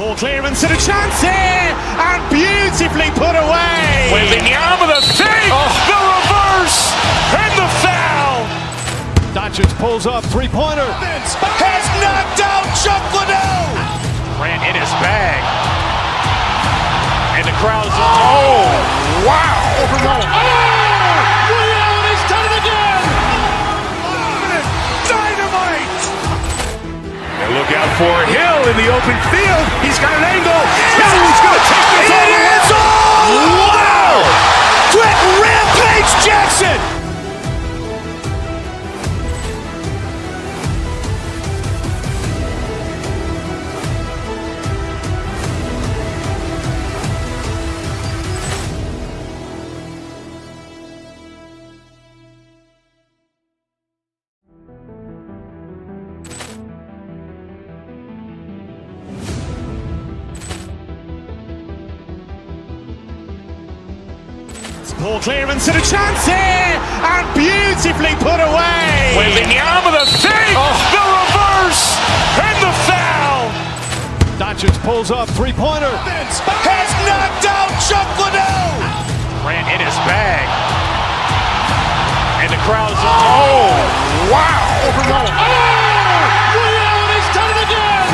Ball clearance and a chance here, and beautifully put away. Wembanyama the fake, the reverse, and the foul. Doncic pulls up, three-pointer. Has knocked out Chuck Liddell. Grant in his bag. And the crowd's oh, wow. Ray Allen has done it again. Dynamite. And look out for Hill in the open field. He's got an angle. He's going to take this all the way. Wow. Quick Rampage Jackson. Ball clearance and a chance here, and beautifully put away. Wembanyama the fake, the reverse, and the foul. Doncic pulls up, three-pointer. Has knocked out Chuck Liddell. Grant in his bag. And the crowd's oh, wow. Ray Allen has done it again.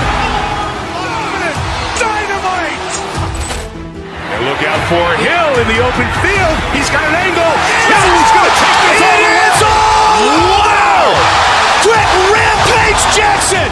Dynamite. And look out for Hill in the open field. He's got an angle. He's going to take this all the way. Wow. Quick Rampage Jackson.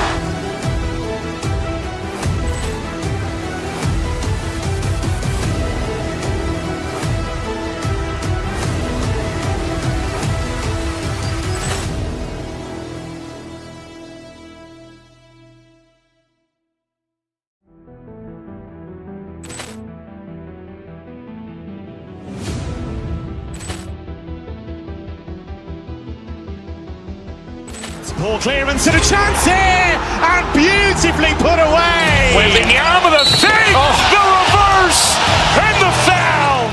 Ball clearance and a chance here, and beautifully put away. Wembanyama the fake, the reverse, and the foul.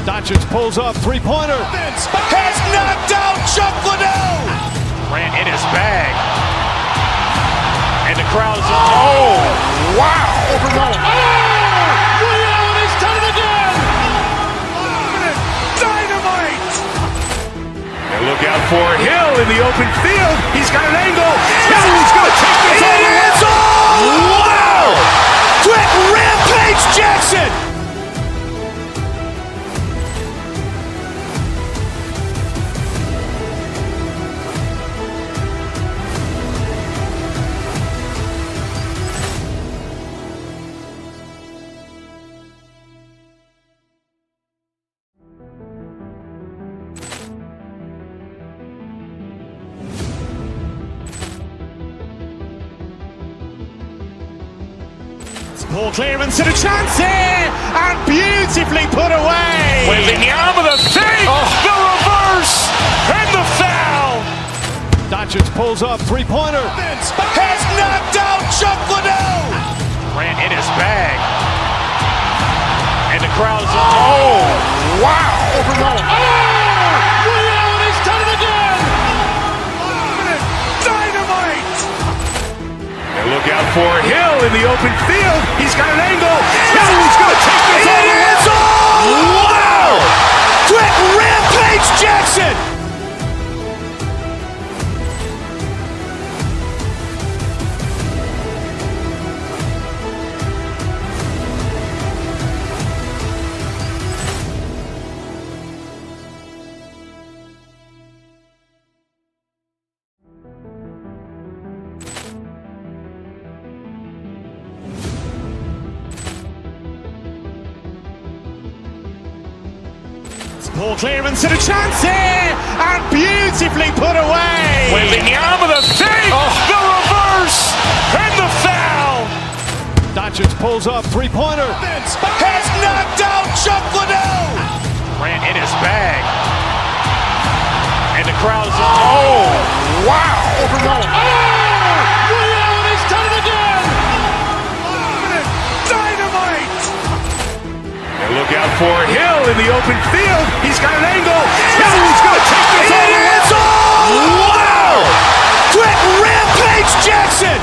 Doncic pulls up, three-pointer. Has knocked out Chuck Liddell. Grant in his bag. And the crowd's oh, wow. Ray Allen has done it again. Dynamite. And look out for Hill in the open field. He's got an angle. He's going to take this all the way. Wow. Quick Rampage Jackson. Ball clearance and a chance here, and beautifully put away. Wembanyama the fake, the reverse, and the foul. Doncic pulls up, three-pointer. Has knocked out Chuck Liddell. Grant in his bag. And the crowd's oh, wow. Ray Allen has done it again. Dynamite. And look out for Hill in the open field. He's got an angle. He's going to take this all the way. Wow. Quick Rampage Jackson. Ball clearance and a chance here, and beautifully put away. Wembanyama the fake, the reverse, and the foul. Doncic pulls up, three-pointer. Has knocked out Chuck Liddell. Grant in his bag. And the crowd's oh, wow. Ray Allen has done it again. Dynamite. And look out for Hill in the open field. He's got an angle. He's going to take this all the way. Wow. Quick Rampage Jackson.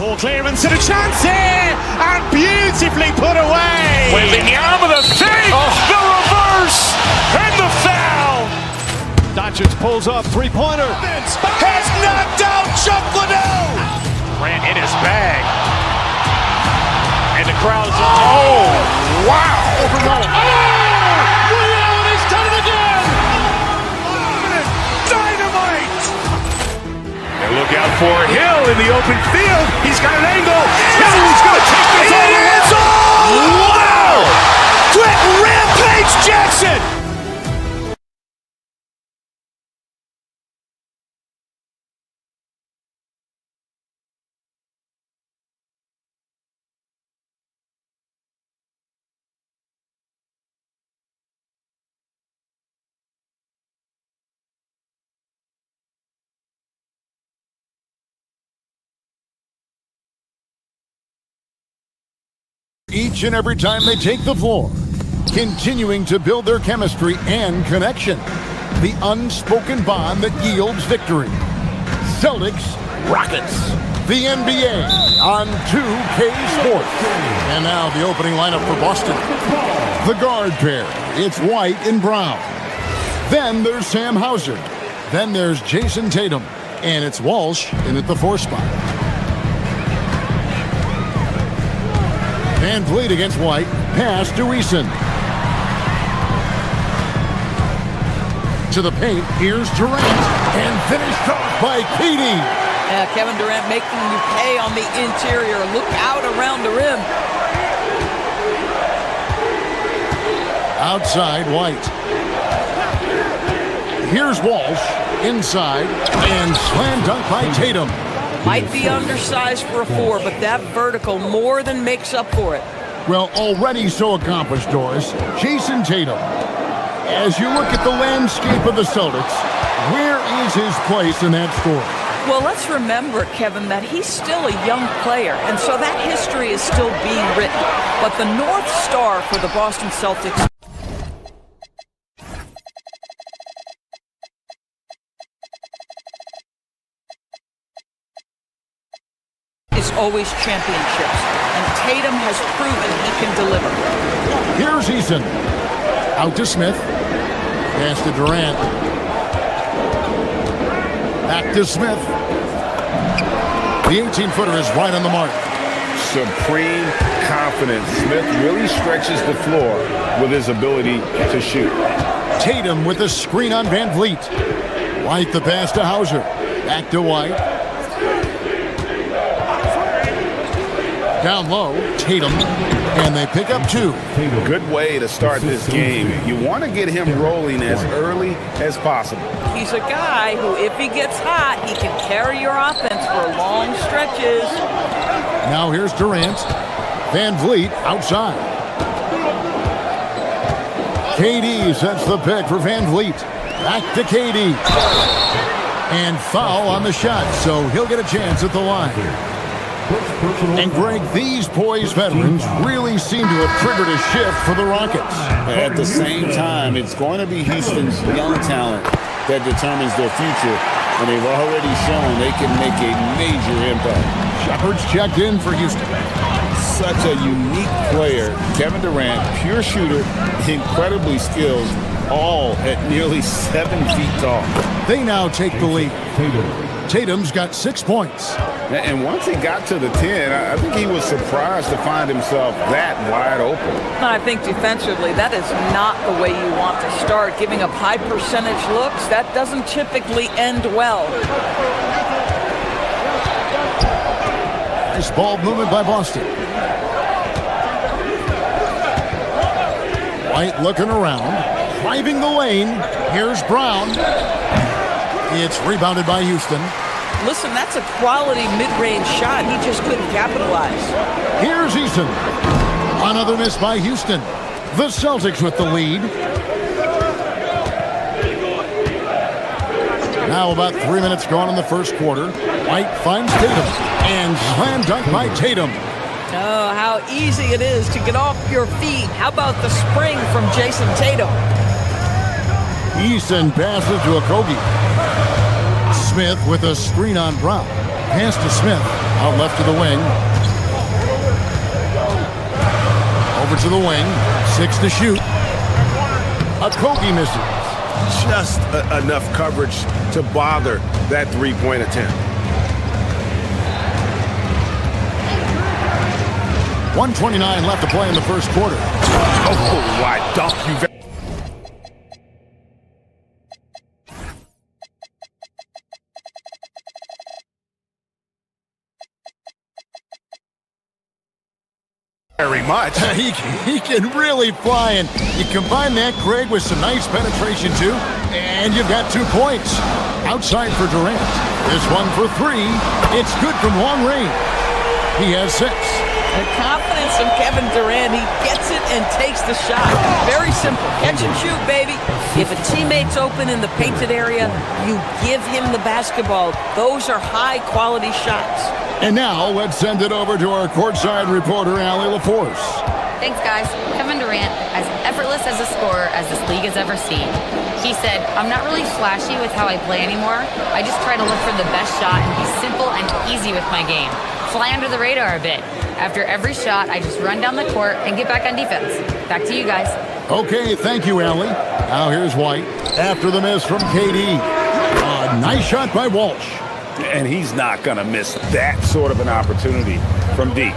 Poor clearance and a chance here, and beautifully put away. Wembanyama the fake, the reverse, and the foul. Doncic pulls up, three-pointer. Has knocked out Chuck Liddell. Grant in his bag. And the crowd's wow. Overrun. He's done it again. Dynamite. And look out for Hill in the open field. He's got an angle. Hill's going to take this all the way. Wow. Brett Rampage Jackson. Each and every time they take the floor, continuing to build their chemistry and connection. The unspoken bond that yields victory. Celtics, Rockets, the NBA on 2K Sports. And now the opening lineup for Boston. The guard pair, it's White and Brown. Then there's Sam Hauser. Then there's Jason Tatum. And it's Walsh in at the 4 spot. Van Vliet against White. Pass to Eason. To the paint. Here's Durant. And finished off by KD. Yeah, Kevin Durant making you pay on the interior. Look out around the rim. Outside, White. Here's Walsh. Inside. And slam dunk by Tatum. Might be undersized for a 4, but that vertical more than makes up for it. Well, already so accomplished, Doris. Jason Tatum. As you look at the landscape of the Celtics, where is his place in that story? Well, let's remember, Kevin, that he's still a young player, and so that history is still being written. But the North Star for the Boston Celtics is always championships, and Tatum has proven he can deliver. Here's Eason. Out to Smith. Pass to Durant. Back to Smith. The 18-footer is right on the mark. Supreme confidence. Smith really stretches the floor with his ability to shoot. Tatum with the screen on Van Vliet. White the pass to Hauser. Back to White. Down low, Tatum, and they pick up 2. Good way to start this game. You want to get him rolling as early as possible. He's a guy who, if he gets hot, he can carry your offense for long stretches. Now here's Durant. Van Vliet outside. KD sets the pick for Van Vliet. Back to KD. And foul on the shot, so he'll get a chance at the line. And Greg, these poised veterans really seem to have triggered a shift for the Rockets. At the same time, it's going to be Houston's young talent that determines their future, and they've already shown they can make a major impact. Shepard's checked in for Houston. Such a unique player. Kevin Durant, pure shooter, incredibly skilled, all at nearly 7 feet tall. They now take the lead. Tatum's got 6 points. And once he got to the 10, I think he was surprised to find himself that wide open. I think defensively, that is not the way you want to start. Giving up high percentage looks, that doesn't typically end well. Nice ball movement by Boston. White looking around, driving the lane. Here's Brown. It's rebounded by Houston. Listen, that's a quality mid-range shot. He just couldn't capitalize. Here's Eason. Another miss by Houston. The Celtics with the lead. Now about 3 minutes gone in the first quarter. White finds Tatum. And slam dunk by Tatum. Oh, how easy it is to get off your feet. How about the spring from Jason Tatum? Eason passes to Okogie. Smith with a screen on Brown. pass to Smith. Out left to the wing. Over to the wing. 6 to shoot. Okogie misses. Just enough coverage to bother that three-point attempt. 1:29 left to play in the first quarter. Oh, wide dunk. You very much. He can really fly, and you combine that, Craig, with some nice penetration, too, and you've got 2 points. Outside for Durant. This one for 3. It's good from long range. He has 6. The confidence of Kevin Durant, he gets it and takes the shot. Very simple. Catch and shoot, baby. If a teammate's open in the painted area, you give him the basketball. Those are high-quality shots. And now, let's send it over to our courtside reporter, Allie LaForce. Thanks, guys. Kevin Durant, as effortless as a scorer as this league has ever seen. He said, "I'm not really flashy with how I play anymore. I just try to look for the best shot and be simple and easy with my game. Fly under the radar a bit. After every shot, I just run down the court and get back on defense." Back to you guys. Okay, thank you, Allie. Now here's White after the miss from KD. A nice shot by Walsh. And he's not going to miss that sort of an opportunity from deep.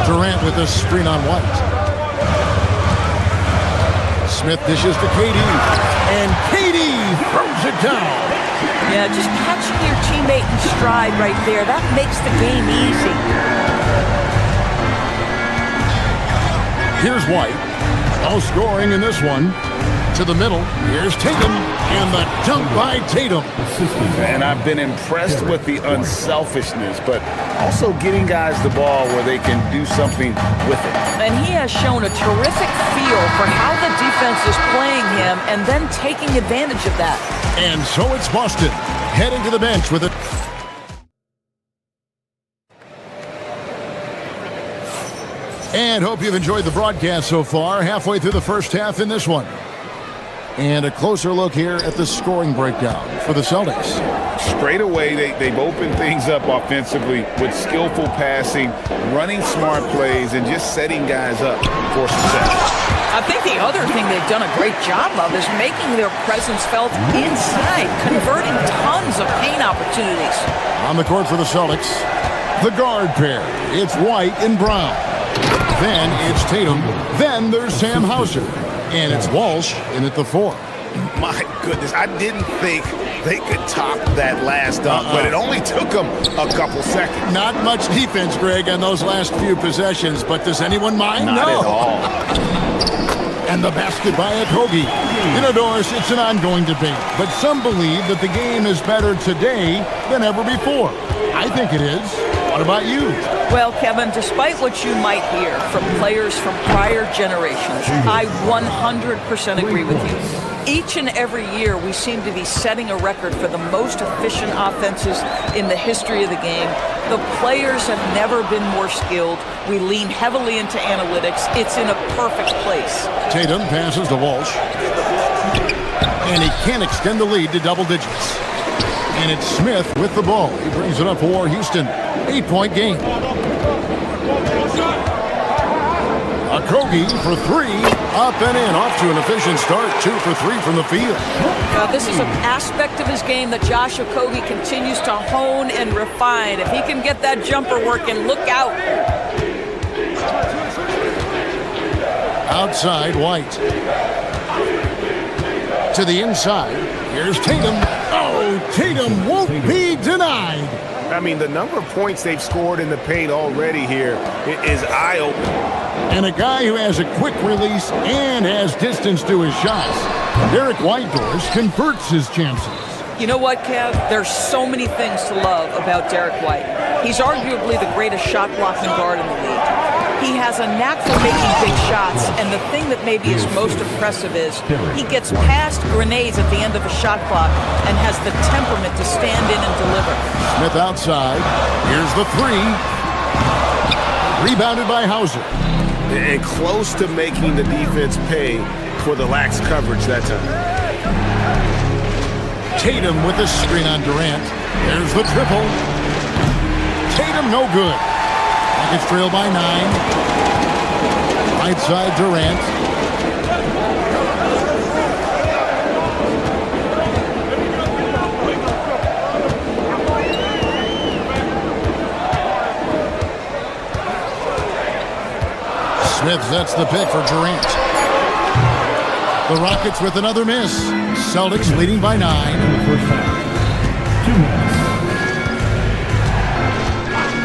Durant with a screen on White. Smith dishes to KD. And KD throws it down. Yeah, just catching your teammate in stride right there. That makes the game easy. Here's White. No scoring in this one. To the middle. Here's Tatum. And the dunk by Tatum. And I've been impressed with the unselfishness, but also getting guys the ball where they can do something with it. And he has shown a terrific feel for how the defense is playing him and then taking advantage of that. And so it's Boston heading to the bench with it. And hope you've enjoyed the broadcast so far. Halfway through the first half in this one. And a closer look here at the scoring breakdown for the Celtics. Straight away, they've opened things up offensively with skillful passing, running smart plays, and just setting guys up for success. I think the other thing they've done a great job of is making their presence felt inside, converting tons of paint opportunities. On the court for the Celtics, the guard pair. It's White and Brown. Then it's Tatum. Then there's Sam Hauser. And it's Walsh in at the 4. My goodness, I didn't think they could top that last dunk, but it only took them a couple seconds. Not much defense, Greg, on those last few possessions, but does anyone mind? Not no. at all. And the basket by Okogie. Indoors, it's an ongoing debate, but some believe that the game is better today than ever before. I think it is. What about you? Well, Kevin, despite what you might hear from players from prior generations, I 100% agree with you. Each and every year, we seem to be setting a record for the most efficient offenses in the history of the game. The players have never been more skilled. We lean heavily into analytics. It's in a perfect place. Tatum passes to Walsh. And he can't extend the lead to double digits. And it's Smith with the ball. He brings it up for Houston. 8-point game. Okogie for 3. Up and in. Off to an efficient start. 2 for 3 from the field. Now, this is an aspect of his game that Josh Okogie continues to hone and refine. If he can get that jumper working, look out. Outside, White. To the inside. Here's Tatum. Oh, Tatum won't be denied. I mean, the number of points they've scored in the paint already here is eye-opening. And a guy who has a quick release and has distance to his shots. Derek Whitehorse converts his chances. You know what, Kev? There's so many things to love about Derek White. He's arguably the greatest shot-blocking guard in the league. He has a knack for making big shots, and the thing that maybe is most impressive is he gets past grenades at the end of a shot clock and has the temperament to stand in and deliver. Smith outside. Here's the 3. Rebounded by Hauser. And close to making the defense pay for the lax coverage that time. Tatum with the screen on Durant. There's the triple. Tatum no good. Rockets trail by 9. Right side Durant. Smith sets the pick for Durant. The Rockets with another miss. Celtics leading by 9.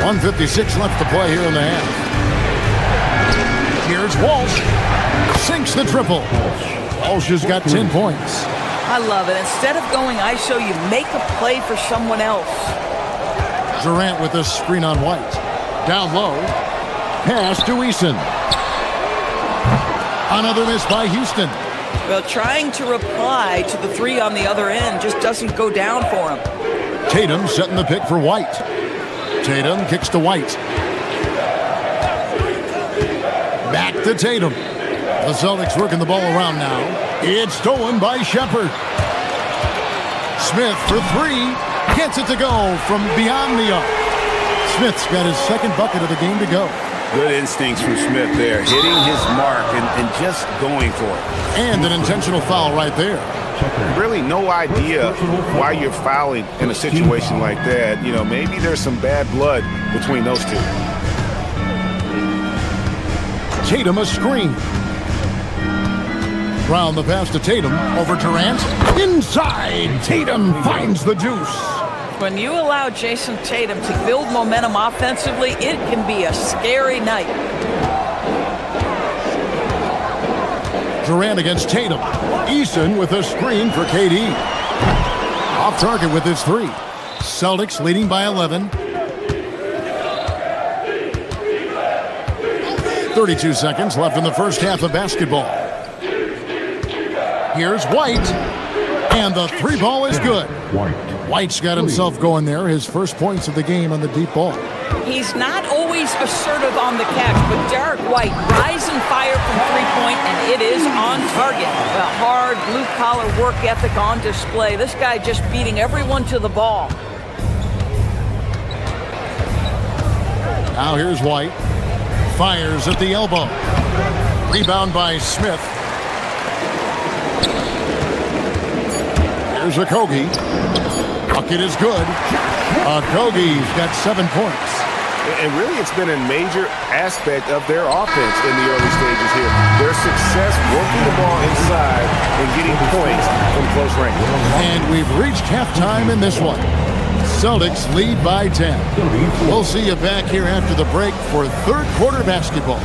1:56 left to play here in the half. Here's Walsh. Sinks the triple. Walsh has got 10 points. I love it. Instead of going ISO, you make a play for someone else. Durant with a screen on White. Down low. Pass to Eason. Another miss by Houston. Well, trying to reply to the 3 on the other end just doesn't go down for him. Tatum setting the pick for White. Tatum kicks to White. Back to Tatum. The Celtics working the ball around now. It's stolen by Shepherd. Smith for 3. Gets it to go from beyond the arc. Smith's got his second bucket of the game to go. Good instincts from Smith there, hitting his mark and just going for it. And an intentional foul right there. Really no idea why you're fouling in a situation like that. You know, maybe there's some bad blood between those two. Tatum a screen. Round the pass to Tatum over Durant. Inside, Tatum finds the deuce. When you allow Jason Tatum to build momentum offensively, it can be a scary night. Durant against Tatum. Eason with a screen for KD. Off target with his 3. Celtics leading by 11. 32 seconds left in the first half of basketball. Here's White. And the 3 ball is good. White's got himself going there. His first points of the game on the deep ball. He's not always assertive on the catch, but Derek White, rise and fire from 3-point, and it is on target. A hard, blue-collar work ethic on display. This guy just beating everyone to the ball. Now here's White. Fires at the elbow. Rebound by Smith. Here's Okogie. Bucket is good. Okogie's got 7 points. And really, it's been a major aspect of their offense in the early stages here. Their success working the ball inside and getting points from close range. And we've reached halftime in this one. Celtics lead by 10. We'll see you back here after the break for third quarter basketball.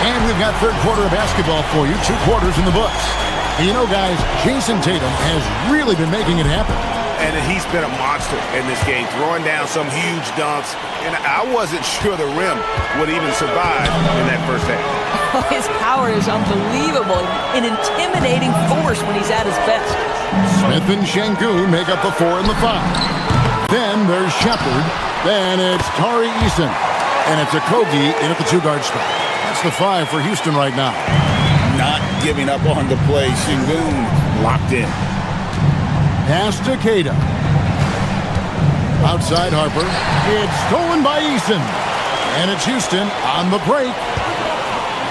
And we've got third quarter of basketball for you. 2 quarters in the books. And you know, guys, Jason Tatum has really been making it happen. And he's been a monster in this game, throwing down some huge dunks. And I wasn't sure the rim would even survive in that first half. His power is unbelievable, an intimidating force when he's at his best. Smith and Şengün make up the 4 and the 5. Then there's Shepherd. Then it's Tari Eason. And it's Okogie in at the 2-guard spot. That's the 5 for Houston right now. Not giving up on the play. Şengün locked in. Pass to Kata. Outside Harper. It's stolen by Eason. And it's Houston on the break.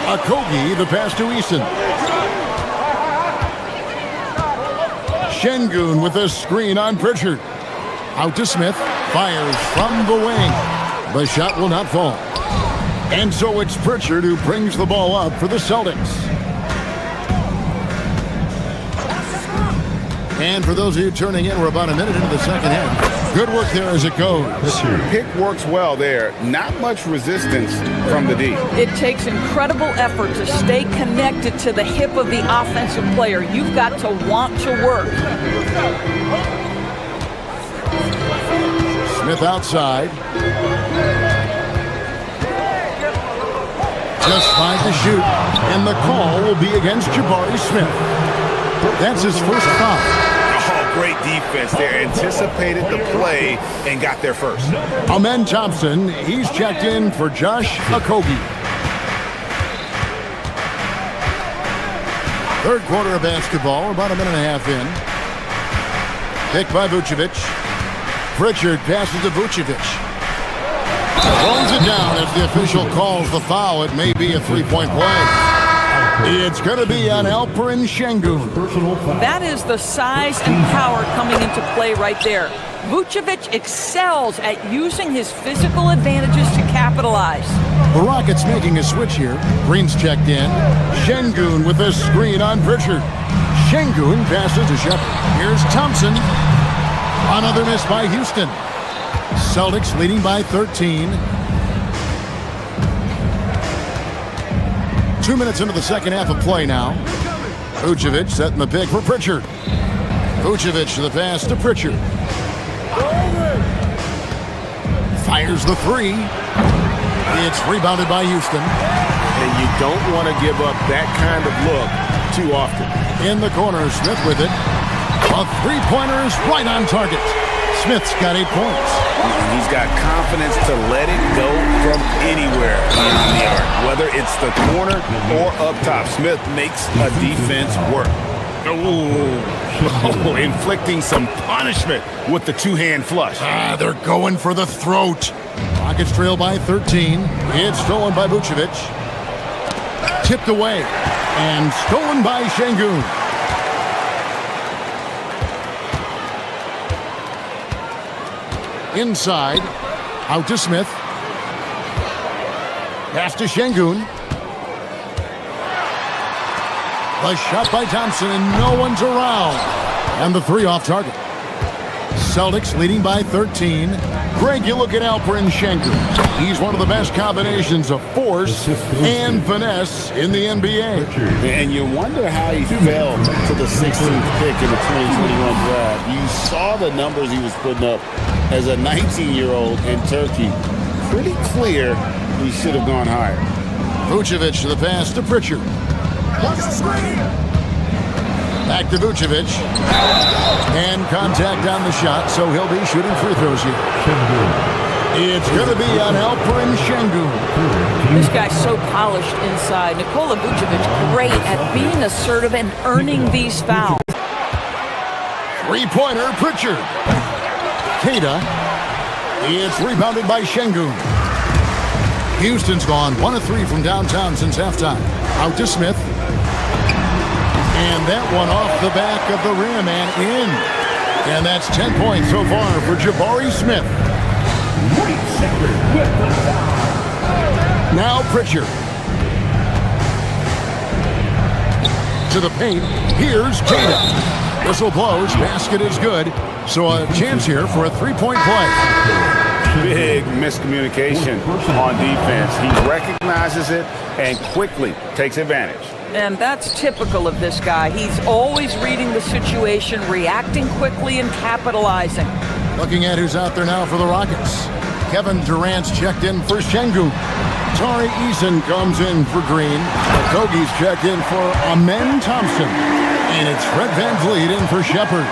Okogie, the pass to Eason. Şengün with a screen on Pritchard. Out to Smith. Fires from the wing. The shot will not fall. And so it's Pritchard who brings the ball up for the Celtics. And for those of you turning in, we're about a minute into the second half. Good work there as it goes. Pick works well there. Not much resistance from the D. It takes incredible effort to stay connected to the hip of the offensive player. You've got to want to work. Smith outside. Just 5 to shoot. And the call will be against Jabari Smith. That's his first foul. great defense. They anticipated the play and got there first. Amen Thompson, he's checked in for Josh Okogie. Third quarter of basketball, about a minute and a half in. Picked by Vucevic. Pritchard passes to Vucevic. Throws it down as the official calls the foul. It may be a three-point play. It's going to be on Alperen Şengün. That is the size and power coming into play right there. Vucevic excels at using his physical advantages to capitalize. The Rockets making a switch here. Green's checked in. Şengün with a screen on Pritchard. Şengün passes to Shepard. Here's Thompson. Another miss by Houston. Celtics leading by 13. 2 minutes into the second half of play now. Vucevic setting the pick for Pritchard. Vucevic to the pass to Pritchard. Fires the three. It's rebounded by Houston. And you don't want to give up that kind of look too often. In the corner, Smith with it. A three-pointer is right on target. Smith's got 8 points. He's got confidence to let it go from anywhere around the arc, whether it's the corner or up top. Smith makes a defense work. Oh, inflicting some punishment with the two-hand flush. They're going for the throat. Rockets trail by 13. It's stolen by Vucevic. Tipped away. And stolen by Şengün. Inside. Out to Smith. Pass to Şengün. The shot by Thompson, and no one's around. And the three off target. Celtics leading by 13. Greg, you look at Alperen Şengün. He's one of the best combinations of force and finesse in the NBA. And you wonder how he fell to the 16th pick in the 2021 draft. You saw the numbers he was putting up as a 19-year-old in Turkey. Pretty clear he should have gone higher. Vucevic to the pass to Pritchard. Back to Vucevic. And contact on the shot, so he'll be shooting free throws here. It's going to be on Alperen Şengün. This guy's so polished inside. Nikola Vucevic, great at being assertive and earning these fouls. Three-pointer, Pritchard. Keita. It's rebounded by Şengün. Houston's gone 1 of 3 from downtown since halftime. Out to Smith. And that one off the back of the rim and in. And that's 10 points so far for Jabari Smith. Now Pritchard. To the paint. Here's Keita. Whistle blows. Basket is good. So a chance here for a three-point play. Big miscommunication on defense. He recognizes it and quickly takes advantage. And that's typical of this guy. He's always reading the situation, reacting quickly, and capitalizing. Looking at who's out there now for the Rockets. Kevin Durant's checked in for Şengün. Tari Eason comes in for Green. Okogie's checked in for Amen Thompson. And it's Fred VanVleet in for Shepard.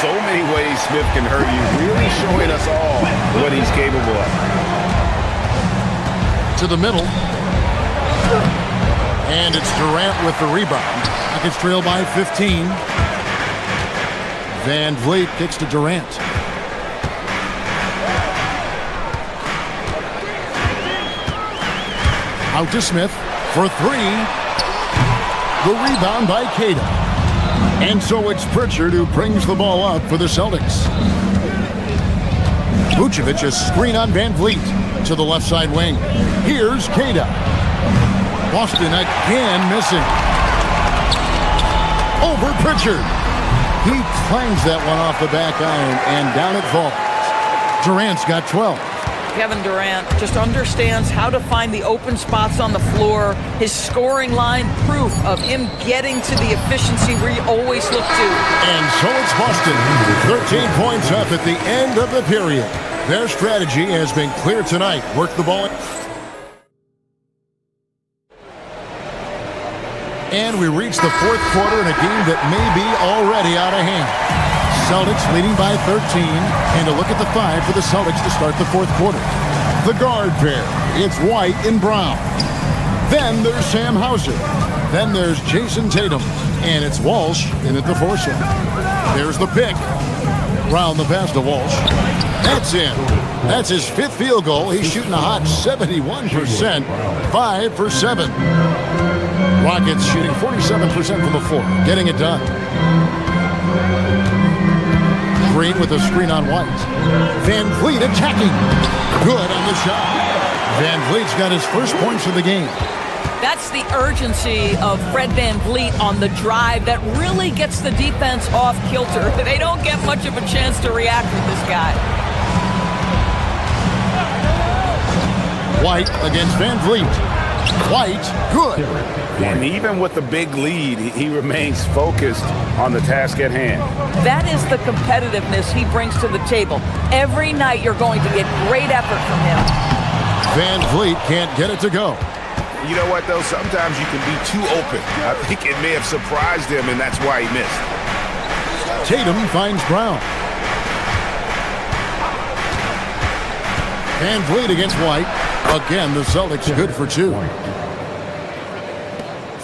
So many ways Smith can hurt you, really showing us all what he's capable of. To the middle. And it's Durant with the rebound. Rockets trail by 15. VanVleet kicks to Durant. Out to Smith for three. The rebound by Keita. And so it's Pritchard who brings the ball up for the Celtics. Vucevic, a screen on VanVleet to the left side wing. Here's Keita. Boston again missing. Over Pritchard. He clangs that one off the back iron and down it falls. Durant's got 12. Kevin Durant just understands how to find the open spots on the floor. His scoring line, proof of him getting to the efficiency we always look to. And so it's Boston. 13 points up at the end of the period. Their strategy has been clear tonight. Work the ball. And we reach the fourth quarter in a game that may be already out of hand. Celtics leading by 13. And a look at the 5 for the Celtics to start the fourth quarter. The guard pair, it's White and Brown. Then there's Sam Hauser. Then there's Jason Tatum. And it's Walsh in at the 4 slot. There's the pick. Brown the pass to Walsh. That's in. That's his 5th field goal. He's shooting a hot 71%. 5 for 7. Rockets shooting 47% from the floor. Getting it done. Green with a screen on White. Van Vliet attacking. Good on the shot. Van Vliet's got his first points of the game. That's the urgency of Fred Van Vliet on the drive that really gets the defense off kilter. They don't get much of a chance to react with this guy. White against Van Vliet. White, good. And even with the big lead, he remains focused on the task at hand. That is the competitiveness he brings to the table. Every night you're going to get great effort from him. Van Vliet can't get it to go. You know what, though? Sometimes you can be too open. I think it may have surprised him, and that's why he missed. Tatum finds Brown. Van Vliet against White. Again, the Celtics good for 2.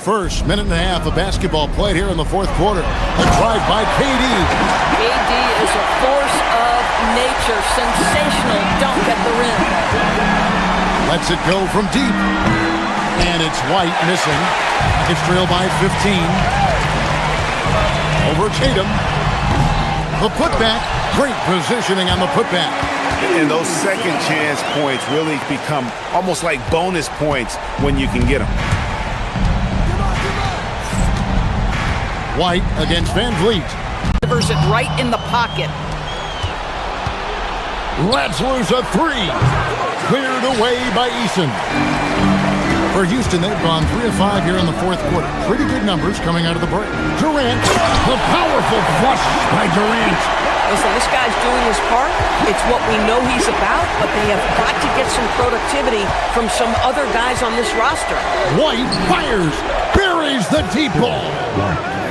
First minute and a half of basketball played here in the fourth quarter. A drive by KD. KD is a force of nature. Sensational dunk at the rim. Lets it go from deep. And it's White missing. It's trailed by 15. Over Tatum. The putback. Great positioning on the putback. And those second chance points really become almost like bonus points when you can get them. White against Van Vliet. Delivers it right in the pocket. Let's lose a 3. Cleared away by Eason. For Houston, they've gone 3 of 5 here in the fourth quarter. Pretty good numbers coming out of the break. Durant, the powerful flush by Durant. Listen, this guy's doing his part. It's what we know he's about, but they have got to get some productivity from some other guys on this roster. White fires, buries the deep ball.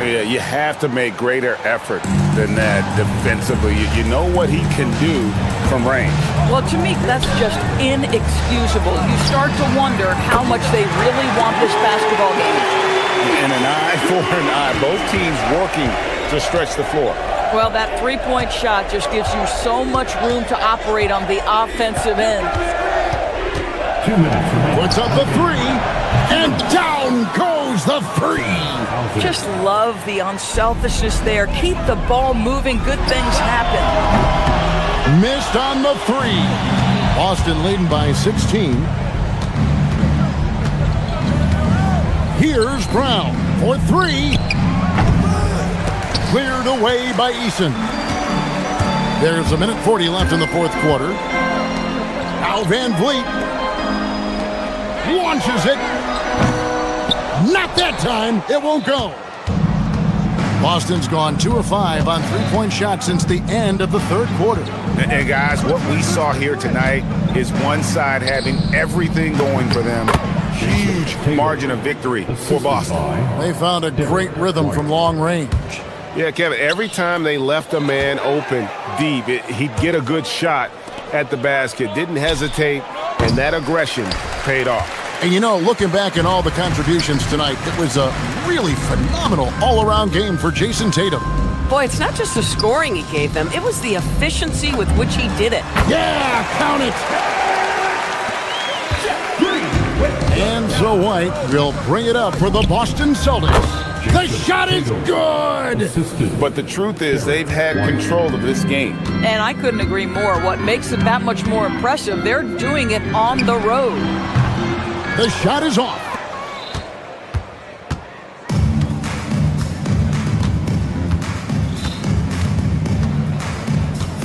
Yeah, you have to make greater effort than that defensively. You know what he can do from range. Well, to me, that's just inexcusable. You start to wonder how much they really want this basketball game. And an eye for an eye. Both teams working to stretch the floor. Well, that three-point shot just gives you so much room to operate on the offensive end. 2 minutes. Puts up the 3, and down goes the free. Just love the unselfishness there. Keep the ball moving. Good things happen. Missed on the 3. Boston leading by 16. Here's Brown for 3. Cleared away by Eason. There's a minute 40 left in the fourth quarter. Now Van Vliet launches it. Not that time. It won't go. Boston's gone 2 of 5 on three-point shots since the end of the third quarter. And guys, what we saw here tonight is one side having everything going for them. Huge margin of victory for Boston. They found a great rhythm from long range. Yeah, Kevin, every time they left a man open deep, he'd get a good shot at the basket. Didn't hesitate, and that aggression paid off. And you know, looking back at all the contributions tonight, it was a really phenomenal all-around game for Jason Tatum. Boy, it's not just the scoring he gave them. It was the efficiency with which he did it. Yeah, count it! And so White will bring it up for the Boston Celtics. The shot is good! But the truth is, they've had control of this game. And I couldn't agree more. What makes it that much more impressive, they're doing it on the road. The shot is off.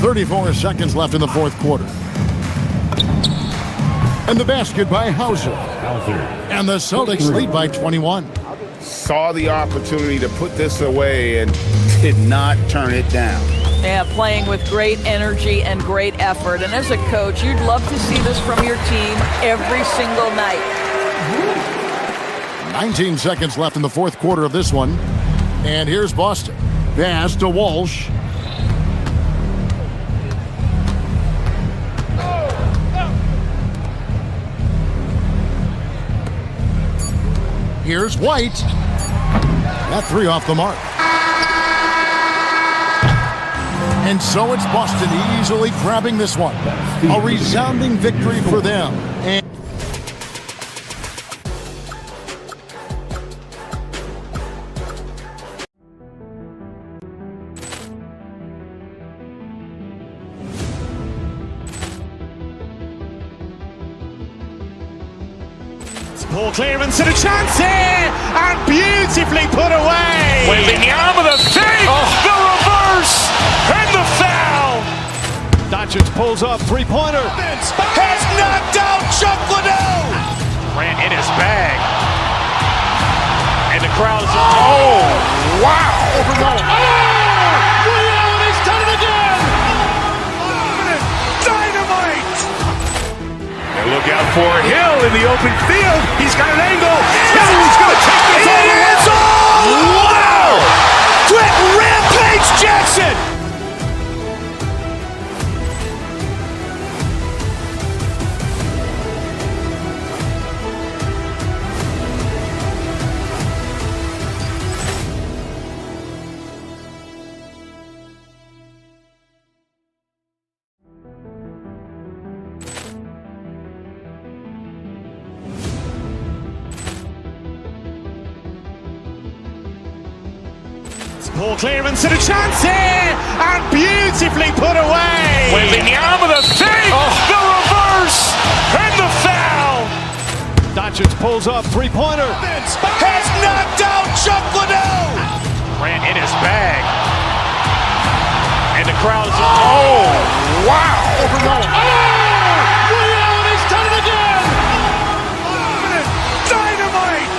.34 seconds left in the fourth quarter. And the basket by Hauser. And the Celtics lead by 21. Saw the opportunity to put this away and did not turn it down. Yeah, playing with great energy and great effort. And as a coach, you'd love to see this from your team every single night. 19 seconds left in the fourth quarter of this one. And here's Boston. Pass to Walsh. Here's White. That three off the mark. And so it's Boston easily grabbing this one. A resounding victory for them. And Ball clearance and a chance here, and beautifully put away. Waving the arm of the fake, the reverse, and the foul. Doncic pulls up, three-pointer. Has knocked out Chuck Liddell. Grant in his bag. And the crowd is, oh, wow. Ray Allen has done it again. Dynamite. And look out for Hill in the open field. He's got an angle. He's going to take this all the way. Wow. Quick Rampage Jackson. Ball clearance and a chance here, and beautifully put away. Waving the arm of the fake, the reverse, and the foul. Doncic pulls up, three-pointer. Has knocked out Chuck Liddell. Grant in his bag. And the crowd is, oh, wow. Ray Allen has done it again. Dynamite.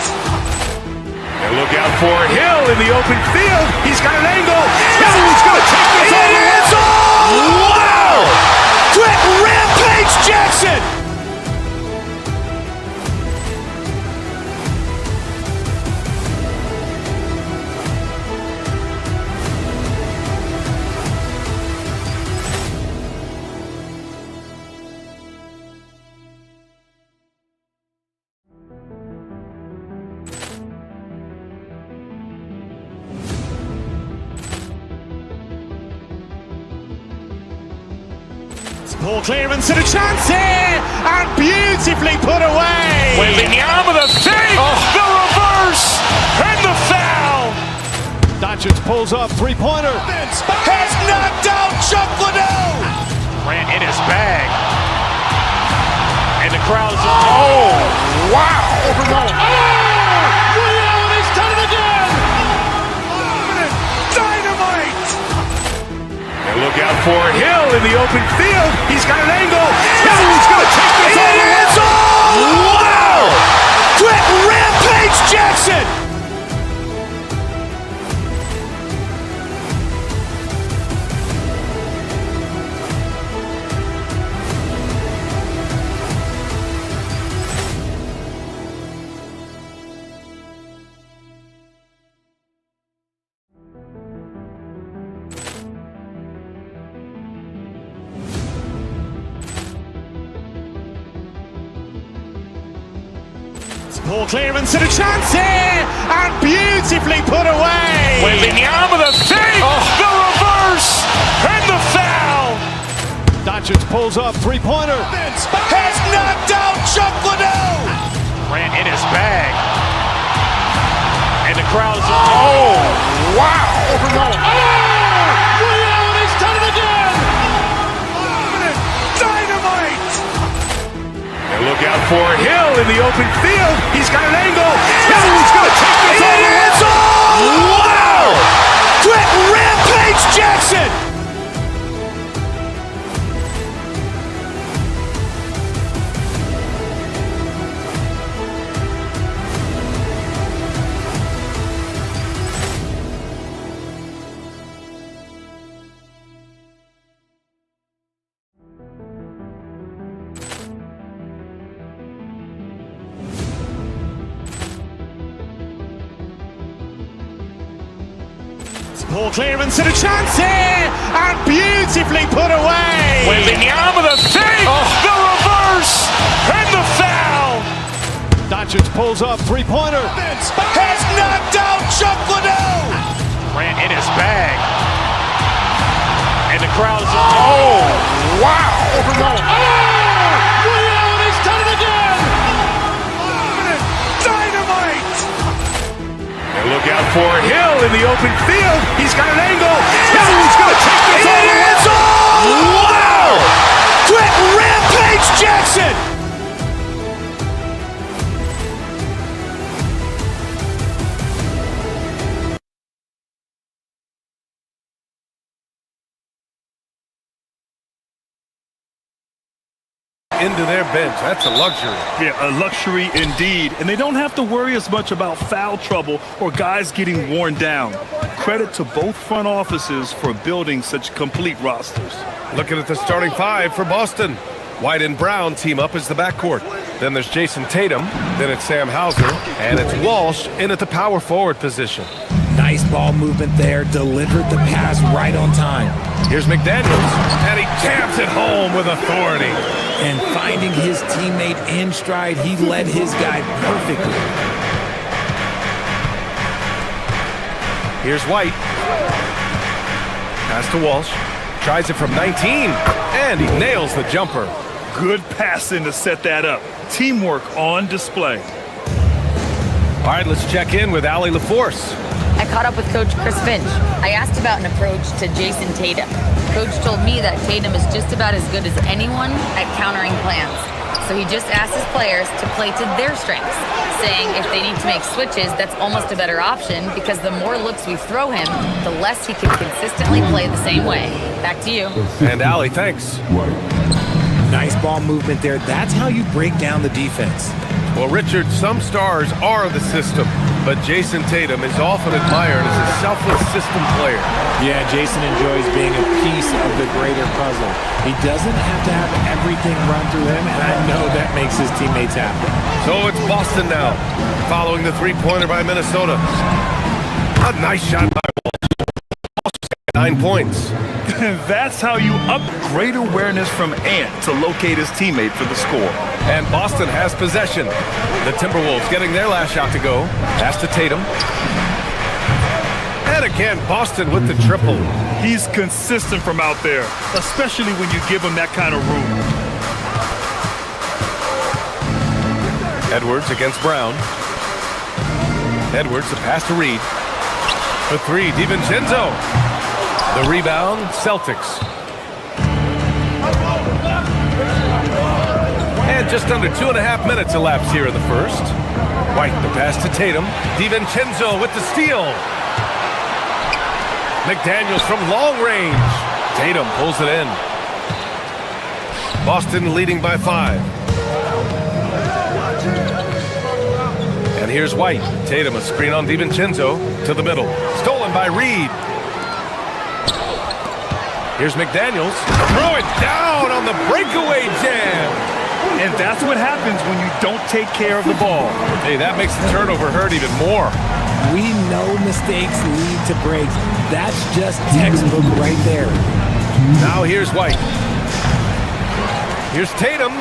And look out for Hill in the open field. He's got an angle. He's going to take this all the way. Wow. Quick Rampage Jackson. Ball clearance and a chance here, and beautifully put away. Waving the arm of the fake, the reverse, and the foul. Doncic pulls up, three-pointer. Has knocked out Chuck Liddell. Grant in his bag. And the crowd is, oh, wow. Ray Allen has done it again. Dynamite. And look out for Hill in the open field. He's got an angle. He's going to take this all the way. Wow. Quick Rampage Jackson. Ball clearance and a chance here, and beautifully put away. Waving the arm of the fake, the reverse, and the foul. Doncic pulls up, three-pointer. Has knocked out Chuck Liddell. Grant in his bag. And the crowd is, oh, wow. Ray Allen has done it again. Dynamite. And look out for Hill in the open field. He's got an angle. He's going to take this all the way. Wow. Quick Rampage Jackson. Ball clearance and a chance here, and beautifully put away. Waving the arm of the fake, the reverse, and the foul. Doncic pulls up, three-pointer. Has knocked out Chuck Liddell. Grant in his bag. And the crowd is... Oh, wow. Lee he's done it again. Dynamite. And look out for Hill in the open field. He's got an angle. Hill's going to take this all the way. Wow. Quick Rampage Jackson. Into their bench. That's a luxury. Yeah, a luxury indeed. And they don't have to worry as much about foul trouble or guys getting worn down. Credit to both front offices for building such complete rosters. Looking at the starting five for Boston. White and Brown team up as the backcourt. Then there's Jason Tatum. Then it's Sam Hauser. And it's Walsh in at the power forward position. Nice ball movement there. Delivered the pass right on time. Here's McDaniels. And he jams it home with authority. And finding his teammate in stride, he led his guy perfectly. Here's White. Pass to Walsh. Tries it from 19. And he nails the jumper. Good passing to set that up. Teamwork on display. All right, let's check in with Allie LaForce. I caught up with Coach Chris Finch. I asked about an approach to Jason Tatum. Coach told me that Tatum is just about as good as anyone at countering plans. So he just asked his players to play to their strengths, saying if they need to make switches, that's almost a better option because the more looks we throw him, the less he can consistently play the same way. Back to you. And Allie, thanks. Nice ball movement there. That's how you break down the defense. Well, Richard, some stars are the system, but Jason Tatum is often admired as a selfless system player. Yeah, Jason enjoys being a piece of the greater puzzle. He doesn't have to have everything run through him, and I know that makes his teammates happy. So it's Boston now, following the three-pointer by Minnesota. A nice shot by Walsh. 9 points. That's how you up great awareness from Ant to locate his teammate for the score. And Boston has possession. The Timberwolves getting their last shot to go. Pass to Tatum. And again, Boston with the triple. He's consistent from out there, especially when you give him that kind of room. Edwards against Brown. Edwards, the pass to Reed. For three, DiVincenzo. The rebound, Celtics. And just under 2.5 minutes elapsed here in the first. White, the pass to Tatum. DiVincenzo with the steal. McDaniels from long range. Tatum pulls it in. Boston leading by 5. And here's White. Tatum, a screen on DiVincenzo to the middle. Stolen by Reed. Here's McDaniels. Throw it down on the breakaway jam. And that's what happens when you don't take care of the ball. Hey, that makes the turnover hurt even more. We know mistakes lead to breaks. That's just textbook right there. Now here's White. Here's Tatum.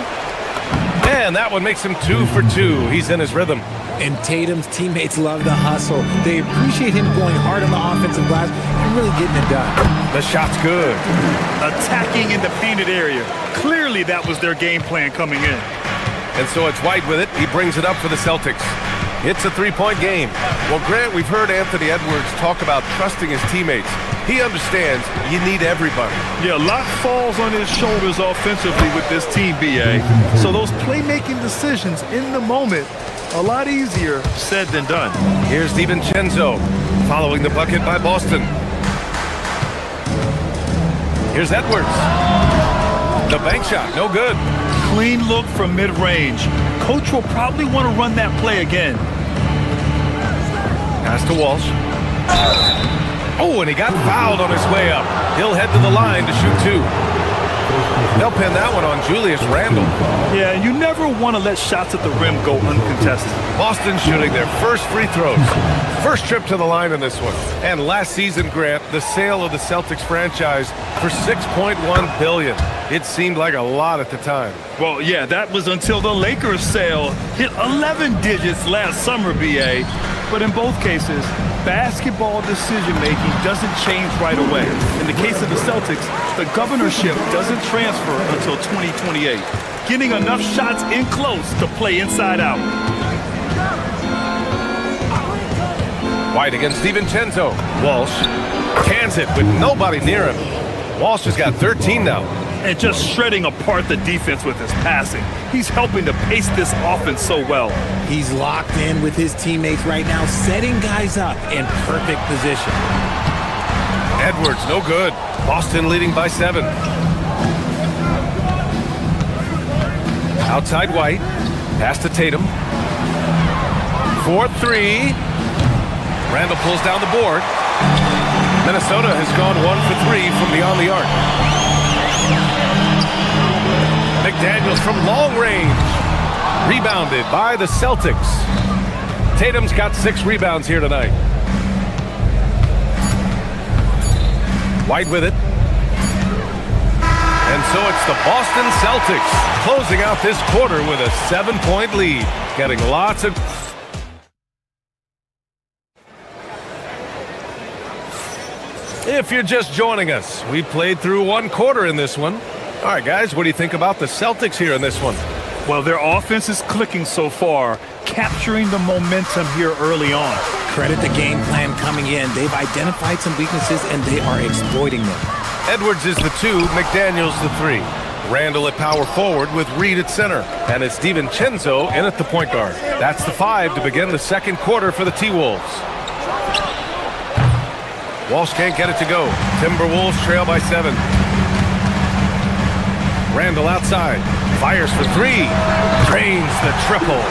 And that one makes him 2 for 2. He's in his rhythm. And Tatum's teammates love the hustle. They appreciate him going hard on the offensive glass and really getting it done. The shot's good. Attacking in the painted area. Clearly that was their game plan coming in. And so it's White with it. He brings it up for the Celtics. It's a 3-point game. Well, Grant, we've heard Anthony Edwards talk about trusting his teammates. He understands you need everybody. Yeah, a lot falls on his shoulders offensively with this team, BA. So those playmaking decisions in the moment, a lot easier said than done. Here's DiVincenzo following the bucket by Boston. Here's Edwards. The bank shot, no good. Clean look from mid-range. Coach will probably want to run that play again. Pass to Walsh. Oh, and he got fouled on his way up. He'll head to the line to shoot 2. They'll pin that one on Julius Randle. Yeah, and you never want to let shots at the rim go uncontested. Boston shooting their first free throws. First trip to the line in this one. And last season, Grant, the sale of the Celtics franchise for $6.1 billion. It seemed like a lot at the time. Well, yeah, that was until the Lakers sale hit 11 digits last summer, BA. But in both cases, basketball decision-making doesn't change right away. In the case of the Celtics, the governorship doesn't transfer until 2028, getting enough shots in close to play inside out. White against DiVincenzo. Walsh cans it with nobody near him. Walsh has got 13 now. And just shredding apart the defense with his passing. He's helping to pace this offense so well. He's locked in with his teammates right now, setting guys up in perfect position. Edwards, no good. Boston leading by 7. Outside White. Pass to Tatum. 4-3. Randall pulls down the board. Minnesota has gone 1 for 3 from beyond the arc. McDaniels from long range. Rebounded by the Celtics. Tatum's got 6 rebounds here tonight. White with it. And so it's the Boston Celtics closing out this quarter with a 7-point lead. Getting lots of... If you're just joining us, we played through 1 quarter in this one. All right, guys, what do you think about the Celtics here in this one? Well, their offense is clicking so far, capturing the momentum here early on. Credit the game plan coming in. They've identified some weaknesses, and they are exploiting them. Edwards is the 2, McDaniels the 3. Randall at power forward with Reed at center. And it's DiVincenzo in at the point guard. That's the 5 to begin the second quarter for the T-Wolves. Walsh can't get it to go. Timberwolves trail by 7. Randall outside. Fires for 3. Drains the triple.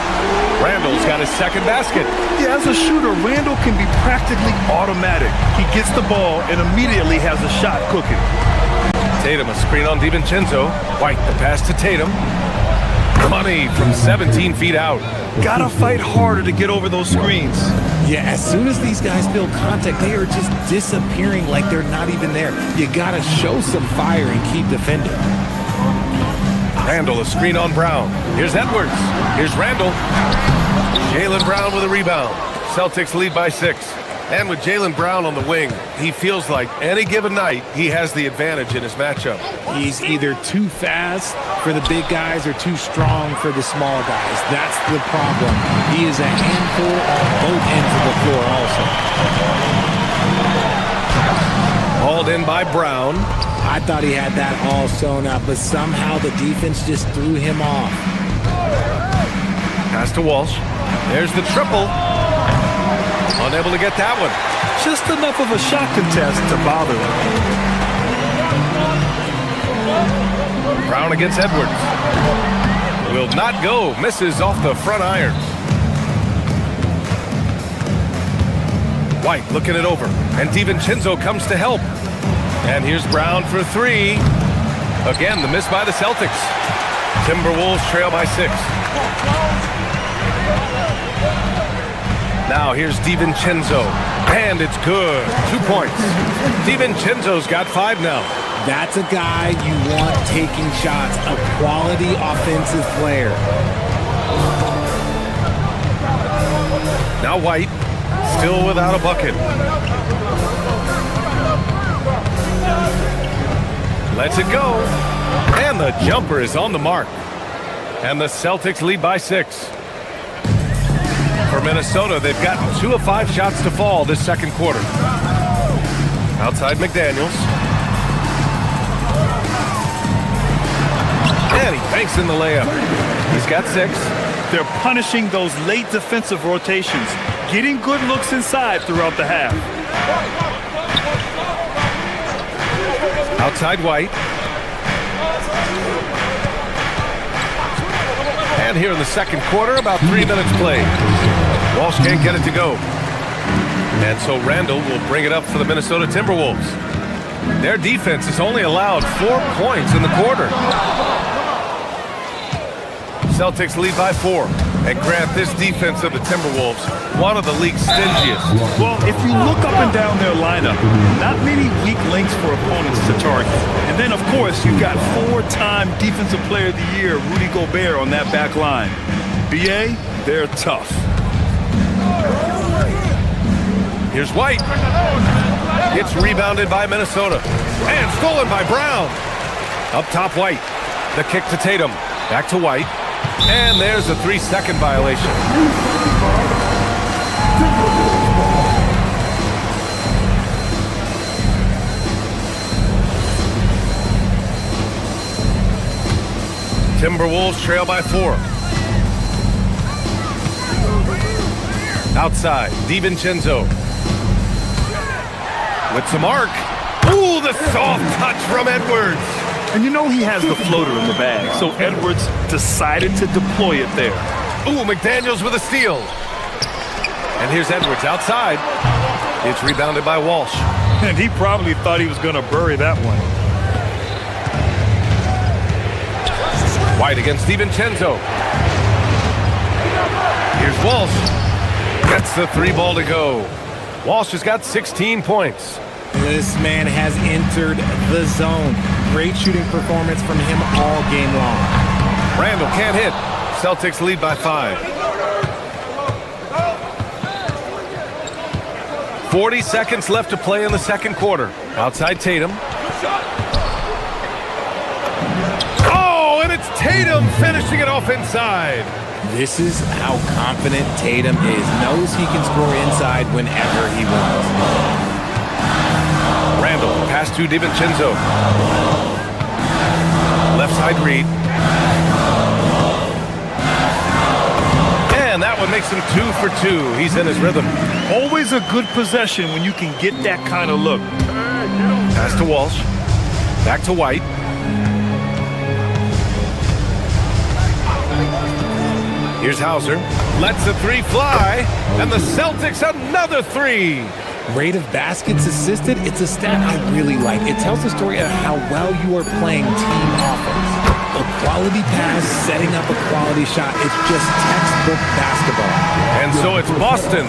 Randall's got his second basket. Yeah, as a shooter, Randall can be practically automatic. He gets the ball and immediately has a shot cooking. Tatum, a screen on DiVincenzo. White, the pass to Tatum. Money from 17 feet out. Gotta fight harder to get over those screens. Yeah, as soon as these guys feel contact, they are just disappearing like they're not even there. You gotta show some fire and keep defending. Randall, a screen on Brown. Here's Edwards. Here's Randall. Jaylen Brown with a rebound. Celtics lead by 6. And with Jaylen Brown on the wing, he feels like any given night he has the advantage in his matchup. He's either too fast for the big guys or too strong for the small guys. That's the problem. He is a handful on both ends of the floor also. Hauled in by Brown. I thought he had that all sewn up, but somehow the defense just threw him off. Pass to Walsh. There's the triple. Unable to get that one. Just enough of a shot contest to bother him. Brown against Edwards. Will not go. Misses off the front iron. White looking it over. And DiVincenzo comes to help. And here's Brown for 3. Again, the miss by the Celtics. Timberwolves trail by 6. Now here's DiVincenzo. And it's good. 2 points. DiVincenzo's got 5 now. That's a guy you want taking shots. A quality offensive player. Now White. Still without a bucket. Lets it go. And the jumper is on the mark. And the Celtics lead by 6. For Minnesota, they've gotten 2 of 5 shots to fall this second quarter. Outside McDaniels. And he banks in the layup. He's got 6. They're punishing those late defensive rotations, getting good looks inside throughout the half. Outside White. And here in the second quarter, about 3 minutes played. Walsh can't get it to go. And so Randall will bring it up for the Minnesota Timberwolves. Their defense has only allowed 4 points in the quarter. Celtics lead by 4. And Grant, this defense of the Timberwolves, one of the league's stingiest. Well, if you look up and down their lineup, not many weak links for opponents to target. And then, of course, you've got 4-time Defensive Player of the Year, Rudy Gobert, on that back line. BA, they're tough. Here's White. It's rebounded by Minnesota. And stolen by Brown. Up top, White. The kick to Tatum. Back to White. And there's a 3-second violation. Timberwolves trail by 4. Outside, DiVincenzo. With some arc. Ooh, the soft touch from Edwards. And you know he has the floater in the bag, so Edwards decided to deploy it there. Ooh, McDaniels with a steal. And here's Edwards outside. It's rebounded by Walsh. And he probably thought he was going to bury that one. White against DiVincenzo. Here's Walsh. Gets the 3 ball to go. Walsh has got 16 points. This man has entered the zone. Great shooting performance from him all game long. Randall can't hit. Celtics lead by 5. 40 seconds left to play in the second quarter. Outside Tatum. Oh, and it's Tatum finishing it off inside. This is how confident Tatum is. Knows he can score inside whenever he wants. Randall, pass to DiVincenzo. Left side read. And that one makes him 2 for 2. He's in his rhythm. Always a good possession when you can get that kind of look. Pass to Walsh. Back to White. Here's Hauser. Lets the 3 fly. And the Celtics another 3. Rate of baskets assisted, it's a stat I really like. It tells the story of how well you are playing team offense. A quality pass, setting up a quality shot, it's just textbook basketball. And so it's Boston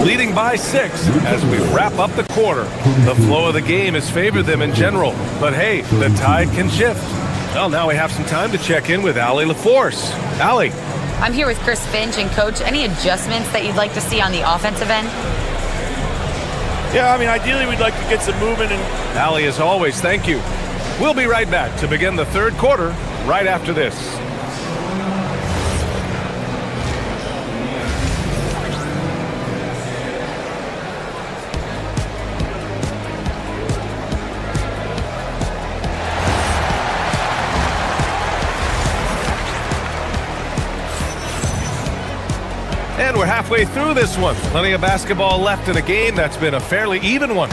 leading by 6 as we wrap up the quarter. The flow of the game has favored them in general. But hey, the tide can shift. Well, now we have some time to check in with Allie LaForce. Allie. I'm here with Chris Finch. And Coach, any adjustments that you'd like to see on the offensive end? Yeah, I mean, ideally we'd like to get some movement. And Allie, as always, thank you. We'll be right back to begin the third quarter right after this. And we're halfway through this one. Plenty of basketball left in a game that's been a fairly even one.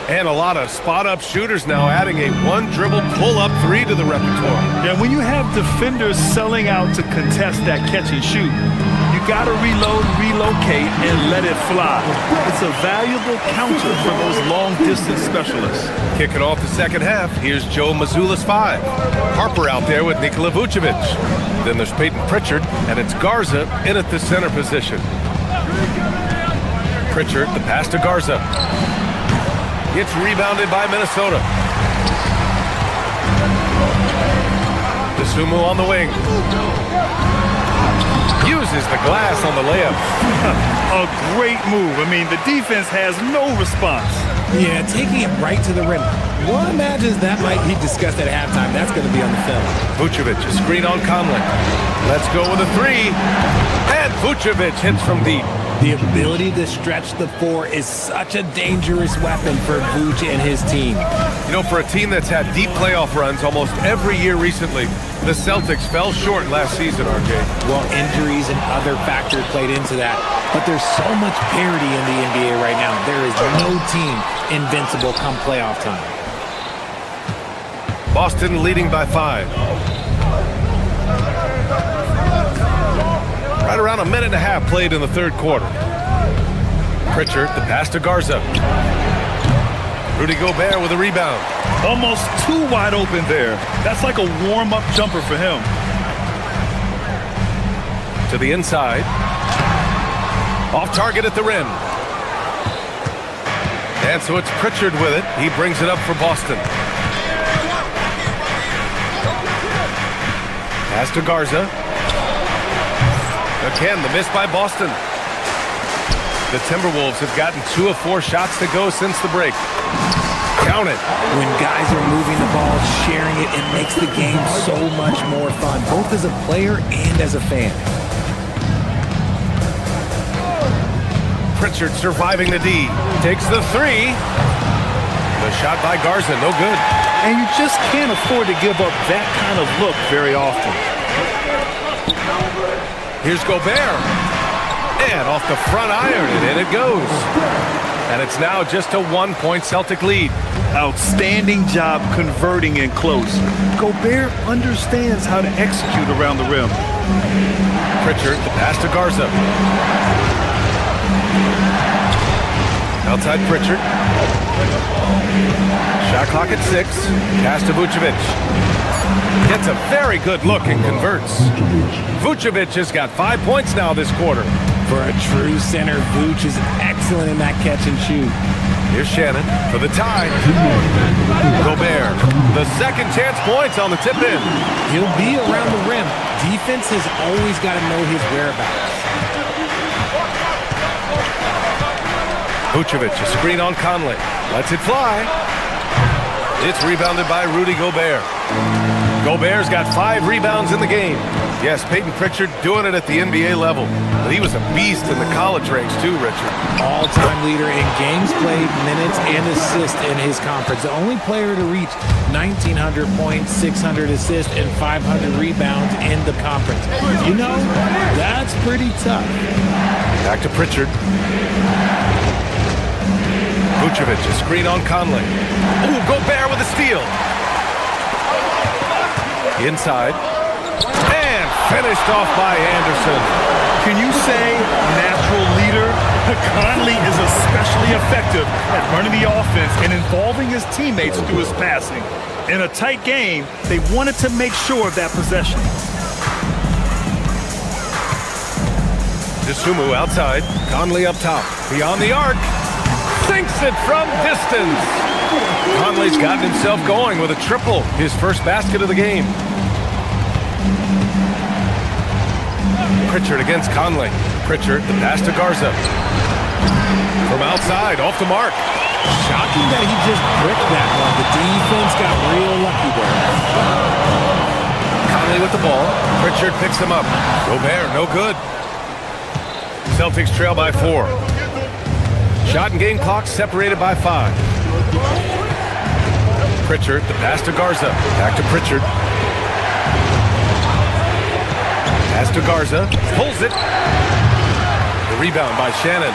And a lot of spot-up shooters now adding a one-dribble pull-up 3 to the repertoire. Yeah, when you have defenders selling out to contest that catch and shoot, you got to reload, relocate, and let it fly. It's a valuable counter for those long-distance specialists. Kicking off the second half, here's Joe Mazzulla's 5. Harper out there with Nikola Vucevic. Then there's Peyton Pritchard, and it's Garza in at the center position. Pritchard, the pass to Garza. It's rebounded by Minnesota. DeSumo on the wing. Uses the glass on the layup. A great move. I mean, the defense has no response. Yeah, taking it right to the rim. One imagines that might be discussed at halftime. That's going to be on the film. Vucevic, a screen on Conley. Let's go with a 3. And Vucevic hits from deep. The ability to stretch the 4 is such a dangerous weapon for Vuce and his team. You know, for a team that's had deep playoff runs almost every year recently, the Celtics fell short last season, RJ. Well, injuries and other factors played into that. But there's so much parity in the NBA right now. There is no team invincible come playoff time. Boston leading by 5. Right around a minute and a half played in the third quarter. Pritchard, the pass to Garza. Rudy Gobert with a rebound. Almost too wide open there. That's like a warm-up jumper for him. To the inside. Off target at the rim. And so it's Pritchard with it. He brings it up for Boston. Pass to Garza. Again, the miss by Boston. The Timberwolves have gotten 2 of 4 shots to go since the break. Count it. When guys are moving the ball, sharing it, it makes the game so much more fun, both as a player and as a fan. Pritchard surviving the D. Takes the 3. The shot by Garza, no good. And you just can't afford to give up that kind of look very often. Here's Gobert. And off the front iron, and in it goes. And it's now just a 1-point Celtic lead. Outstanding job converting in close. Gobert understands how to execute around the rim. Pritchard, the pass to Garza. Outside Pritchard. Shot clock at 6. Pass to Vucevic. Gets a very good look and converts. Vucevic has got 5 points now this quarter. For a true center, Vuce is excellent in that catch and shoot. Here's Shannon for the tie. Gobert, the second chance points on the tip in. He'll be around the rim. Defense has always got to know his whereabouts. Vucevic, a screen on Conley. Lets it fly. It's rebounded by Rudy Gobert. Gobert's got 5 rebounds in the game. Yes, Peyton Pritchard doing it at the NBA level. But he was a beast in the college ranks too, Richard. All-time leader in games played, minutes, and assists in his conference. The only player to reach 1,900 points, 600 assists, and 500 rebounds in the conference. You know, that's pretty tough. Back to Pritchard. Vucevic, a screen on Conley. Ooh, Gobert with a steal. Inside. And finished off by Anderson. Can you say natural leader? Conley is especially effective at running the offense and involving his teammates through his passing. In a tight game, they wanted to make sure of that possession. Dosunmu outside. Conley up top. Beyond the arc. Sinks it from distance. Conley's gotten himself going with a triple. His first basket of the game. Pritchard against Conley. Pritchard, the pass to Garza. From outside, off the mark. Shocking that he just bricked that one. The defense got real lucky there. Conley with the ball. Pritchard picks him up. Gobert, no good. Celtics trail by 4. Shot and game clock separated by 5. Pritchard, the pass to Garza. Back to Pritchard. Pass to Garza. Pulls it. The rebound by Shannon.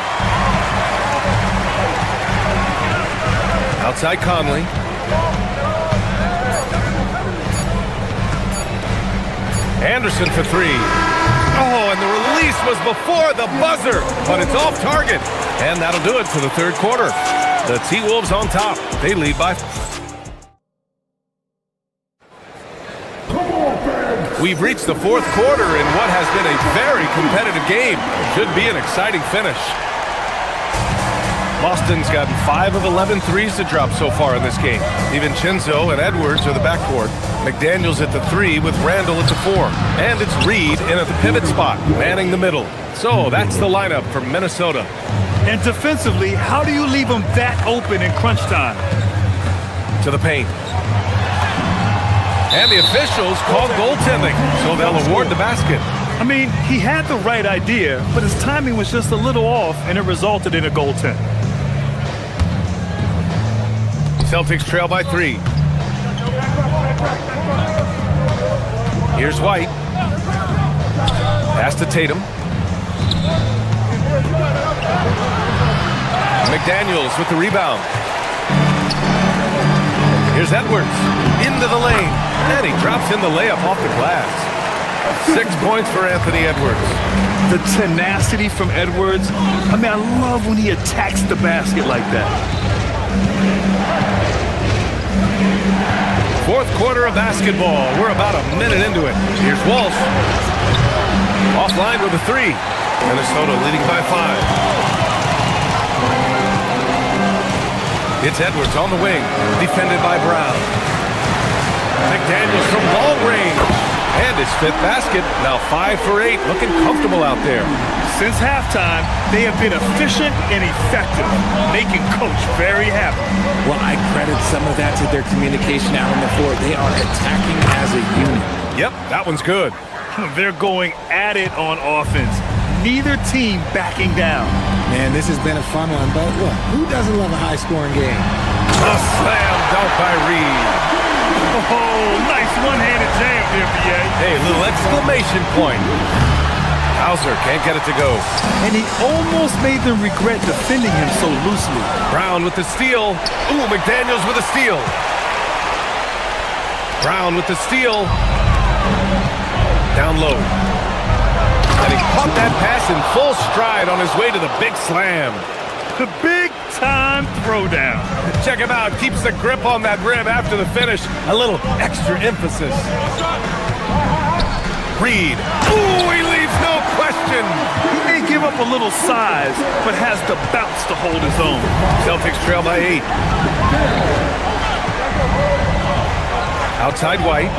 Outside Conley. Anderson for 3. Oh, and the release was before the buzzer, but it's off target. And that'll do it for the third quarter. The T-Wolves on top. They lead by... We've reached the fourth quarter in what has been a very competitive game. Should be an exciting finish. Boston's gotten 5 of 11 threes to drop so far in this game. Even Chinzo and Edwards are the backcourt. McDaniels at the 3 with Randall at the 4. And it's Reed in at the pivot spot, manning the middle. So that's the lineup for Minnesota. And defensively, how do you leave them that open in crunch time? To the paint. And the officials called goaltending, so they'll award the basket. I mean, he had the right idea, but his timing was just a little off, and it resulted in a goaltend. Celtics trail by 3. Here's White. Pass to Tatum. McDaniels with the rebound. Here's Edwards. Into the lane. And he drops in the layup off the glass. 6 points for Anthony Edwards. The tenacity from Edwards. I mean, I love when he attacks the basket like that. Fourth quarter of basketball. We're about a minute into it. Here's Walsh. Offline with a three. Minnesota leading by 5. It's Edwards on the wing, defended by Brown. McDaniels from long range. And his 5th basket, now 5 for 8, looking comfortable out there. Since halftime, they have been efficient and effective, making Coach very happy. Well, I credit some of that to their communication out on the floor. They are attacking as a unit. Yep, that one's good. They're going at it on offense. Neither team backing down. Man, this has been a fun one, but look, who doesn't love a high-scoring game? A slam dunk by Reed. Oh, nice one-handed jam there, B.A. Hey, little exclamation point. Hauser can't get it to go. And he almost made them regret defending him so loosely. Brown with the steal. Ooh, McDaniels with a steal. Brown with the steal. Down low. And he caught that pass in full stride on his way to the big slam. The big-time throwdown. Check him out. Keeps the grip on that rim after the finish. A little extra emphasis. Reed. Ooh, he leaves no question. He may give up a little size, but has the bounce to hold his own. Celtics trail by 8. Outside White.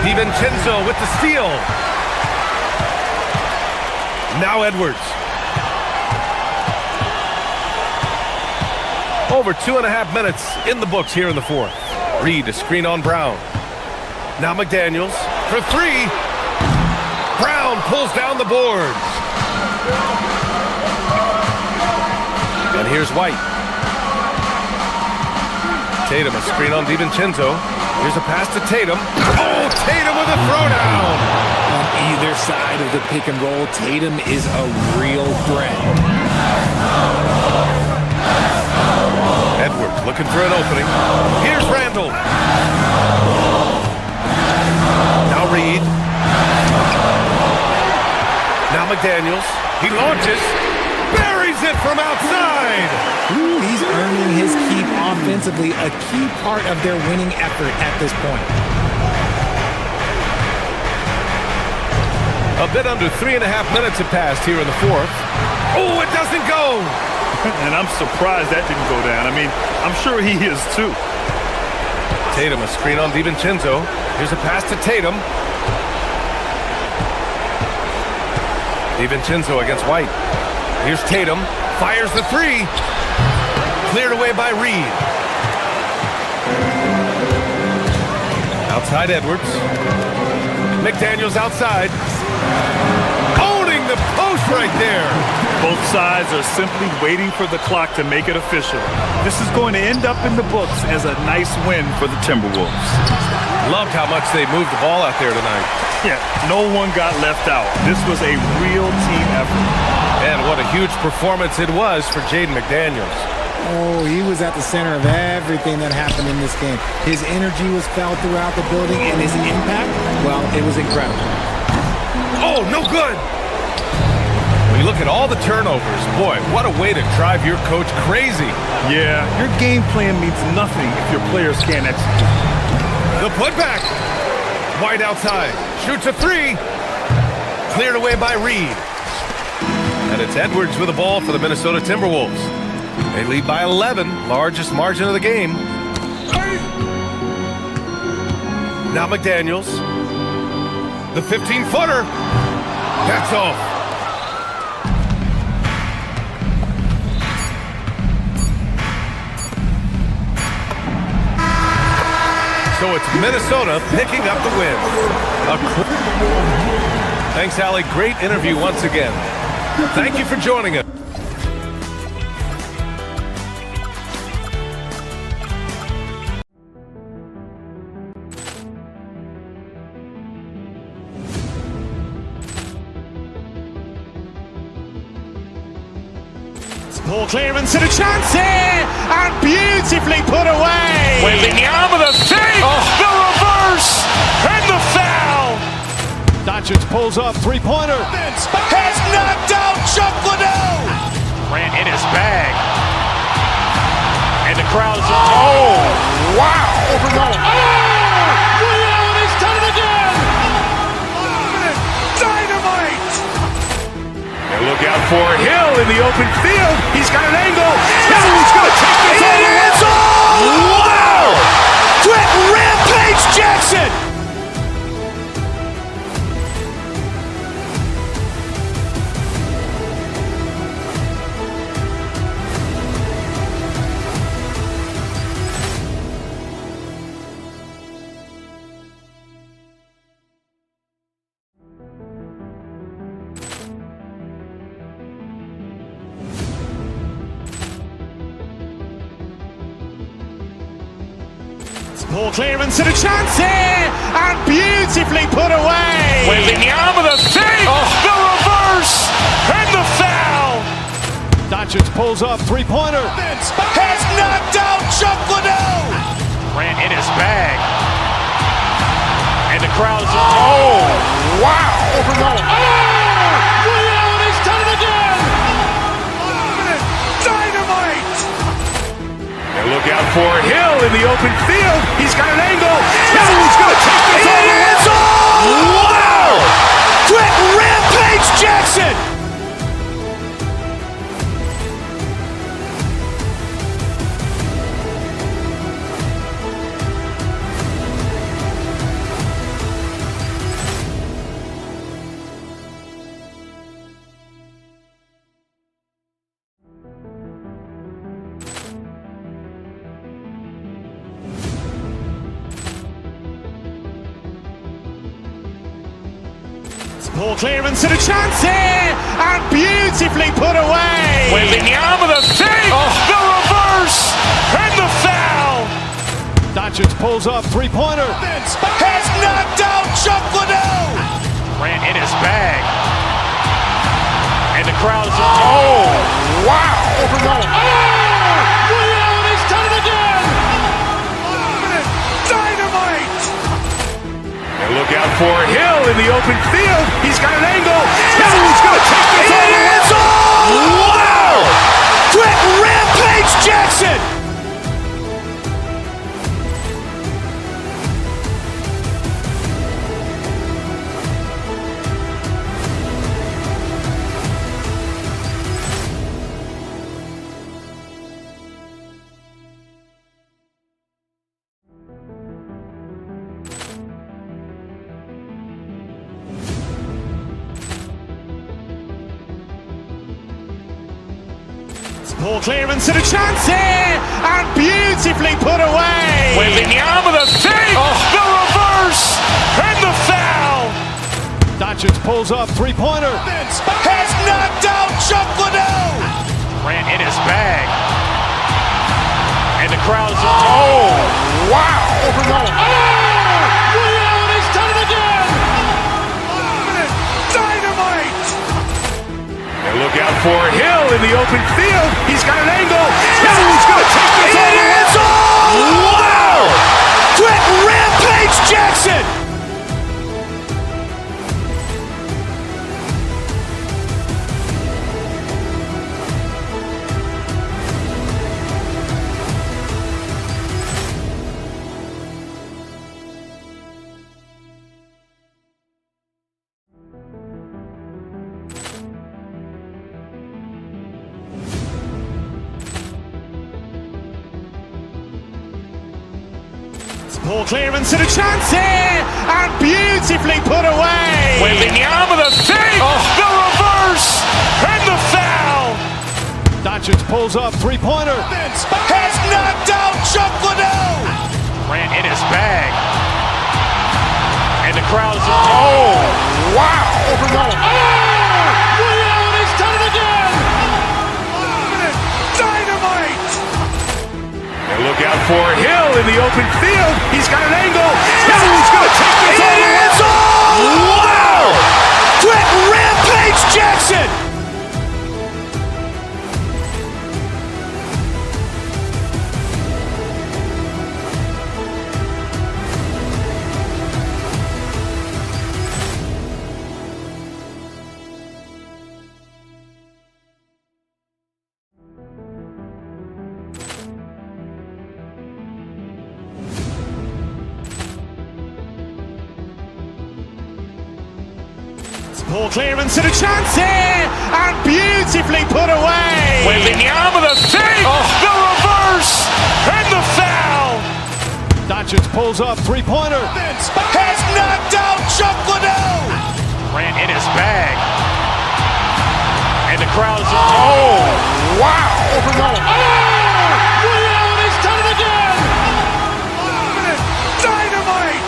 DiVincenzo with the steal. Now Edwards. Over 2.5 minutes in the books here in the 4th. Reed, a screen on Brown. Now McDaniels for 3. Brown pulls down the boards. And here's White. Tatum, a screen on DiVincenzo. Here's a pass to Tatum. Oh, Tatum with a throwdown. On either side of the pick and roll, Tatum is a real threat. Edwards looking for an opening. Here's Randall. Now Reed. Now McDaniels. He launches. Buries it from outside. Ooh, he's earning his keep offensively, a key part of their winning effort at this point. A bit under 3.5 minutes have passed here in the 4th. Oh, it doesn't go. And I'm surprised that didn't go down. I mean, I'm sure he is too. Tatum, a screen on DiVincenzo. Here's a pass to Tatum. DiVincenzo against White. Here's Tatum. Fires the 3. Cleared away by Reed. Outside Edwards. McDaniels outside. Owning the post right there. Both sides are simply waiting for the clock to make it official. This is going to end up in the books as a nice win for the Timberwolves. Loved how much they moved the ball out there tonight. Yeah, no one got left out. This was a real team effort. And what a huge performance it was for Jaden McDaniels. Oh, he was at the center of everything that happened in this game. His energy was felt throughout the building, and his impact, well, it was incredible. Oh, no good. When you look at all the turnovers, boy, what a way to drive your coach crazy. Yeah, your game plan means nothing if your players can't execute. The putback. White outside. Shoots a 3. Cleared away by Reed. And it's Edwards with the ball for the Minnesota Timberwolves. They lead by 11, largest margin of the game. Now McDaniels. The 15-footer. That's off. So it's Minnesota picking up the win. Thanks, Allie. Great interview once again. Thank you for joining us. Ball clearance and a chance here, and beautifully put away. Wembanyama the save, the reverse, and the foul. Doncic pulls up, three-pointer. Has knocked out Chuck Liddell. Ran in his bag. And the crowd is, oh, wow. Ray Allen has done it again. for Hill in the open field. He's got an angle. Hill's going to take this all the way. Wow! Quick rampage Jackson! Ball clearance and a chance here, and beautifully put away. Wembanyama the fake, the reverse, and the foul. Doncic pulls up, three-pointer. Has knocked out Chuck Liddell. Grant in his bag. And the crowd's, oh, wow. Liddell has done it again. Dynamite. And look out for Hill in the open field. He's got an angle. Hill's going to take this all the way. Wow! Quick rampage Jackson. Ball clearance and a chance here, and beautifully put away. Wembanyama the fake, the reverse, and the foul. Doncic pulls up, three-pointer. Has knocked out Chuck Liddell. Grant in his bag. And the crowd's, oh, wow. Liddell has done it again. Dynamite. And look out for Hill in the open field. He's got an angle. Hill's going to take this all the way. Wow! Quick rampage Jackson. Ball clearance and a chance here, and beautifully put away. Wembanyama the fake, the reverse, and the foul. Doncic pulls up, three-pointer. Has knocked out Chuck Liddell. Grant in his bag. And the crowd's, oh, wow. Liddell has done it again. Dynamite. And look out for Hill in the open field. He's got an angle. Hill's going to take this all the way. Wow! Quick rampage Jackson. Ball clearance and a chance here, and beautifully put away. Wembanyama the fake, the reverse, and the foul. Doncic pulls up, three-pointer. Has knocked out Chuck Liddell. Grant in his bag. And the crowd's, oh, wow. Liddell has done it again. Dynamite. And look out for Hill in the open field. He's got an angle. Hill's going to take this all the way. Wow! Quick rampage Jackson. Ball clearance and a chance here, and beautifully Doncic pulls up, three-pointer. Has knocked out Chuck Liddell. Grant in his bag. And the crowd is... Oh, wow. Allen has done it again! Dynamite!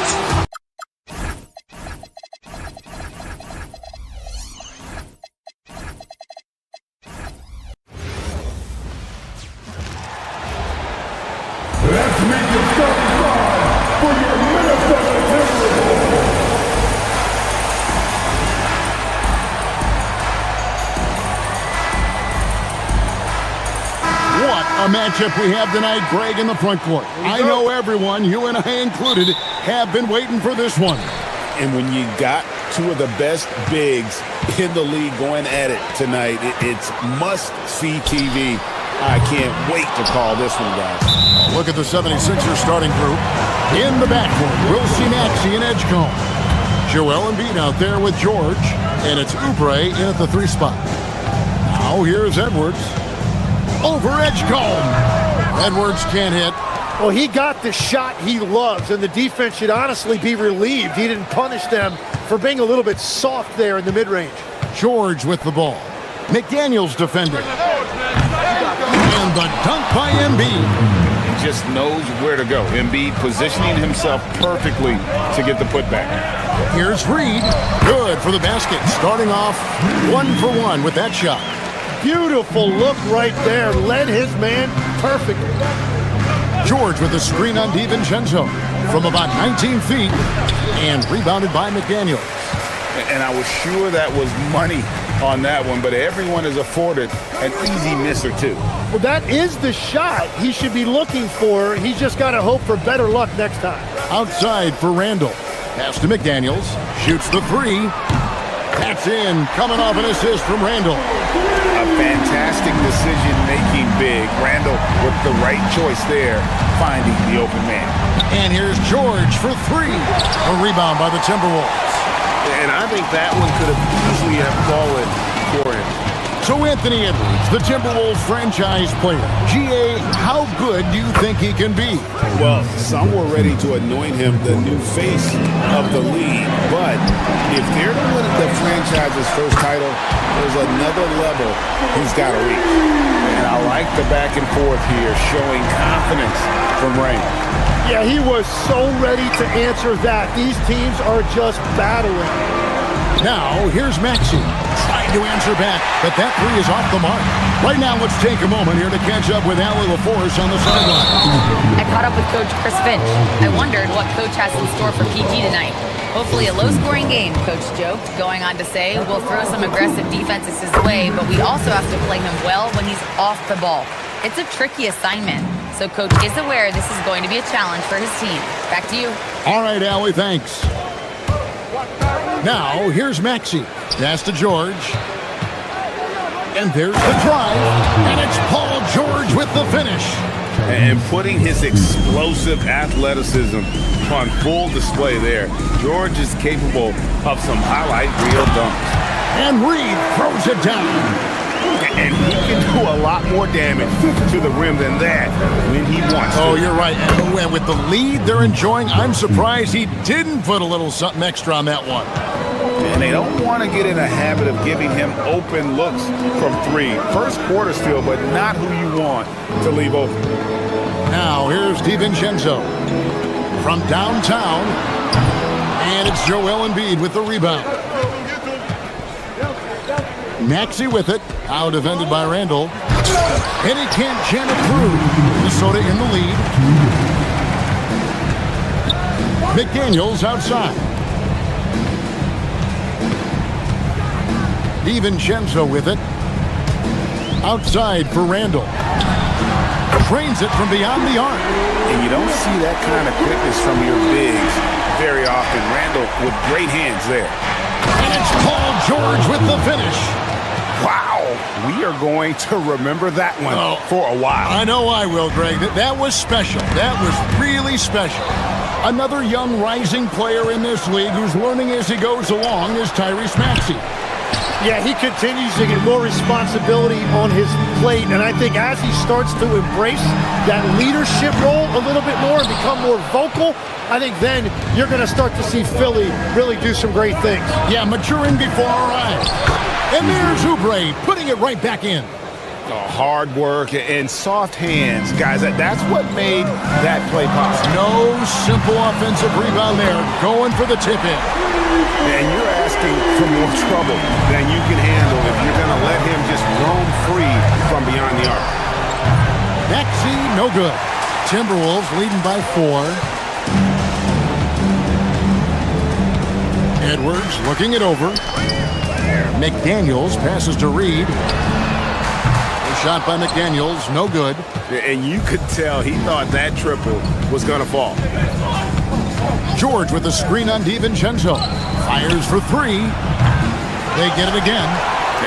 Let's make the starting five for your Minnesota Timberwolves. What a matchup we have tonight, Greg, in the front court. I know everyone, you and I included, have been waiting for this one. And when you got two of the best bigs in the league going at it tonight, it's must-see TV. I can't wait to call this one, guys. Look at the 76ers starting group. In the backcourt, we'll see Maxey and Edgecombe. Joel Embiid out there with George, and it's Oubre in at the 3 spot. Now here's Edwards. Over Edgecombe. Edwards can't hit. Well, he got the shot he loves, and the defense should honestly be relieved. He didn't punish them for being a little bit soft there in the mid-range. George with the ball. McDaniels defending. And the dunk by Embiid. He just knows where to go. Embiid positioning himself perfectly to get the putback. Here's Reed. Good for the basket. Starting off 1-for-1 with that shot. Beautiful look right there. Led his man perfectly. George with the screen on DiVincenzo from about 19 feet and rebounded by McDaniels. And I was sure that was money on that one, but everyone is afforded an easy miss or two. Well, that is the shot he should be looking for. He's just got to hope for better luck next time. Outside for Randall. Pass to McDaniels. Shoots the 3. That's in. Coming off an assist from Randall. A fantastic decision-making big. Randall with the right choice there, finding the open man. And here's George for 3. A rebound by the Timberwolves. And I think that one could have easily have fallen for him. So Anthony Edwards, the Timberwolves franchise player. GA, how good do you think he can be? Well, some were ready to anoint him the new face of the league. But if they're to win the franchise's first title, there's another level he's got to reach. And I like the back and forth here, showing confidence from Raymond. Yeah, he was so ready to answer that. These teams are just battling. Now, here's Maxey. Trying to answer back, but that 3 is off the mark. Right now, let's take a moment here to catch up with Allie LaForce on the sideline. I caught up with Coach Chris Finch. I wondered what Coach has in store for PG tonight. Hopefully a low-scoring game, Coach joked, going on to say, we'll throw some aggressive defenses his way, but we also have to play him well when he's off the ball. It's a tricky assignment, so Coach is aware this is going to be a challenge for his team. Back to you. All right, Allie, thanks. Now, here's Maxey. Pass to George. And there's the drive. And it's Paul George with the finish. And putting his explosive athleticism on full display there. George is capable of some highlight reel dunks. And Reed throws it down. And he can do a lot more damage to the rim than that when he wants to. Oh, you're right. And with the lead they're enjoying, I'm surprised he didn't put a little something extra on that one. And they don't want to get in a habit of giving him open looks from 3. First quarter still, but not who you want to leave open. Now, here's DiVincenzo from downtown. And it's Joel Embiid with the rebound. Maxey with it. Out defended by Randall. And he can't jam it through. Minnesota in the lead. McDaniels outside. DiVincenzo with it. Outside for Randall. Trains it from beyond the arc. And you don't see that kind of quickness from your bigs very often. Randall with great hands there. And it's Paul George with the finish. Wow. We are going to remember that one for a while. I know I will, Greg. That was special. That was really special. Another young rising player in this league who's learning as he goes along is Tyrese Maxey. Yeah, he continues to get more responsibility on his plate, and I think as he starts to embrace that leadership role a little bit more and become more vocal, I think then you're going to start to see Philly really do some great things. Yeah, maturing before our eyes. And there's Oubre putting it right back in. Hard work and soft hands, guys. That's what made that play possible. No simple offensive rebound there. Going for the tip-in. And you're asking for more trouble than you can handle if you're going to let him just roam free from beyond the arc. Maxey, no good. Timberwolves leading by 4. Edwards looking it over. McDaniels passes to Reed. Shot by McDaniels, no good. And you could tell he thought that triple was going to fall. George with the screen on DiVincenzo. Fires for 3. They get it again.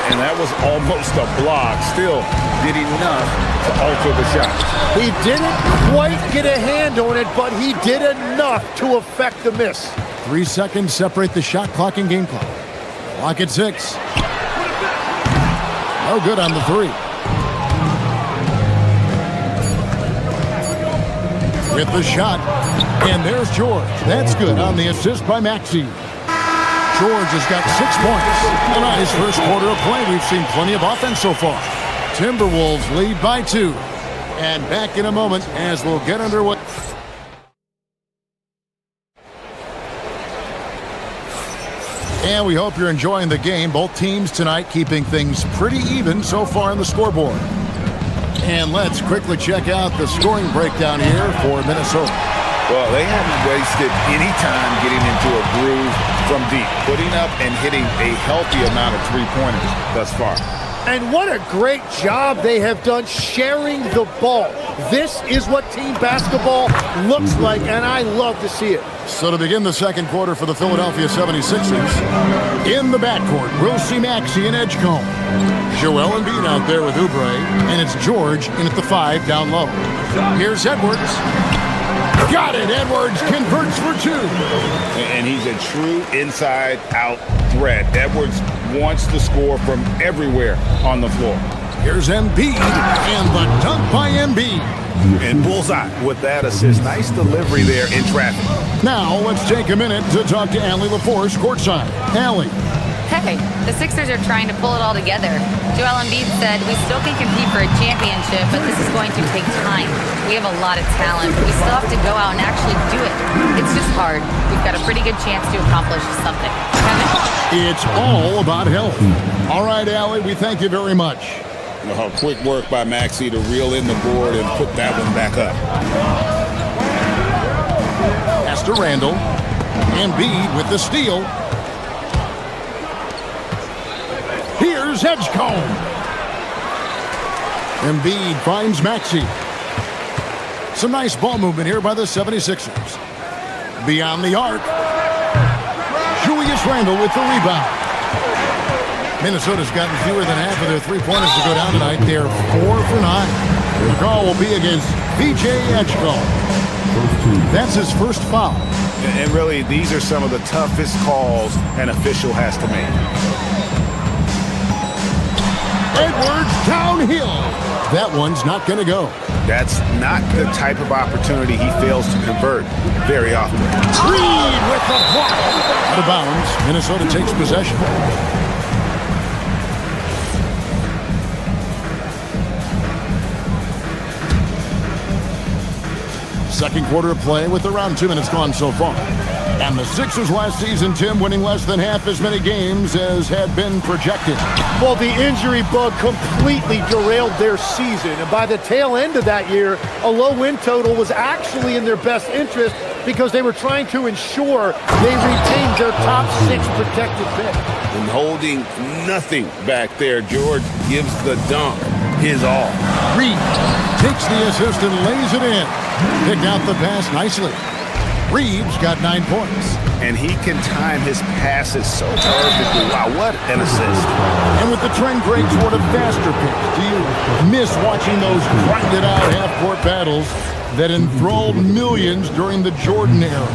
And that was almost a block. Still did enough to alter the shot. He didn't quite get a hand on it, but he did enough to affect the miss. 3 seconds separate the shot clock and game clock. Clock at 6. No good on the 3. With the shot, and there's George. That's good on the assist by Maxey. George has got 6 points. And on his first quarter of play, we've seen plenty of offense so far. Timberwolves lead by 2. And back in a moment as we'll get underway. And we hope you're enjoying the game. Both teams tonight keeping things pretty even so far on the scoreboard. And let's quickly check out the scoring breakdown here for Minnesota. Well, they haven't wasted any time getting into a groove from deep, putting up and hitting a healthy amount of three-pointers thus far. And what a great job they have done sharing the ball. This is what team basketball looks like, and I love to see it. So to begin the second quarter for the Philadelphia 76ers, in the backcourt, we'll see Maxey and Edgecombe. Joel Embiid out there with Oubre, and it's George in at the 5 down low. Here's Edwards. Got it. Edwards converts for 2. And he's a true inside-out threat. Edwards wants to score from everywhere on the floor. Here's Embiid, and the dunk by Embiid. And bullseye with that assist. Nice delivery there in traffic. Now let's take a minute to talk to Allie LaForce courtside. Allie. Hey, the Sixers are trying to pull it all together. Joel Embiid said, we still can compete for a championship, but this is going to take time. We have a lot of talent, but we still have to go out and actually do it. It's just hard. We've got a pretty good chance to accomplish something. Kevin? It's all about health. All right, Allie, we thank you very much. Quick work by Maxey to reel in the board and put that one back up. Pass to Randall. Embiid with the steal. Here's Edgecombe. Embiid finds Maxey. Some nice ball movement here by the 76ers. Beyond the arc. Julius Randle with the rebound. Minnesota's gotten fewer than half of their three-pointers to go down tonight. They're 4 for 9. The call will be against VJ Edgecombe. That's his first foul. And really, these are some of the toughest calls an official has to make. Edwards downhill. That one's not going to go. That's not the type of opportunity he fails to convert very often. Reed with the block. Out of bounds. Minnesota takes possession. Second quarter of play with around 2 minutes gone so far. And the Sixers last season, Tim, winning less than half as many games as had been projected. Well, the injury bug completely derailed their season. And by the tail end of that year, a low win total was actually in their best interest because they were trying to ensure they retained their top 6 protected pick. And holding nothing back there, George gives the dunk his all. Reed takes the assist and lays it in. Picked out the pass nicely. Reeves got 9 points. And he can time his passes so perfectly. Wow, what an assist. And with the trend break toward a faster pace, do you miss watching those grinded-out half-court battles that enthralled millions during the Jordan era?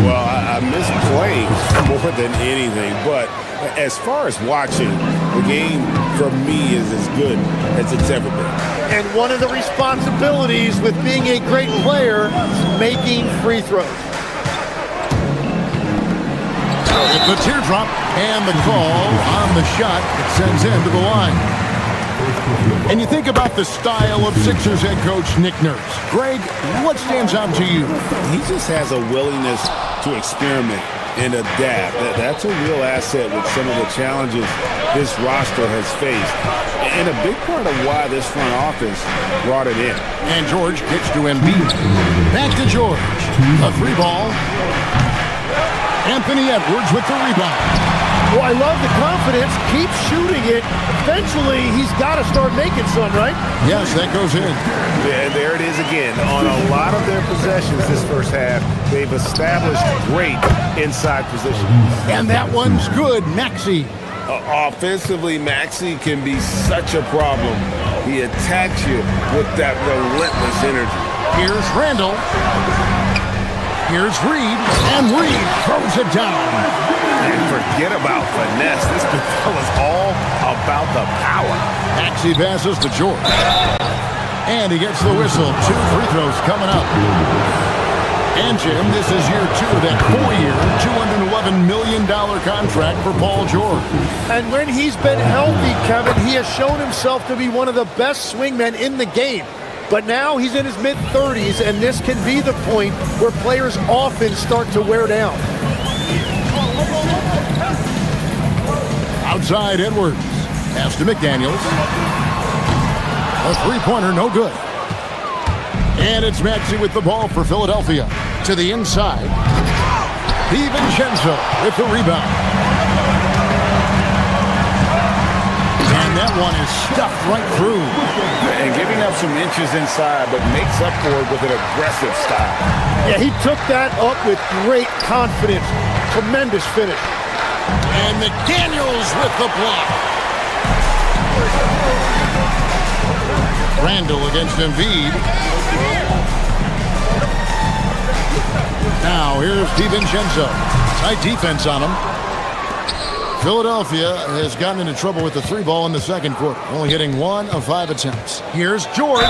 Well, I miss playing more than anything, but As far as watching, the game for me is as good as it's ever been. And one of the responsibilities with being a great player is making free throws. The teardrop and the call on the shot that sends him to the line. And you think about the style of Sixers head coach Nick Nurse. Greg, what stands out to you? He just has a willingness to experiment and adapt. That's a real asset with some of the challenges this roster has faced. And a big part of why this front office brought it in. And George kicks to Embiid. Back to George. A three ball. Anthony Edwards with the rebound. Well, I love the confidence. Keep shooting it. Eventually, he's got to start making some, right? Yes, that goes in. There it is again. On a lot of their possessions this first half, they've established great inside position. And that one's good. Maxey. Offensively, Maxey can be such a problem. He attacks you with that relentless energy. Here's Randall. Here's Reed, and Reed throws it down. And forget about finesse. This fella's all about the power. Maxey passes to George. And he gets the whistle. 2 free throws coming up. And Jim, this is year 2 of that 4-year, $211 million contract for Paul George. And when he's been healthy, Kevin, he has shown himself to be one of the best swingmen in the game. But now he's in his mid-30s, and this can be the point where players often start to wear down. Outside Edwards. Pass to McDaniels. A three-pointer, no good. And it's Maxey with the ball for Philadelphia. To the inside. DiVincenzo with the rebound. And that one is stuffed right through. And giving up some inches inside, but makes up for it with an aggressive style. Yeah, he took that up with great confidence. Tremendous finish. And McDaniels with the block. Randall against Embiid. Now here's DiVincenzo. Tight defense on him. Philadelphia has gotten into trouble with the 3-ball in the second quarter, only hitting 1 of 5 attempts. Here's George,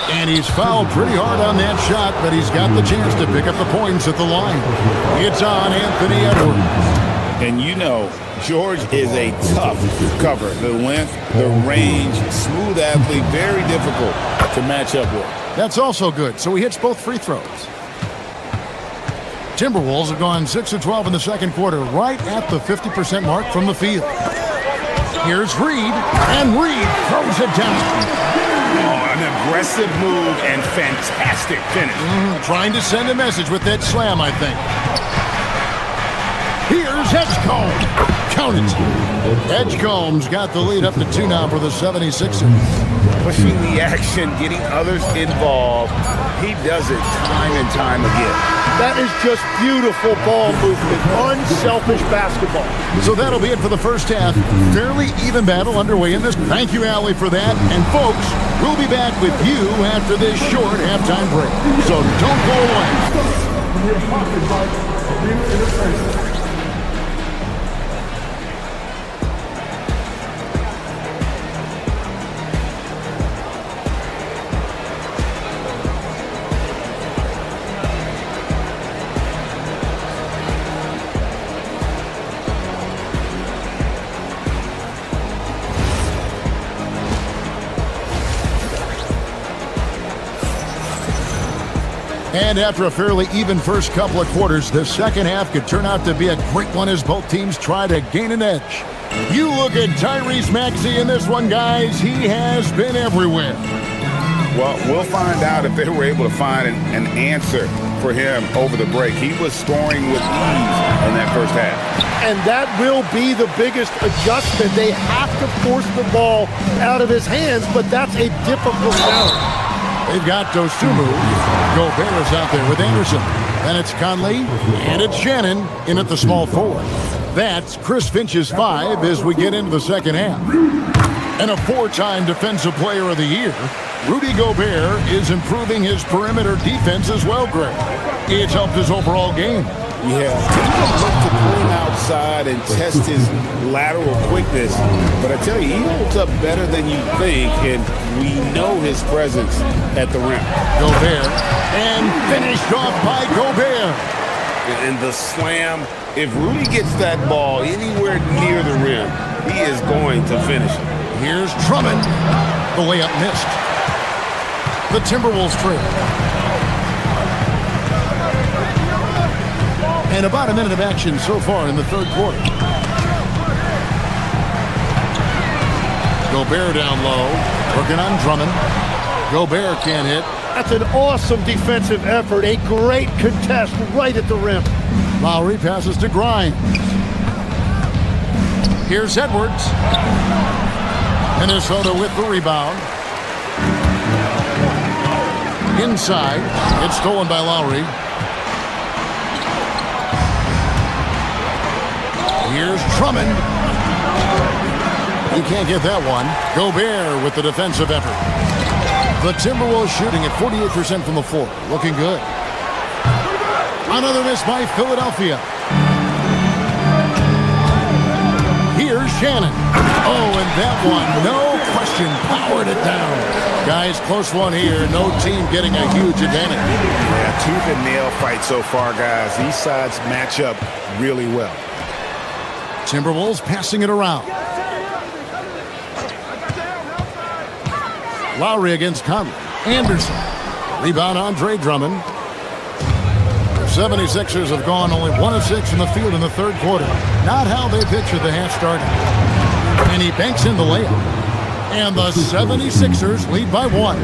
and he's fouled pretty hard on that shot, but he's got the chance to pick up the points at the line. It's on Anthony Edwards. And you know, George is a tough cover. The length, the range, smooth athlete, very difficult to match up with. That's also good, so he hits both free throws. Timberwolves have gone 6 of 12 in the second quarter, right at the 50% mark from the field. Here's Reed, and Reed throws it down. Oh, an aggressive move and fantastic finish. Trying to send a message with that slam, I think. Here's Edgecombe. Count it. Edgecombe's got the lead up to 2 now for the 76ers. Pushing the action, getting others involved. He does it time and time again. That is just beautiful ball movement. Unselfish basketball. So that'll be it for the first half. Fairly even battle underway in this. Thank you, Allie, for that. And folks, we'll be back with you after this short halftime break. So don't go away. And after a fairly even first couple of quarters, the second half could turn out to be a great one as both teams try to gain an edge. You look at Tyrese Maxey in this one, guys. He has been everywhere. Well, we'll find out if they were able to find an answer for him over the break. He was scoring with ease in that first half. And that will be the biggest adjustment. They have to force the ball out of his hands, but that's a difficult challenge. They've got Dosumu. Gobert is out there with Anderson. Then it's Conley. And it's Shannon in at the small forward. That's Chris Finch's 5 as we get into the second half. And a 4-time Defensive Player of the Year, Rudy Gobert is improving his perimeter defense as well, Greg. It's helped his overall game. Yeah, people look to put him outside and test his lateral quickness. But I tell you, he holds up better than you think, and we know his presence at the rim. Gobert, and finished off by Gobert. And the slam, if Rudy gets that ball anywhere near the rim, he is going to finish it. Here's Drummond. The layup missed. The Timberwolves trail. And about a minute of action so far in the third quarter. Gobert down low, working on Drummond. Gobert can't hit. That's an awesome defensive effort. A great contest right at the rim. Lowry passes to Grimes. Here's Edwards. Minnesota with the rebound. Inside. It's stolen by Lowry. Here's Drummond. He can't get that one. Gobert with the defensive effort. The Timberwolves shooting at 48% from the floor. Looking good. Another miss by Philadelphia. Here's Shannon. Oh, and that one, no question, powered it down. Guys, close one here. No team getting a huge advantage. Yeah, tooth and nail fight so far, guys. These sides match up really well. Timberwolves passing it around. Lowry against Conley. Anderson. Rebound Andre Drummond. The 76ers have gone only 1 of 6 in the field in the third quarter. Not how they pictured the half starting. And he banks in the layup. And the 76ers lead by 1.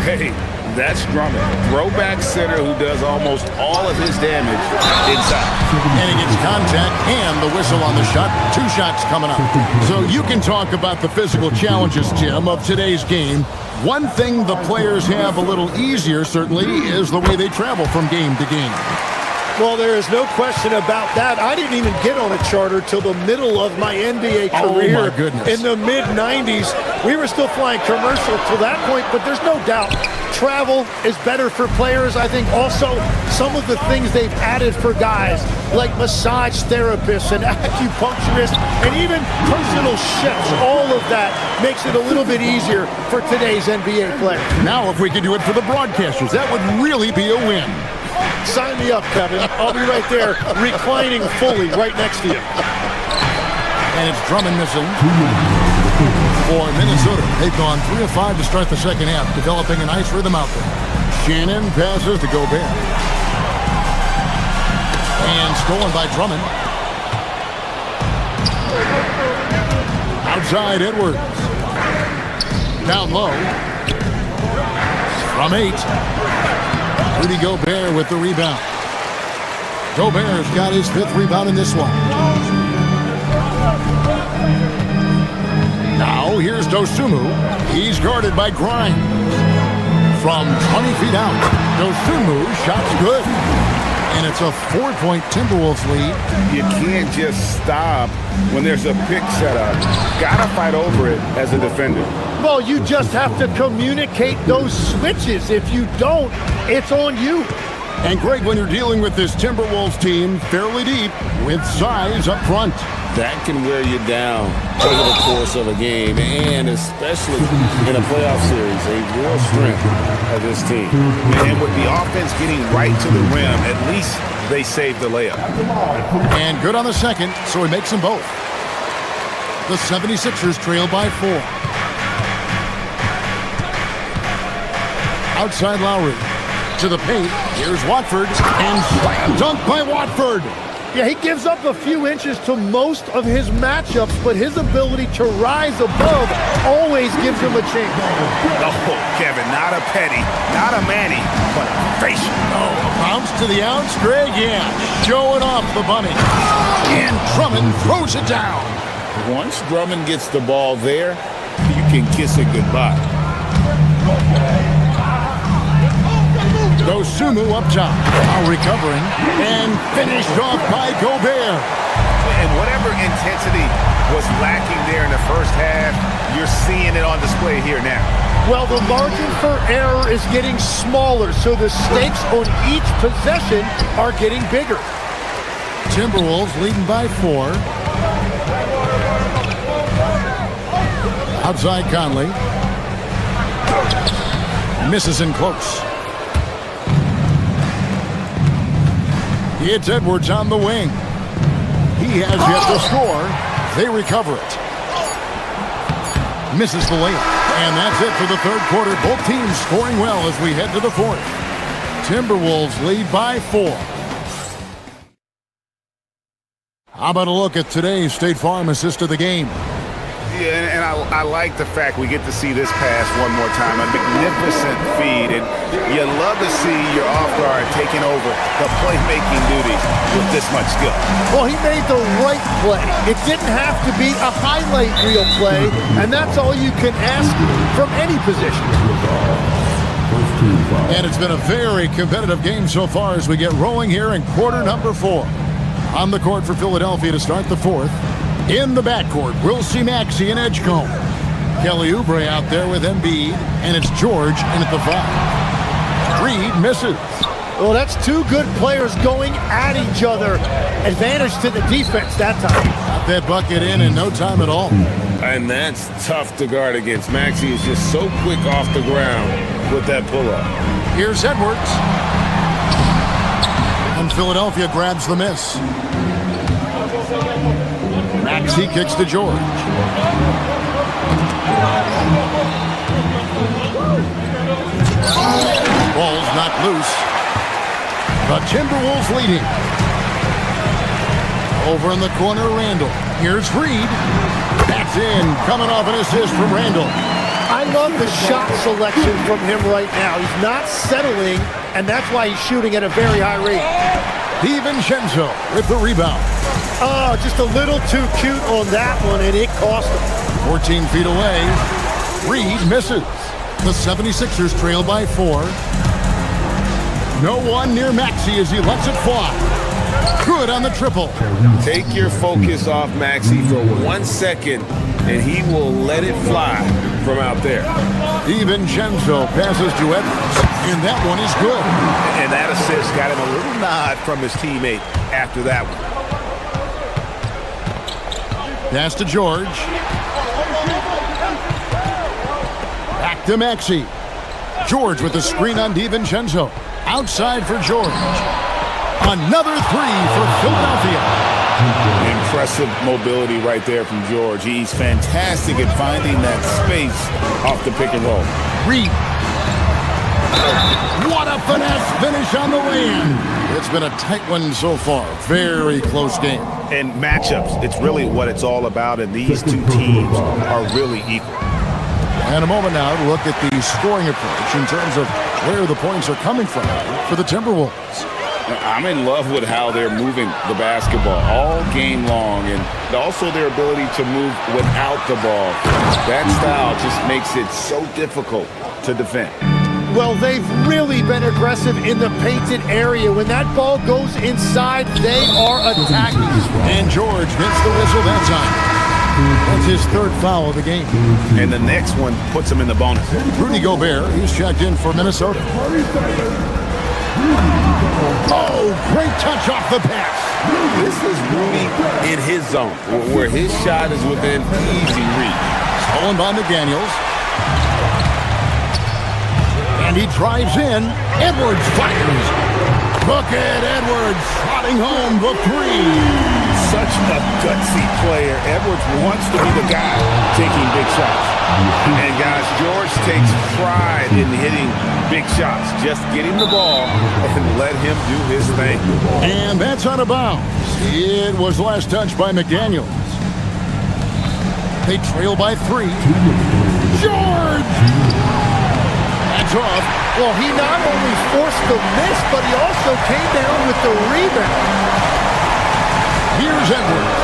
Hey, that's Drummond. Throwback center who does almost all of his damage inside. And he gets contact and the whistle on the shot. 2 shots coming up. So you can talk about the physical challenges, Jim, of today's game. One thing the players have a little easier, certainly, is the way they travel from game to game. Well, there is no question about that. I didn't even get on a charter till the middle of my NBA career. Oh, my goodness. In the mid-90s. We were still flying commercial to that point, but there's no doubt travel is better for players. I think also some of the things they've added for guys, like massage therapists and acupuncturists and even personal chefs, all of that makes it a little bit easier for today's NBA players. Now, if we could do it for the broadcasters, that would really be a win. Sign me up, Kevin. I'll be right there, reclining fully right next to you. And it's Drummond missing for Minnesota. They've gone 3 of 5 to start the second half, developing a nice rhythm out there. Shannon passes to Gobert. And stolen by Drummond. Outside Edwards. Down low. From 8. Rudy Gobert with the rebound. Gobert's got his 5th rebound in this one. Now here's Dosunmu. He's guarded by Grimes. From 20 feet out, Dosunmu shot's good. And it's a 4-point Timberwolves lead. You can't just stop when there's a pick set up. Gotta fight over it as a defender. Well, you just have to communicate those switches. If you don't, it's on you. And Greg, when you're dealing with this Timberwolves team fairly deep with size up front, that can wear you down over the course of a game, and especially in a playoff series, a real strength of this team. And with the offense getting right to the rim, at least they saved the layup. And good on the second, so he makes them both. The 76ers trail by 4. Outside Lowry. To the paint. Here's Watford. And slam dunk by Watford. Yeah, he gives up a few inches to most of his matchups, but his ability to rise above always gives him a chance. Oh, Kevin, not a Petty, not a Manny, but a facial. Oh, bounce to the ounce, Greg, yeah. Showing off the bunny. And Drummond throws it down. Once Drummond gets the ball there, you can kiss it goodbye. Dosunmu up top, now recovering, and finished off by Gobert. And whatever intensity was lacking there in the first half, you're seeing it on display here now. Well, the margin for error is getting smaller, so the stakes on each possession are getting bigger. Timberwolves leading by 4. Outside Conley. Misses in close. It's Edwards on the wing. He has yet to score. They recover it. Misses the layup. And that's it for the third quarter. Both teams scoring well as we head to the fourth. Timberwolves lead by 4. How about a look at today's State Farm assist of the game? Yeah, and I like the fact we get to see this pass one more time. A magnificent feed, and you love to see your off guard taking over the playmaking duties with this much skill. Well, he made the right play. It didn't have to be a highlight reel play, and that's all you can ask from any position. And it's been a very competitive game so far as we get rolling here in quarter number 4. On the court for Philadelphia to start the fourth. In the backcourt, we'll see Maxey and Edgecombe. Kelly Oubre out there with Embiid, and it's George in at the 5. Reed misses. Well, that's two good players going at each other. Advantage to the defense that time. Got that bucket in no time at all. And that's tough to guard against. Maxey is just so quick off the ground with that pull-up. Here's Edwards. And Philadelphia grabs the miss. Maxey kicks to George. Ball's not loose. The Timberwolves leading. Over in the corner, Randall. Here's Reed. That's in. Coming off an assist from Randall. I love the shot selection from him right now. He's not settling, and that's why he's shooting at a very high rate. DiVincenzo with the rebound. Oh, just a little too cute on that one, and it cost him. 14 feet away. Reed misses. The 76ers trail by 4. No one near Maxey as he lets it fly. Good on the triple. Take your focus off Maxey for 1 second, and he will let it fly from out there. DiVincenzo passes to Edwards, and that one is good. And that assist got him a little nod from his teammate after that one. Pass to George. Back to Maxey. George with the screen on DiVincenzo. Outside for George. Another 3 for Philadelphia. Impressive mobility right there from George. He's fantastic at finding that space off the pick and roll. Reed. What a finesse finish on the way-in. It's been a tight one so far. Very close game. And matchups, it's really what it's all about, and these two teams are really equal. And a moment now to look at the scoring approach in terms of where the points are coming from for the Timberwolves. I'm in love with how they're moving the basketball all game long, and also their ability to move without the ball. That style just makes it so difficult to defend. Well, they've really been aggressive in the painted area. When that ball goes inside, they are attacking. And George gets the whistle that time. That's his third foul of the game. And the next one puts him in the bonus. Rudy Gobert, he's checked in for Minnesota. Oh, great touch off the pass. This is Rudy in his zone, where his shot is within easy reach. Stolen by McDaniels. And he drives in. Edwards fires. Look at Edwards slotting home the 3. Such a gutsy player. Edwards wants to be the guy taking big shots. And guys, George takes pride in hitting big shots. Just get him the ball and let him do his thing. And that's out of bounds. It was last touched by McDaniels. They trail by 3. George! That's off. Well, he not only forced the miss, but he also came down with the rebound. Here's Edwards.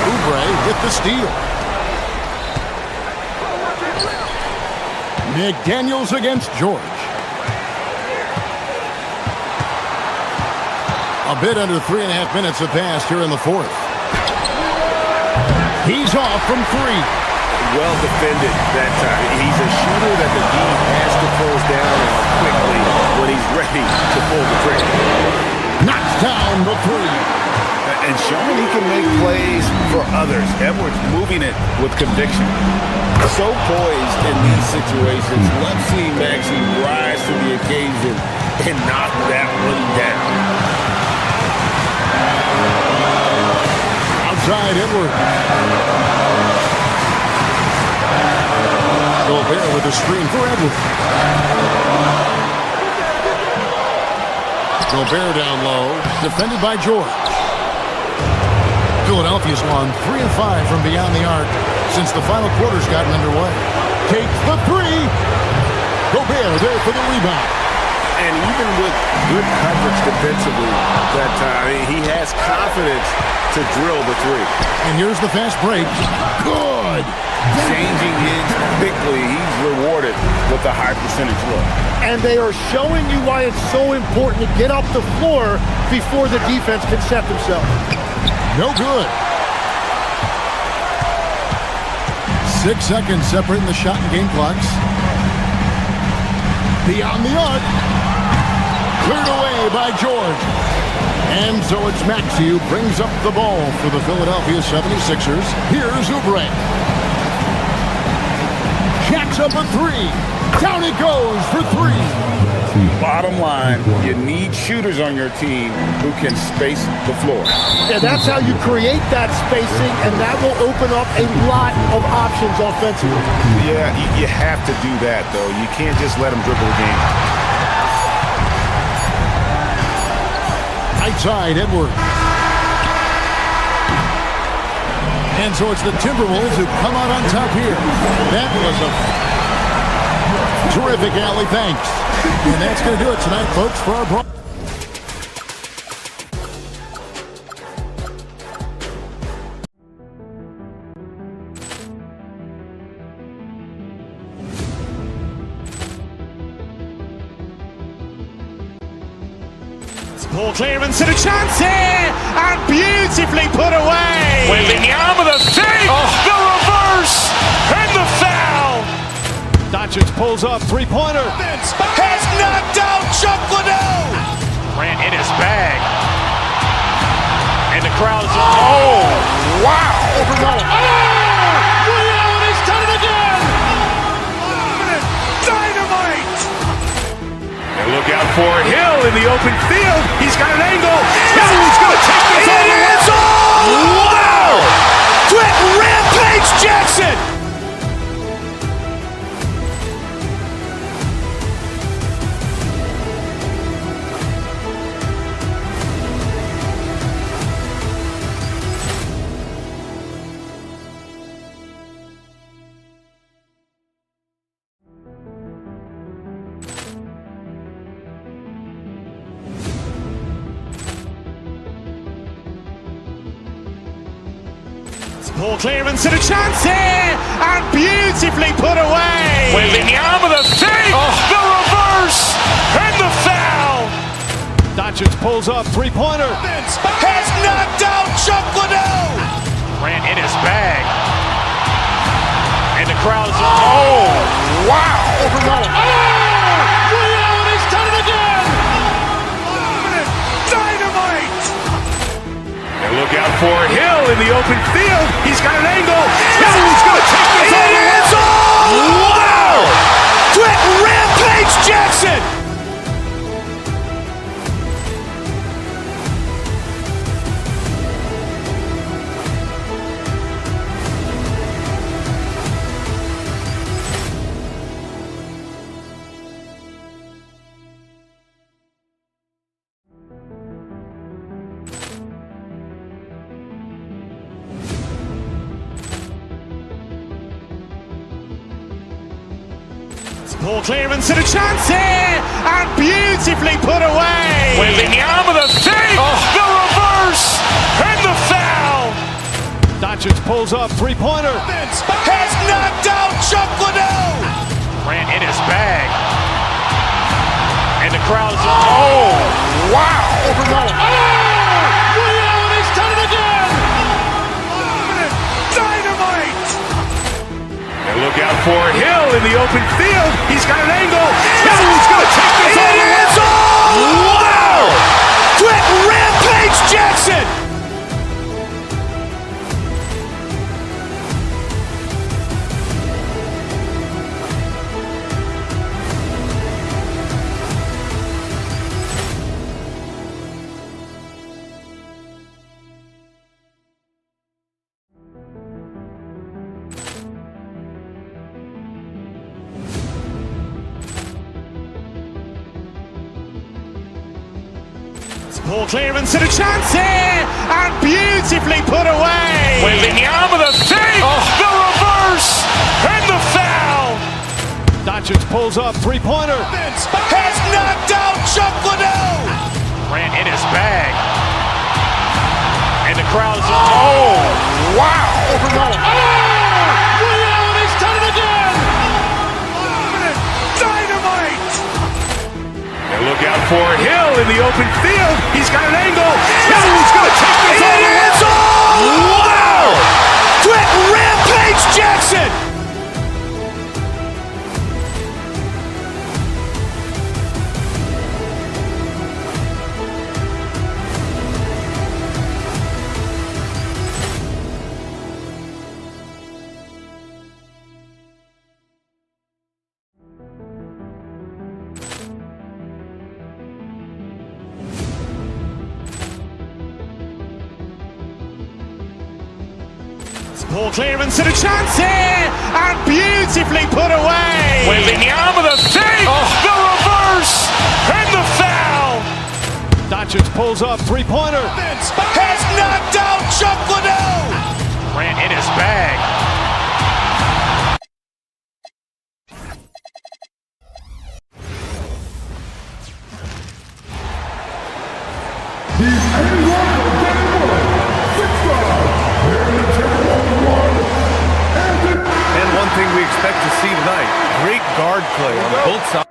Oubre with the steal. McDaniels against George. A bit under 3.5 minutes have passed here in the fourth. He's off from 3. Well defended that time. He's a shooter that the D has to close down quickly when he's ready to pull the trigger. Knocks down the three. And showing he can make plays for others. Edwards moving it with conviction. So poised in these situations. Let's see him actually rise to the occasion and knock that one down. Outside Edwards. Gobert with a screen for Edwards. Gobert down low, defended by George. Philadelphia's gone 3 of 5 from beyond the arc since the final quarter's gotten underway. Takes the three. Gobert there for the rebound. And even with good coverage defensively that time, he has confidence to drill the three. And here's the fast break. Good. Changing ends quickly. He's rewarded with a high percentage look. And they are showing you why it's so important to get up the floor before the defense can set themselves. No good. 6 seconds separating the shot and game clocks. Beyond the arc. Cleared away by George. And so it's Maxey who brings up the ball for the Philadelphia 76ers. Here's Oubre. Jacks up a three. Down it goes for three. Bottom line, you need shooters on your team who can space the floor. Yeah, that's how you create that spacing, and that will open up a lot of options offensively. Yeah, you have to do that, though. You can't just let them dribble the game. Outside Edwards. And so it's the Timberwolves who come out on top here. That was a terrific alley, thanks. And that's going to do it tonight, folks, for our brawl. Ball clearance and a chance here, and beautifully put away. Wembanyama the save, the reverse, and the foul. Doncic pulls up, three-pointer. Has knocked out Chuck Liddell. Grant in his bag. And the crowd is, oh, wow. He's done it again. Dynamite. And look out for Hill in the open field. He's got an angle. Hill's going to take this all the way. Wow. Quick Rampage Jackson. Ball clearance and a chance here, and beautifully put away. Wembanyama the save, the reverse, and the foul. Doncic pulls up, three-pointer. Has knocked out Chuck Liddell. Grant in his bag. And the crowd is, oh, wow. He's done it again. Dynamite. And look out for Hill in the open field. He's got an angle. Hill's going to take this all the way. Wow. Quick Rampage Jackson. Ball clearance and a chance here, and beautifully put away. Wembanyama the save, the reverse, and the foul. Doncic pulls up, three-pointer. Has knocked out Chuck Liddell. Grant in his bag. And the crowd is, oh, wow. He's done it again. Dynamite. And look out for Hill in the open field. He's got an angle. Hill's going to take this all the way. Wow. Quick Jackson! Ball clearance and a chance here, and beautifully put away. Wembanyama the save, the reverse, and the foul. Doncic pulls up, three-pointer. Has knocked out Chuck Liddell. Ran in his bag. And the crowd is, oh, wow. He's done it again. Dynamite. And look out for Hill in the open field. He's got an angle. Hill's going to take this all the way. Wow! Quick Rampage Jackson. Ball clearance and a chance here, and beautifully put away. Wembanyama the save, the reverse, and the foul. Doncic pulls up, three-pointer. Has knocked out Chuck Liddell. Ran in his bag. And one thing we expect to see tonight, great guard play on both sides.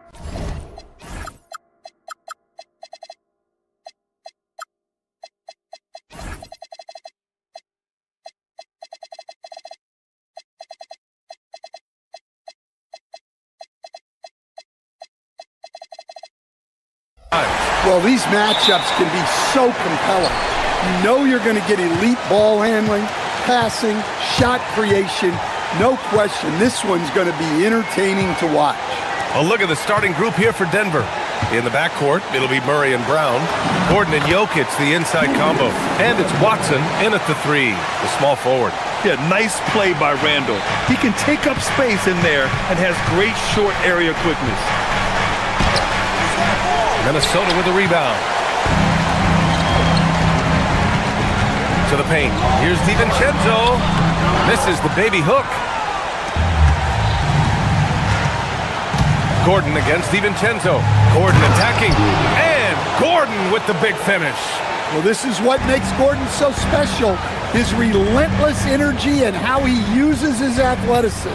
Well, these matchups can be so compelling. You know you're going to get elite ball handling, passing, shot creation. No question, this one's going to be entertaining to watch. A look at the starting group here for Denver. In the backcourt, it'll be Murray and Brown. Gordon and Jokic, the inside combo. And it's Watson in at the three, the small forward. Yeah, nice play by Randall. He can take up space in there and has great short area quickness. Minnesota with the rebound. To the paint. Here's DiVincenzo. Misses the baby hook. Gordon against DiVincenzo. Gordon attacking. And Gordon with the big finish. Well, this is what makes Gordon so special. His relentless energy and how he uses his athleticism.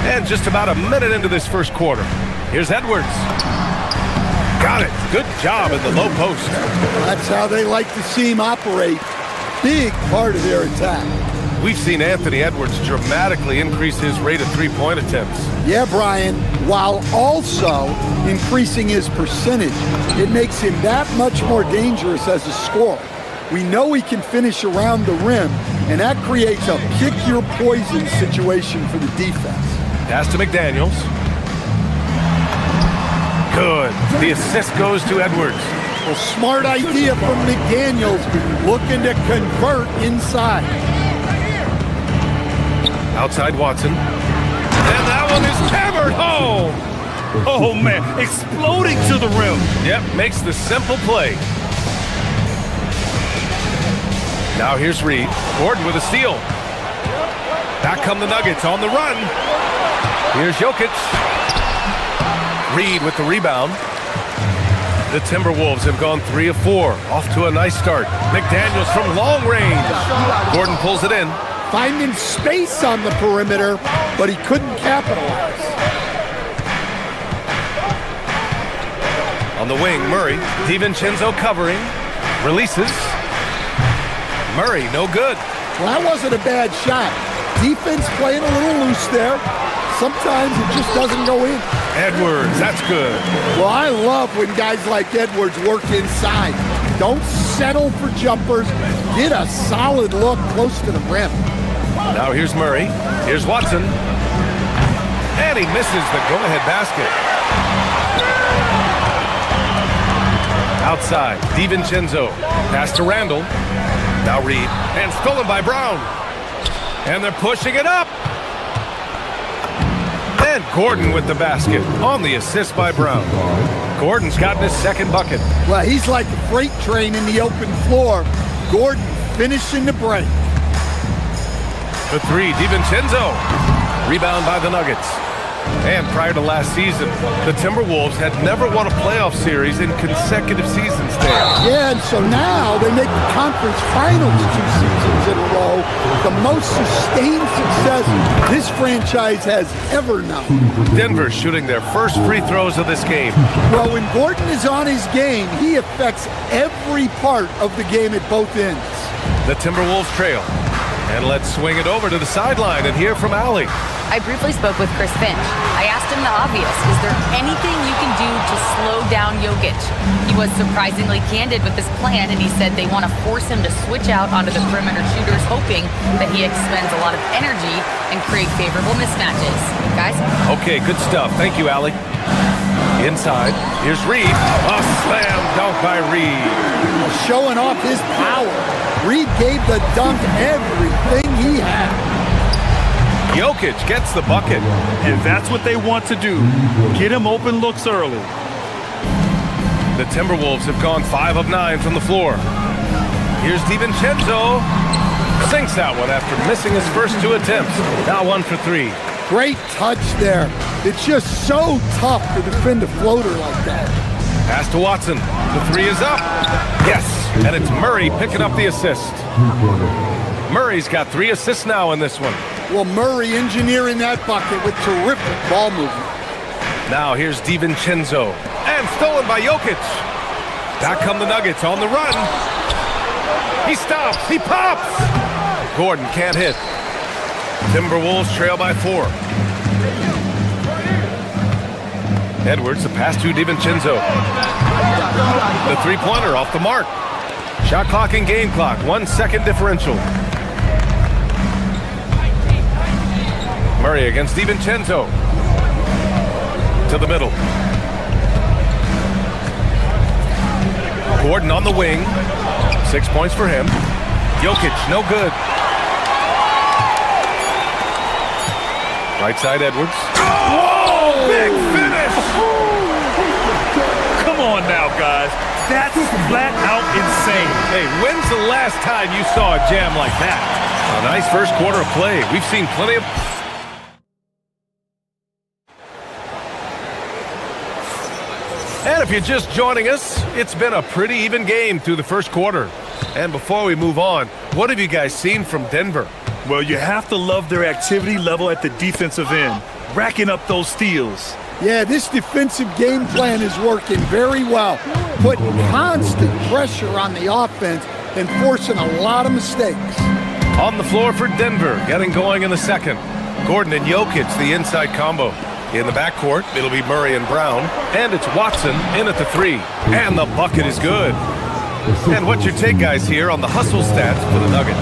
And just about a minute into this first quarter. Here's Edwards. Got it. Good job in the low post. That's how they like to see him operate. Big part of their attack. We've seen Anthony Edwards dramatically increase his rate of three-point attempts. Yeah, Brian, while also increasing his percentage. It makes him that much more dangerous as a scorer. We know he can finish around the rim, and that creates a pick-your-poison situation for the defense. Pass to McDaniels. Good. The assist goes to Edwards. Well, smart idea from McDaniels, looking to convert inside. Outside Watson. And that one is hammered home. Oh, man, exploding to the rim. Yep, makes the simple play. Now here's Reed. Gordon with a steal. Back come the Nuggets on the run. Here's Jokic. Reed with the rebound. The Timberwolves have gone 3 of 4. Off to a nice start. McDaniels from long range. Gordon pulls it in. Finding space on the perimeter, but he couldn't capitalize. On the wing, Murray. DiVincenzo covering. Releases. Murray, no good. Well, that wasn't a bad shot. Defense playing a little loose there. sometimes it just doesn't go in. Edwards, that's good. Well, I love when guys like Edwards work inside. Don't settle for jumpers. Get a solid look close to the rim. Now here's Murray. Here's Watson. And he misses the go-ahead basket. Outside, DiVincenzo. Pass to Randall. Now Reed. And stolen by Brown. And they're pushing it up. And Gordon with the basket on the assist by Brown. Gordon's gotten his second bucket. Well, he's like a freight train in the open floor. Gordon finishing the break. The three, DiVincenzo. Rebound by the Nuggets. And prior to last season, the Timberwolves had never won a playoff series in consecutive seasons there. Yeah, and so now they make the conference finals 2 seasons in a row. The most sustained success this franchise has ever known. Denver shooting their first free throws of this game. Well, when Gordon is on his game, he affects every part of the game at both ends. The Timberwolves trail. And let's swing it over to the sideline and hear from Allie. I briefly spoke with Chris Finch. I asked him the obvious. Is there anything you can do to slow down Jokic? He was surprisingly candid with his plan, and he said they want to force him to switch out onto the perimeter shooters, hoping that he expends a lot of energy and create favorable mismatches. Guys? Okay, good stuff. Thank you, Allie. Inside, here's Reed. A slam dunk by Reed. Showing off his power. Reed gave the dunk everything he had. Jokic gets the bucket. And that's what they want to do. Get him open looks early. The Timberwolves have gone 5 of 9 from the floor. Here's DiVincenzo. Sinks that one after missing his first 2 attempts. Now 1 for 3. Great touch there. It's just so tough to defend a floater like that. Pass to Watson. The 3 is up. Yes. And it's Murray picking up the assist. Murray's got 3 assists now in this one. Well, Murray engineering that bucket with terrific ball movement. Now here's DiVincenzo. And stolen by Jokic. Back come the Nuggets on the run. He stops. He pops. Gordon can't hit. Timberwolves trail by 4. Edwards, the pass to DiVincenzo. The three-pointer off the mark. Shot clock and game clock. 1 second differential. Murray against DiVincenzo. To the middle. Gordon on the wing. 6 points for him. Jokic, no good. Right side, Edwards. Oh, big finish! Come on now, guys. That's flat out insane. Hey, when's the last time you saw a jam like that? A nice first quarter of play. We've seen plenty of... And if you're just joining us, it's been a pretty even game through the first quarter. And before we move on, what have you guys seen from Denver? Well, you have to love their activity level at the defensive end, racking up those steals. Yeah, this defensive game plan is working very well, putting constant pressure on the offense and forcing a lot of mistakes. On the floor for Denver, getting going in the second. Gordon and Jokic, the inside combo. In the backcourt, it'll be Murray and Brown, and it's Watson in at the 3. And the bucket is good. And what's your take, guys, here on the hustle stats for the Nuggets?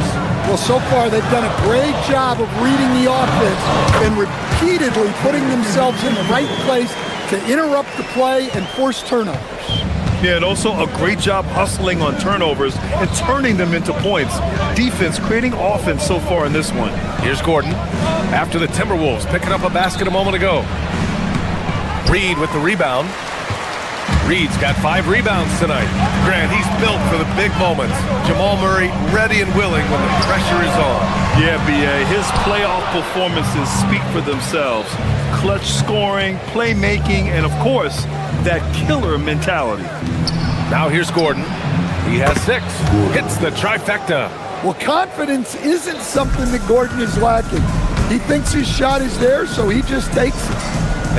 Well, so far they've done a great job of reading the offense and repeatedly putting themselves in the right place to interrupt the play and force turnovers. Yeah, and also a great job hustling on turnovers and turning them into points. Defense creating offense so far in this one. Here's Gordon after the Timberwolves picking up a basket a moment ago. Reed with the rebound. Reed's got 5 rebounds tonight. Grant, he's built for the big moments. Jamal Murray ready and willing when the pressure is on. Yeah, B.A., his playoff performances speak for themselves. Clutch scoring, playmaking, and of course, that killer mentality. Now here's Gordon. He has 6. Hits the trifecta. Well, confidence isn't something that Gordon is lacking. He thinks his shot is there, so he just takes it.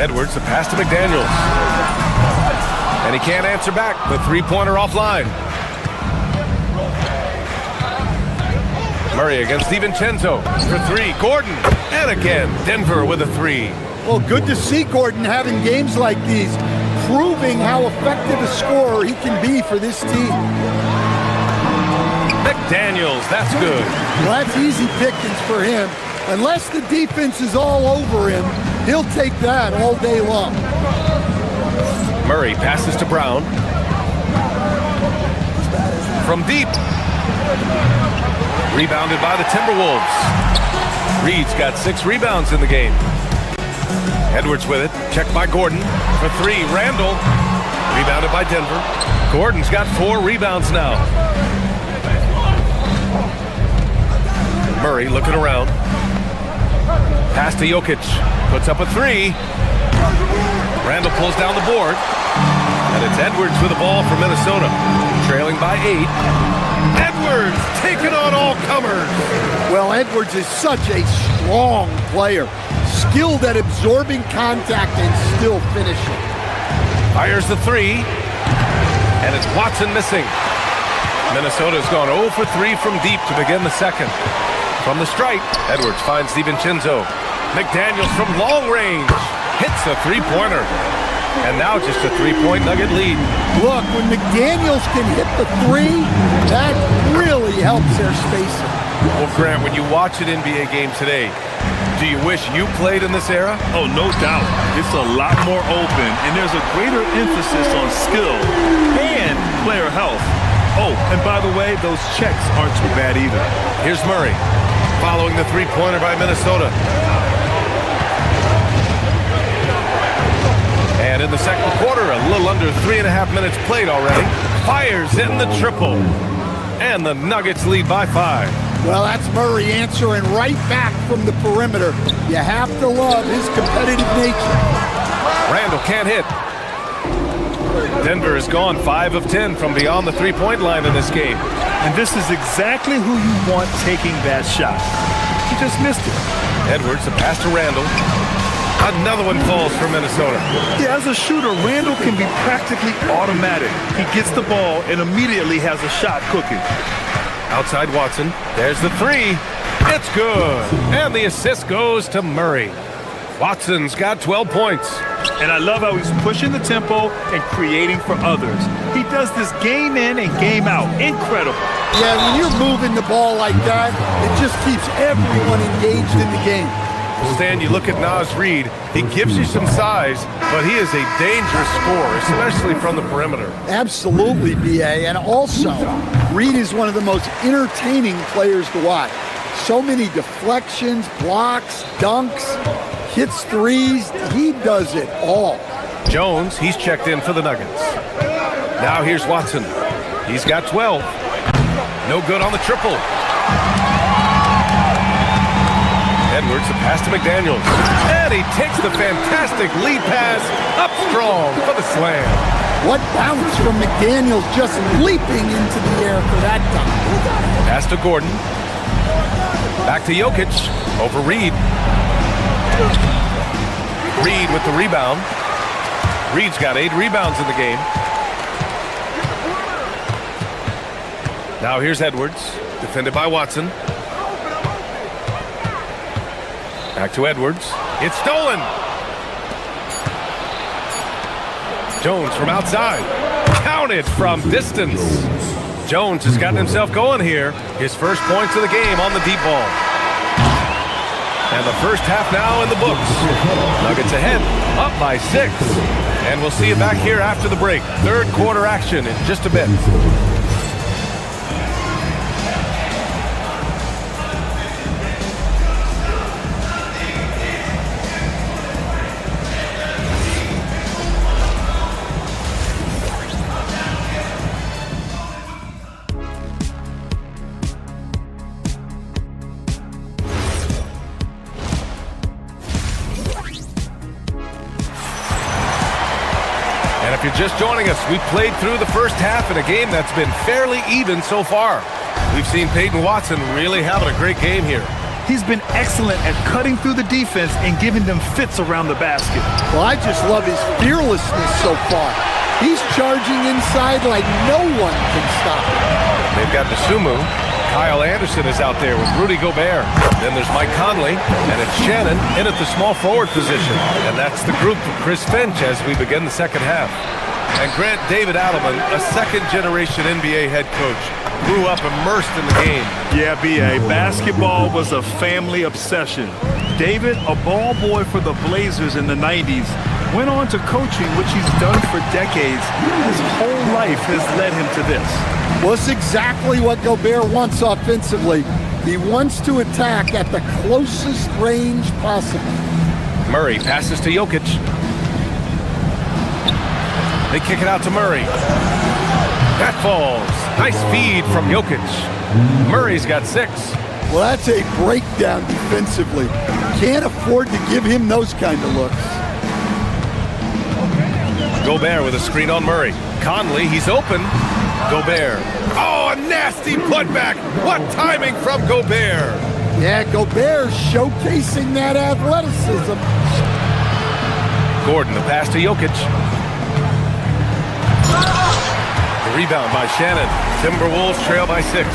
Edwards, the pass to McDaniels. And he can't answer back. The three-pointer offline. Murray against DiVincenzo for three. Gordon, and again, Denver with a three. Well, good to see Gordon having games like these, proving how effective a scorer he can be for this team. McDaniels, that's good. Well, that's easy pickings for him. Unless the defense is all over him, he'll take that all day long. Murray passes to Brown. From deep. Rebounded by the Timberwolves. Reed's got 6 rebounds in the game. Edwards with it. Checked by Gordon. For three, Randall. Rebounded by Denver. Gordon's got 4 rebounds now. Murray looking around. Pass to Jokic. Puts up a 3. Randall pulls down the board. And it's Edwards with the ball for Minnesota. Trailing by 8. Edwards taking on all comers. Well, Edwards is such a strong player. Skilled at absorbing contact and still finishing. Fires the 3. And it's Watson missing. Minnesota's gone 0 for 3 from deep to begin the second. From the stripe, Edwards finds DiVincenzo. McDaniels from long range hits a three-pointer. And now just a 3-point Nugget lead. Look, when McDaniels can hit the 3, that really helps their spacing. Well, Grant, when you watch an NBA game today, do you wish you played in this era? Oh, no doubt. It's a lot more open, and there's a greater emphasis on skill and player health. Oh, and by the way, those checks aren't too bad either. Here's Murray, following the three-pointer by Minnesota. And in the second quarter, a little under 3.5 minutes played already. Fires in the triple. And the Nuggets lead by 5. Well, that's Murray answering right back from the perimeter. You have to love his competitive nature. Randall can't hit. Denver has gone 5 of 10 from beyond the three-point line in this game. And this is exactly who you want taking that shot. He just missed it. Edwards, a pass to Randall. Another one falls for Minnesota. Yeah, as a shooter, Randall can be practically automatic. He gets the ball and immediately has a shot cooking. Outside Watson. There's the 3. It's good. And the assist goes to Murray. Watson's got 12 points. And I love how he's pushing the tempo and creating for others. He does this game in and game out. Incredible. Yeah, when you're moving the ball like that, it just keeps everyone engaged in the game. Stan, you look at Naz Reid, he gives you some size, but he is a dangerous scorer, especially from the perimeter. Absolutely, B.A. And also, Reid is one of the most entertaining players to watch. So many deflections, blocks, dunks, hits threes. He does it all. Jones, he's checked in for the Nuggets. Now here's Watson. He's got 12. No good on the triple. Edwards, a pass to McDaniels. And he takes the fantastic lead pass up strong for the slam. What bounce from McDaniels, just leaping into the air for that dunk. Pass to Gordon. Back to Jokic. Over Reed. Reed with the rebound. Reed's got 8 rebounds in the game. Now here's Edwards, defended by Watson. Back to Edwards. It's stolen. Jones from outside. Counted from distance. Jones has gotten himself going here. His first points of the game on the deep ball. And the first half now in the books. Nuggets ahead, up by 6. And we'll see you back here after the break. Third quarter action in just a bit. If you're just joining us, we played through the first half in a game that's been fairly even so far. We've seen Peyton Watson really having a great game here. He's been excellent at cutting through the defense and giving them fits around the basket. Well, I just love his fearlessness so far. He's charging inside like no one can stop him. They've got Dosunmu Kyle Anderson is out there with Rudy Gobert. Then there's Mike Conley, and it's Shannon in at the small forward position. And that's the group for Chris Finch as we begin the second half. And Grant David Adelman, a second-generation NBA head coach, grew up immersed in the game. Yeah, B.A., basketball was a family obsession. David, a ball boy for the Blazers in the 90s, went on to coaching, which he's done for decades. His whole life has led him to this. Well, it's exactly what Gobert wants offensively. He wants to attack at the closest range possible. Murray passes to Jokic. They kick it out to Murray. That falls. Nice feed from Jokic. Murray's got 6. Well, that's a breakdown defensively. Can't afford to give him those kind of looks. Gobert with a screen on Murray. Conley, he's open. Gobert. Oh, a nasty putback. What timing from Gobert. Yeah, Gobert showcasing that athleticism. Gordon, the pass to Jokic. The rebound by Shannon. Timberwolves trail by 6.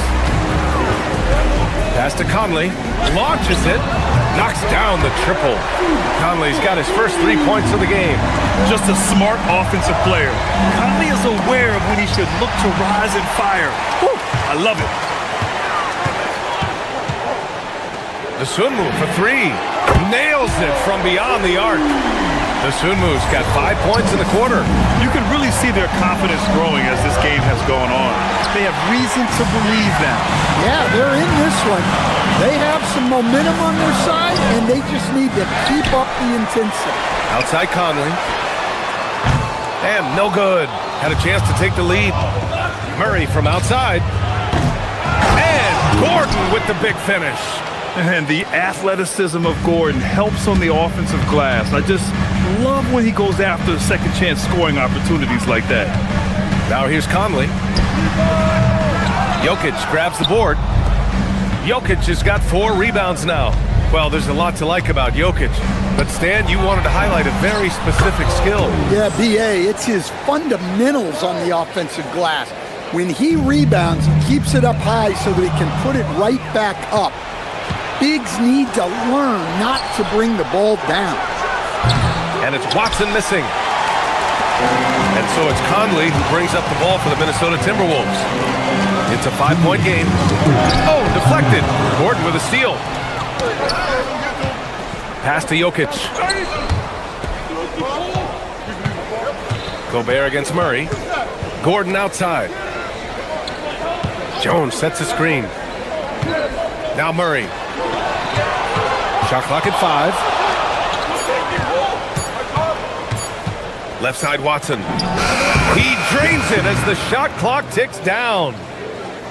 Pass to Conley. Launches it. Knocks down the triple. Conley's got his first 3 points of the game. Just a smart offensive player. Conley is aware of when he should look to rise and fire. Woo, I love it. The Sunmu for 3. Nails it from beyond the arc. The Sunmu's got 5 points in the quarter. You can really see their confidence growing as this game has gone on. They have reason to believe that. Yeah, they're in this one. They have some momentum on their side, and they just need to keep up the intensity. Outside Conley. And no good. Had a chance to take the lead. Murray from outside. And Gordon with the big finish. And the athleticism of Gordon helps on the offensive glass. I just love when he goes after second chance scoring opportunities like that. Now here's Conley. Jokic grabs the board. Jokic has got 4 rebounds now. Well, there's a lot to like about Jokic. But Stan, you wanted to highlight a very specific skill. Yeah, B.A., it's his fundamentals on the offensive glass. When he rebounds, he keeps it up high so that he can put it right back up. Bigs need to learn not to bring the ball down. And it's Watson missing. And so it's Conley who brings up the ball for the Minnesota Timberwolves. It's a 5-point game. Oh, deflected. Gordon with a steal. Pass to Jokic. Gobert against Murray. Gordon outside. Jones sets a screen. Now Murray. Shot clock at 5. Left side Watson. He drains it as the shot clock ticks down.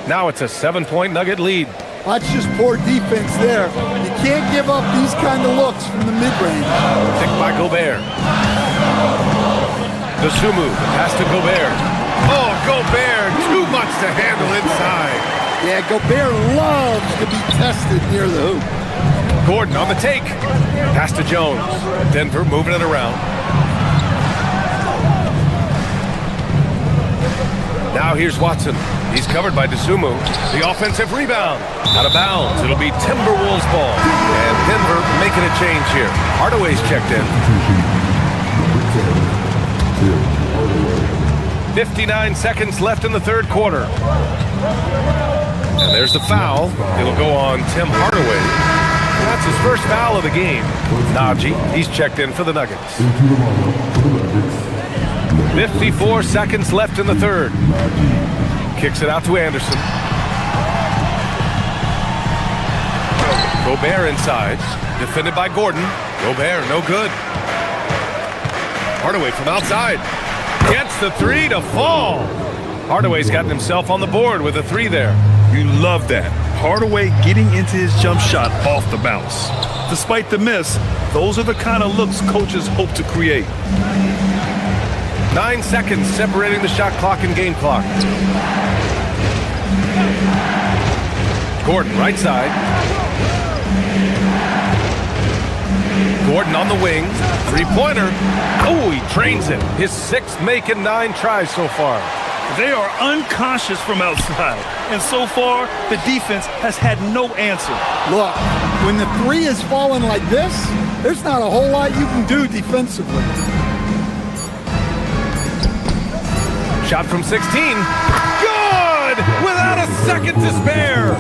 Now it's a 7-point Nugget lead. That's just poor defense there. You can't give up these kind of looks from the mid-range. Picked by Gobert. The Sumu pass to Gobert. Oh, Gobert, too much to handle inside. Yeah, Gobert loves to be tested near the hoop. Gordon on the take. Pass to Jones. Denver moving it around. Now here's Watson. He's covered by Dosunmu. The offensive rebound. Out of bounds. It'll be Timberwolves ball. And Denver making a change here. Hardaway's checked in. 59 seconds left in the third quarter. And there's the foul. It'll go on Tim Hardaway. That's his first foul of the game. Najee, he's checked in for the Nuggets. 54 seconds left in the third. Kicks it out to Anderson. Gobert inside. Defended by Gordon. Gobert, no good. Hardaway from outside. Gets the 3 to fall. Hardaway's gotten himself on the board with a 3 there. You love that. Hardaway getting into his jump shot off the bounce. Despite the miss, those are the kind of looks coaches hope to create. 9 seconds separating the shot clock and game clock. Gordon right side. Gordon on the wing. 3-pointer. Oh, he trains it. His 6th make in 9 tries so far. They are unconscious from outside. And so far, the defense has had no answer. Look, when the three is falling like this, there's not a whole lot you can do defensively. Shot from 16. Good! Without a second to spare.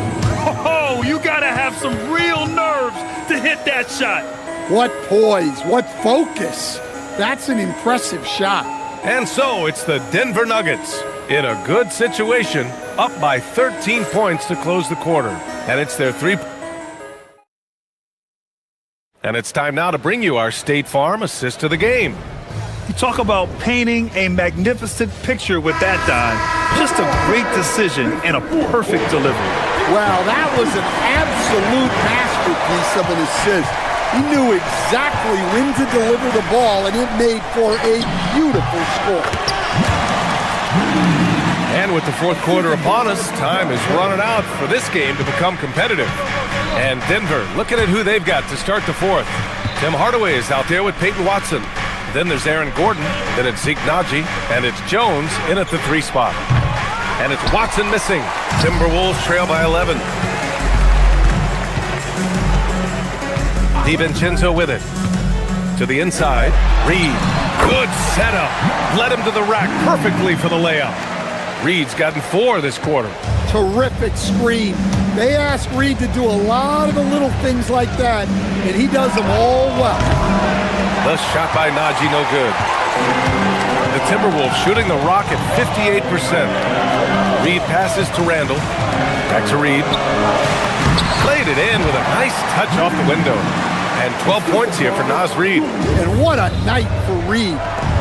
Oh, you got to have some real nerves to hit that shot. What poise, what focus. That's an impressive shot. And so it's the Denver Nuggets in a good situation, up by 13 points to close the quarter. And it's their And it's time now to bring you our State Farm assist of the game. You talk about painting a magnificent picture with that dive. Just a great decision and a perfect delivery. Wow, that was an absolute masterpiece of an assist. He knew exactly when to deliver the ball, and it made for a beautiful score. And with the fourth quarter upon us, time is running out for this game to become competitive. And Denver, looking at who they've got to start the fourth. Tim Hardaway is out there with Peyton Watson. Then there's Aaron Gordon, then it's Zeke Naji, and it's Jones in at the 3 spot. And it's Watson missing. Timberwolves trail by 11. DiVincenzo with it. To the inside. Reed. Good setup. Led him to the rack perfectly for the layup. Reed's gotten 4 this quarter. Terrific screen. They ask Reed to do a lot of the little things like that, and he does them all well. The shot by Naji, no good. The Timberwolves shooting the rock at 58%. Reed passes to Randall. Back to Reed. Played it in with a nice touch off the window. And 12 points here for Naz Reid. And what a night for Reed.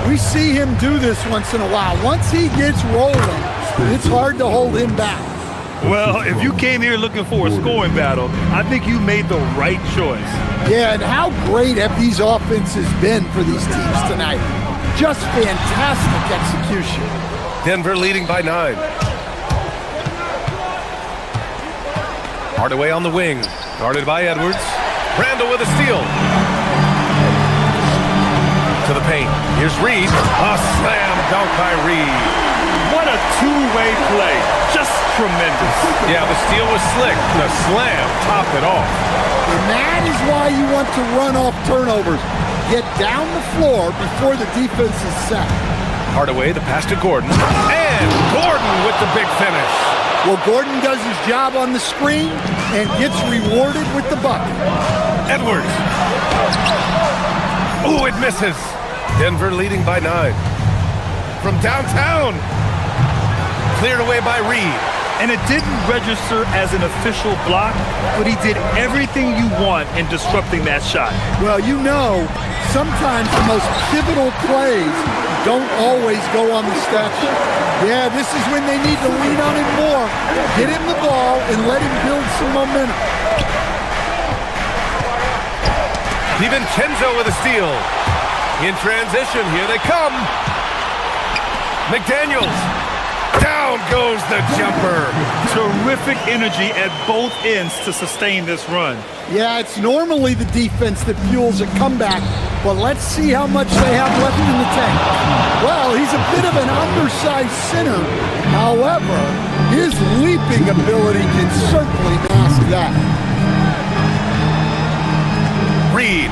We see him do this once in a while. Once he gets rolling, it's hard to hold him back. Well, if you came here looking for a scoring battle, I think you made the right choice. Yeah, and how great have these offenses been for these teams tonight? Just fantastic execution. Denver leading by 9. Hardaway on the wing, guarded by Edwards. Randall with a steal. To the paint. Here's Reed. A slam dunk by Reed. What a two-way play. Just tremendous. Yeah, the steal was slick. The slam topped it off. And that is why you want to run off turnovers. Get down the floor before the defense is set. Hardaway, the pass to Gordon. And Gordon with the big finish. Well, Gordon does his job on the screen and gets rewarded with the bucket. Edwards. Ooh, it misses. Denver leading by 9. From downtown. Cleared away by Reed. And it didn't register as an official block, but he did everything you want in disrupting that shot. Well, you know, sometimes the most pivotal plays don't always go on the stat sheet. Yeah, this is when they need to lean on him more. Get him the ball and let him build some momentum. DiVincenzo with a steal. In transition, here they come. McDaniels. Down goes the jumper. Terrific energy at both ends to sustain this run. Yeah, it's normally the defense that fuels a comeback, but let's see how much they have left in the tank. Well, he's a bit of an undersized center. However, his leaping ability can certainly mask that. Reed.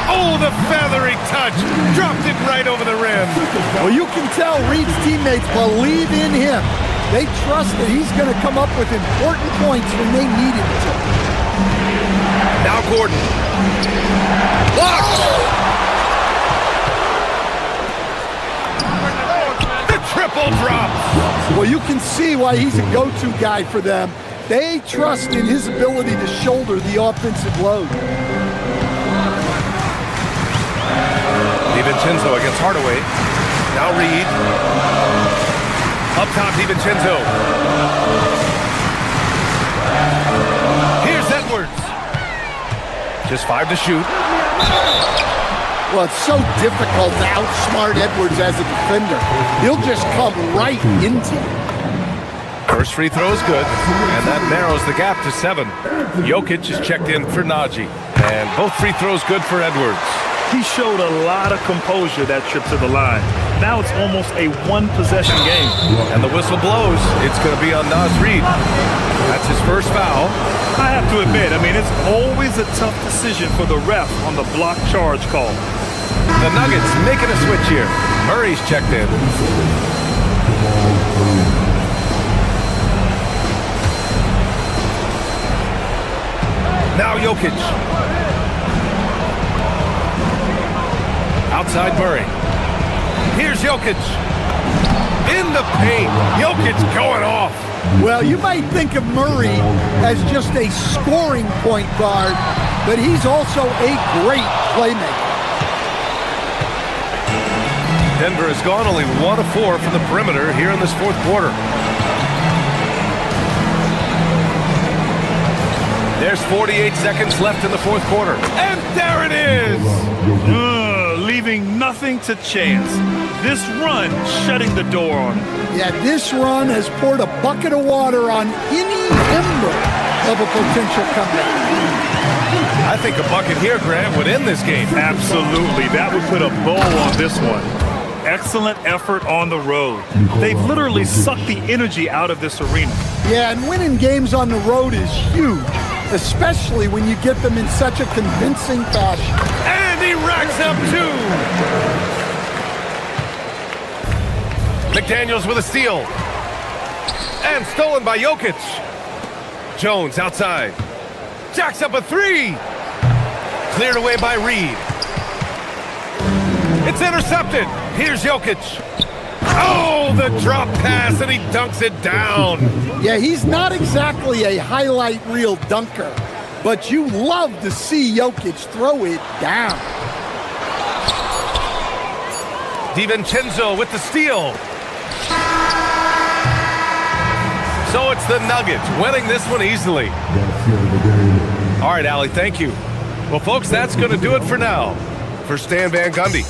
Oh, the feathery touch. Dropped it right over the rim. Well, you can tell Reed's teammates believe in him. They trust that he's going to come up with important points when they need him to. Now Gordon. Blocked! The triple drop. Well, you can see why he's a go-to guy for them. They trust in his ability to shoulder the offensive load. DiVincenzo against Hardaway. Now Reed. Up top, DiVincenzo. Here's Edwards. Just 5 to shoot. Well, it's so difficult to outsmart Edwards as a defender. He'll just come right into you. First free throw is good, and that narrows the gap to 7. Jokic is checked in for Naji, and both free throws good for Edwards. He showed a lot of composure that trip to the line. Now it's almost a one-possession game. And the whistle blows. It's going to be on Naz Reid. That's his first foul. I have to admit, it's always a tough decision for the ref on the block charge call. The Nuggets making a switch here. Murray's checked in. Now Jokic. Outside Murray. Here's Jokic. In the paint. Jokic going off. Well, you might think of Murray as just a scoring point guard, but he's also a great playmaker. Denver has gone only 1 of 4 from the perimeter here in this fourth quarter. There's 48 seconds left in the fourth quarter. And there it is! Leaving nothing to chance. This run shutting the door on him. Yeah, this run has poured a bucket of water on any member of a potential comeback. I think a bucket here, Grant, would end this game. Absolutely. That would put a bow on this one. Excellent effort on the road. They've literally sucked the energy out of this arena. Yeah, and winning games on the road is huge, especially when you get them in such a convincing fashion. And he racks up 2. McDaniels with a steal. And stolen by Jokic. Jones outside. Jacks up a 3. Cleared away by Reid. It's intercepted. Here's Jokic. Oh, the drop pass, and he dunks it down. Yeah, he's not exactly a highlight reel dunker, but you love to see Jokic throw it down. DiVincenzo with the steal. So it's the Nuggets winning this one easily. All right, Allie, thank you. Well, folks, that's going to do it for now. For Stan Van Gundy.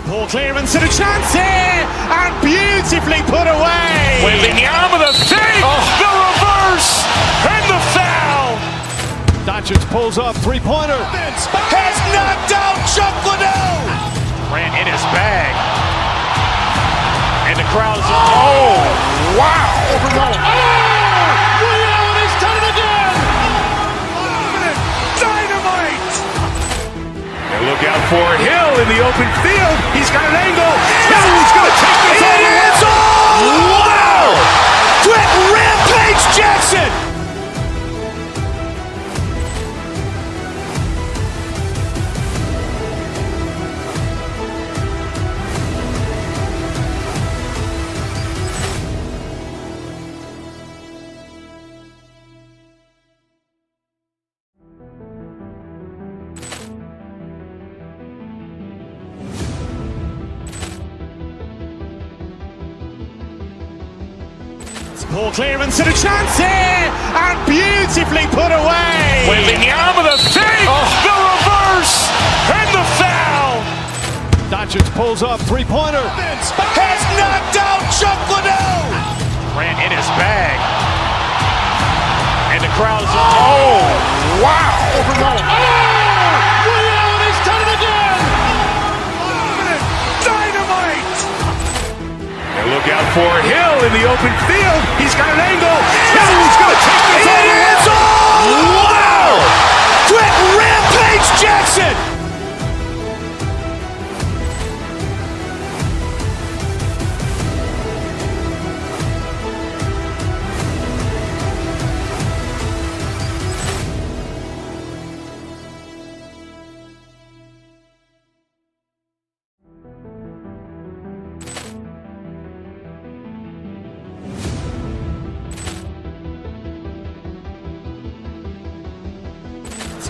Ball clearance and a chance here, and beautifully put away. Wembanyama the save, the reverse, and the foul. Doncic pulls up, three-pointer. Has knocked out Chuck Liddell. Ran in his bag. And the crowd is, oh, wow. He's done it again. Dynamite. And look out for Hill in the open field. He's got an angle. Hill's going to take this all the way. Wow. Brett Rampage Jackson. Ball clearance and a chance here, and beautifully put away. Wembanyama the save, the reverse, and the foul. Doncic pulls up, three-pointer. Has knocked out Chuck Liddell. Ran in his bag. And the crowd is, oh, wow. He's done it again. Dynamite. And look out for Hill in the open field. He's got an angle. Hill's going to take this all the way. Wow. Brett Rampage Jackson.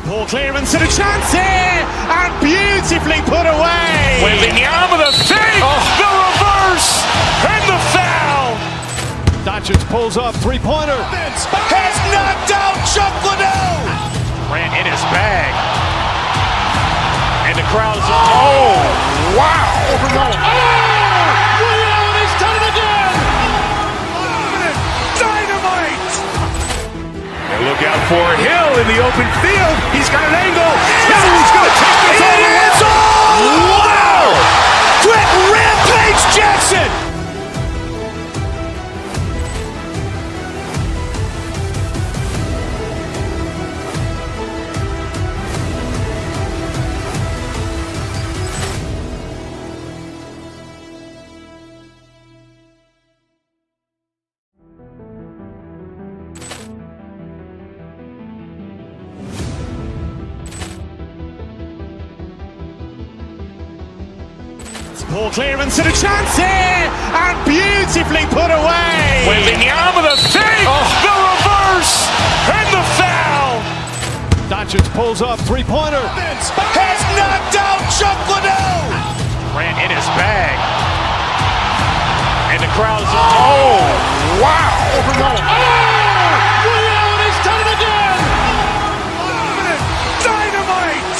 Ball clearance and a chance here, and beautifully put away. Wembanyama the save, the reverse, and the foul. Doncic pulls up, three-pointer. Has knocked out Chuck Liddell. Ran in his bag. crowd's, oh, wow. He's done it again! Dynamite! And look out for Hill in the open field. He's got an angle. Hill is going to take this all the way. Wow! Quick Rampage Jackson! Ball clearance and a chance here, and beautifully put away. Wembanyama the fake, the reverse, and the foul. Doncic pulls up, three-pointer. Has knocked out Chuck Liddell. Ran in his bag. And the crowd's, oh, wow. He's done it again! Dynamite!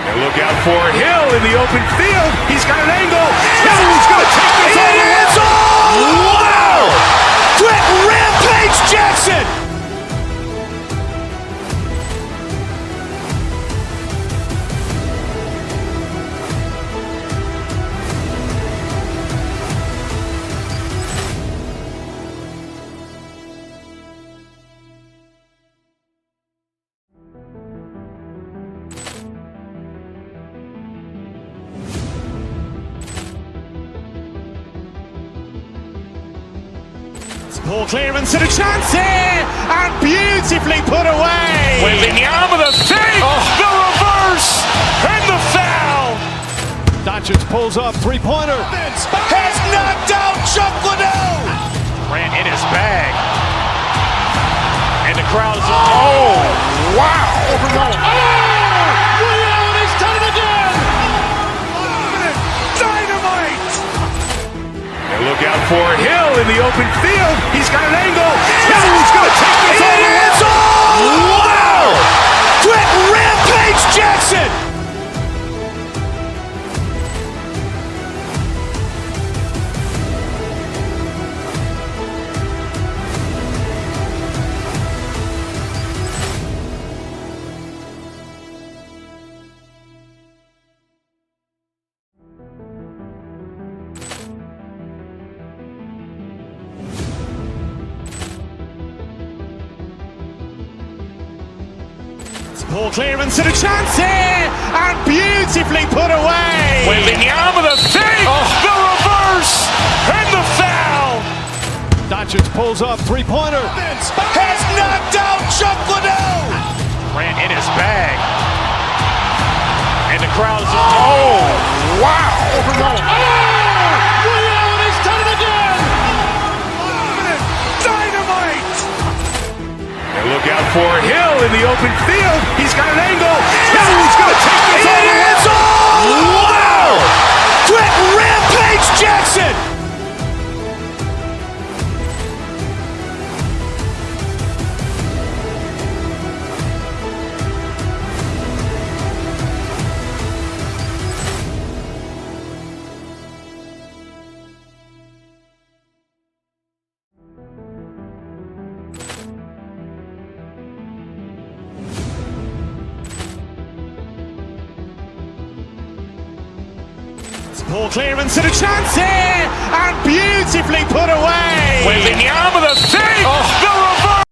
And look out for Hill in the open field. He's got an angle. Hill is going to take this all the way. Wow! Quick Rampage Jackson! Ball clearance and a chance here, and beautifully put away. Wembanyama the fake, the reverse, and the foul. Doncic pulls up, three-pointer. Has knocked out Chuck Liddell. Ran in his bag. And the crowd's, oh, wow. He's done it again! Dynamite! And look out for Hill in the open field. He's got an angle. Hill is going to take this all the way. Wow! Quick Rampage Jackson! Ball clearance and a chance here, and beautifully put away. Wembanyama the fake, the reverse, and the foul. Doncic pulls up, three-pointer. Has knocked out Chuck Liddell. Ran in his bag. And the crowd's, oh, wow. He's done it again! Dynamite! And look out for Hill in the open field. He's got an angle. Hill is going to take this all the way. Wow! Quick Rampage Jackson! Ball clearance and a chance here, and beautifully put away. Wembanyama the fake, the reverse.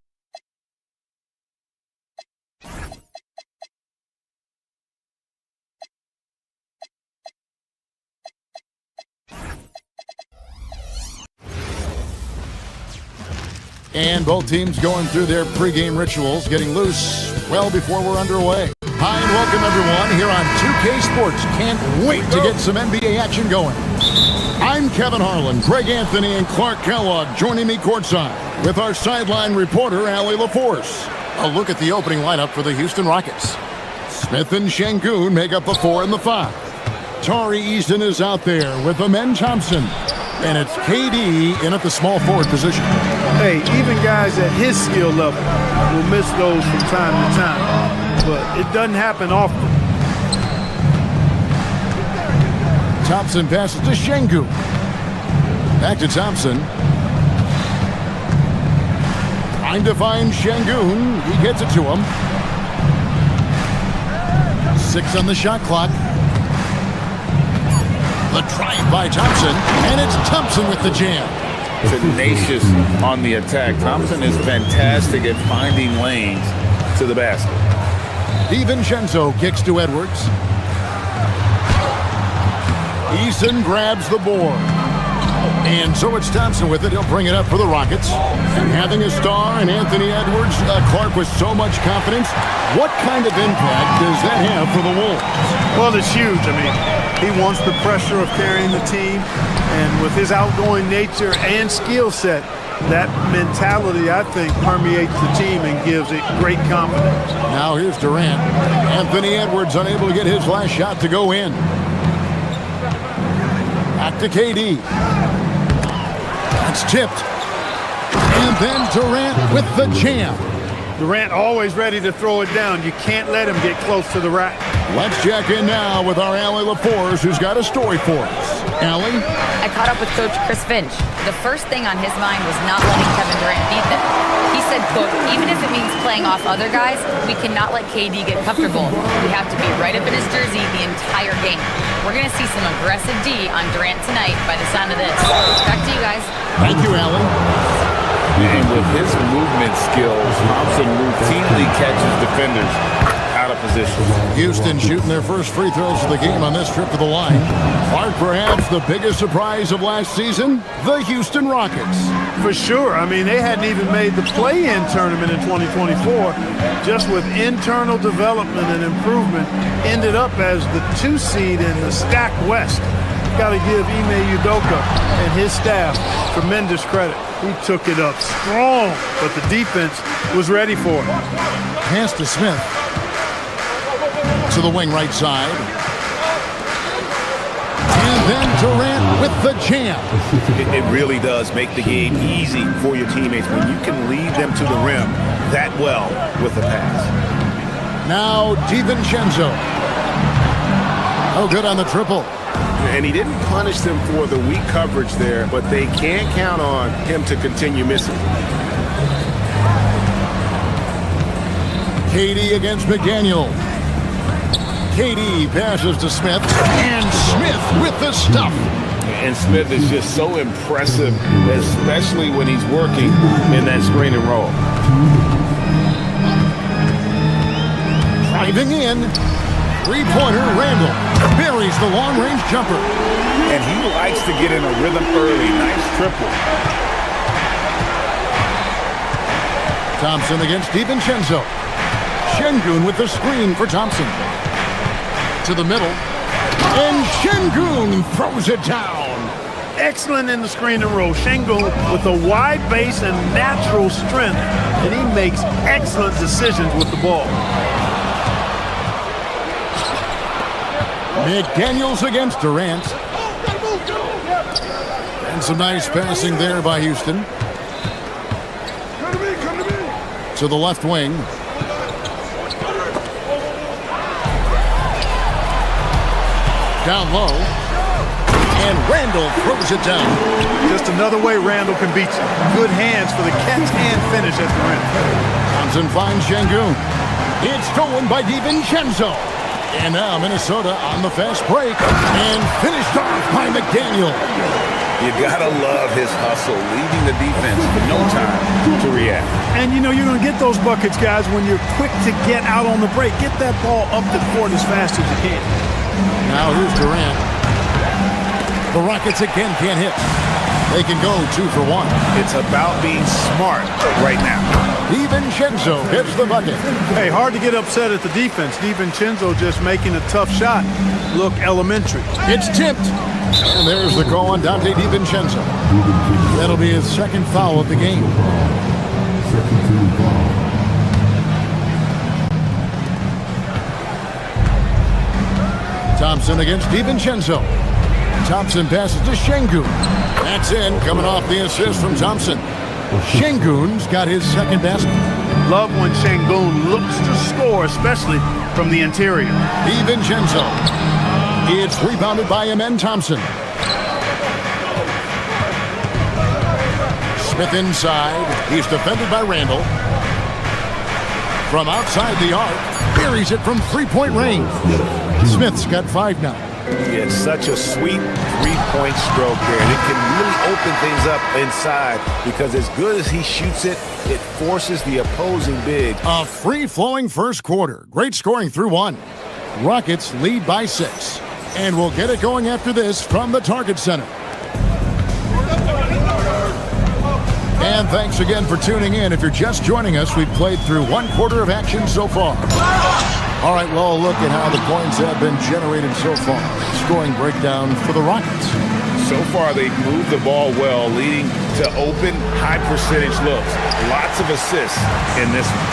And both teams going through their pregame rituals, getting loose well before we're underway. Hi and welcome everyone here on 2K Sports. Can't wait to get some NBA action going. I'm Kevin Harlan, Greg Anthony, and Clark Kellogg joining me courtside with our sideline reporter, Allie LaForce. A look at the opening lineup for the Houston Rockets. Smith and Şengün make up the 4 and the 5. Tari Eason is out there with Amen Thompson. And it's KD in at the small forward position. Hey, even guys at his skill level will miss those from time to time, but it doesn't happen often. Thompson passes to Şengün. Back to Thompson. Trying to find Şengün. He gets it to him. 6 on the shot clock. The drive by Thompson, and it's Thompson with the jam. Tenacious on the attack. Thompson is fantastic at finding lanes to the basket. DiVincenzo kicks to Edwards. Eason grabs the board. And so it's Thompson with it. He'll bring it up for the Rockets. And having a star in Anthony Edwards, Clark with so much confidence, what kind of impact does that have for the Wolves? Well, it's huge. I mean, he wants the pressure of carrying the team. And with his outgoing nature and skill set, that mentality, I think, permeates the team and gives it great confidence. Now here's Durant. Anthony Edwards unable to get his last shot to go in. Back to KD. That's tipped. And then Durant with the jam. Durant always ready to throw it down. You can't let him get close to the rack. Let's check in now with our Allie LaForce, who's got a story for us. Allie? I caught up with Coach Chris Finch. The first thing on his mind was not letting Kevin Durant beat them. He said, quote, even if it means playing off other guys, we cannot let KD get comfortable. We have to be right up in his jersey the entire game. We're going to see some aggressive D on Durant tonight by the sound of this. Back to you guys. Thank you, Allie. And with his movement skills, Thompson routinely catches defenders out of position. Houston shooting their first free throws of the game on this trip to the line. Clark, perhaps the biggest surprise of last season, the Houston Rockets. For sure. I mean, they hadn't even made the play-in tournament in 2024. Just with internal development and improvement, ended up as the 2 seed in the stacked West. Got to give Ime Udoka and his staff tremendous credit. He took it up strong, but the defense was ready for it. Pass to Smith. To the wing right side. And then Durant with the jam. It really does make the game easy for your teammates when you can lead them to the rim that well with the pass. Now DiVincenzo. Oh, good on the triple. And he didn't punish them for the weak coverage there, but they can't count on him to continue missing. KD against McDaniel. KD passes to Smith, and Smith with the stuff. And Smith is just so impressive, especially when he's working in that screen and roll. Driving in. Three-pointer, Randall buries the long-range jumper. And he likes to get in a rhythm early. Nice triple. Thompson against DiVincenzo. Şengün with the screen for Thompson. To the middle. And Şengün throws it down. Excellent in the screen and roll. Şengün with a wide base and natural strength. And he makes excellent decisions with the ball. McDaniels against Durant. And some nice passing there by Houston. To the left wing. Down low. And Randall throws it down. Just another way Randall can beat you. Good hands for the catch and finish at the rim. Thompson finds Şengün. It's stolen by DiVincenzo. And now Minnesota on the fast break and finished off by McDaniel. You gotta love his hustle, leaving the defense with no time to react. And you know you're gonna get those buckets, guys, when you're quick to get out on the break. Get that ball up the court as fast as you can. Now here's Durant. The Rockets again can't hit. They can go 2 for 1. It's about being smart right now. DiVincenzo gets the bucket. Hey, hard to get upset at the defense. DiVincenzo just making a tough shot look elementary. It's tipped. And there's the call on Dante DiVincenzo. That'll be his second foul of the game. Thompson against DiVincenzo. Thompson passes to Şengün. That's in, coming off the assist from Thompson. Şengün's got his second basket. Love when Şengün looks to score, especially from the interior. DiVincenzo. It's rebounded by Amen Thompson. Smith inside. He's defended by Randall. From outside the arc, buries it from three-point range. Smith's got 5 now. It's such a sweet three-point stroke there. And it can really open things up inside because as good as he shoots it, it forces the opposing big. A free-flowing first quarter. Great scoring through 1. Rockets lead by 6. And we'll get it going after this from the Target Center. And thanks again for tuning in. If you're just joining us, we've played through 1 quarter of action so far. All right, well, look at how the points have been generated so far. Scoring breakdown for the Rockets. So far, they've moved the ball well, leading to open, high-percentage looks. Lots of assists in this one.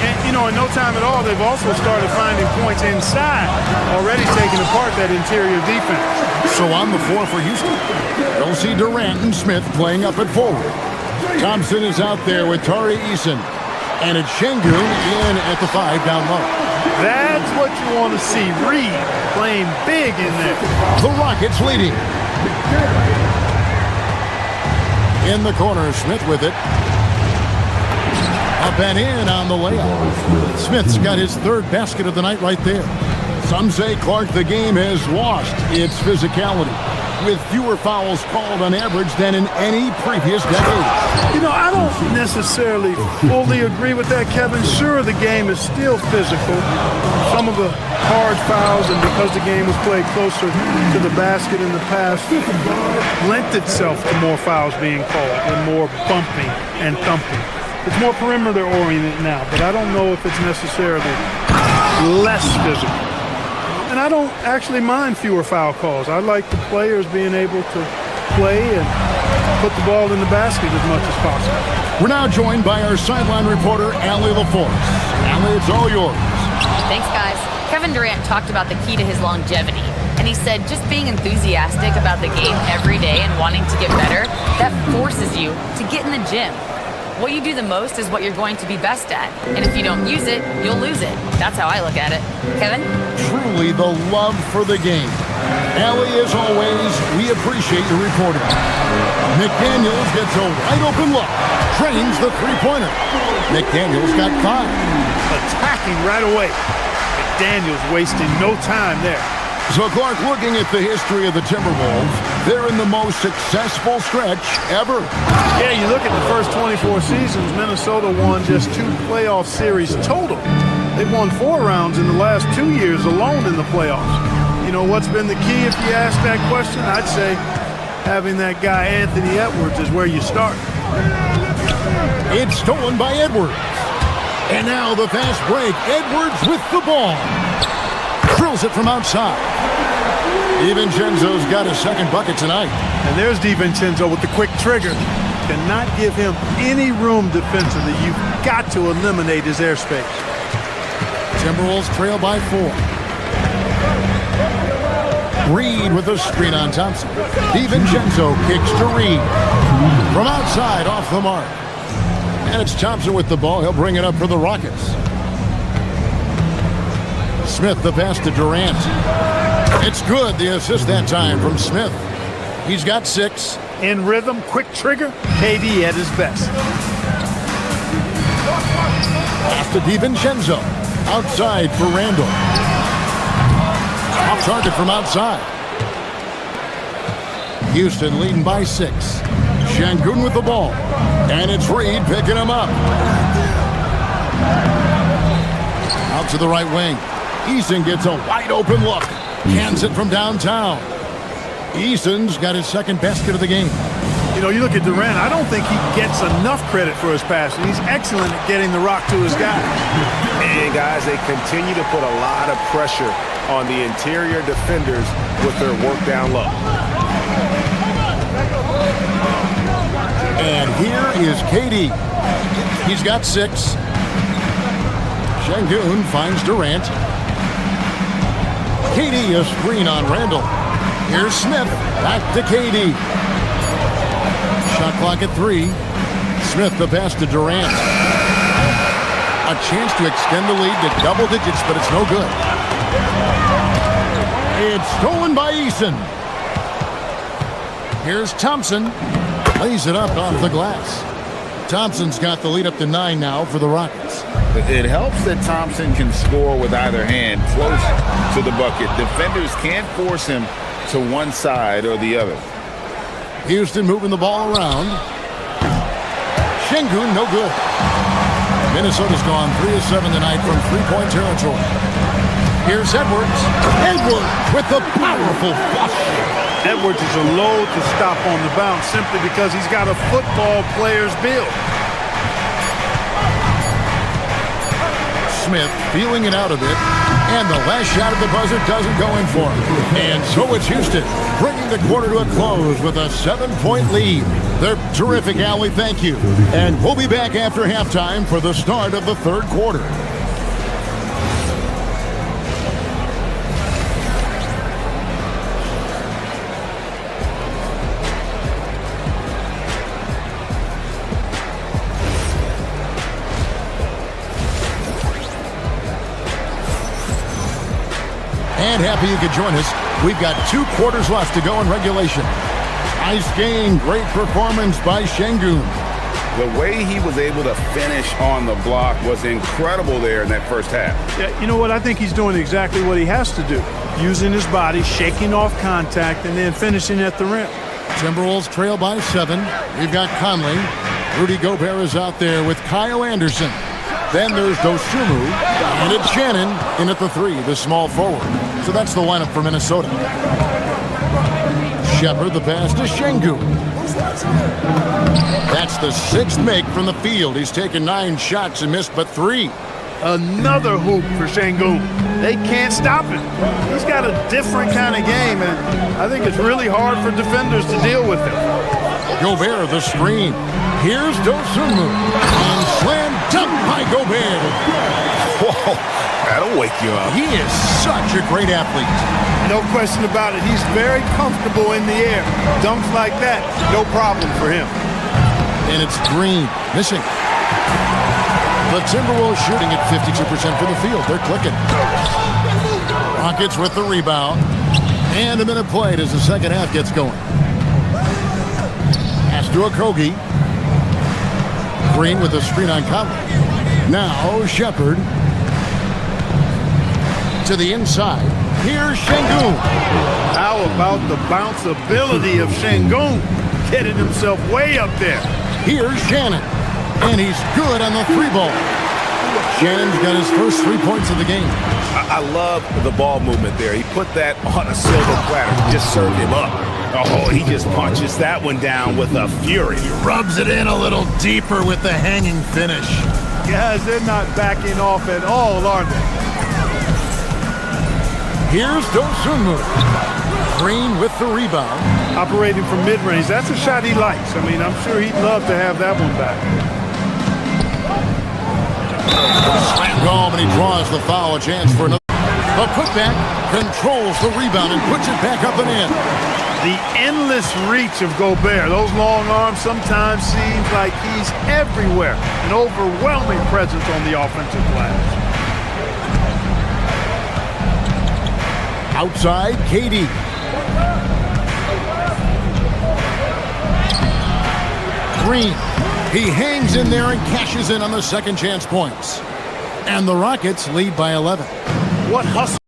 And, in no time at all, they've also started finding points inside, already taking apart that interior defense. So on the floor for Houston, we'll see Durant and Smith playing up at forward. Thompson is out there with Tari Eason. And it's Şengün in at the 5 down low. That's what you want to see. Reed playing big in there. The Rockets leading. In the corner, Smith with it. Up and in on the layup. Smith's got his 3rd basket of the night right there. Some say, Clark, the game has lost its physicality, with fewer fouls called on average than in any previous decade. I don't necessarily fully agree with that, Kevin. Sure, the game is still physical. Some of the hard fouls, and because the game was played closer to the basket in the past, lent itself to more fouls being called and more bumping and thumping. It's more perimeter-oriented now, but I don't know if it's necessarily less physical. And I don't actually mind fewer foul calls. I like the players being able to play and put the ball in the basket as much as possible. We're now joined by our sideline reporter, Allie LaForce. Allie, it's all yours. Thanks, guys. Kevin Durant talked about the key to his longevity. And he said just being enthusiastic about the game every day and wanting to get better, that forces you to get in the gym. What you do the most is what you're going to be best at. And if you don't use it, you'll lose it. That's how I look at it. Kevin? Truly the love for the game. Allie, as always, we appreciate your reporting. McDaniels gets a wide-open look. Trains the three-pointer. McDaniels got 5. Attacking right away. McDaniels wasting no time there. So, Clark, looking at the history of the Timberwolves, they're in the most successful stretch ever. Yeah, you look at the first 24 seasons, Minnesota won just 2 playoff series total. They've won 4 rounds in the last 2 years alone in the playoffs. What's been the key if you ask that question? I'd say having that guy Anthony Edwards is where you start. It's stolen by Edwards. And now the fast break. Edwards with the ball. Drills it from outside. DiVincenzo's got his 2nd bucket tonight. And there's DiVincenzo with the quick trigger. Cannot give him any room defensively. You've got to eliminate his airspace. Timberwolves trail by 4. Reed with a screen on Thompson. DiVincenzo kicks to Reed. From outside, off the mark. And it's Thompson with the ball. He'll bring it up for the Rockets. Smith, the pass to Durant. It's good, the assist that time from Smith. He's got 6. In rhythm, quick trigger, KD at his best. Pass to DiVincenzo. Outside for Randall. Off target from outside. Houston leading by 6. Şengün with the ball. And it's Reed picking him up. Out to the right wing. Eason gets a wide open look. Cans it from downtown. Eason's got his 2nd basket of the game. You look at Durant, I don't think he gets enough credit for his passing. He's excellent at getting the rock to his guy. And guys, they continue to put a lot of pressure on the interior defenders with their work down low. And here is KD. He's got 6. Şengün finds Durant. KD a screen on Randall. Here's Smith. Back to KD. Shot clock at 3. Smith the pass to Durant. A chance to extend the lead to double digits, but it's no good. It's stolen by Eason. Here's Thompson. Lays it up off the glass. Thompson's got the lead up to 9 now for the Rockets. It helps that Thompson can score with either hand close to the bucket. Defenders can't force him to one side or the other. Houston moving the ball around. Şengün, no good. Minnesota's gone 3 of 7 tonight from three-point territory. Here's Edwards. Edwards with the powerful flush. Edwards is a load to stop on the bounce simply because he's got a football player's build. Smith feeling it out a bit, and the last shot of the buzzer doesn't go in for him. And so it's Houston, bringing the quarter to a close with a 7-point lead. They're terrific, Allie, thank you. And we'll be back after halftime for the start of the third quarter. And happy you could join us. We've got 2 quarters left to go in regulation. Nice game, great performance by Şengün. The way he was able to finish on the block was incredible there in that first half. Yeah, you know what? I think he's doing exactly what he has to do. Using his body, shaking off contact, and then finishing at the rim. Timberwolves trail by 7. We've got Conley. Rudy Gobert is out there with Kyle Anderson. Then there's Dosunmu, and it's Shannon in at the 3, the small forward. So that's the lineup for Minnesota. Shepard, the pass to Şengün. That's the 6th make from the field. He's taken 9 shots and missed but 3. Another hoop for Şengün. They can't stop him. He's got a different kind of game, and I think it's really hard for defenders to deal with him. Gobert, the screen. Here's Dosunmu. And slam dunk by Gobert. Whoa, that'll wake you up. He is such a great athlete. No question about it. He's very comfortable in the air. Dunks like that, no problem for him. And it's Green, missing. The Timberwolves shooting at 52% from the field. They're clicking. Rockets with the rebound. And a minute played as the second half gets going. Pass to Okogie. Green with the screen on Conley. Now Shepard. To the inside. Here's Şengün. How about the bounce ability of Şengün? Getting himself way up there. Here's Shannon. And he's good on the 3 ball. Shannon's got his first 3 points of the game. I love the ball movement there. He put that on a silver platter. Just served him up. Oh, he just punches that one down with a fury. He rubs it in a little deeper with the hanging finish. Guys, they're not backing off at all, are they? Here's Dosunmu. Green with the rebound. Operating from mid-range. That's a shot he likes. I mean, I'm sure he'd love to have that one back. Slam home, and he draws the foul. A chance for another. The putback controls the rebound and puts it back up and in. The endless reach of Gobert. Those long arms sometimes seems like he's everywhere. An overwhelming presence on the offensive glass. Outside, KD. Green. He hangs in there and cashes in on the second chance points. And the Rockets lead by 11. What hustle.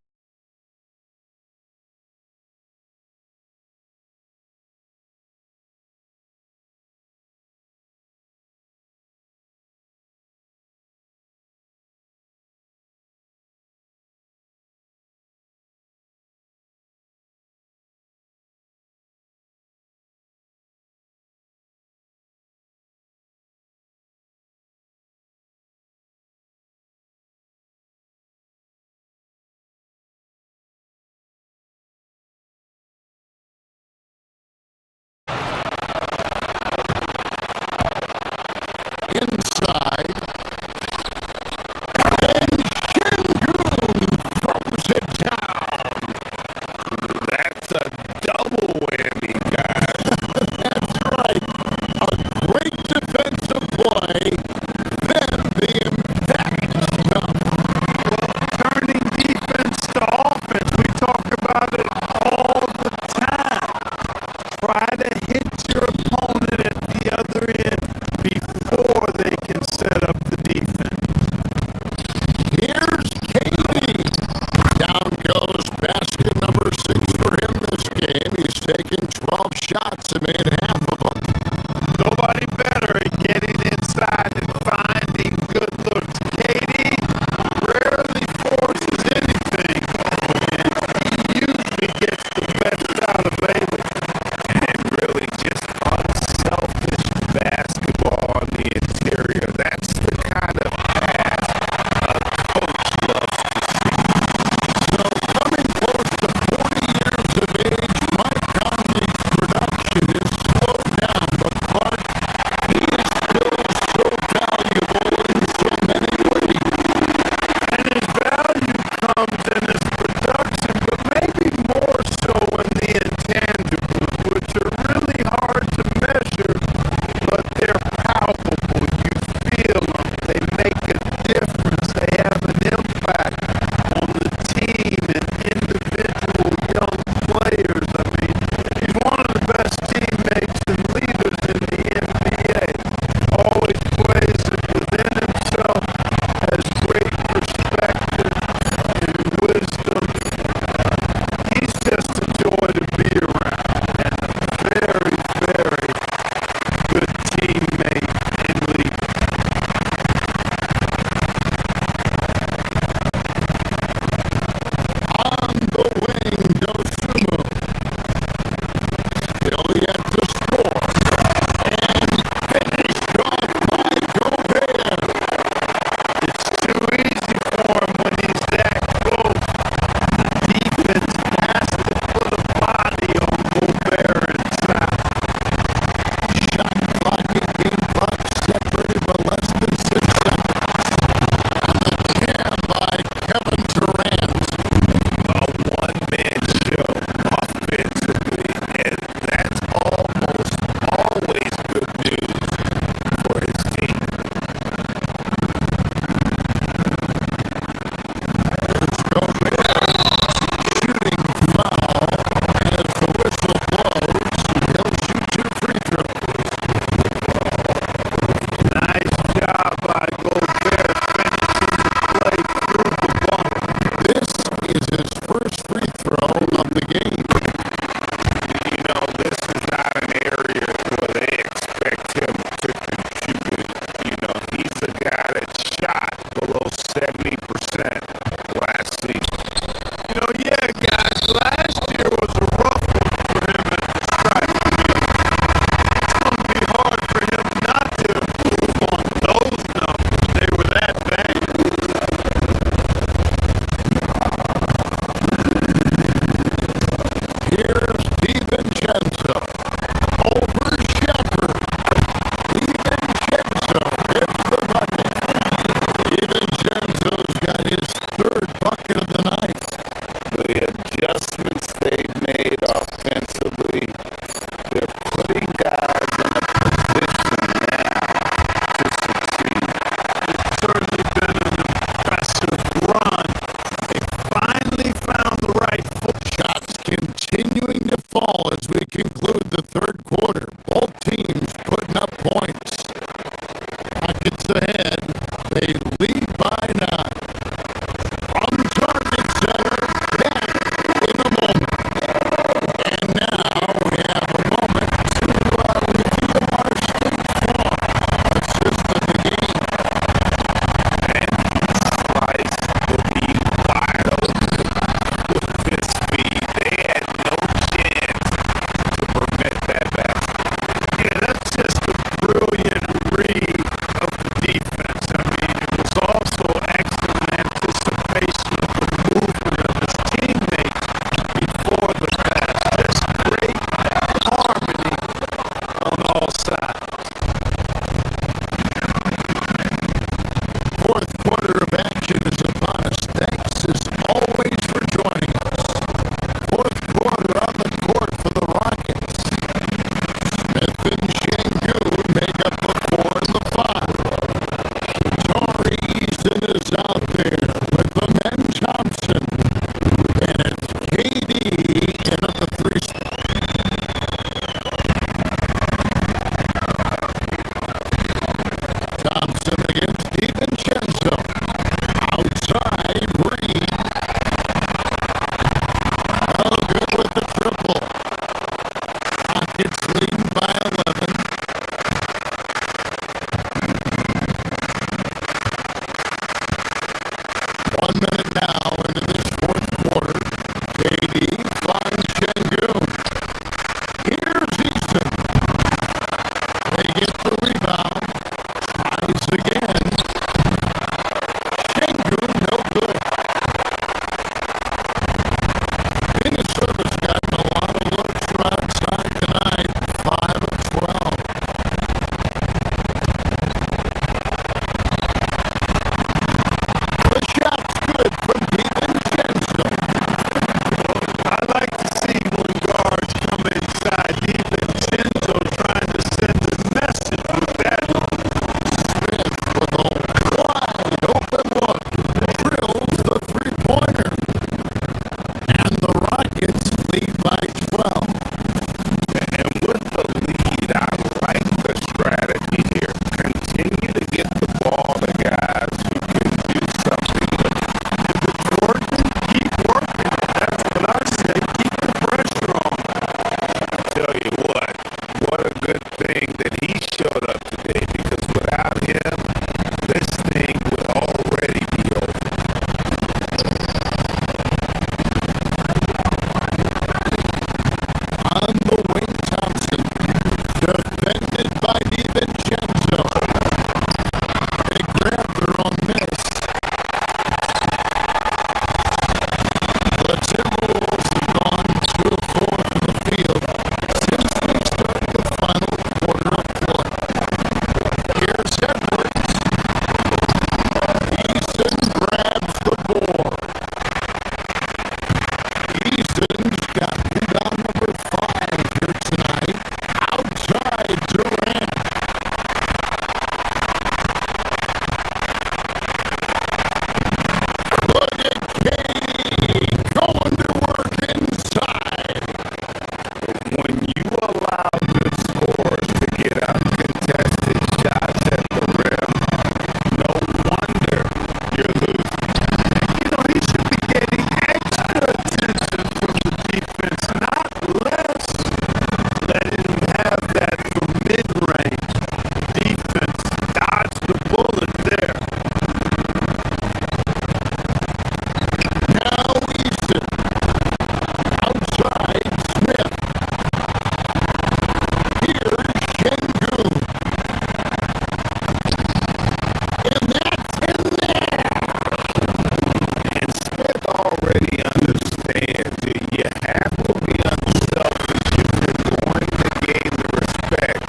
already understand that you have to be unselfish if you're going to gain the respect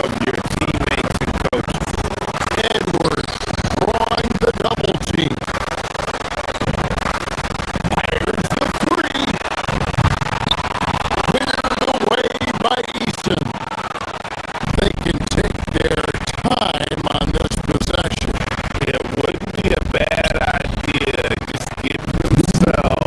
of your teammates and coaches. Edwards drawing the double team. Fires the three. Cleared away by Eason. They can take their time on this possession. It wouldn't be a bad idea. Just give themselves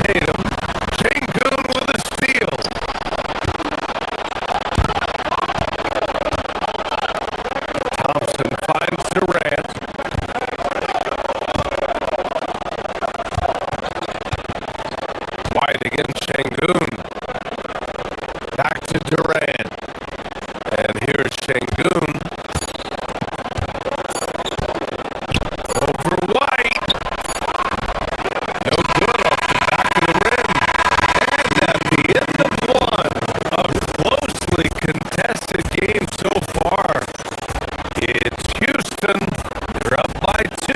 Tatum. Şengün with a steal. Thompson finds Durant. White against Şengün. Back to Durant. And here's Şengün. Over White. No good off the back of the rim. And at the end of one, a closely contested game so far. It's Houston. They're up by 2.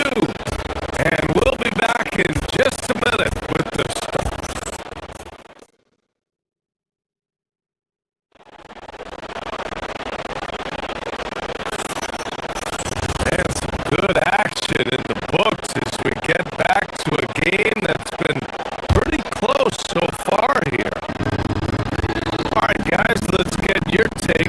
And we'll be back in just a minute with the start. And some good action in the books as we get back to a game that's been pretty close so far here. All right, guys, let's get your take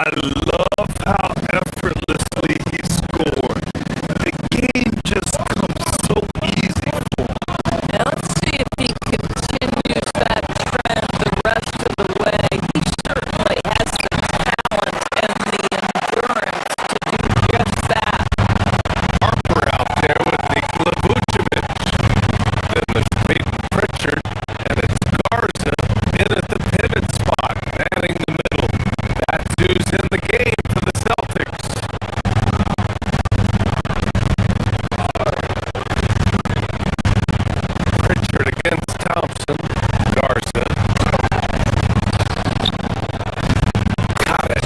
I love how effortlessly he scored. The game just comes so easy for him. Now let's see if he continues that trend the rest of the way. He certainly has the talent and the endurance to do just that. Harper out there with the Glavucevic. Then there's Peyton Pritchard, and it's Garza in at the pivot spot, manning the middle. That's who's in the game for the Celtics. Pritchard against Thompson. Garza. Got it.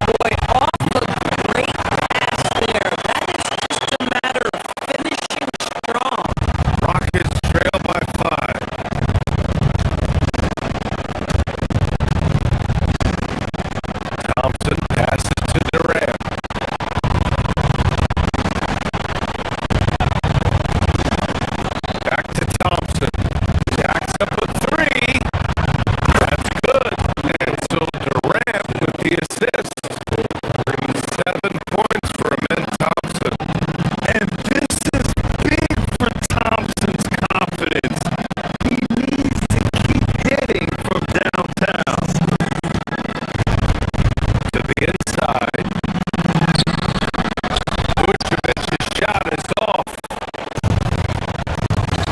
Boy, off a great pass there. That is just a matter of finishing strong. Rockets trail by 5. Thompson passes to Durant. Back to Thompson. Jacks up a 3. That's good. And so Durant with the assist. 7 points for him and Thompson. And this is big for Thompson's confidence. He needs to keep hitting from downtown. To the inside. Vucevic's shot is off.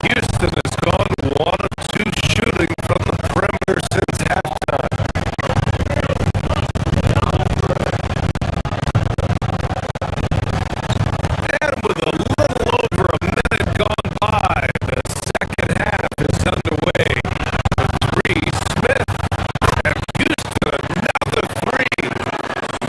Houston has gone 1 of 2 shooting from the perimeter since halftime. And with a little over a minute gone by, the second half is underway. The 3, Smith, and Houston another 3.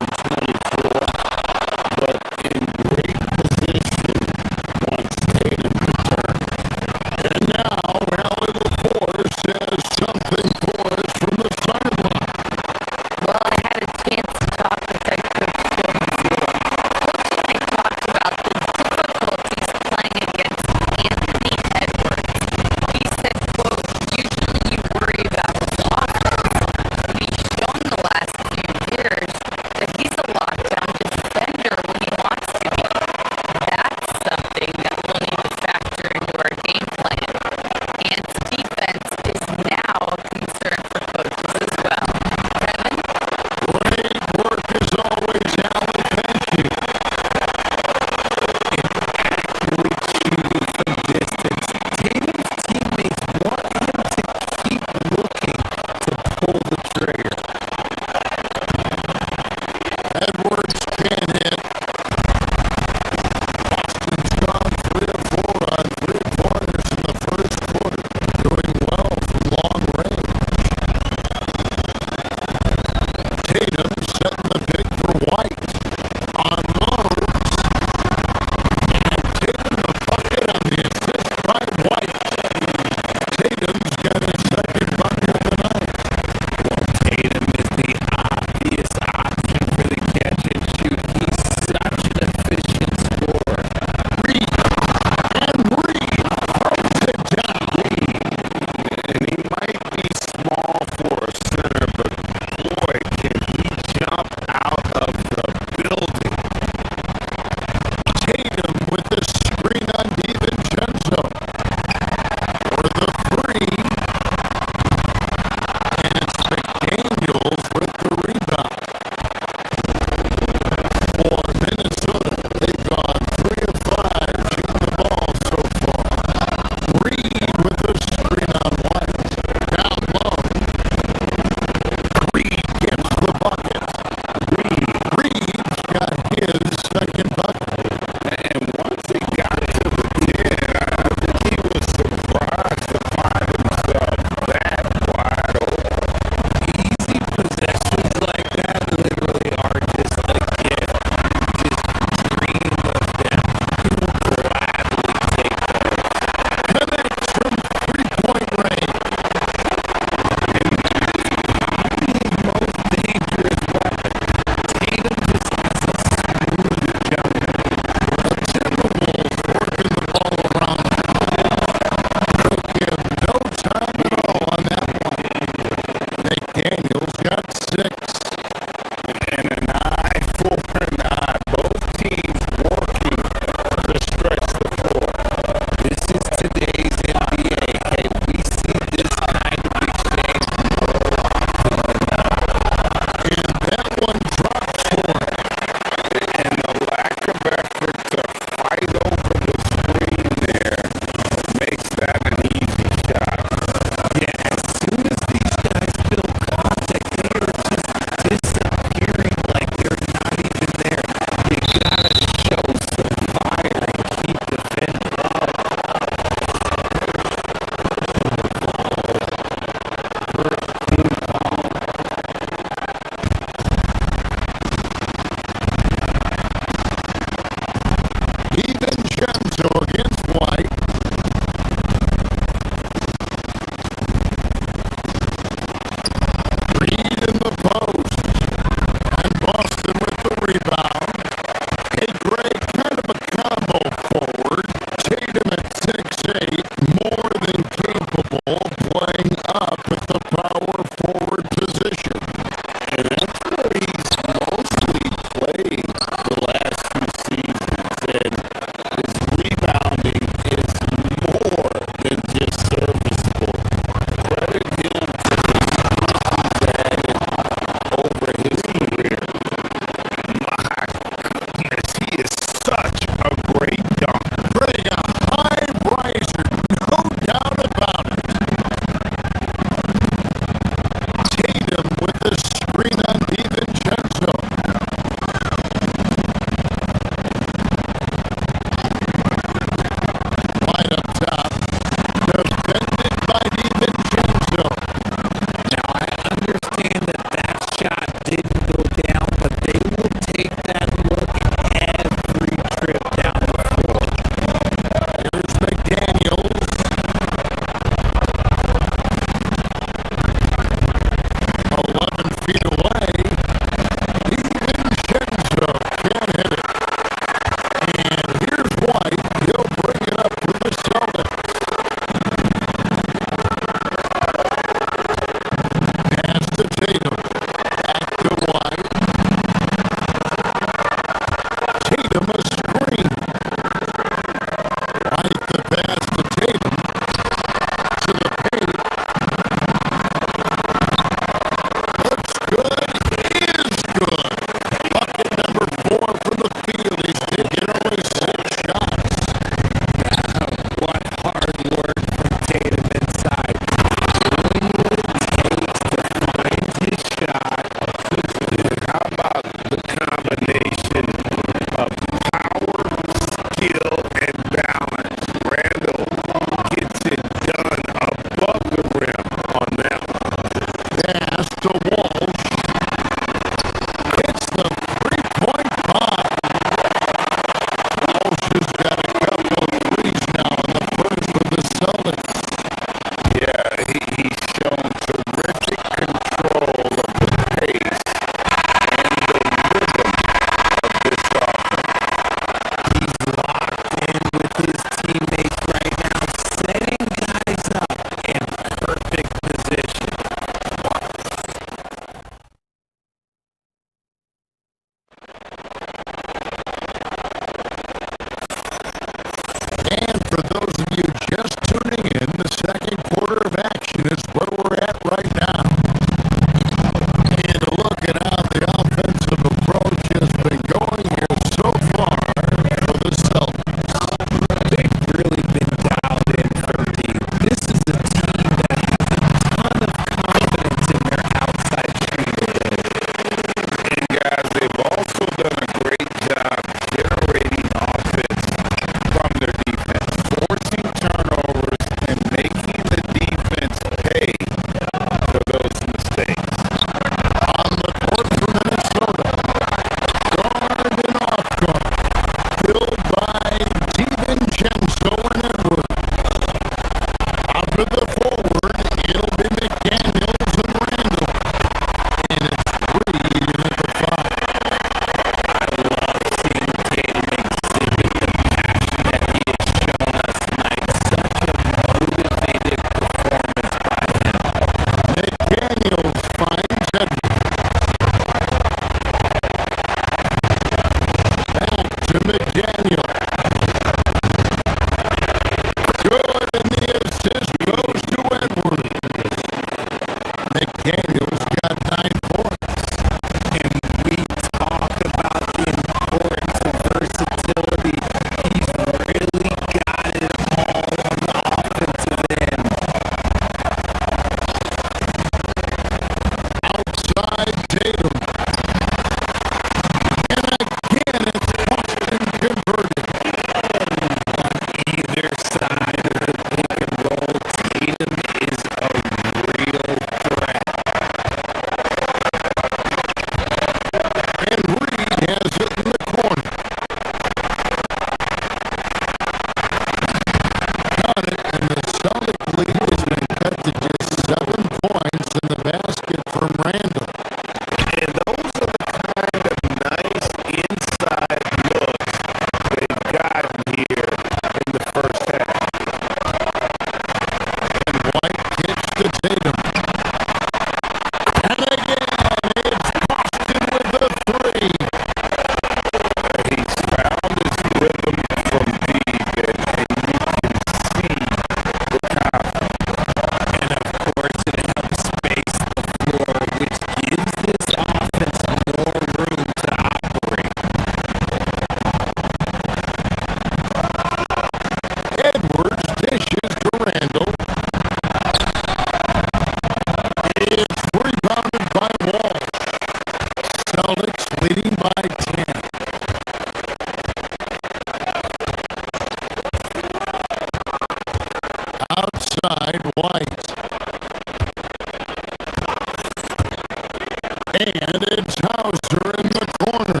Hauser in the corner.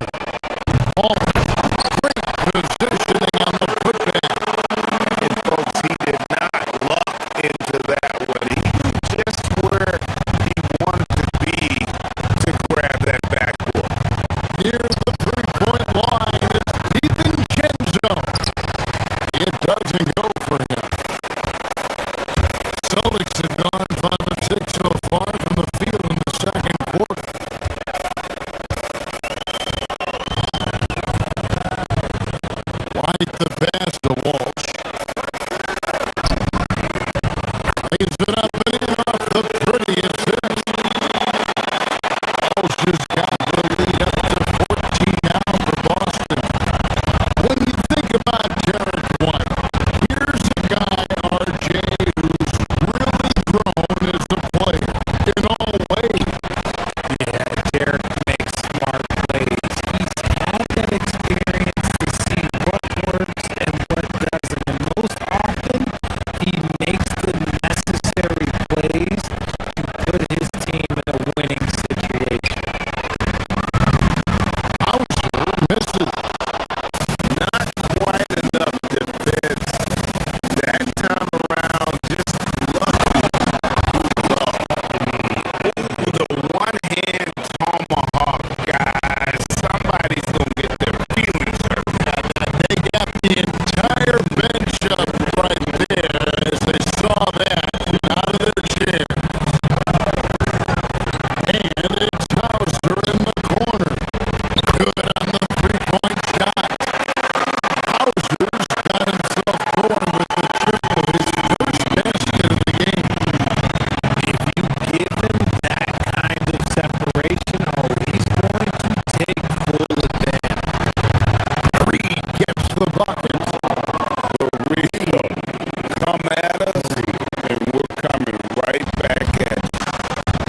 Paul, great positioning on the putback. And folks, he did not luck into that one. He knew just where he wanted to be to grab that backboard. Near the three-point line, it's DiVincenzo. It doesn't go for him. Celtics have gone 5 of 6 so far from the field in the second quarter. White the pass to Walsh. Lays it up and in off the pretty assist. Walsh has got the lead up to 14 now for Boston. When you think about Derek White, here's a guy, RJ, who's really grown as a player in all ways. Yeah, Derek makes smart plays. He's had that experience to see what works and what doesn't. And most often, he makes the necessary plays to put his team in a winning situation. Hauser misses. Not quite enough defense. That time around, just lucky. The one-hand tomahawk, guys. Somebody's going to get their feelings hurt. They got the entire bench up right there as they saw that out of their chair. And it's Hauser in the corner. Good on the three-point shot. Hauser's got himself going with the triple, his first basket of the game. If you give him that kind of separation, he's going to take full advantage. Reed gets the bucket. Burrito, come at us, and we're coming right back at you.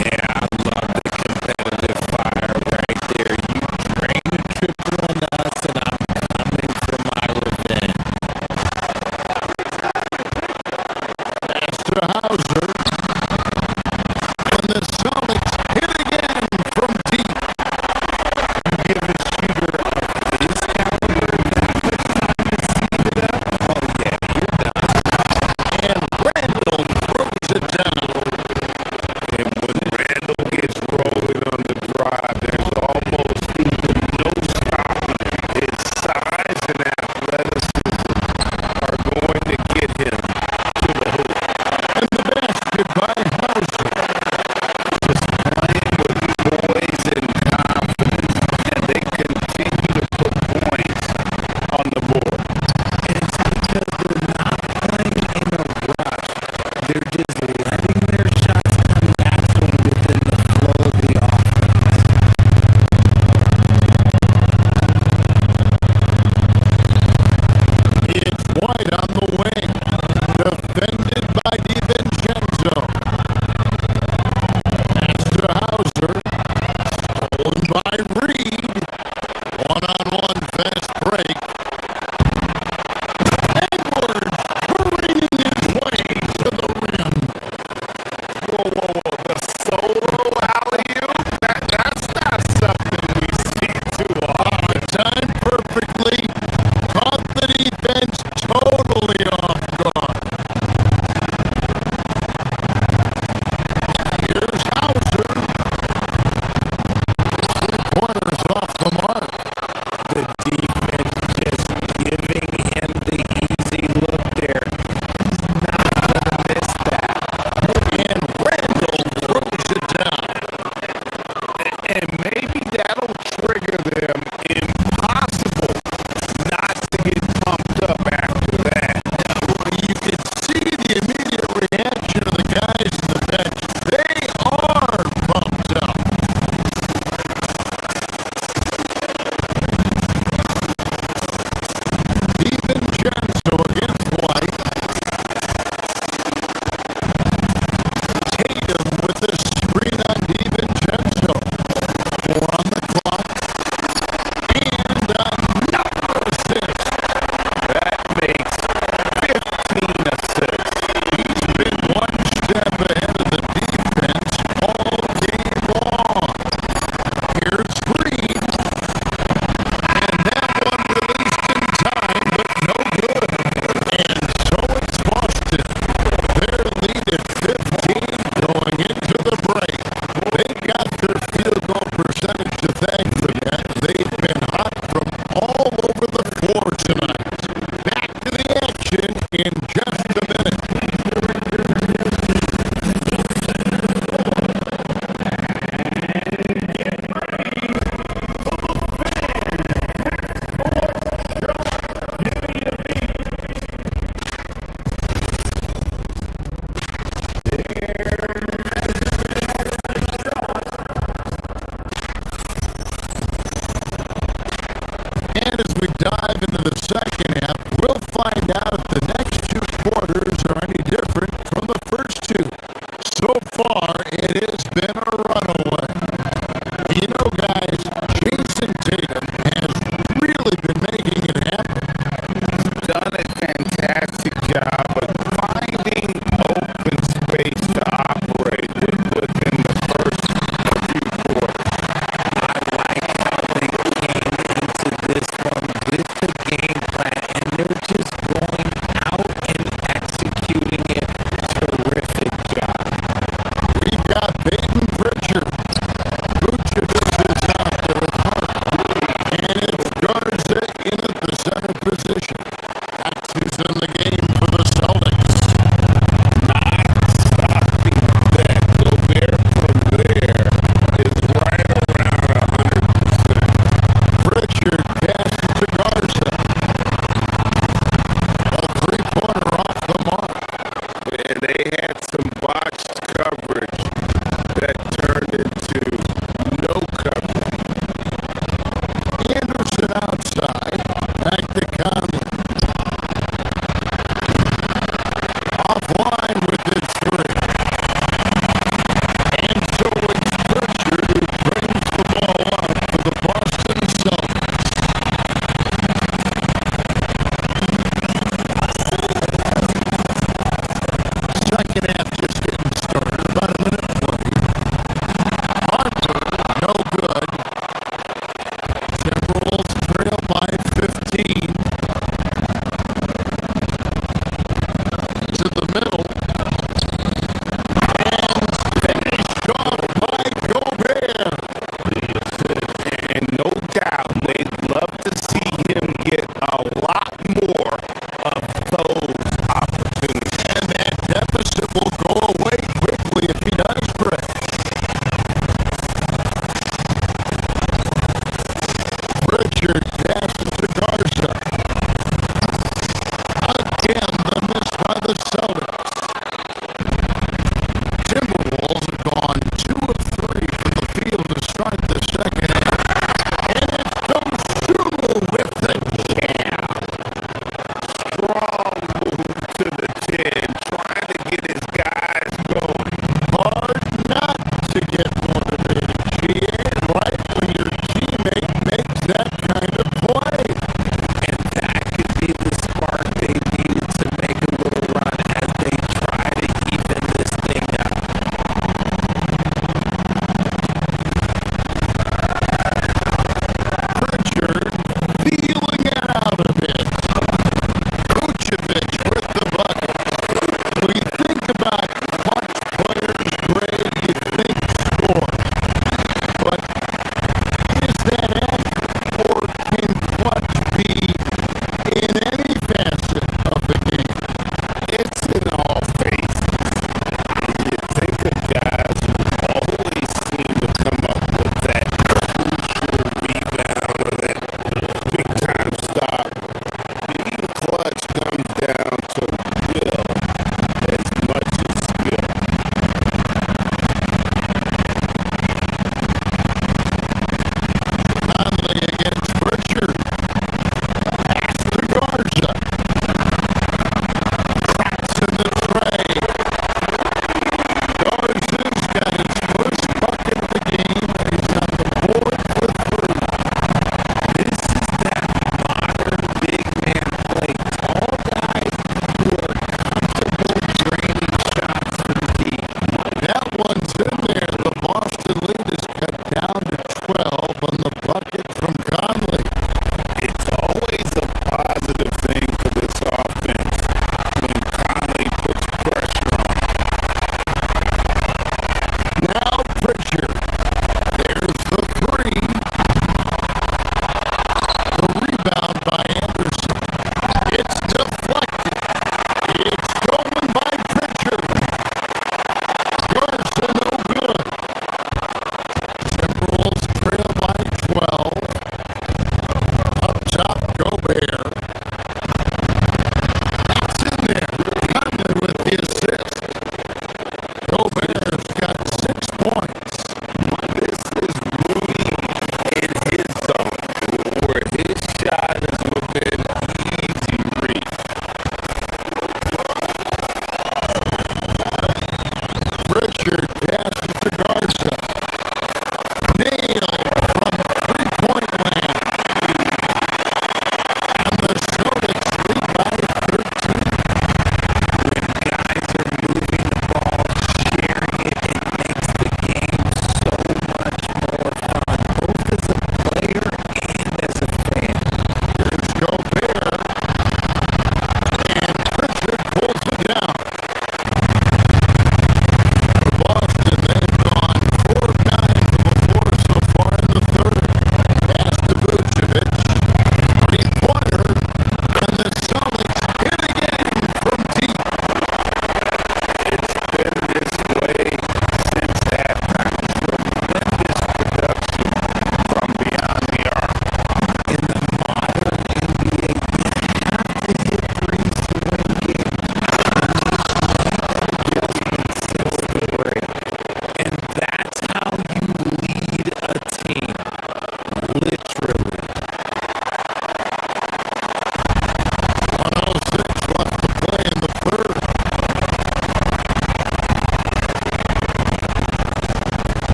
Yeah, I love the competitive fire right there. You Drain the triple on us, and I'm coming for my revenge. Pass to Hauser. And the Celtics hit again from deep. You give a shooter of his caliber that much time to speed it up. Oh yeah, you're done. And Randall throws it down. And when Randall gets rolling on the drive, there's almost no stopping him. His size and athleticism are going to get him to the hoop. And the basket by Hauser. Just playing with poise and confidence, and they continue to put points on the board. And it's because they're not playing in a rush. They're just letting their shots come naturally within the flow of the offense. It's White on the wing. Defended by DiVincenzo. Pass to Hauser. Stolen by Reed. One-on-one fast break. Edwards careening his way to the rim. Whoa. The solo alley-oop? That's not something we see too often. Timed perfectly. Caught the defense totally off guard. Here's Hauser. 3-point And as we dive into the second half, we'll find out if the next two quarters are any different from the first two. So far, it has been a runaway. You know, guys, Jason Tatum has really been making it happen. He's done a fantastic job of finding open space to operate within the first few quarters. I like how they came into this one with the game plan, and they're just going out and executing it. Terrific job. We've got Peyton Pritchard. Vucevic is out there with Hart. And it's Garza in at the center position. Axis in the game for the Celtics. Stopping that. Gobert from there is right around 100%. Pritchard passes to Garza. A three-pointer off the mark. And they had some botched coverage that turned into no coverage. Anderson outside. Back to Conley. Offline with his three. And so it's Pritchard who brings the ball up for the Boston Celtics. Second half just getting started. About a minute played. Harper, no good. Timberwolves trail by 15. To the middle. And finished off by Gobert. And no doubt they'd love to see him get a lot more of those opportunities. And that deficit will go away quickly if he does, Brett. Pritchard passes to Garza. Again, the miss by the Celtics. Timberwolves have gone 2 of 3 from the field to start the second half.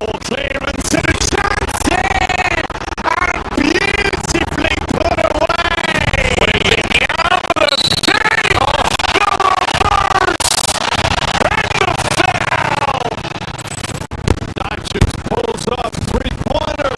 Ball clearance and a chance here! And beautifully put away! Doncic pulls up, three-pointer.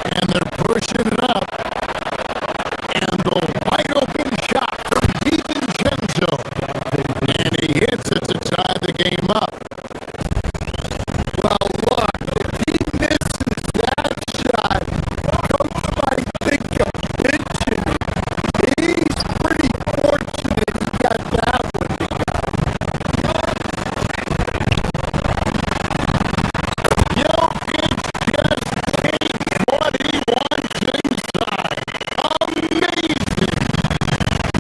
And they're pushing it up. And the wide open shot from DiVincenzo. And he hits it to tie the game up. Well, look, if he misses that shot, Coach might think of pitching. He's pretty fortunate he got that one. Jokic just takes what he wants inside. Amazing.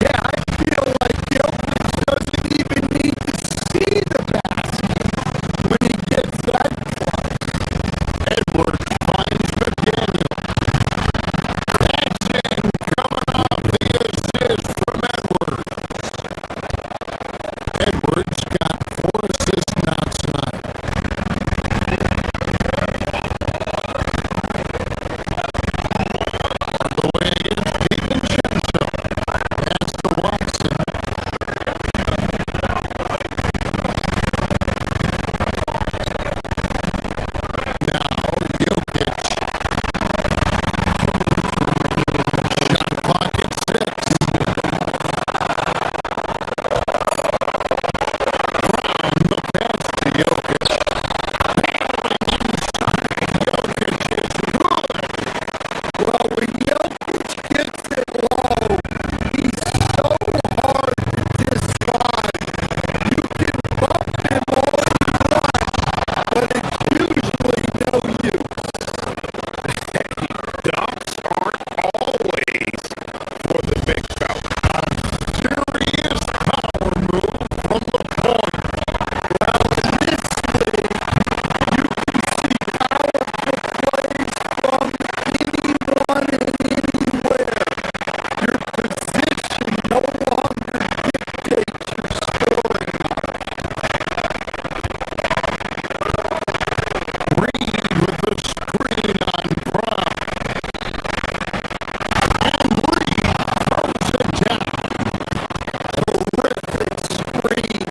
Yeah, I feel like Jokic doesn't even need to see the basket when he gets that close. Edwards finds McDaniel. NextGen coming off the assist from Edwards. Edwards got 4 assists outside. The way is DiVincenzo. Pass to Watson. Now Jokic. Shot clock at 6. Brown, the pass to Jokic. Battling inside. Jokic is good. Well, when Jokic gets it low, he's so hard to dislodge. You can bump him all you want, but it's usually no use. Dunks aren't always for the big fella. Serious power move from the point. Well, in this league, you can see powerful plays from anyone and anywhere. Your position no longer dictates your scoring. Reed with the screen on Brown. And Reed throws it down. Terrific screen.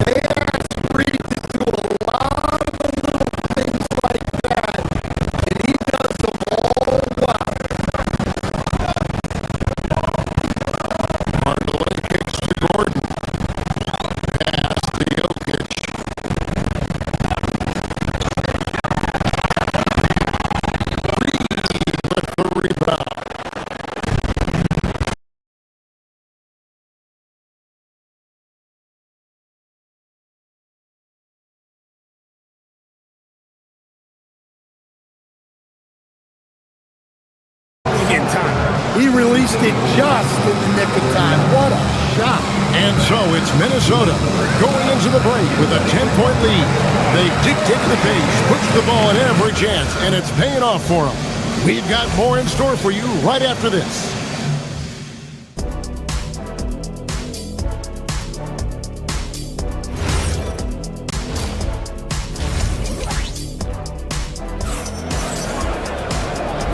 They asked Reed to do a lot of the little things like that, and he does them all well. Hardaway kicks to Gordon. Pass to Jokic. Reed with the rebound. In time. He released it just in the nick of time. What a shot. And so it's Minnesota going into the break with a 10-point lead. They dictate the pace, push the ball at every chance, and it's paying off for them. We've got more in store for you right after this.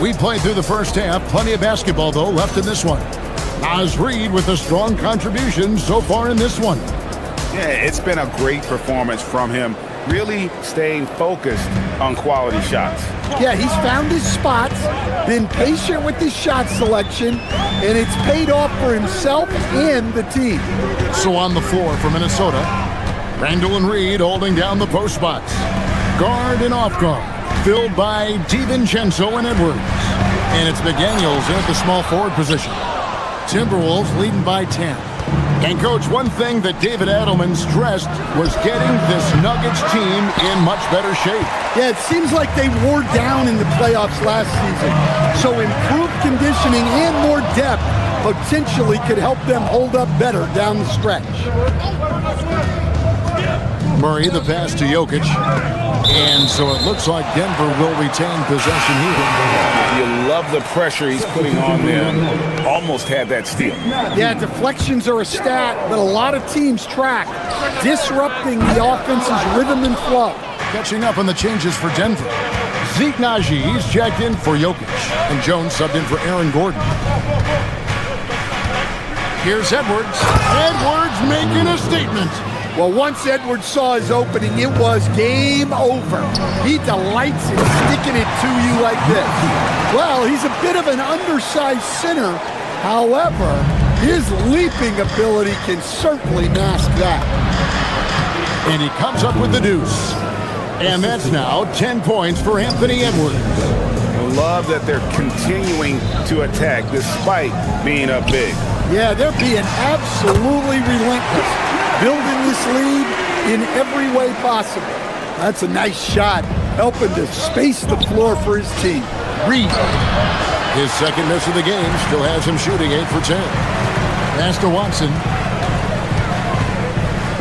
We played through the first half. Plenty of basketball, though, left in this one. Oz Reed with a strong contribution so far in this one. Yeah, it's been a great performance from him. Really staying focused on quality shots. Yeah, he's found his spots, been patient with his shot selection, and it's paid off for himself and the team. So on the floor for Minnesota, Randall and Reed holding down the post spots. Guard and off guard, filled by DiVincenzo and Edwards. And it's McDaniels in at the small forward position. Timberwolves leading by 10. And, Coach, one thing that David Adelman stressed was getting this Nuggets team in much better shape. Yeah, it seems like they wore down in the playoffs last season. So improved conditioning and more depth potentially could help them hold up better down the stretch. Murray, the pass to Jokic. And so it looks like Denver will retain possession here. You love the pressure he's putting on them. Almost had that steal. Yeah, deflections are a stat that a lot of teams track, disrupting the offense's rhythm and flow. Catching up on the changes for Denver. Zeke Naji, he's checked in for Jokic. And Jones subbed in for Aaron Gordon. Here's Edwards. Edwards making a statement. Well, once Edwards saw his opening, it was game over. He delights in sticking it to you like this. Well, he's a bit of an undersized center. However, his leaping ability can certainly mask that. And he comes up with the deuce. And that's now 10 points for Anthony Edwards. I love that they're continuing to attack despite being up big. Yeah, they're being absolutely relentless, building this lead in every way possible. That's a nice shot, helping to space the floor for his team. Reed, his second miss of the game, still has him shooting 8 for 10. Pass to Watson.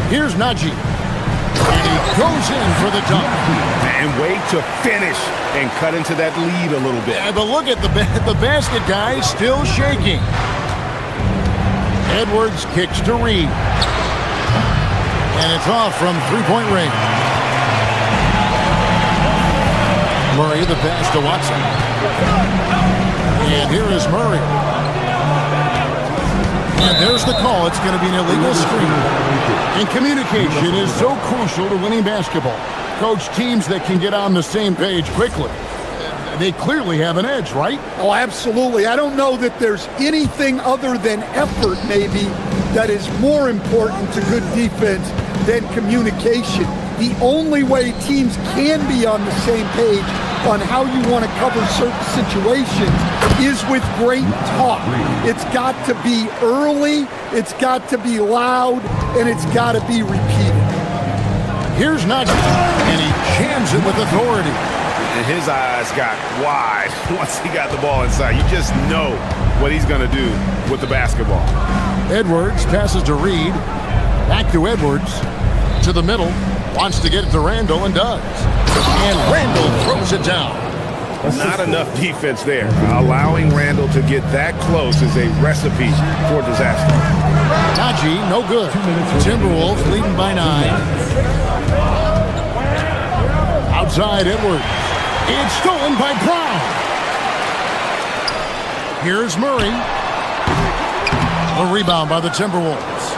Here's Naji. And he goes in for the dunk. And way to finish and cut into that lead a little bit. Yeah, but look at the basket, guys, still shaking. Edwards kicks to Reed. And it's off from three-point range. Murray, the pass to Watson. And here is Murray. And there's the call. It's going to be an illegal screen. And communication is so crucial to winning basketball. Coach, teams that can get on the same page quickly, they clearly have an edge, right? Oh, absolutely. I don't know that there's anything other than effort, maybe, that is more important to good defense than communication. The only way teams can be on the same page on how you want to cover certain situations is with great talk. It's got to be early, it's got to be loud, and it's got to be repeated. Here's Naji, and he jams it with authority. And his eyes got wide once he got the ball inside. You just know what he's going to do with the basketball. Edwards passes to Reed. Back to Edwards. To the middle. Wants to get it to Randall and does. And Randall throws it down. Not enough defense there. Allowing Randall to get that close is a recipe for disaster. Naji, no good. Timberwolves leading by 9. Outside Edwards. It's stolen by Brown. Here's Murray. A rebound by the Timberwolves.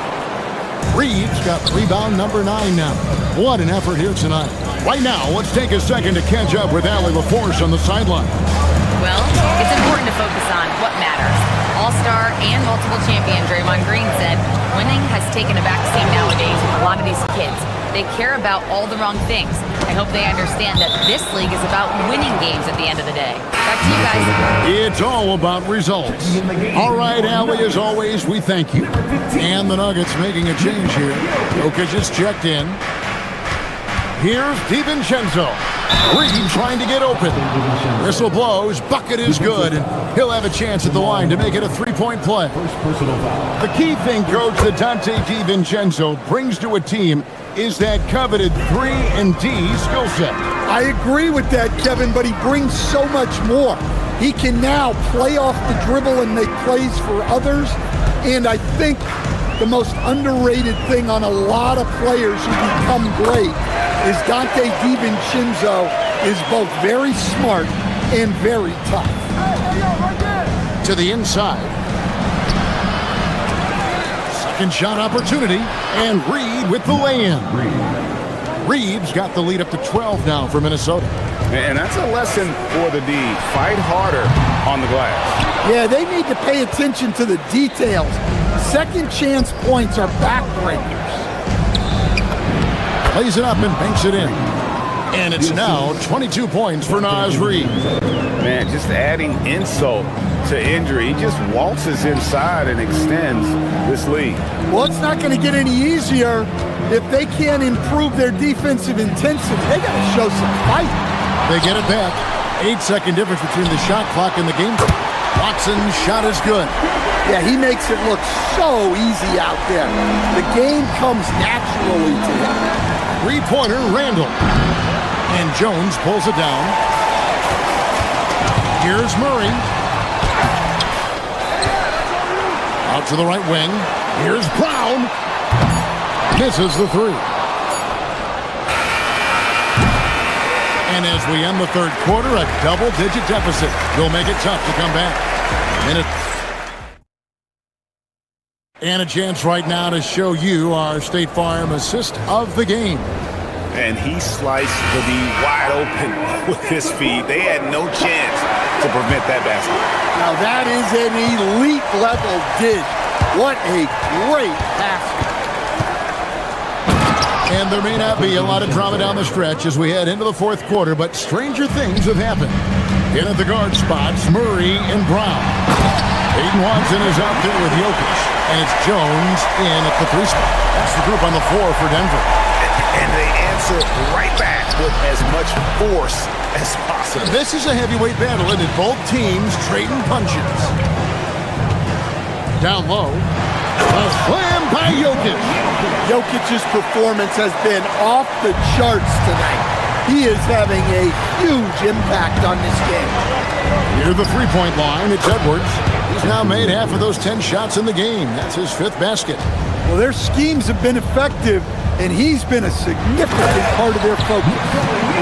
Reed's got rebound number 9 now. What an effort here tonight. Right now, let's take a second to catch up with Allie LaForce on the sideline. Well, it's important to focus on what matters. All-star and multiple champion Draymond Green said, winning has taken a backseat nowadays with a lot of these kids. They care about all the wrong things. I hope they understand that this league is about winning games at the end of the day. Back to you guys. It's all about results. All right, Allie, as always, we thank you. And the Nuggets making a change here. Jokic is checked in. Here's DiVincenzo. Reed trying to get open. Whistle blows. Bucket is good. And he'll have a chance at the line to make it a three-point play. The key thing, Coach, that Dante DiVincenzo brings to a team is that coveted 3-and-D skill set. I agree with that, Kevin, but he brings so much more. He can now play off the dribble and make plays for others. And I think the most underrated thing on a lot of players who become great is Dante DiVincenzo is both very smart and very tough. To the inside. Second shot opportunity, and Reed with the lay-in. Reed's got the lead up to 12 now for Minnesota. And that's a lesson for the D. Fight harder on the glass. Yeah, they need to pay attention to the details. Second chance points are backbreakers. Plays it up and banks it in. And it's now 22 points for Naz Reid. Man, just adding insult to injury. He just waltzes inside and extends this lead. Well, it's not going to get any easier if they can't improve their defensive intensity. They got to show some fight. They get it back. 8-second difference between the shot clock and the game. Watson's shot is good. Yeah, he makes it look so easy out there. The game comes naturally to him. Three-pointer, Randall. And Jones pulls it down. Here's Murray. Out to the right wing. Here's Brown. Misses the three. And as we end the third quarter, a double-digit deficit will make it tough to come back. And a chance right now to show you our State Farm assist of the game. And he sliced the D wide open with his feed. They had no chance to prevent that basket. Now that is an elite level dish. What a great basket. And there may not be a lot of drama down the stretch as we head into the fourth quarter, but stranger things have happened. In at the guard spots, Murray and Brown. Aiden Watson is out there with Jokic, and it's Jones in at the three spot. That's the group on the floor for Denver. And they answer right back with as much force as possible. This is a heavyweight battle, and both teams trading punches. Down low. A slam by Jokic. Jokic's performance has been off the charts tonight. He is having a huge impact on this game. Near the three-point line, it's Edwards. He's now made half of those 10 shots in the game. That's his fifth basket. Well, their schemes have been effective, and he's been a significant part of their focus.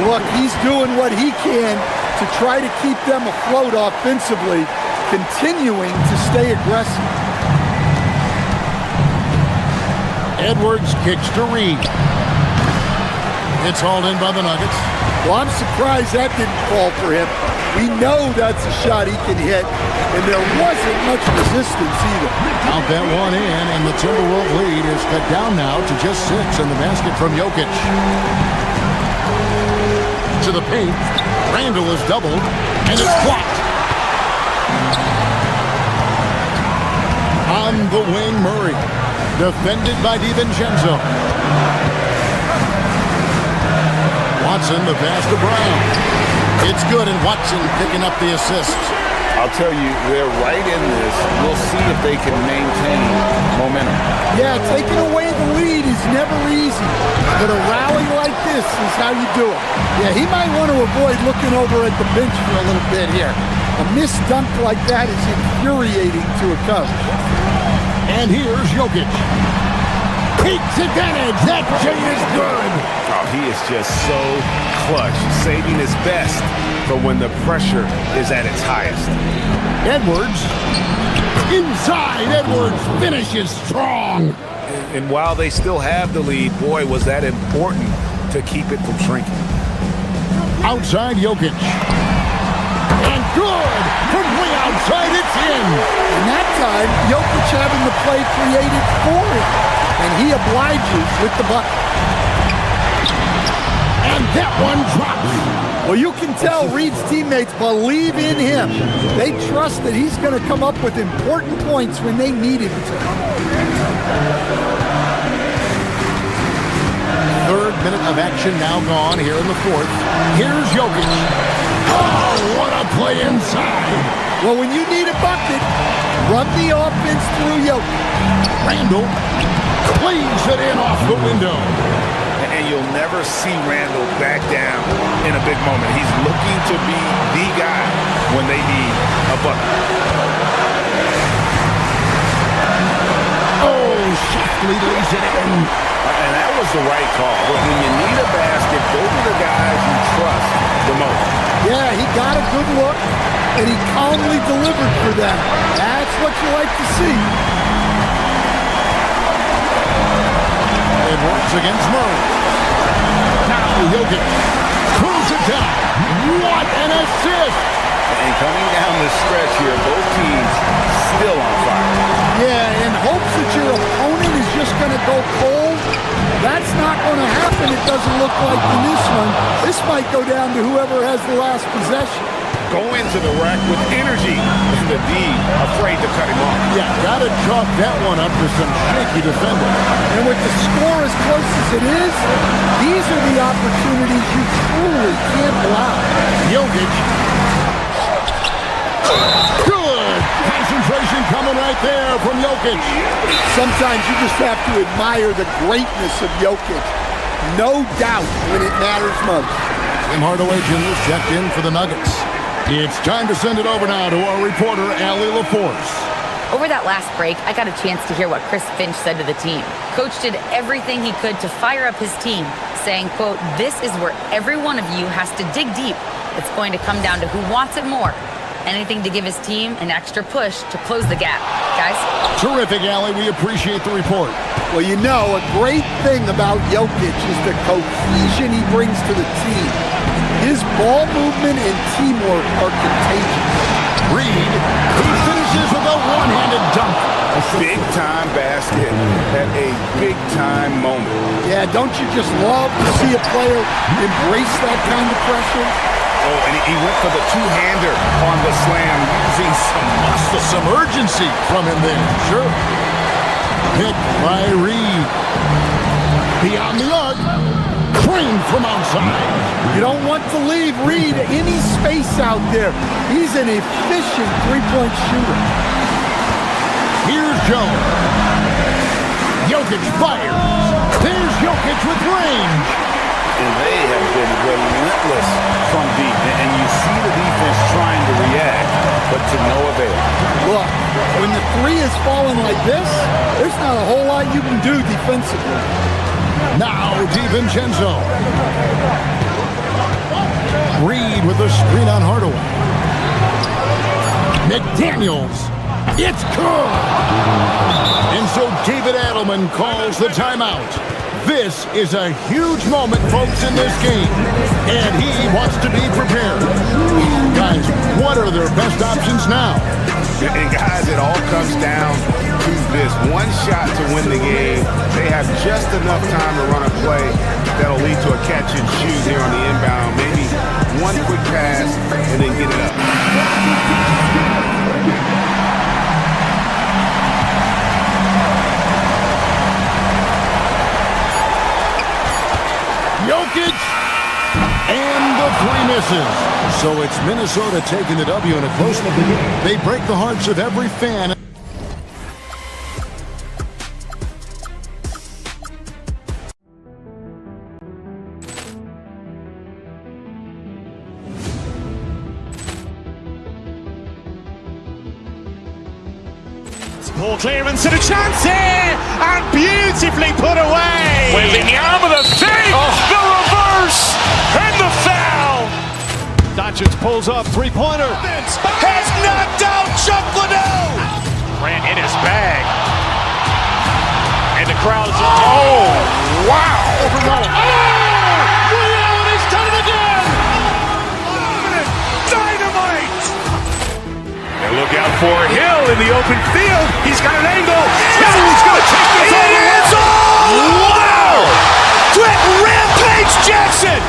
Look, he's doing what he can to try to keep them afloat offensively, continuing to stay aggressive. Edwards kicks to Reed. It's hauled in by the Nuggets. Well, I'm surprised that didn't fall for him. We know that's a shot he can hit, and there wasn't much resistance either. Count that one in, and the Timberwolves lead is cut down now to just 6 in the basket from Jokic. To the paint. Randall is doubled, and it's blocked. On the wing, Murray. Defended by DiVincenzo. Watson, the pass to Brown. It's good, and Watson picking up the assist. I'll tell you, they're right in this. We'll see if they can maintain momentum. Yeah, taking away the lead is never easy, but a rally like this is how you do it. Yeah, he might want to avoid looking over at the bench for a little bit here. A missed dunk like that is infuriating to a coach. And here's Jokic. Takes advantage. That J is good. Oh, he is just so clutch, saving his best for when the pressure is at its highest. Edwards. Inside. Edwards finishes strong. And while they still have the lead, boy, was that important to keep it from shrinking. Outside Jokic. And good! From way outside, it's in! And that time, Jokic having the play created for him. And he obliges with the bucket. And that one drops. Well, you can tell Reed's teammates believe in him. They trust that he's going to come up with important points when they need him to. Third minute of action now gone here in the fourth. Here's Jokic. Oh, what a play inside. Well, when you need a bucket, run the offense through Jokic. Randall cleans it in off the window. And you'll never see Randall back down in a big moment. He's looking to be the guy when they need a bucket. Oh, softly lays it in. And that was the right call. When you need a basket, those are the guys you trust the most. Yeah, he got a good look, and he calmly delivered for them. That's what you like to see. Edwards against Murray. Now Jokic pulls it down. What an assist! And coming down the stretch here, both teams still on fire. Yeah, in hopes that your opponent is just going to go cold. That's not going to happen, it doesn't look like in this one. This might go down to whoever has the last possession. go into the rack with energy. And the D afraid to cut him off. Yeah, gotta chalk that one up to some shaky defending. And with the score as close as it is, these are the opportunities you truly can't allow. Jokic. Good concentration coming right there from Jokic. Sometimes you just have to admire the greatness of Jokic. No doubt when it matters most. Tim Hardaway Jr. checked in for the Nuggets. It's time to send it over now to our reporter, Allie LaForce. Over that last break, I got a chance to hear what Chris Finch said to the team. Coach did everything he could to fire up his team, saying, quote, "This is where every one of you has to dig deep. It's going to come down to who wants it more. Anything to give his team an extra push to close the gap." Guys? Terrific, Allie. We appreciate the report. Well, you know, a great thing about Jokic is the cohesion he brings to the team. His ball movement and teamwork are contagious. Reed, he finishes with a one-handed dunk. A big-time basket at a big-time moment. Yeah, don't you just love to see a player embrace that kind of pressure? Oh, and he went for the two-hander on the slam, using some muscle. Some urgency from him there, sure. Picked by Reed. Beyond the arc. Trained from outside. You don't want to leave Reed any space out there. He's an efficient three-point shooter. Here's Jones. Jokic fires. There's Jokic with range. And they have been relentless from deep. And you see the defense trying to react, but to no avail. Look, when the three is falling like this, there's not a whole lot you can do defensively. Now DiVincenzo. Reed with a screen on Hardaway. McDaniels. It's good. And so David Adelman calls the timeout. This is a huge moment, folks, in this game. And he wants to be prepared. Guys, what are their best options now? And guys, it all comes down to this one shot to win the game. They have just enough time to run a play that'll lead to a catch and shoot here on the inbound. Maybe one quick pass and then get it up. Jokic, and the three misses. So it's Minnesota taking the W in a close one. They break the hearts of every fan. Ball clearance and a chance here, and beautifully put away. Wembanyama the fake, the reverse, and the foul. Doncic pulls up, three-pointer. Has knocked out Chuck Liddell. Ran in his bag, and the crowd is. Oh, wow! He's done it again. Dynamite! And look out for Hill in the open field. He's got an angle. Hill's going to take this all the way. Wow! Brett Rampage Jackson!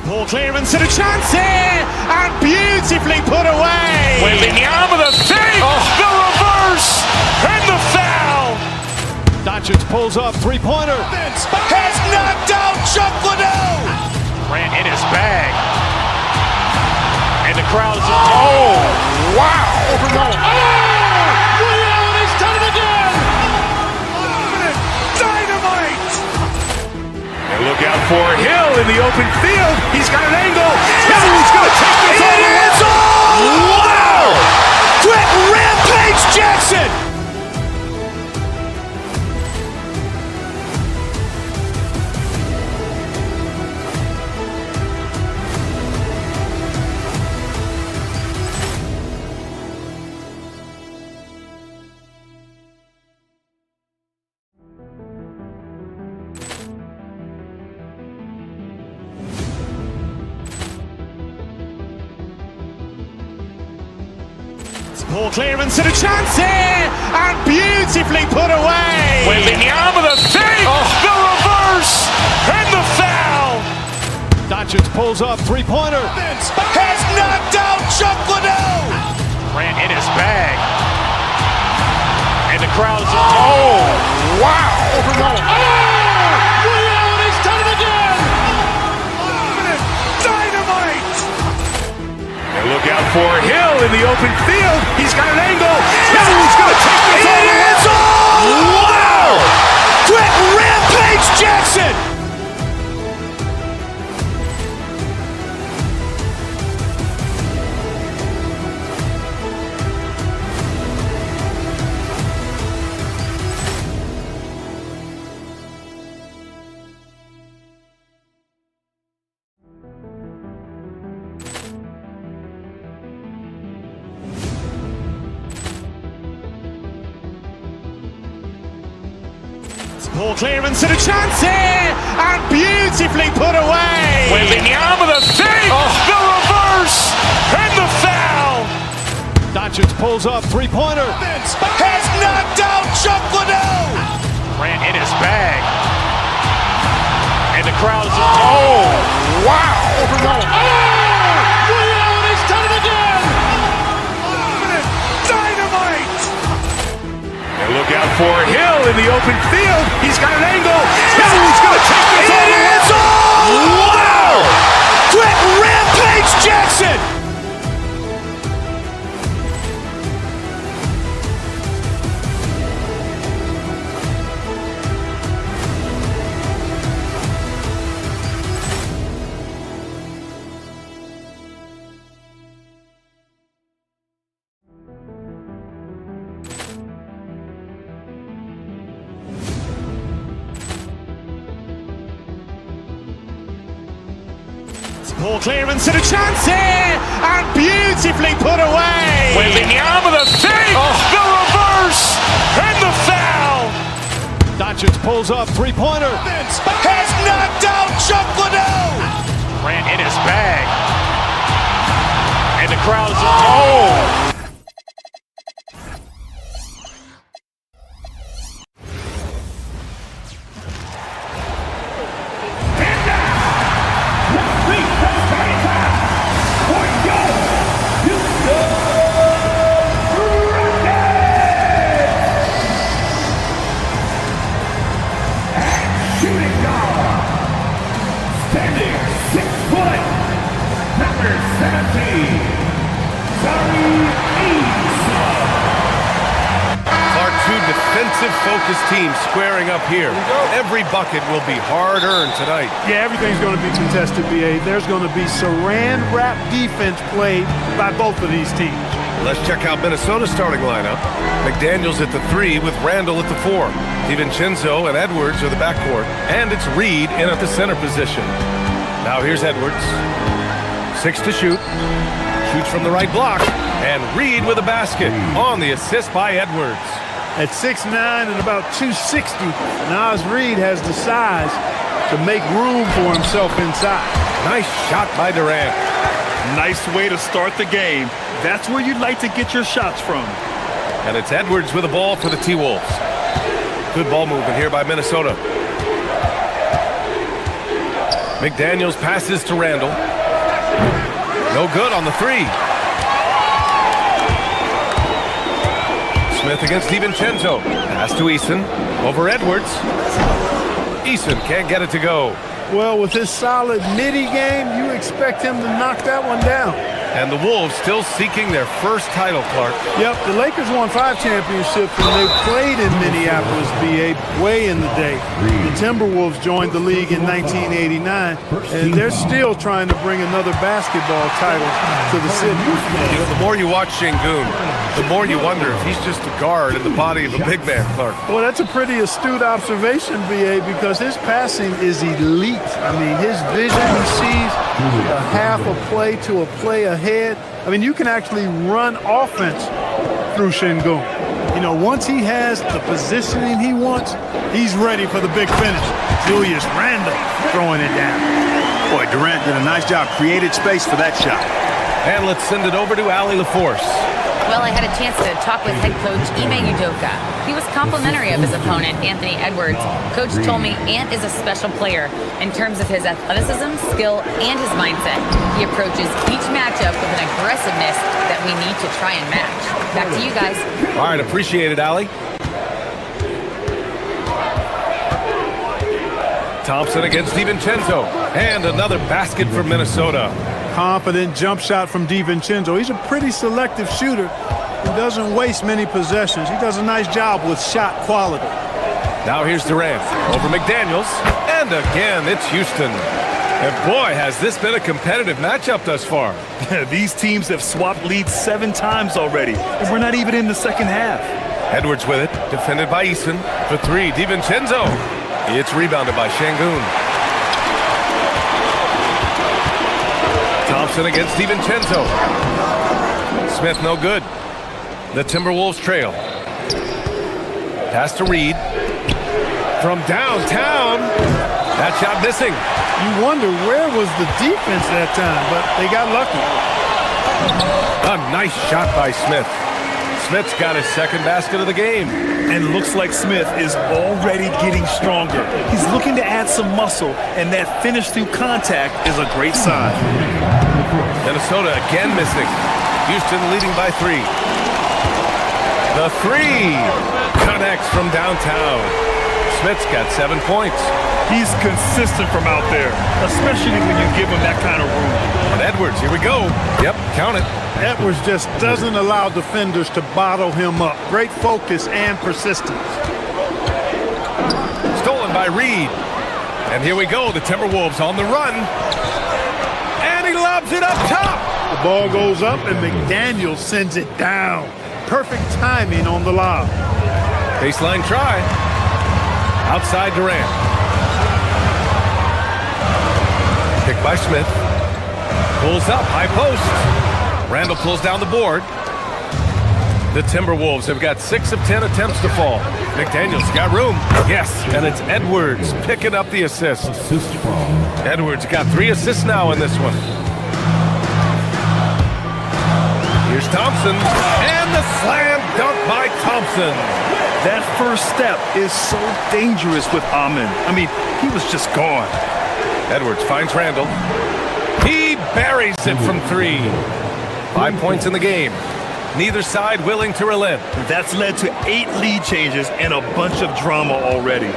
Ball clearance and a chance here, and beautifully put away. Wembanyama the fake, the reverse, and the foul. Doncic pulls up, three-pointer. Has knocked out Chuck Liddell. Ran in his bag, and the crowd is. Oh, wow! He's done it again. Dynamite! And look out for Hill in the open field. He's got an angle. Hill's going to take this all the way. Wow! Brett Rampage Jackson! Ball clearance and a chance here, and beautifully put away. Wembanyama the save, the reverse, and the foul. Doncic pulls up, three-pointer. Has knocked out Chuck Liddell. Grant in his bag. And the crowd's wow. He's done it again. Dynamite. And look out for Hill in the open field. He's got an angle. Hill's going to take this all the way. Wow! Brett Rampage Jackson. Ball clearance and a chance here, and beautifully put away. Wembanyama the save, the reverse, and the foul. Doncic pulls up, three-pointer. Has knocked out Chuck Liddell. Grant in his bag. And the crowd's wow. He's done it again. Dynamite. And look out for Hill in the open field. He's got an angle. Hill's going to take this all the way. Wow! Brett Rampage Jackson. Ball clearance and a chance here, and beautifully put away. Wembanyama the save, the reverse, and the foul. Doncic pulls up, three-pointer. Has knocked out Chuck Liddell. Grant in his bag. And the crowd's defensive-focused team squaring up here. Every bucket will be hard-earned tonight. Yeah, everything's going to be contested, B.A. There's going to be saran-wrap defense played by both of these teams. Let's check out Minnesota's starting lineup. McDaniels at the 3 with Randall at the 4. DiVincenzo and Edwards are the backcourt. And it's Reed in at the center position. Now here's Edwards. 6 to shoot. Shoots from the right block. And Reed with a basket on the assist by Edwards. At 6'9" and about 260, Naz Reid has the size to make room for himself inside. Nice shot by Durant. Nice way to start the game. That's where you'd like to get your shots from. And it's Edwards with the ball for the T-Wolves. Good ball movement here by Minnesota. McDaniels passes to Randall. No good on the 3. Smith against DiVincenzo. Pass to Eason. Over Edwards. Eason can't get it to go. Well, with his solid midi game, you expect him to knock that one down. And the Wolves still seeking their first title, Clark. Yep, the Lakers won 5 championships when they played in Minneapolis, BA, way in the day. The Timberwolves joined the league in 1989, and they're still trying to bring another basketball title to the city. You know, the more you watch Şengün, the more you wonder if he's just a guard in the body of a big man, Clark. Well, that's a pretty astute observation, BA, because his passing is elite. I mean, his vision, he sees a half a play to a play ahead. I mean, you can actually run offense through Şengün. You know, once he has the positioning he wants, he's ready for the big finish. Julius Randle throwing it down. Boy, Durant did a nice job, created space for that shot. And let's send it over to Allie LaForce. Well, I had a chance to talk with head coach Ime Udoka. He was complimentary of his opponent, Anthony Edwards. Coach told me Ant is a special player in terms of his athleticism, skill, and his mindset. He approaches each matchup with an aggressiveness that we need to try and match. Back to you guys. All right, appreciate it, Allie. Thompson against DiVincenzo. And another basket for Minnesota. Confident jump shot from DiVincenzo. He's a pretty selective shooter who doesn't waste many possessions. He does a nice job with shot quality. Now here's Durant over McDaniels. And again, it's Houston. And boy, has this been a competitive matchup thus far. These teams have swapped leads 7 times already, and we're not even in the second half. Edwards with it, defended by Eason. For 3, DiVincenzo. It's rebounded by Şengün. Thompson against DiVincenzo. Smith no good. The Timberwolves trail. Pass to Reed. From downtown. That shot missing. You wonder where was the defense that time, but they got lucky. A nice shot by Smith. Smith's got his second basket of the game. And looks like Smith is already getting stronger. He's looking to add some muscle, and that finish through contact is a great sign. Minnesota again missing. Houston leading by 3. The 3 connects from downtown. Smith's got 7 points. He's consistent from out there, especially when you give him that kind of room. And Edwards, here we go. Yep, count it. Edwards just doesn't allow defenders to bottle him up. Great focus and persistence. Stolen by Reed. And here we go, the Timberwolves on the run. And he lobs it up top. The ball goes up and McDaniels sends it down. Perfect timing on the lob. Baseline try. Outside Durant. Picked by Smith. Pulls up, high post. Randall pulls down the board. The Timberwolves have got 6 of 10 attempts to fall. McDaniels got room. Yes, and it's Edwards picking up the assist. Edwards got 3 assists now in this one. Here's Thompson. And the slam dunk by Thompson. That first step is so dangerous with Amin. I mean, he was just gone. Edwards finds Randall. He buries it from 3. 5 points in the game. Neither side willing to relent. That's led to 8 lead changes and a bunch of drama already.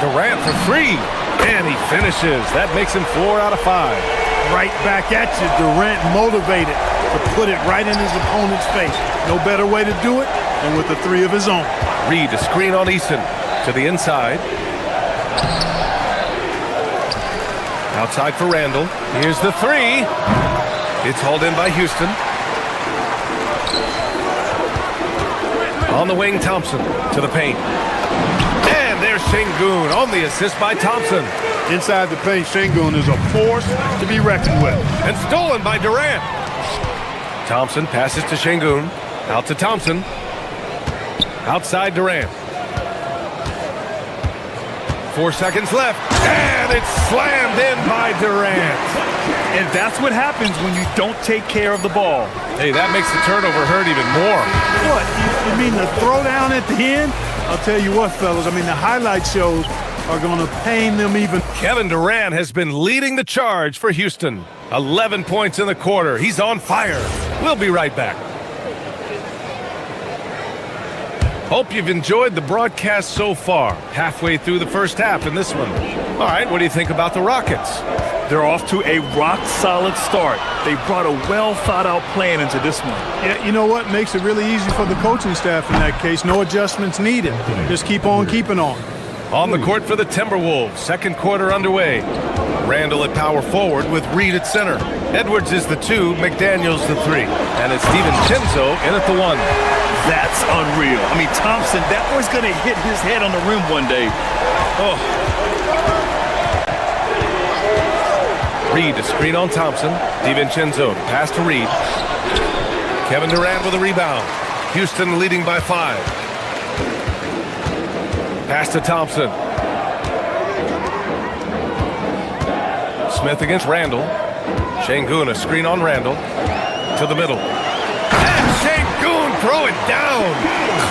Durant for 3. And he finishes. That makes him 4 out of 5. Right back at you. Durant motivated to put it right in his opponent's face. No better way to do it than with the 3 of his own. Reed, a screen on Eason. To the inside. Outside for Randall. Here's the 3. It's hauled in by Houston. On the wing, Thompson to the paint. And there's Şengün on the assist by Thompson. Inside the paint, Şengün is a force to be reckoned with. And stolen by Durant. Thompson passes to Şengün. Out to Thompson. Outside Durant. 4 seconds left. And it's slammed in by Durant. And that's what happens when you don't take care of the ball. Hey, that makes the turnover hurt even more. What? You mean the throwdown at the end? I'll tell you what, fellas. I mean, the highlight shows are going to pain them even. Kevin Durant has been leading the charge for Houston. 11 points in the quarter. He's on fire. We'll be right back. Hope you've enjoyed the broadcast so far. Halfway through the first half in this one. All right, what do you think about the Rockets? They're off to a rock-solid start. They brought a well-thought-out plan into this one. Yeah, you know what? Makes it really easy for the coaching staff in that case. No adjustments needed. Just keep on keeping on. On the court for the Timberwolves. Second quarter underway. Randall at power forward with Reed at center. Edwards is the 2, McDaniels the 3. And it's DiVincenzo in at the 1. That's unreal. I mean, Thompson, that boy's going to hit his head on the rim one day. Oh. Reed, a screen on Thompson. DiVincenzo, pass to Reed. Kevin Durant with a rebound. Houston leading by 5. Pass to Thompson. Smith against Randall. Şengün, a screen on Randall. To the middle. And Şengün throw it down.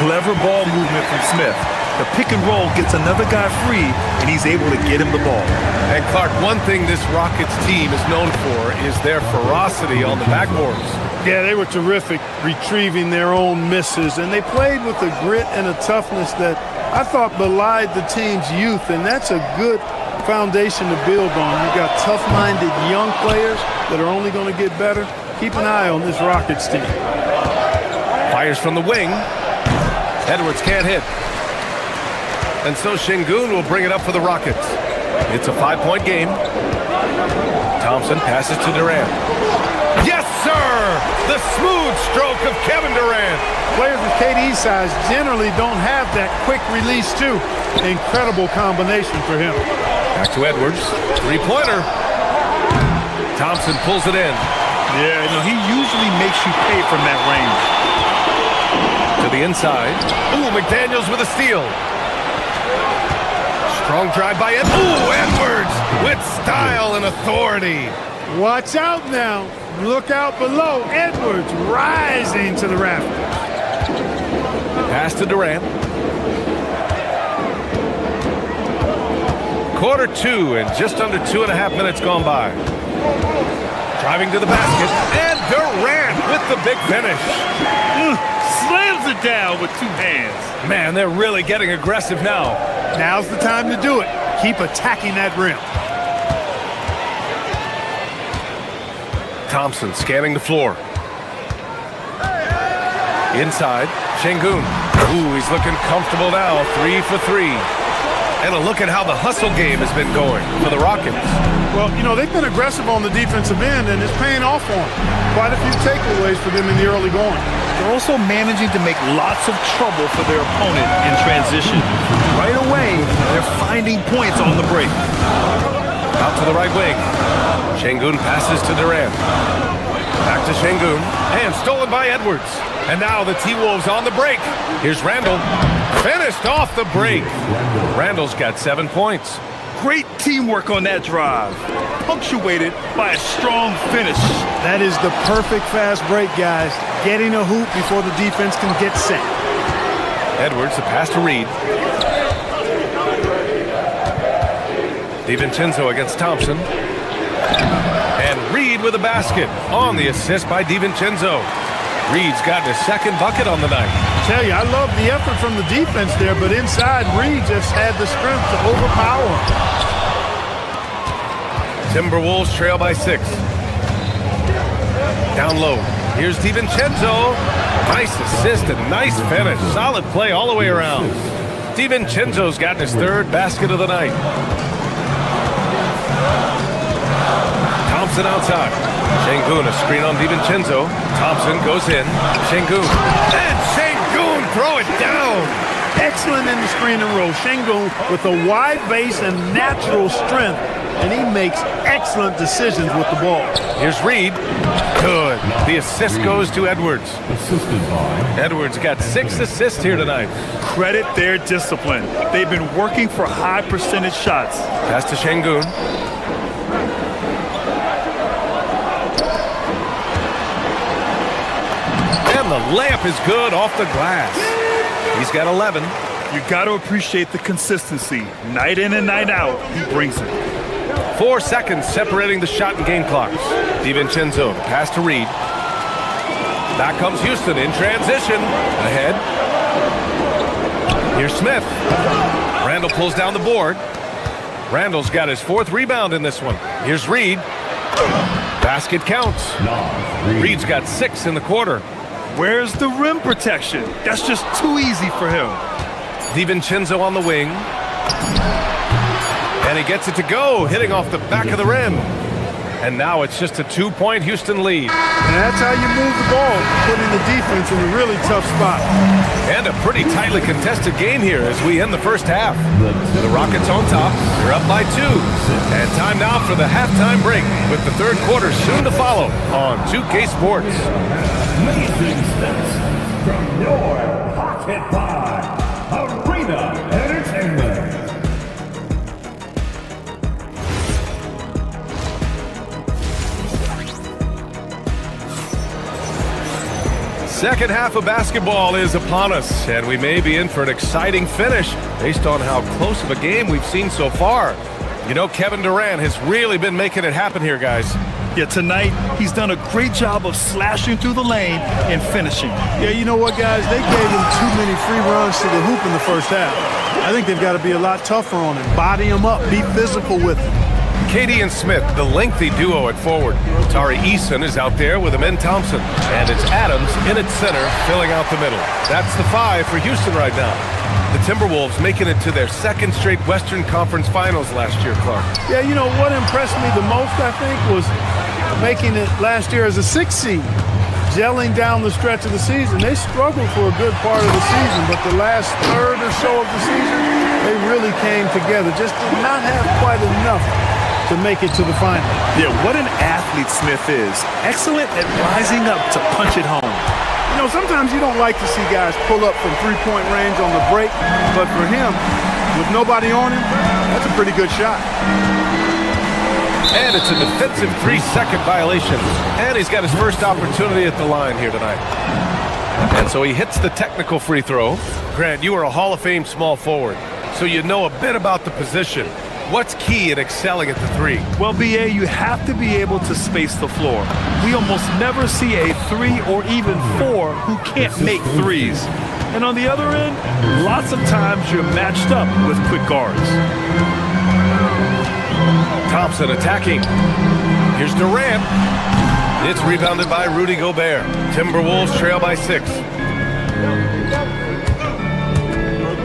Clever ball movement from Smith. The pick and roll gets another guy free, and he's able to get him the ball. And Clark, one thing this Rockets team is known for is their ferocity on the backboards. Yeah, they were terrific retrieving their own misses, and they played with a grit and a toughness that I thought belied the team's youth, and that's a good foundation to build on. You've got tough-minded young players that are only going to get better. Keep an eye on this Rockets team. Fires from the wing. Edwards can't hit. And so Şengün will bring it up for the Rockets. It's a 5-point game. Thompson passes to Durant. Yes, sir! The smooth stroke of Kevin Durant. Players with KD's size generally don't have that quick release, too. Incredible combination for him. Back to Edwards. Three-pointer. Thompson pulls it in. Yeah, he usually makes you pay from that range. To the inside. Ooh, McDaniels with a steal. Strong drive by Edwards. Ooh, Edwards with style and authority. Watch out now. Look out below. Edwards rising to the rafters. Pass to Durant. Quarter 2 and just under 2.5 minutes gone by. Driving to the basket. And Durant with the big finish. Slams it down with 2 hands. Man, they're really getting aggressive now. Now's the time to do it. Keep attacking that rim. Thompson scanning the floor. Inside, Şengün. Ooh, he's looking comfortable now. 3 for 3. And a look at how the hustle game has been going for the Rockets. Well, they've been aggressive on the defensive end, and it's paying off for them. Quite a few takeaways for them in the early going. They're also managing to make lots of trouble for their opponent in transition. Right away, they're finding points on the break. Out to the right wing. Şengün passes to Durant. Back to Şengün. And stolen by Edwards. And now the T-Wolves on the break. Here's Randall. Finished off the break. Randall's got 7 points. Great teamwork on that drive. Punctuated by a strong finish. That is the perfect fast break, guys. Getting a hoop before the defense can get set. Edwards, the pass to Reed. DiVincenzo against Thompson. And Reed with a basket on the assist by DiVincenzo. Reed's gotten his second bucket on the night. I tell you, I love the effort from the defense there, but inside, Reed just had the strength to overpower him. Timberwolves trail by 6. Down low. Here's DiVincenzo. Nice assist and nice finish. Solid play all the way around. DiVincenzo's gotten his 3rd basket of the night. Thompson outside. Şengün, a screen on DiVincenzo. Thompson goes in. Şengün. And Şengün throw it down. Excellent in the screen and roll. Şengün with a wide base and natural strength, and he makes excellent decisions with the ball. Here's Reed. Good. The assist goes to Edwards. Edwards got 6 assists here tonight. Credit their discipline. They've been working for high percentage shots. Pass to Şengün. And the layup is good off the glass. He's got 11. You got to appreciate the consistency. Night in and night out, he brings it. 4 seconds separating the shot and game clocks. DiVincenzo, pass to Reed. Back comes Houston in transition. Ahead. Here's Smith. Randall pulls down the board. Randall's got his 4th rebound in this one. Here's Reed. Basket counts. Reed's got 6 in the quarter. Where's the rim protection? That's just too easy for him. DiVincenzo on the wing. And he gets it to go, hitting off the back of the rim. And now it's just a 2-point Houston lead. And that's how you move the ball, putting the defense in a really tough spot. And a pretty tightly contested game here as we end the first half. The Rockets on top. They're up by 2. And time now for the halftime break with the 3rd quarter soon to follow on 2K Sports. Amazing steps from your pocket pie. Arena Entertainment. Second half of basketball is upon us, and we may be in for an exciting finish based on how close of a game we've seen so far. You know, Kevin Durant has really been making it happen here, guys. Yeah, tonight, he's done a great job of slashing through the lane and finishing. Yeah, you know what, guys? They gave him too many free runs to the hoop in the first half. I think they've got to be a lot tougher on him. Body him up. Be physical with him. Katie and Smith, the lengthy duo at forward. Tari Eason is out there with Amin Thompson. And it's Adams in at center, filling out the middle. That's the 5 for Houston right now. The Timberwolves making it to their second straight Western Conference Finals last year, Clark. Yeah, you know, what impressed me the most, I think, was making it last year as a 6 seed. Gelling down the stretch of the season. They struggled for a good part of the season, but the last third or so of the season, they really came together. Just did not have quite enough to make it to the final. Yeah, what an athlete Smith is. Excellent at rising up to punch it home. You know, sometimes you don't like to see guys pull up from three-point range on the break, but for him, with nobody on him, that's a pretty good shot. And it's a defensive 3-second violation. And he's got his first opportunity at the line here tonight. And so he hits the technical free throw. Grant, you are a Hall of Fame small forward, so you know a bit about the position. What's key in excelling at the 3? Well, BA, you have to be able to space the floor. We almost never see a 3 or even 4 who can't make threes. And on the other end, lots of times you're matched up with quick guards. Thompson attacking. Here's Durant. It's rebounded by Rudy Gobert. Timberwolves trail by 6.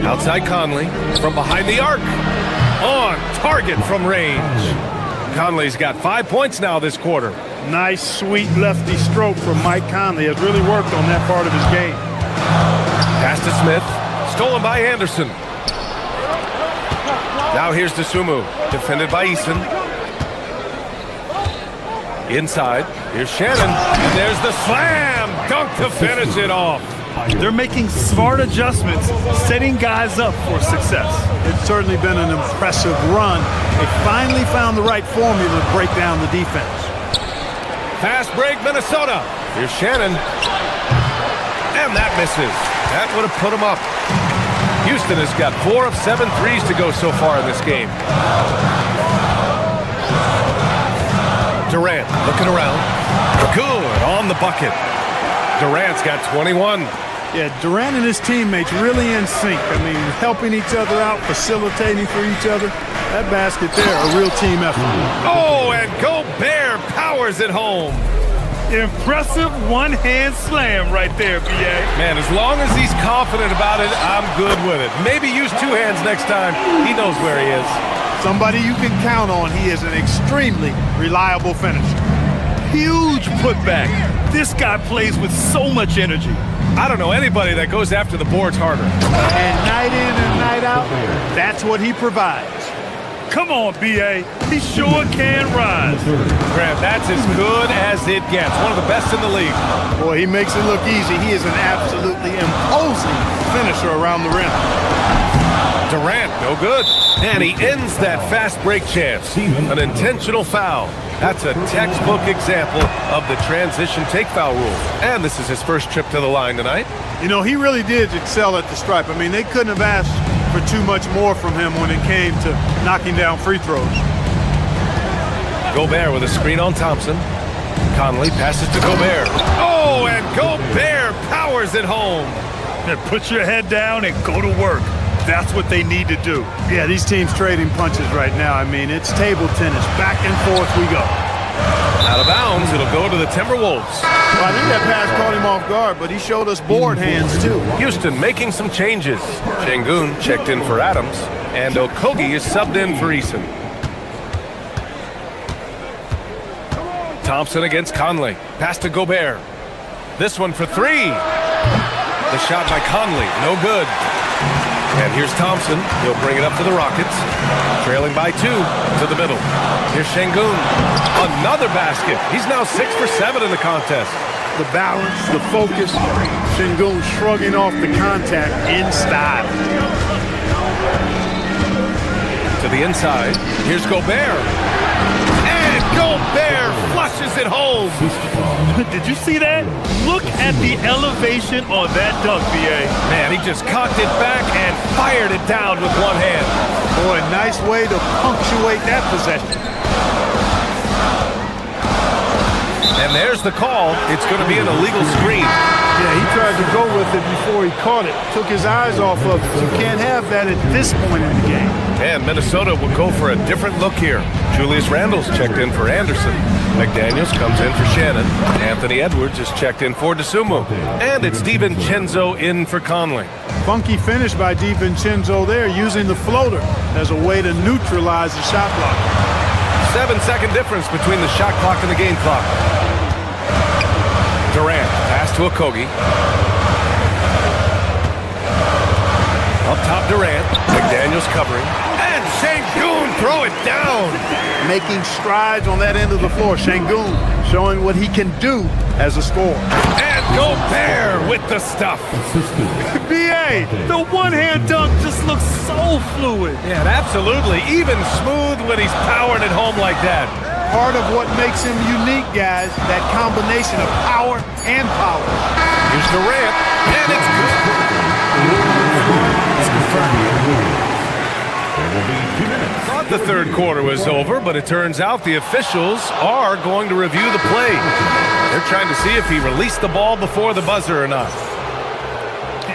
Outside Conley from behind the arc. On target from range. Conley's got 5 points now this quarter. Nice, sweet lefty stroke from Mike Conley. Has really worked on that part of his game. Pass to Smith. Stolen by Anderson. Now here's Dosunmu. Defended by Eason. Inside. Here's Shannon. And there's the slam dunk to finish it off. They're making smart adjustments, setting guys up for success. It's certainly been an impressive run. They finally found the right formula to break down the defense. Fast break, Minnesota. Here's Shannon. And that misses. That would have put him up. Houston has got 4 of 7 threes to go so far in this game. Durant looking around. Good on the bucket. Durant's got 21. Yeah, Durant and his teammates really in sync. I mean, helping each other out, facilitating for each other. That basket there, a real team effort. Oh, and Gobert powers it home. Impressive one-hand slam right there, B.A. Man, as long as he's confident about it, I'm good with it. Maybe use 2 hands next time. He knows where he is. Somebody you can count on. He is an extremely reliable finisher. Huge putback. This guy plays with so much energy. I don't know anybody that goes after the boards harder. And night in and night out, that's what he provides. Come on, B.A. He sure can rise. Grant, that's as good as it gets. One of the best in the league. Boy, he makes it look easy. He is an absolutely imposing finisher around the rim. Durant, no good. And he ends that fast break chance. An intentional foul. That's a textbook example of the transition take foul rule. And this is his first trip to the line tonight. You know, he really did excel at the stripe. I mean, they couldn't have asked for too much more from him when it came to knocking down free throws. Gobert with a screen on Thompson. Conley passes to Gobert. Oh, and Gobert powers it home. And put your head down and go to work. That's what they need to do. Yeah, these teams trading punches right now. I mean, it's table tennis. Back and forth we go. Out of bounds, it'll go to the Timberwolves. Well, I think that pass caught him off guard, but he showed us board hands, too. Houston making some changes. Şengün checked in for Adams, and Okogie is subbed in for Eason. Thompson against Conley. Pass to Gobert. This one for 3. The shot by Conley, no good. And here's Thompson. He'll bring it up to the Rockets. Trailing by 2 to the middle. Here's Şengün. Another basket. He's now 6 for 7 in the contest. The balance, the focus. Şengün shrugging off the contact in style. To the inside. Here's Gobert. And Gobert flushes it home. Did you see that? Look at the elevation on that dunk, B.A. Man, he just cocked it back and fired it down with one hand. Boy, nice way to punctuate that possession. And there's the call. It's going to be an illegal screen. Yeah, he tried to go with it before he caught it. Took his eyes off of it. You can't have that at this point in the game. And Minnesota will go for a different look here. Julius Randle's checked in for Anderson. McDaniels comes in for Shannon. Anthony Edwards is checked in for DeSumo. And it's DiVincenzo in for Conley. Funky finish by DiVincenzo there, using the floater as a way to neutralize the shot clock. 7-second difference between the shot clock and the game clock. Durant, pass to Okogie. Up top, Durant. McDaniels covering. And Şengün throw it down. Making strides on that end of the floor. Şengün showing what he can do as a scorer. And Gobert with the stuff. B.A., the one-hand dunk just looks so fluid. Yeah, absolutely. Even smooth when he's powering it home like that. Part of what makes him unique, guys, that combination of power and power. Here's Durant, and it's good. Thought the third quarter was over, but it turns out the officials are going to review the play. They're trying to see if he released the ball before the buzzer or not.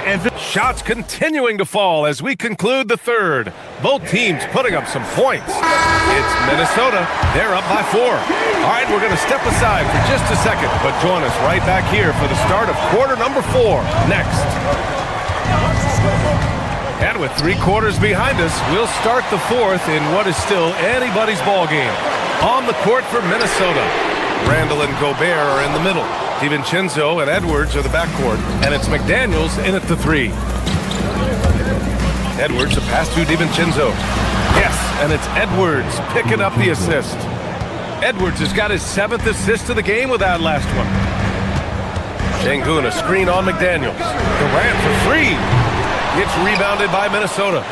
And shots continuing to fall as we conclude the third. Both teams putting up some points. It's Minnesota. They're up by 4. All right, we're going to step aside for just a second, but join us right back here for the start of quarter number 4 next. And with 3 quarters behind us, we'll start the 4th in what is still anybody's ball game. On the court for Minnesota, Randle and Gobert are in the middle. DiVincenzo and Edwards are the backcourt, and it's McDaniels in at the 3. Edwards, a pass to DiVincenzo. Yes, and it's Edwards picking up the assist. Edwards has got his 7th assist of the game with that last one. Şengün, a screen on McDaniels. Durant for 3. It's rebounded by Minnesota.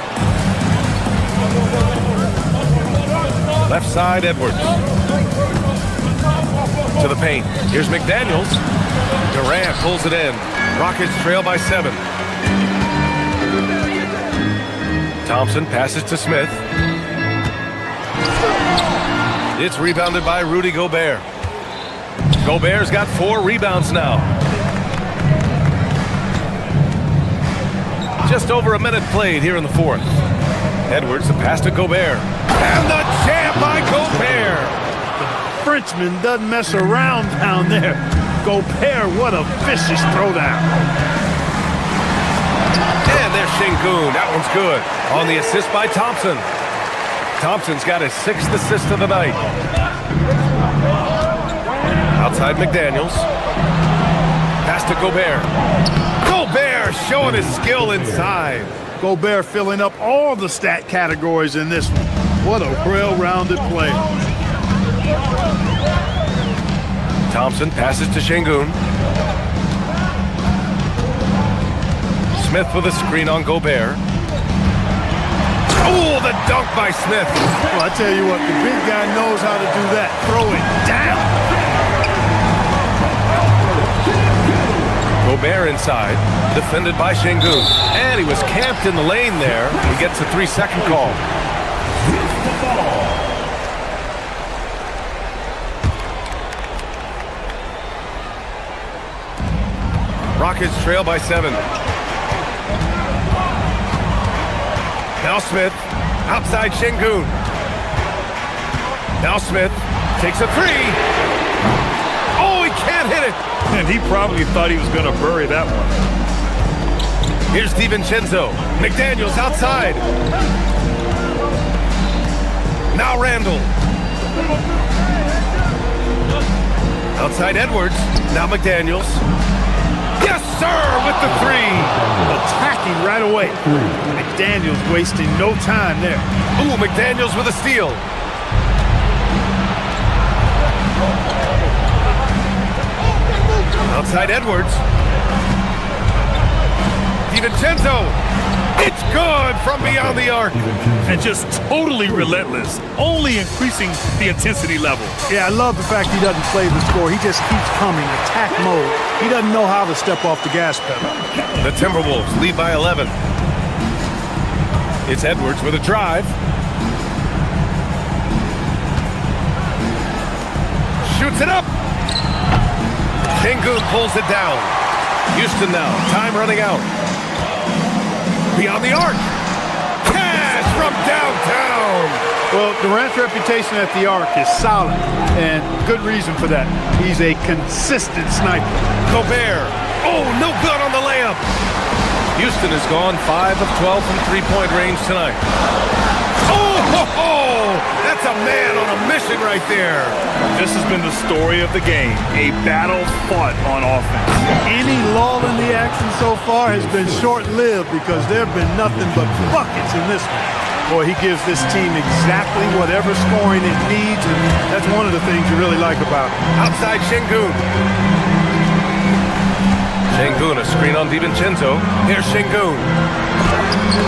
Left side, Edwards. To the paint. Here's McDaniels. Durant pulls it in. Rockets trail by 7. Thompson passes to Smith. It's rebounded by Rudy Gobert. Gobert's got 4 rebounds now. Just over a minute played here in the 4th. Edwards, the pass to Gobert. And the jam by Gobert. Frenchman doesn't mess around down there. Gobert, what a vicious throwdown. And there's Şengün. That one's good. On the assist by Thompson. Thompson's got his 6th assist of the night. Outside McDaniels. Pass to Gobert. Gobert showing his skill inside. Gobert filling up all the stat categories in this one. What a well-rounded player. Thompson passes to Şengün. Smith with a screen on Gobert. Oh, the dunk by Smith. Well, I tell you what, the big guy knows how to do that. Throw it down. Gobert inside, defended by Şengün. And he was camped in the lane there. He gets a 3-second call. Rockets trail by 7. Now Smith, outside Şengün. Now Smith takes a 3. Oh, he can't hit it. And he probably thought he was going to bury that one. Here's DiVincenzo. McDaniels outside. Now Randle. Outside Edwards. Now McDaniels. Yes, sir, with the 3. Attacking right away. McDaniels wasting no time there. Ooh, McDaniels with a steal. Outside Edwards. DiVincenzo. It's good from beyond the arc. And just totally relentless, only increasing the intensity level. Yeah, I love the fact he doesn't play the score. He just keeps coming, attack mode. He doesn't know how to step off the gas pedal. The Timberwolves lead by 11. It's Edwards with a drive. Shoots it up. Sengun pulls it down. Houston now, time running out. Beyond the arc. Cash from downtown. Well, Durant's reputation at the arc is solid, and good reason for that. He's a consistent sniper. Gobert. Oh, no good on the layup. Houston has gone 5 of 12 from three-point range tonight. Oh, that's a man on a mission right there. This has been the story of the game, a battle fought on offense. Any lull in the action so far has been short-lived because there have been nothing but buckets in this one. Boy, he gives this team exactly whatever scoring it needs, and that's one of the things you really like about him. Outside Sengun. Sengun, a screen on DiVincenzo. Here's Sengun.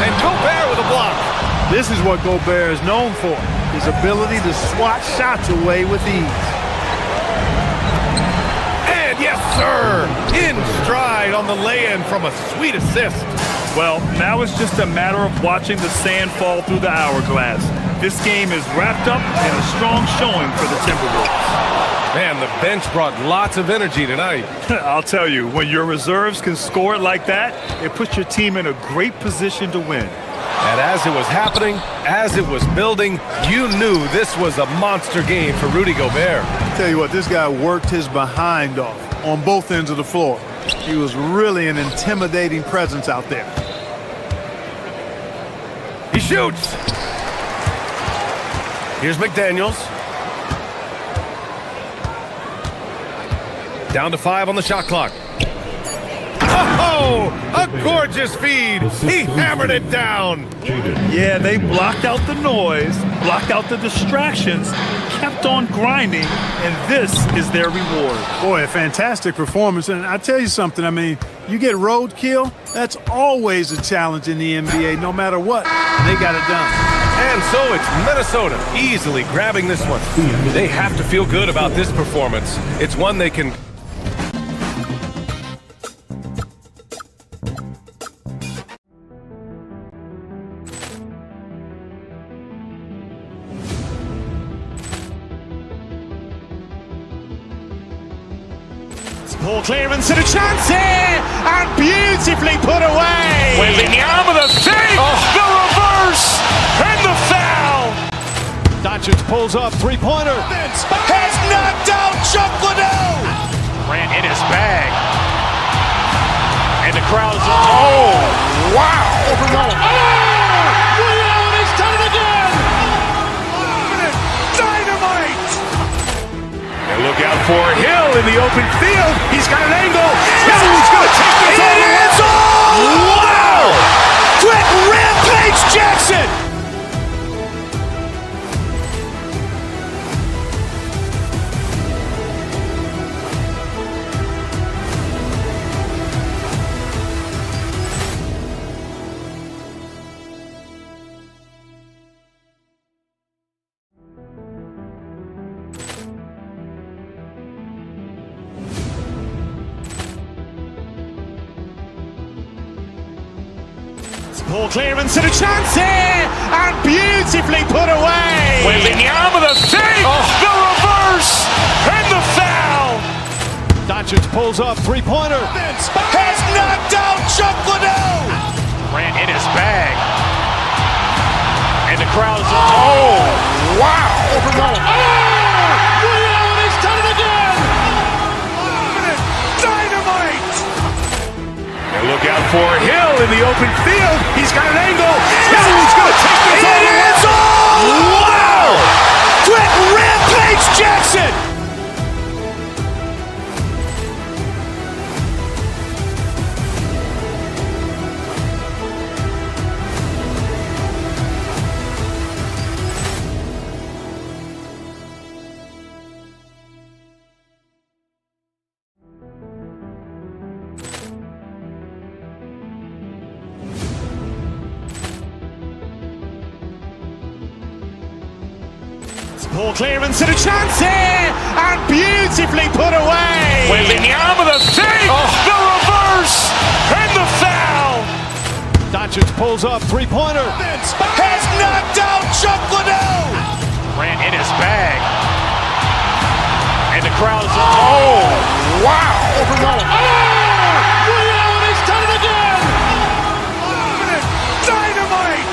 And Gobert with a block. This is what Gobert is known for, his ability to swat shots away with ease. And yes, sir, in stride on the lay-in from a sweet assist. Well, now it's just a matter of watching the sand fall through the hourglass. This game is wrapped up in a strong showing for the Timberwolves. Man, the bench brought lots of energy tonight. I'll tell you, when your reserves can score it like that, it puts your team in a great position to win. And as it was happening, as it was building, you knew this was a monster game for Rudy Gobert. Tell you what, this guy worked his behind off on both ends of the floor. He was really an intimidating presence out there. He shoots. Here's McDaniels. Down to 5 on the shot clock. Oh, a gorgeous feed. He hammered it down. Yeah, they blocked out the noise, blocked out the distractions, kept on grinding, and this is their reward. Boy, a fantastic performance. And I tell you something, I mean, you get roadkill, that's always a challenge in the NBA, no matter what. And they got it done. And so it's Minnesota easily grabbing this one. They have to feel good about this performance. It's one they can... Ball clearance and a chance here, and beautifully put away. With the arm of the fake, the reverse, and the foul. Doncic pulls up, three-pointer. Has knocked out Chocolate. Grant in his bag. And the crowd is... Oh, wow. Overrun. William has done it again. Dynamite. And look out for Hill in the open field. He's got an angle. Hill's going to take this all the way. Wow! Quick rampage Jackson. Ball clearance and a chance here, and beautifully put away. With the arm of the fake, the reverse, and the foul. Doncic pulls up, three-pointer. Has knocked out Chocolate. Grant in his bag. And the crowd is... Oh, wow. Overrun. William has done it again. Dynamite. And look out for Hill in the open field. He's got an angle. Hill's going to take this all the way. Wow! Quick rampage Jackson. Ball clearance and a chance here, and beautifully put away. Wembanyama the save, the reverse, and the foul. Doncic pulls up, three-pointer. Has knocked out Chuck Liddell. Grant in his bag. And the crowd is, oh, wow. He's done it again. Dynamite.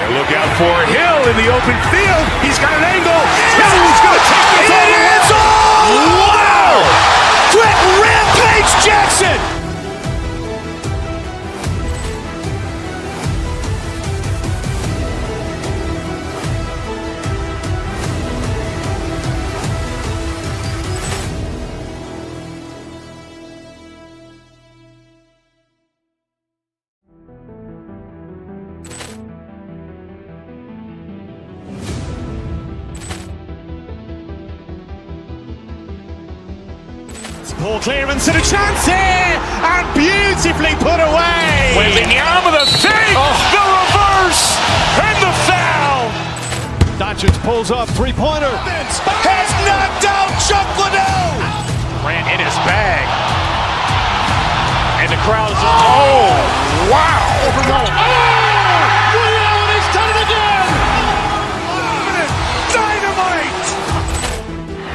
And look out for Hill in the open field. He's got an angle. Hill's going to take this all the way. Wow. Quick Rampage Jackson. Ball clearance and a chance here, and beautifully put away. Wembanyama the save, the reverse, and the foul. Doncic pulls up, three-pointer. Has knocked out Chuck Liddell. Grant in his bag. And the crowd is, oh, wow. He's done it again. Dynamite.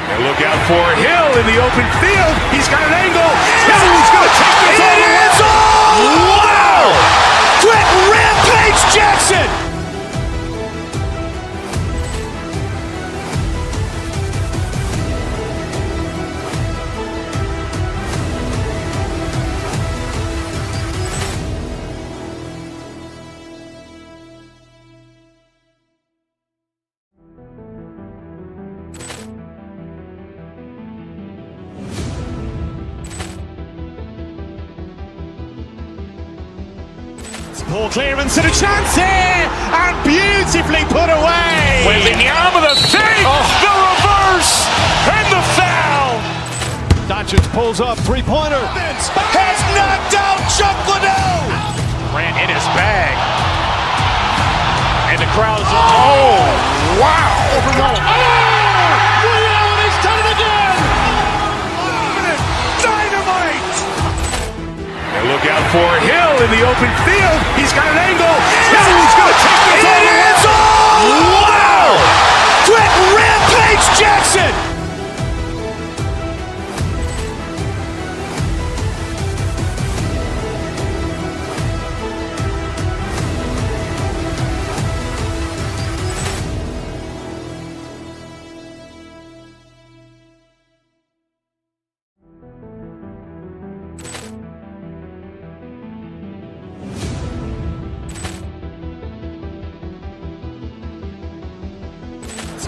And look out for Hill in the open field. He's got an angle. Hill's going to take this all the way. Wow. Quick Rampage Jackson. Ball clearance and a chance here, and beautifully put away. Wembanyama the save, the reverse, and the foul. Doncic pulls up, three-pointer. Has knocked out Chuck Liddell. Grant in his bag. And the crowd is, oh, wow. He's done it again. Dynamite. And look out for Hill in the open field. He's got an angle. Hill's going to take this all the way. Wow. Quick Rampage Jackson.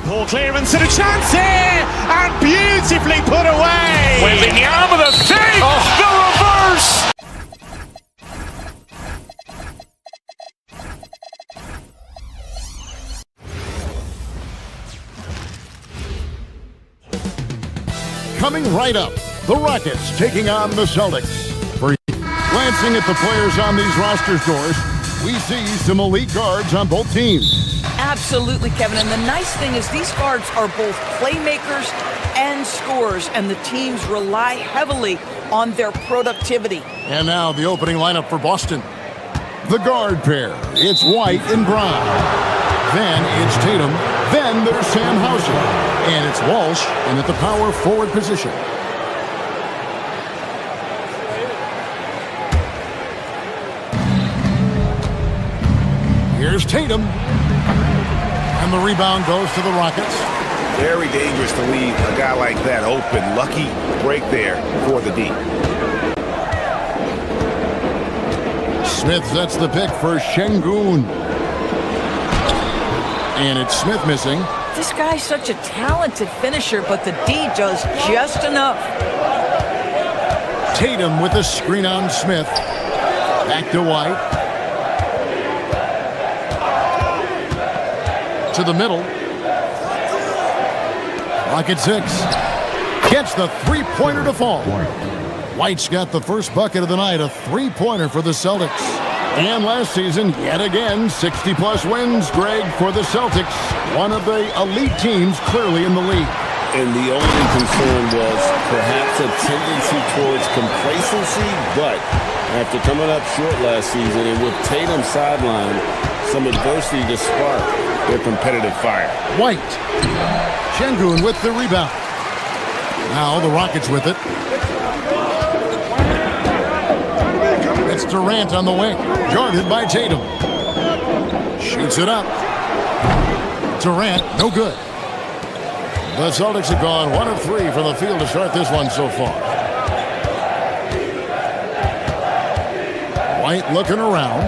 Ball clearance and a chance here, and beautifully put away. Wembanyama the save, the reverse. Coming right up, the Rockets taking on the Celtics. Glancing at the players on these roster doors, we see some elite guards on both teams. Absolutely, Kevin. And the nice thing is these guards are both playmakers and scorers, and the teams rely heavily on their productivity. And now the opening lineup for Boston. The guard pair, it's White and Brown. Then it's Tatum. Then there's Sam Hauser. And it's Walsh in at the power forward position. Here's Tatum. And the rebound goes to the Rockets. Very dangerous to leave a guy like that open. Lucky break there for the D. Smith sets the pick for Şengün. And it's Smith missing. This guy's such a talented finisher, but the D does just enough. Tatum with a screen on Smith. Back to White. To the middle. Clock at 6. Gets the three-pointer to fall. White's got the first bucket of the night, a three-pointer for the Celtics. And last season, yet again, 60-plus wins, Greg, for the Celtics. One of the elite teams clearly in the league. And the only concern was perhaps a tendency towards complacency, but after coming up short last season and with Tatum sidelined, some adversity to spark their competitive fire. White. Şengün with the rebound. Now the Rockets with it. It's Durant on the wing, guarded by Tatum. Shoots it up. Durant, no good. The Celtics have gone 1 of 3 from the field to start this one so far. White looking around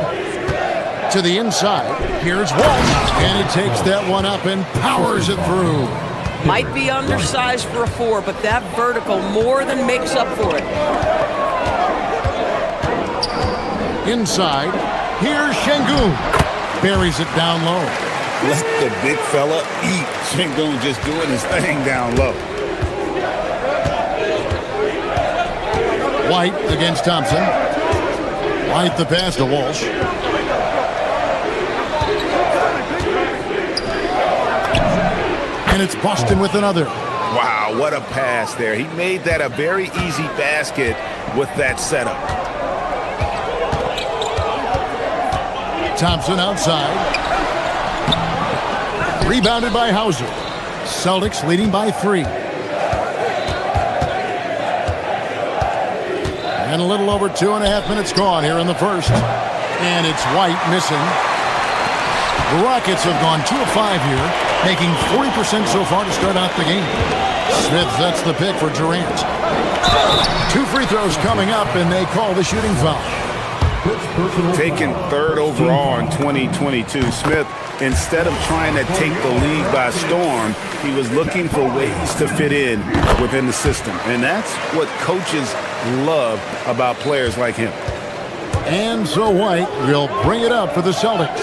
to the inside. Here's Walsh, and he takes that one up and powers it through. Might be undersized for a 4, but that vertical more than makes up for it. Inside, here's Şengün. Buries it down low. Let the big fella eat. Şengün just doing his thing down low. White against Thompson. White the pass to Walsh. And it's Boston with another. Wow, what a pass there. He made that a very easy basket with that setup. Thompson outside. Rebounded by Hauser. Celtics leading by 3. And a little over 2.5 minutes gone here in the first. And it's White missing. The Rockets have gone 2 of 5 here, making 40% so far to start out the game. Smith sets the pick for Durant. 2 free throws coming up, and they call the shooting foul. Taken 3rd overall in 2022, Smith, instead of trying to take the league by storm, he was looking for ways to fit in within the system. And that's what coaches love about players like him. And so White will bring it up for the Celtics.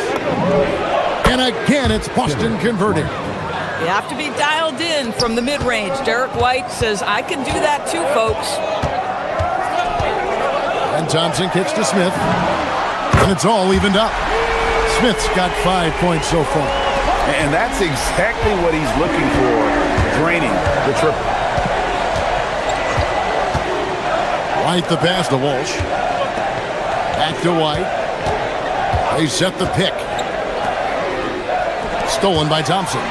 And again, it's Boston converting. You have to be dialed in from the mid-range. Derek White says, I can do that too, folks. And Thompson kicks to Smith. And it's all evened up. Smith's got 5 points so far. And that's exactly what he's looking for, draining the triple. White the pass to Walsh. Back to White. They set the pick. Stolen by Thompson.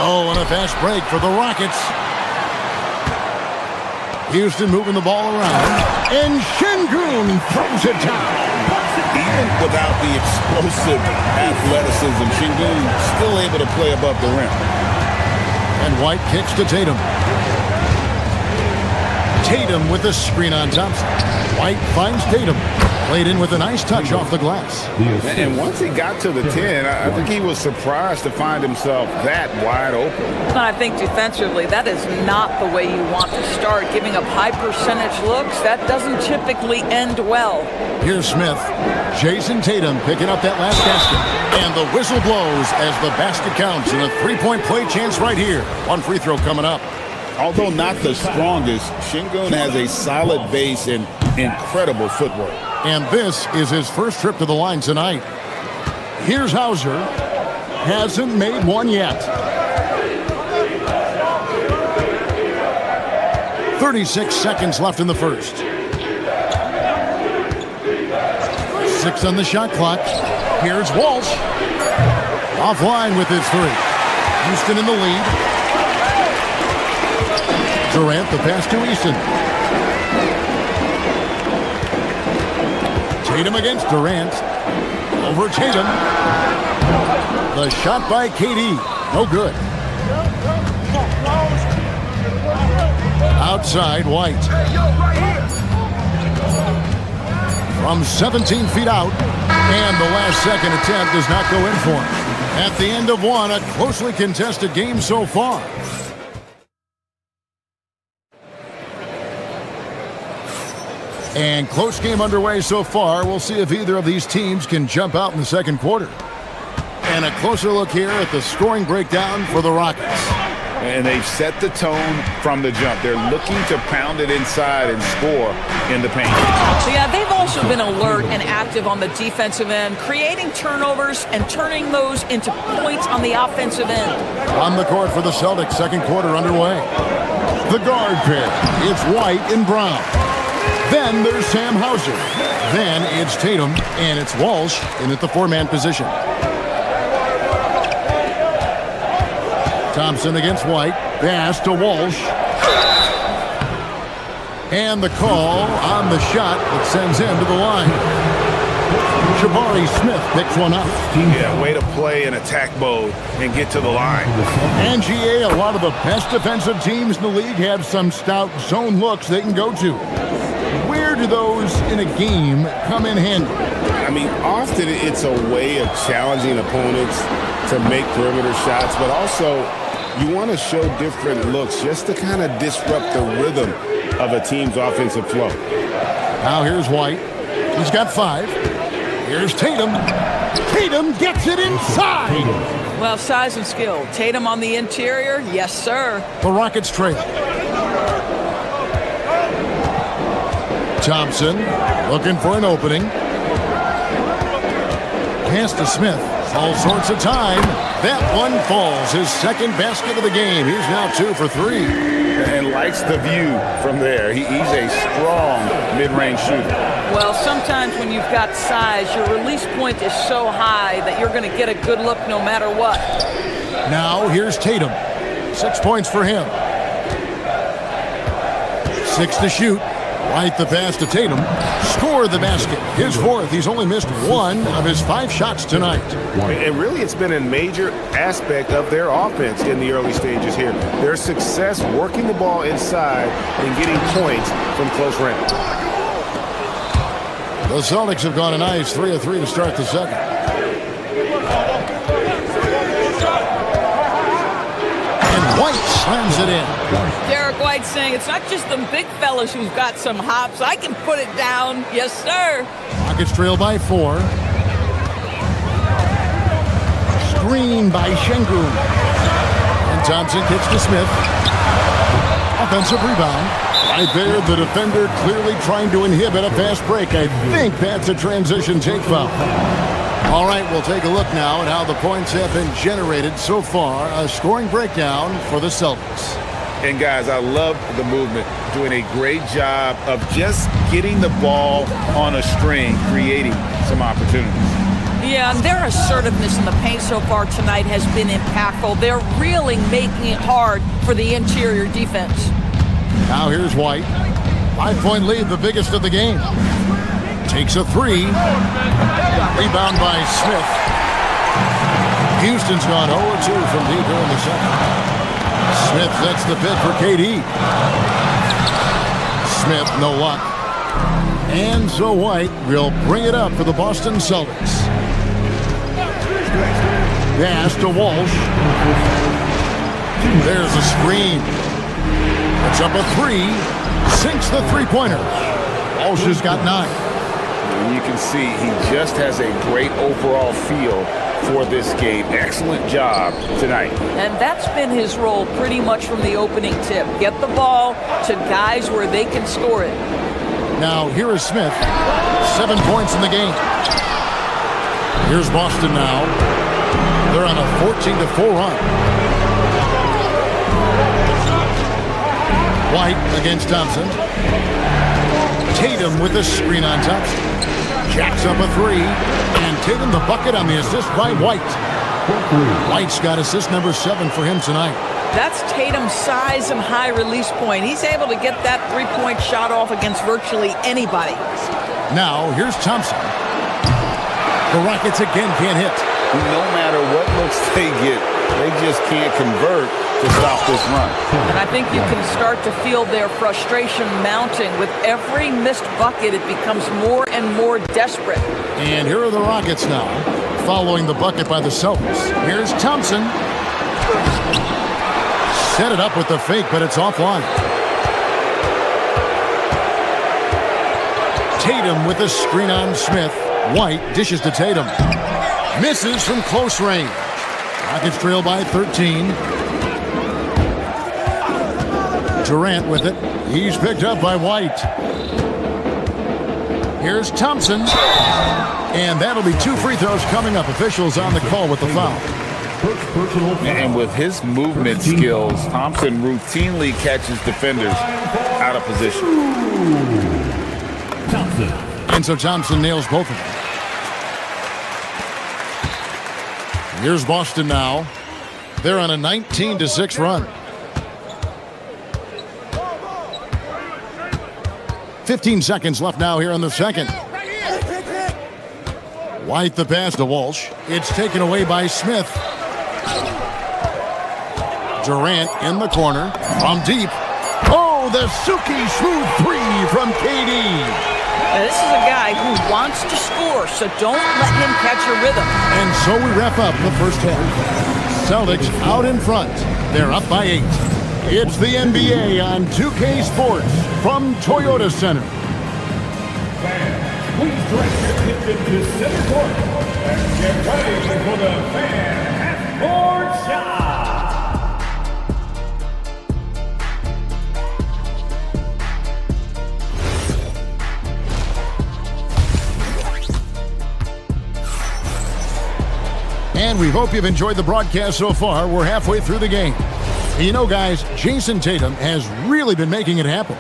Oh, and a fast break for the Rockets. Houston moving the ball around. And Şengün throws it down. Even without the explosive athleticism, Şengün still able to play above the rim. And White kicks to Tatum. Tatum with the screen on Thompson. White finds Tatum. Played in with a nice touch off the glass. And once he got to the 10, I think he was surprised to find himself that wide open. And I think defensively, that is not the way you want to start. Giving up high percentage looks, that doesn't typically end well. Here's Smith. Jason Tatum picking up that last basket. And the whistle blows as the basket counts. And a 3-point play chance right here. 1 free throw coming up. Although not the strongest, Şengün has a solid base and incredible footwork. And this is his first trip to the line tonight. Here's Hauser. Hasn't made one yet. 36 seconds left in the first. 6 on the shot clock. Here's Walsh. Offline with his 3. Houston in the lead. Durant the pass to Easton. Tatum against Durant. Over Tatum. The shot by KD. No good. Outside, White. From 17 feet out. And the last second attempt does not go in for him. At the end of one, a closely contested game so far. And close game underway so far. We'll see if either of these teams can jump out in the second quarter. And a closer look here at the scoring breakdown for the Rockets. And they've set the tone from the jump. They're looking to pound it inside and score in the paint. Yeah, they've also been alert and active on the defensive end, creating turnovers and turning those into points on the offensive end. On the court for the Celtics, second quarter underway. The guard pair, it's White and Brown. Then there's Sam Hauser. Then it's Tatum, and it's Walsh in at the four-man position. Thompson against White. Pass to Walsh. And the call on the shot that sends him to the line. Jabari Smith picks one up. Yeah, way to play in attack mode and get to the line. And GA, a lot of the best defensive teams in the league have some stout zone looks they can go to. Where do those in a game come in handy? I mean, often it's a way of challenging opponents to make perimeter shots, but also you want to show different looks just to kind of disrupt the rhythm of a team's offensive flow. Now here's White. He's got 5. Here's Tatum. Tatum gets it inside. Well, size and skill. Tatum on the interior, yes, sir. The Rockets trail. Thompson looking for an opening. Pass to Smith. All sorts of time. That one falls. His second basket of the game. He's now 2 for 3. And likes the view from there. He's a strong mid-range shooter. Well, sometimes when you've got size, your release point is so high that you're going to get a good look no matter what. Now here's Tatum. 6 points for him. 6 to shoot. White the pass to Tatum. Score the basket. His 4th. He's only missed 1 of his 5 shots tonight. And really, it's been a major aspect of their offense in the early stages here. Their success working the ball inside and getting points from close range. The Celtics have gone a nice 3 of 3 to start the second. And White slams it in. Derek White saying it's not just them big fellas who've got some hops. I can put it down. Yes, sir. Rockets trail by 4. Screen by Şengün. And Thompson kicks to Smith. Offensive rebound. Right there, the defender clearly trying to inhibit a fast break. I think that's a transition take foul. All right, we'll take a look now at how the points have been generated so far. A scoring breakdown for the Celtics. And guys, I love the movement. Doing a great job of just getting the ball on a string, creating some opportunities. Yeah, and their assertiveness in the paint so far tonight has been impactful. They're really making it hard for the interior defense. Now here's White. 5-point lead, the biggest of the game. Takes a 3. Rebound by Smith. Houston's gone 0-2 from deep here in the second. Smith sets the pick for KD. Smith, no luck. And so White will bring it up for the Boston Celtics. Pass to Walsh. There's a screen. Puts up a 3. Sinks the three-pointer. Walsh has got 9. And you can see he just has a great overall feel for this game. Excellent job tonight. And that's been his role pretty much from the opening tip. Get the ball to guys where they can score it. Now here is Smith. 7 points in the game. Here's Boston now. They're on a 14-4 run. White against Thompson. Tatum with a screen on Thompson. Jacks up a 3. And Tatum the bucket on the assist by White. White's got assist number 7 for him tonight. That's Tatum's size and high release point. He's able to get that three-point shot off against virtually anybody. Now here's Thompson. The Rockets again can't hit. No matter what looks they get, they just can't convert to stop this run. And I think you can start to feel their frustration mounting. With every missed bucket, it becomes more and more desperate. And here are the Rockets now, following the bucket by the Celtics. Here's Thompson. Set it up with the fake, but it's offline. Tatum with a screen on Smith. White dishes to Tatum. Misses from close range. Rockets trail by 13. Durant with it. He's picked up by White. Here's Thompson. And that'll be 2 free throws coming up. Officials on the call with the foul. And with his movement skills, Thompson routinely catches defenders out of position. And so Thompson nails both of them. Here's Boston now. They're on a 19-6 run. 15 seconds left now here in the second. White the pass to Walsh. It's taken away by Smith. Durant in the corner from deep. Oh, the Suki smooth 3 from KD. Now, this is a guy who wants to score, so don't let him catch a rhythm. And so we wrap up the first half. Celtics out in front. They're up by 8. It's the NBA on 2K Sports from Toyota Center. Please direct your attention to center court and get ready for the fan half-court shot. And we hope you've enjoyed the broadcast so far. We're halfway through the game. You know, guys, Jason Tatum has really been making it happen.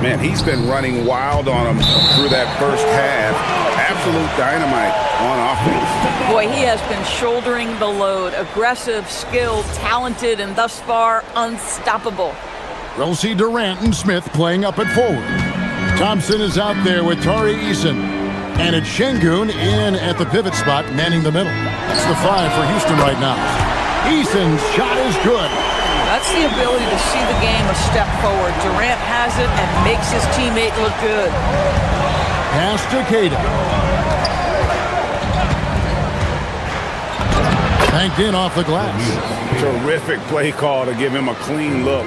Man, he's been running wild on him through that first half. Absolute dynamite on offense. Boy, he has been shouldering the load. Aggressive, skilled, talented, and thus far, unstoppable. We'll see Durant and Smith playing up at forward. Thompson is out there with Tari Eason. And it's Şengün in at the pivot spot, manning the middle. That's the 5 for Houston right now. Eason's shot is good. That's the ability to see the game a step forward. Durant has it and makes his teammate look good. Pass to Keita. Banked in off the glass. Terrific play call to give him a clean look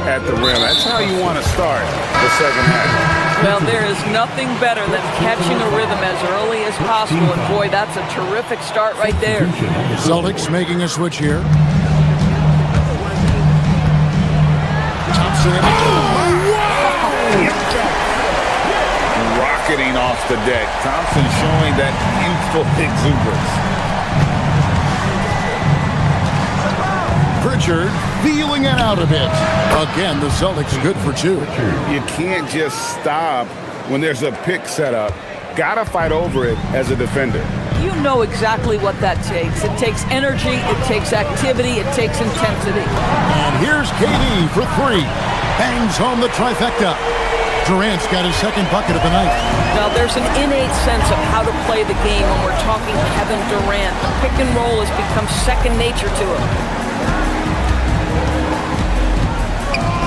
at the rim. That's how you want to start the second half. Well, there is nothing better than catching a rhythm as early as possible. And boy, that's a terrific start right there. Celtics making a switch here. Thompson. Rocketing off the deck. Thompson showing that youthful exuberance. Pritchard feeling it out a bit. Again, the Celtics good for 2. You can't just stop when there's a pick set up. Gotta fight over it as a defender. You know exactly what that takes. It takes energy, it takes activity, it takes intensity. And here's KD for 3. Bangs home the trifecta. Durant's got his second bucket of the night. Now, there's an innate sense of how to play the game when we're talking Kevin Durant. The pick and roll has become second nature to him.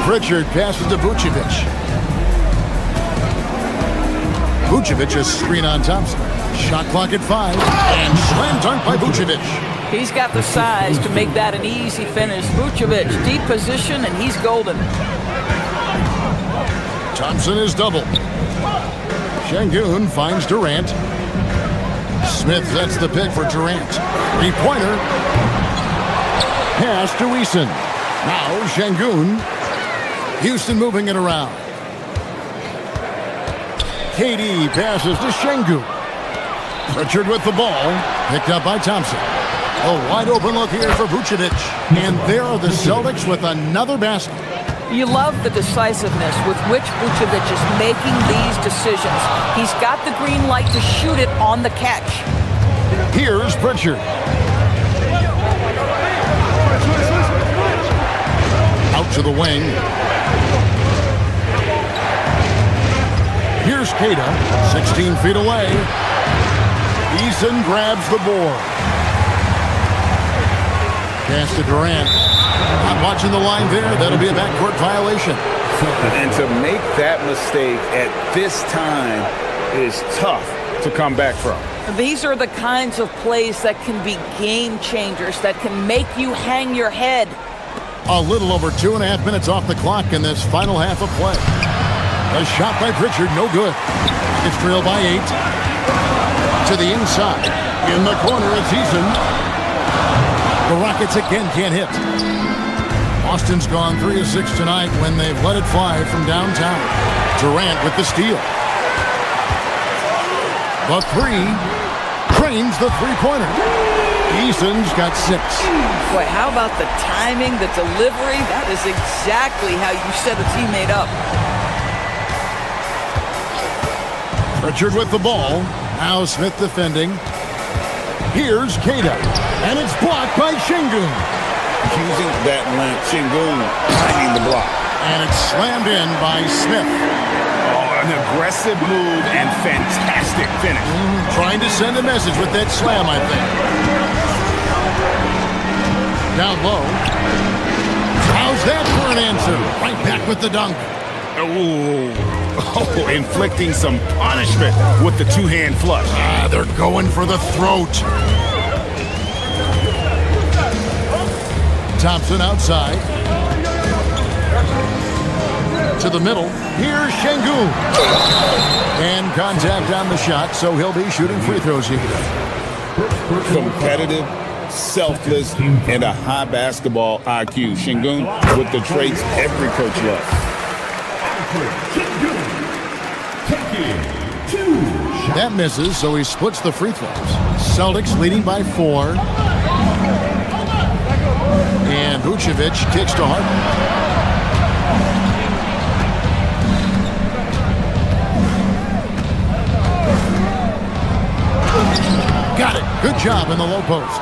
Pritchard passes to Vucevic. Vucevic a screen on Thompson. Shot clock at 5. And slam dunk by Vucevic. He's got the size to make that an easy finish. Vucevic, deep position, and he's golden. Thompson is doubled. Şengün finds Durant. Smith sets the pick for Durant. 3-pointer. Pass to Eason. Now Şengün. Houston moving it around. KD passes to Şengün. Pritchard with the ball. Picked up by Thompson. A wide open look here for Vucevic. And there are the Celtics with another basket. You love the decisiveness with which Vucevic is making these decisions. He's got the green light to shoot it on the catch. Here's Pritchard. Out to the wing. Here's Keita, 16 feet away. Eason grabs the board. Pass to Durant. Not watching the line there. That'll be a backcourt violation. And to make that mistake at this time is tough to come back from. These are the kinds of plays that can be game changers, that can make you hang your head. A little over 2.5 minutes off the clock in this final half of play. A shot by Pritchard, no good. It's trailed by 8. To the inside. In the corner, it's Eason. The Rockets again can't hit. Boston's gone 3 of 6 tonight when they've let it fly from downtown. Durant with the steal. The three. Trains the three-pointer. Eason's got 6. Boy, how about the timing, the delivery? That is exactly how you set a teammate up. Richard with the ball. Now Smith defending. Here's Kata. And it's blocked by Şengün. Using that length, Şengün finding the block. And it's slammed in by Smith. Oh, an aggressive move and fantastic finish. Trying to send a message with that slam, I think. Down low. How's that for an answer? Right back with the dunk. Oh, inflicting some punishment with the two-hand flush. They're going for the throat. Thompson outside. To the middle. Here's Şengün. And contact on the shot, so he'll be shooting free throws here. Competitive, selfless, and a high basketball IQ. Şengün with the traits every coach loves. That misses, so he splits the free throws. Celtics leading by 4. And Vucevic kicks to Harden. Got it. Good job in the low post.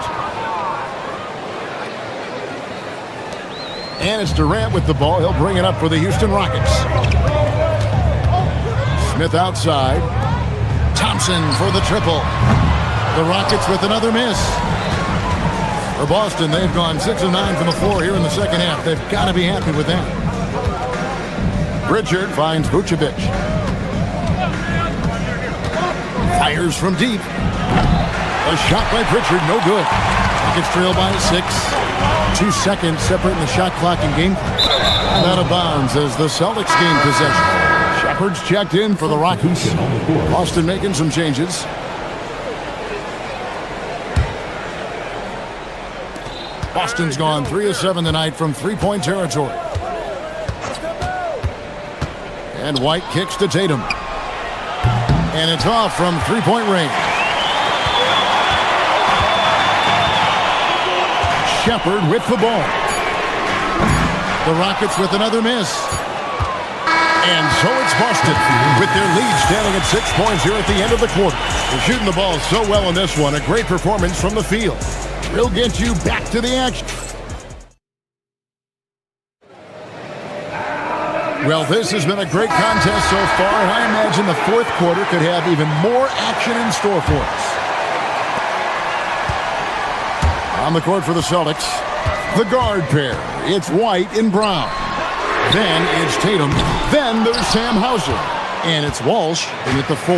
And it's Durant with the ball. He'll bring it up for the Houston Rockets. Smith outside. Thompson for the triple. The Rockets with another miss. For Boston, they've gone 6 of 9 from the floor here in the second half. They've got to be happy with that. Richard finds Vucevic. Fires from deep. A shot by Pritchard, no good. Rockets trail by 6. 2 seconds separating the shot clock and game clock. Out of bounds as the Celtics gain possession. Shepard's checked in for the Rockets. Boston making some changes. Boston's gone 3 of 7 tonight from three-point territory. And White kicks to Tatum. And it's off from three-point range. Shepard with the ball. The Rockets with another miss. And so it's Boston with their lead standing at 6 points here at the end of the quarter. They're shooting the ball so well in this one. A great performance from the field. We'll get you back to the action. Well, this has been a great contest so far, and I imagine the fourth quarter could have even more action in store for us. On the court for the Celtics, the guard pair. It's White and Brown. Then it's Tatum. Then there's Sam Hauser. And it's Walsh in at the 4.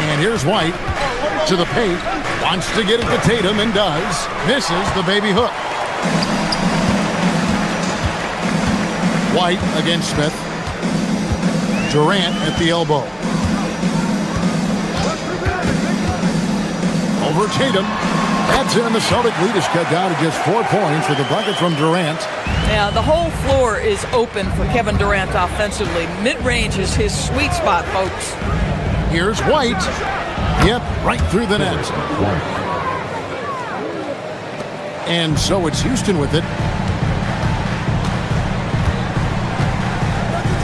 And here's White to the paint. Wants to get it to Tatum and does. Misses the baby hook. White against Smith. Durant at the elbow. Over Tatum. That's in. The Celtic lead is cut down to just 4 points with a bucket from Durant. Yeah, the whole floor is open for Kevin Durant offensively. Mid-range is his sweet spot, folks. Here's White. Yep, right through the net. And so it's Houston with it.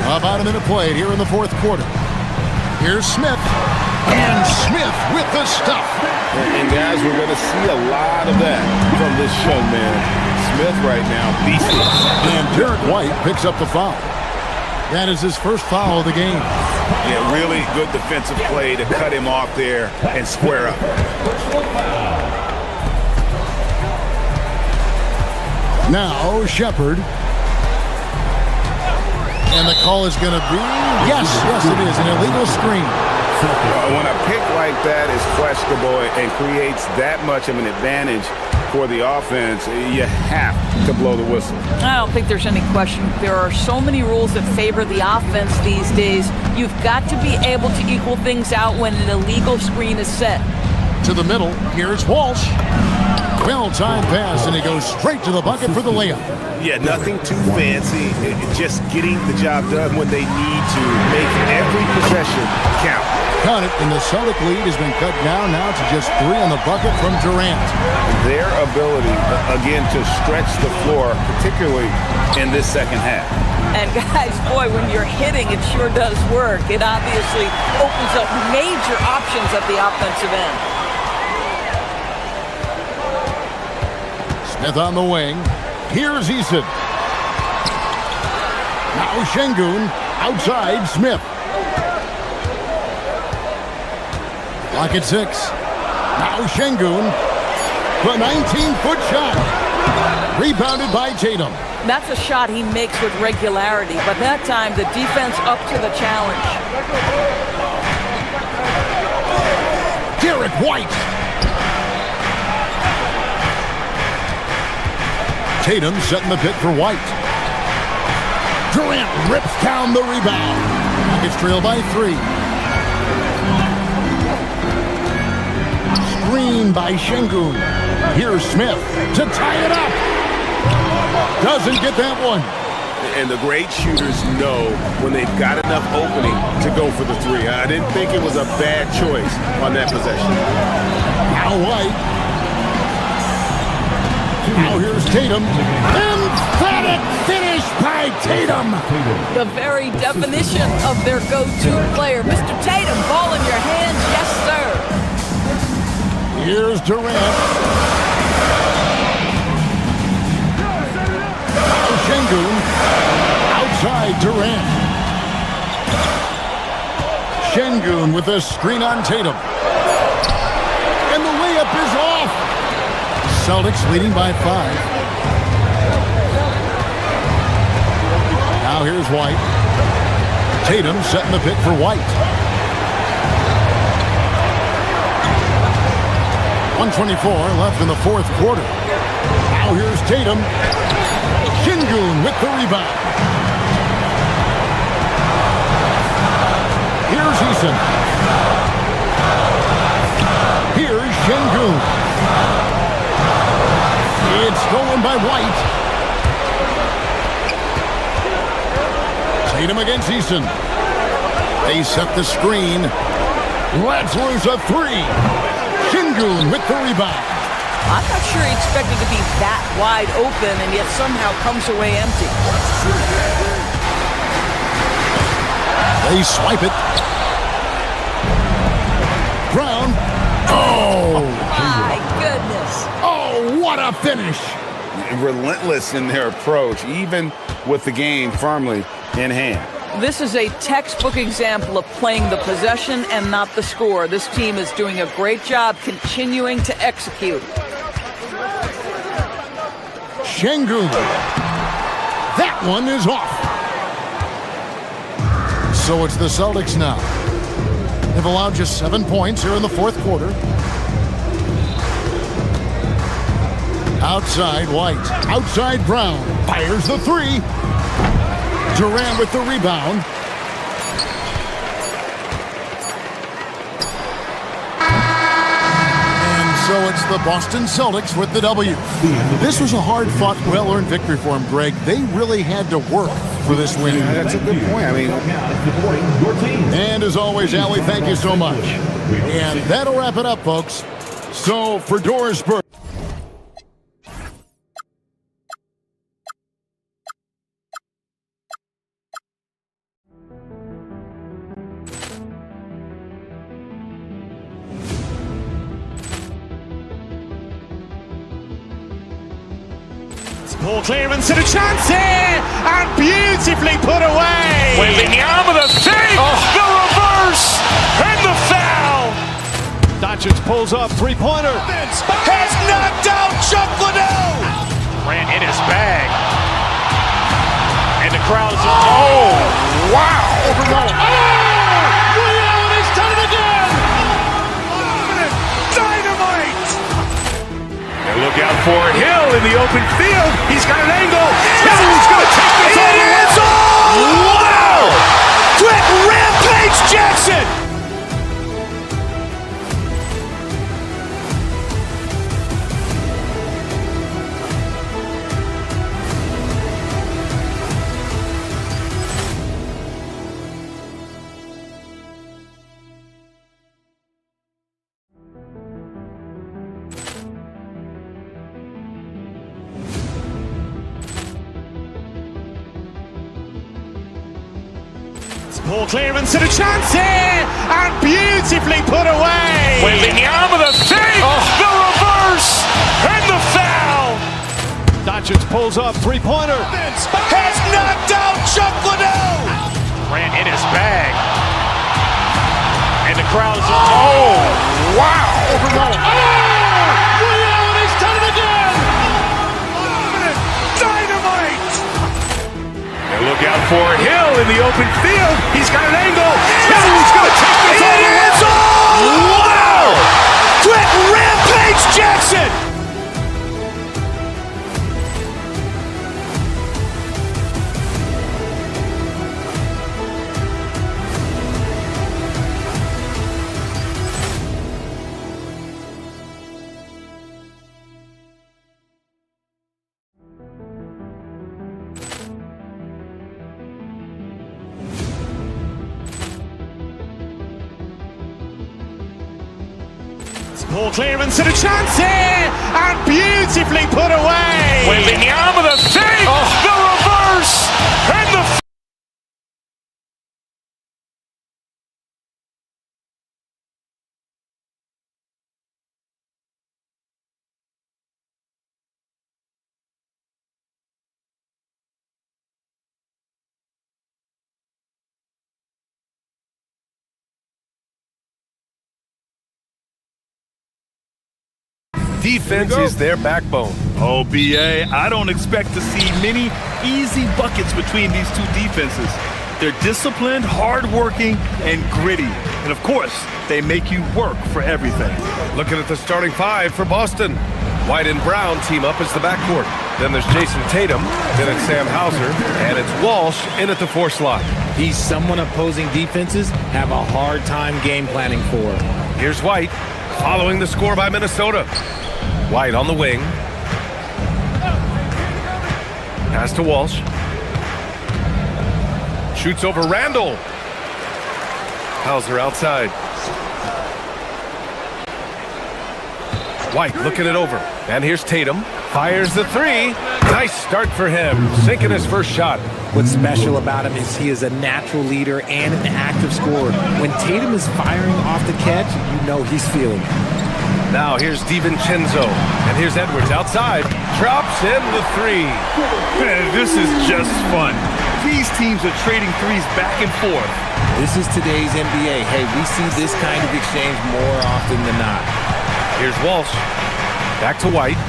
About a minute played here in the fourth quarter. Here's Smith. And Smith with the stuff. And guys, we're going to see a lot of that from this young man. Smith right now beats it. And Derek White picks up the foul. That is his first foul of the game. Yeah, really good defensive play to cut him off there and square up. Now Shepard. And the call is going to be, yes, it is, an illegal screen. When a pick like that is questionable and creates that much of an advantage for the offense, you have to blow the whistle. I don't think there's any question. There are so many rules that favor the offense these days. You've got to be able to equal things out when an illegal screen is set. To the middle, here's Walsh. Well-timed pass, and he goes straight to the bucket for the layup. Yeah, nothing too fancy. Just getting the job done when they need to. Make every possession count. Count it, and the Celtic lead has been cut down now to just 3 on the bucket from Durant. Their ability, again, to stretch the floor, particularly in this second half. And guys, boy, when you're hitting, it sure does work. It obviously opens up major options at the offensive end. Smith on the wing. Here's Eason. Now Şengün outside Smith. Clock at 6. Now Şengün. The 19-foot shot. Rebounded by Tatum. That's a shot he makes with regularity, but that time the defense up to the challenge. Derek White. Tatum setting the pick for White. Durant rips down the rebound. Rockets trail by 3. Screen by Şengün. Here's Smith to tie it up. Doesn't get that one. And the great shooters know when they've got enough opening to go for the 3. I didn't think it was a bad choice on that possession. Now White. Now here's Tatum. Emphatic finish by Tatum. The very definition of their go-to player. Mr. Tatum, ball in your hand. Yes, sir. Here's Durant. Şengün outside Durant. Şengün with a screen on Tatum. And the layup is off. Celtics leading by 5. Now here's White. Tatum setting the pick for White. 1:24 left in the fourth quarter. Now here's Tatum. Şengün with the rebound. Here's Eason. Here's Şengün. It's stolen by White. Tatum against Eason. They set the screen. Let's lose a 3. Şengün with the rebound. I'm not sure he expected to be that wide open and yet somehow comes away empty. They swipe it. Brown. Oh! My goodness. Oh, what a finish. Relentless in their approach, even with the game firmly in hand. This is a textbook example of playing the possession and not the score. This team is doing a great job continuing to execute. Şengün. That one is off. So it's the Celtics now. They've allowed just 7 points here in the fourth quarter. Outside White. Outside Brown. Fires the 3. Durant with the rebound. So it's the Boston Celtics with the W. This was a hard-fought, well-earned victory for them, Greg. They really had to work for this win. Yeah, that's a good point. I mean, and as always, Allie, thank you so much. And that'll wrap it up, folks. So for Doris Burke. Ball clearance and a chance here, and beautifully put away. Wembanyama the fake, the reverse, and the foul. Doncic pulls up, three-pointer. Has knocked out Chuck Liddell. Ran in his bag. And the crowd is, oh, wow. Overall. Oh, Leon has done it again. Dynamite. Look out for Hill in the open field. He's got an angle. Hill's going to take this all the way. Wow! Quick Rampage Jackson. Ball clearance and a chance here, and beautifully put away. Wembanyama the save, the reverse, and the foul. Doncic pulls up, three-pointer. Has knocked out Chuck Liddell. Ran in his bag. And the crowd is... Oh, wow. He's done it again. Dynamite. And look out for Hill in the open field. He's got an angle. Hill's going to take this all the way. Wow. Quick Rampage Jackson. Ball clearance and a chance here, and beautifully put away. Wembanyama the save, the reverse, and the... Defense is their backbone. Oh, BA, I don't expect to see many easy buckets between these two defenses. They're disciplined, hardworking, and gritty. And of course, they make you work for everything. Looking at the starting five for Boston. White and Brown team up as the backcourt. Then there's Jason Tatum, then it's Sam Hauser, and it's Walsh in at the 4 slot. He's someone opposing defenses have a hard time game planning for. Here's White, following the score by Minnesota. White on the wing. Pass to Walsh. Shoots over Randall. Hauser outside. White looking it over. And here's Tatum. Fires the three. Nice start for him. Sinking his first shot. What's special about him is he is a natural leader and an active scorer. When Tatum is firing off the catch, you know he's feeling it. Now here's DiVincenzo, and here's Edwards outside. Drops in the three. Man, this is just fun. These teams are trading threes back and forth. This is today's NBA. Hey, we see this kind of exchange more often than not. Here's Walsh. Back to White.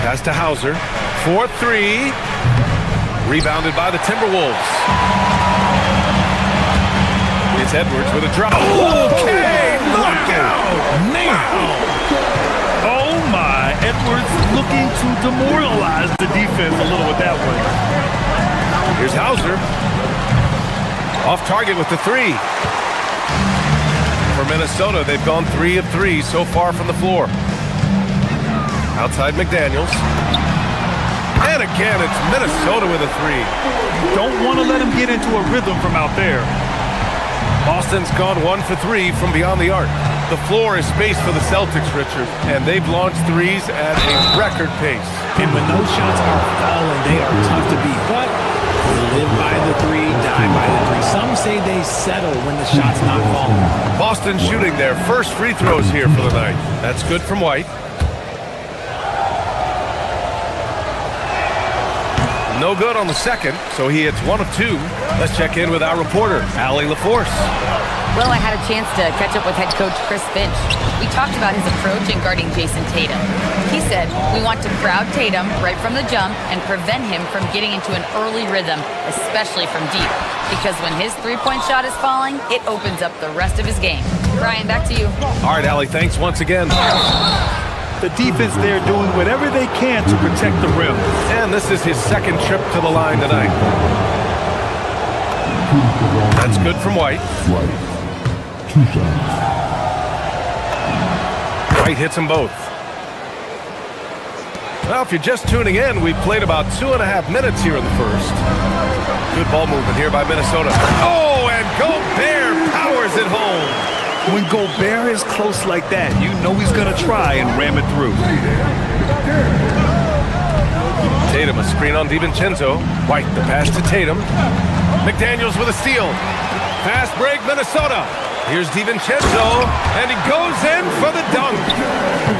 Pass to Hauser. 4-3. Rebounded by the Timberwolves. It's Edwards with a drop. Okay, knockout! Oh my, Edwards looking to demoralize the defense a little with that one. Here's Hauser. Off target with the three. For Minnesota, they've gone 3 of 3 so far from the floor. Outside McDaniels. And again, it's Minnesota with a three. You don't want to let him get into a rhythm from out there. Boston's gone 1 for 3 from beyond the arc. The floor is spaced for the Celtics, Richard, and they've launched threes at a record pace. And when those shots are falling, they are tough to beat. But they live by the three, die by the three. Some say they settle when the shot's not falling. Boston shooting their first free throws here for the night. That's good from White. No good on the second, so he hits 1 of 2. Let's check in with our reporter, Allie LaForce. Well, I had a chance to catch up with head coach Chris Finch. We talked about his approach in guarding Jason Tatum. He said, we want to crowd Tatum right from the jump and prevent him from getting into an early rhythm, especially from deep. Because when his three-point shot is falling, it opens up the rest of his game. Brian, back to you. All right, Allie, thanks once again. The defense there doing whatever they can to protect the rim. And this is his second trip to the line tonight. That's good from White. Two shots. White hits them both. Well, if you're just tuning in, we've played about 2.5 minutes here in the first. Good ball movement here by Minnesota. Oh, and Gobert powers it home. When Gobert is close like that, you know he's going to try and ram it through. Tatum, a screen on DiVincenzo. White, the pass to Tatum. McDaniels with a steal. Fast break, Minnesota. Here's DiVincenzo, and he goes in for the dunk.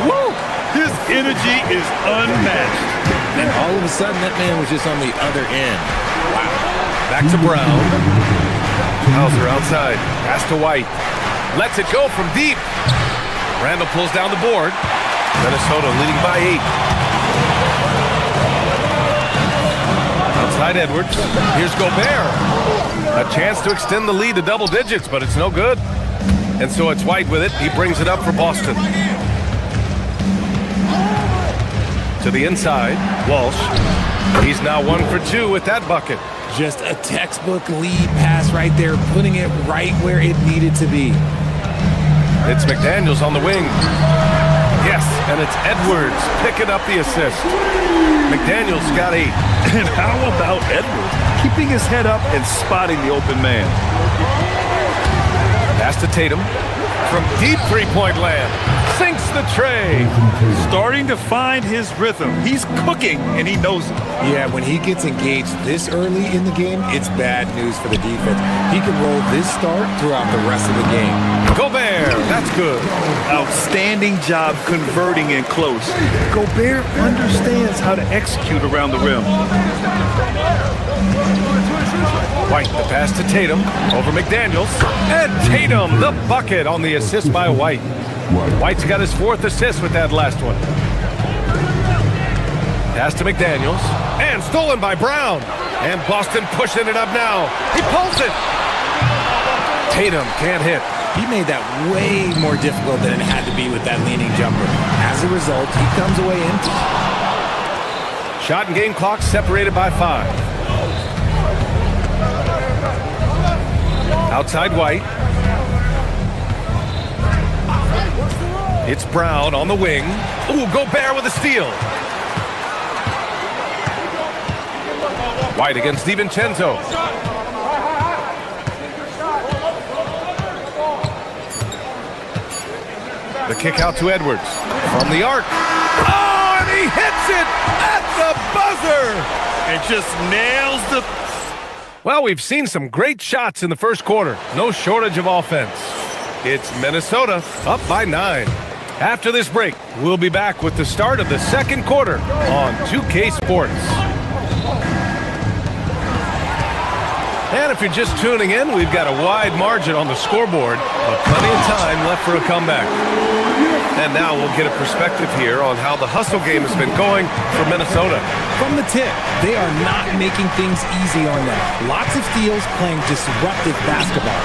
Woo! His energy is unmatched. And all of a sudden, that man was just on the other end. Wow. Back to Brown. Hauser outside. Pass to White. Lets it go from deep. Randall pulls down the board. Minnesota leading by 8. Outside Edwards. Here's Gobert. A chance to extend the lead to double digits, but it's no good. And so it's White with it. He brings it up for Boston. To the inside, Walsh. He's now 1 for 2 with that bucket. Just a textbook lead pass right there, putting it right where it needed to be. It's McDaniels on the wing. Yes, and it's Edwards picking up the assist. McDaniels got 8. And how about Edwards keeping his head up and spotting the open man? Pass to Tatum from deep three-point land. Sinks the tray. Starting to find his rhythm. He's cooking, and he knows it. Yeah, when he gets engaged this early in the game, it's bad news for the defense. He can roll this start throughout the rest of the game. Gobert, that's good. Outstanding job converting in close. Gobert understands how to execute around the rim. White, the pass to Tatum, over McDaniels, and Tatum, the bucket on the assist by White. White's got his 4th assist with that last one. Pass to McDaniels, and stolen by Brown. And Boston pushing it up now. He pulls it. Tatum can't hit. He made that way more difficult than it had to be with that leaning jumper. As a result, he comes away empty. Shot and game clock separated by 5. Outside White. It's Brown on the wing. Ooh, Gobert with a steal. White against DiVincenzo. The kick out to Edwards. From the arc. Oh, and he hits it at the buzzer. And just nails the... Well, we've seen some great shots in the first quarter. No shortage of offense. It's Minnesota up by 9. After this break, we'll be back with the start of the second quarter on 2K Sports. And if you're just tuning in, we've got a wide margin on the scoreboard, but plenty of time left for a comeback. And now we'll get a perspective here on how the hustle game has been going for Minnesota. From the tip, they are not making things easy on them. Lots of steals, playing disruptive basketball.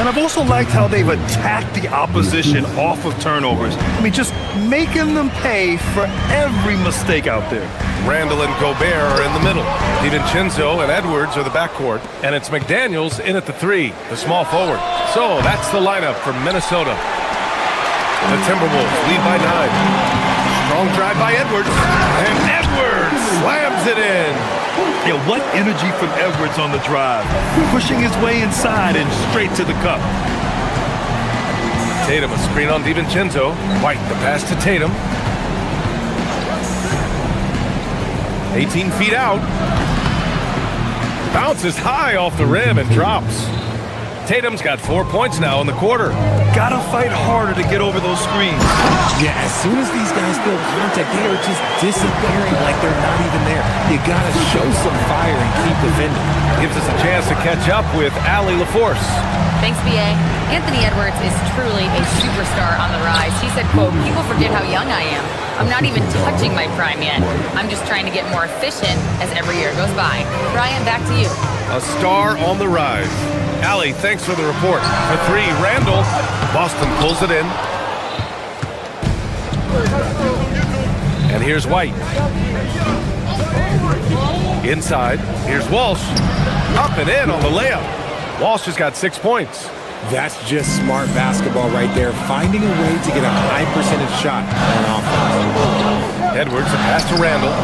And I've also liked how they've attacked the opposition off of turnovers. I mean, just making them pay for every mistake out there. Randall and Gobert are in the middle. DiVincenzo and Edwards are the backcourt. And it's McDaniels in at the 3, the small forward. So that's the lineup for Minnesota. The Timberwolves lead by 9. Strong drive by Edwards. And Edwards slams it in. Yeah, what energy from Edwards on the drive. Pushing his way inside and straight to the cup. Tatum, a screen on DiVincenzo. White, the pass to Tatum. 18 feet out. Bounces high off the rim and drops. Tatum's got 4 points now in the quarter. Gotta fight harder to get over those screens. Yeah, as soon as these guys feel contact, they are just disappearing like they're not even there. You gotta show some fire and keep defending. Gives us a chance to catch up with Allie LaForce. Thanks, B.A. Anthony Edwards is truly a superstar on the rise. He said, quote, "People forget how young I am. I'm not even touching my prime yet. I'm just trying to get more efficient as every year goes by." Brian, back to you. A star on the rise. Allie, thanks for the report. For 3, Randall. Boston pulls it in. And here's White. Inside. Here's Walsh. Up and in on the layup. Walsh has got 6 points. That's just smart basketball right there. Finding a way to get a high percentage shot on offense. Edwards, a pass to Randall.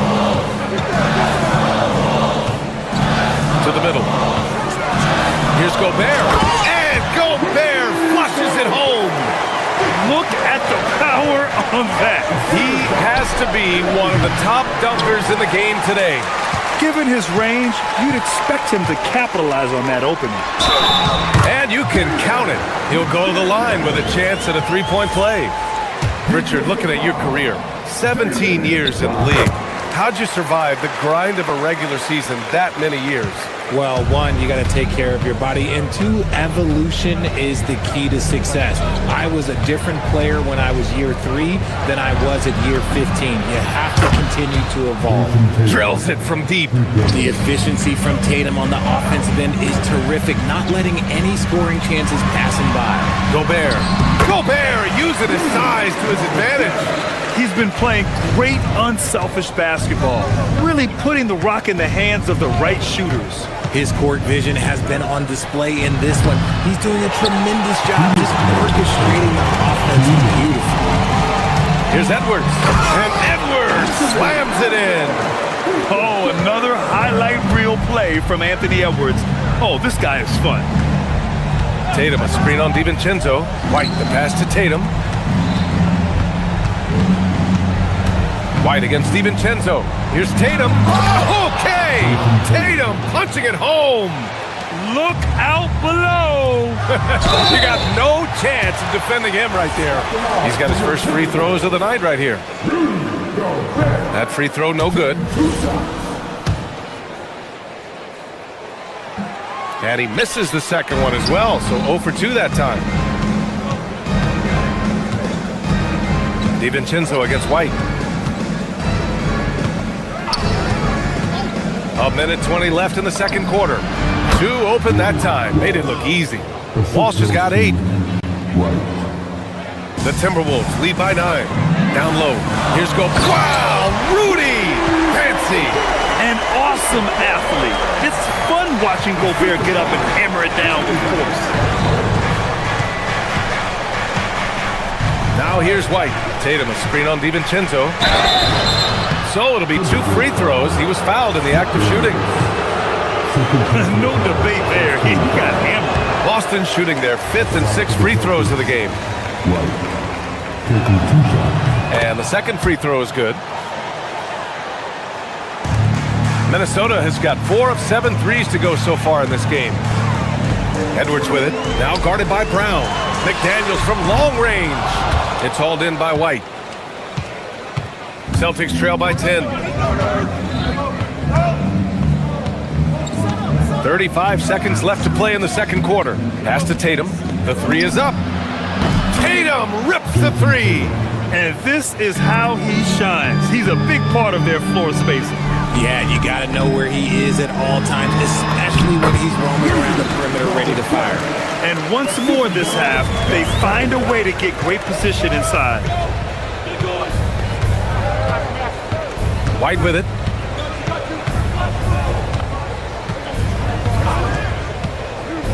To the middle. Here's Gobert. And Gobert flushes it home. Look at the power power on that. He has to be one of the top dunkers in the game today. Given his range, you'd expect him to capitalize on that opening. And you can count it. He'll go to the line with a chance at a three-point play. Richard, looking at your career, 17 years in the league. How'd you survive the grind of a regular season that many years? Well, one, you got to take care of your body, and two, evolution is the key to success. I was a different player when I was year 3 than I was at year 15. You have to continue to evolve. Drills it from deep. The efficiency from Tatum on the offensive end is terrific, not letting any scoring chances passing by. Gobert using his size to his advantage. He's been playing great unselfish basketball, really putting the rock in the hands of the right shooters. His court vision has been on display in this one. He's doing a tremendous job just orchestrating the offense beautifully. Here's Edwards, and Edwards slams it in. Oh, another highlight reel play from Anthony Edwards. Oh, this guy is fun. Tatum, a screen on DiVincenzo. White, the pass to Tatum. White against DiVincenzo. Here's Tatum. Okay! Tatum punching it home. Look out below. You got no chance of defending him right there. He's got his first free throws of the night right here. That free throw no good. And he misses the second one as well, so 0 for 2 that time. DiVincenzo against White. A minute 20 left in the second quarter. 2 open that time. Made it look easy. Walsh has got 8. The Timberwolves lead by 9. Down low. Here's go. Wow! Rudy! Fancy! An awesome athlete. It's fun watching Gobert get up and hammer it down with force. Now here's White. Tatum, a screen on DiVincenzo. So it'll be 2 free throws. He was fouled in the act of shooting. No debate there. He got hammered. Boston shooting their 5th and 6th free throws of the game. And the second free throw is good. Minnesota has got 4 of 7 threes to go so far in this game. Edwards with it. Now guarded by Brown. McDaniels from long range. It's hauled in by White. Celtics trail by 10. 35 seconds left to play in the second quarter. Pass to Tatum. The 3 is up. Tatum rips the 3. And this is how he shines. He's a big part of their floor spacing. Yeah, you got to know where he is at all times, especially when he's roaming around the perimeter ready to fire. And once more this half, they find a way to get great position inside. White with it.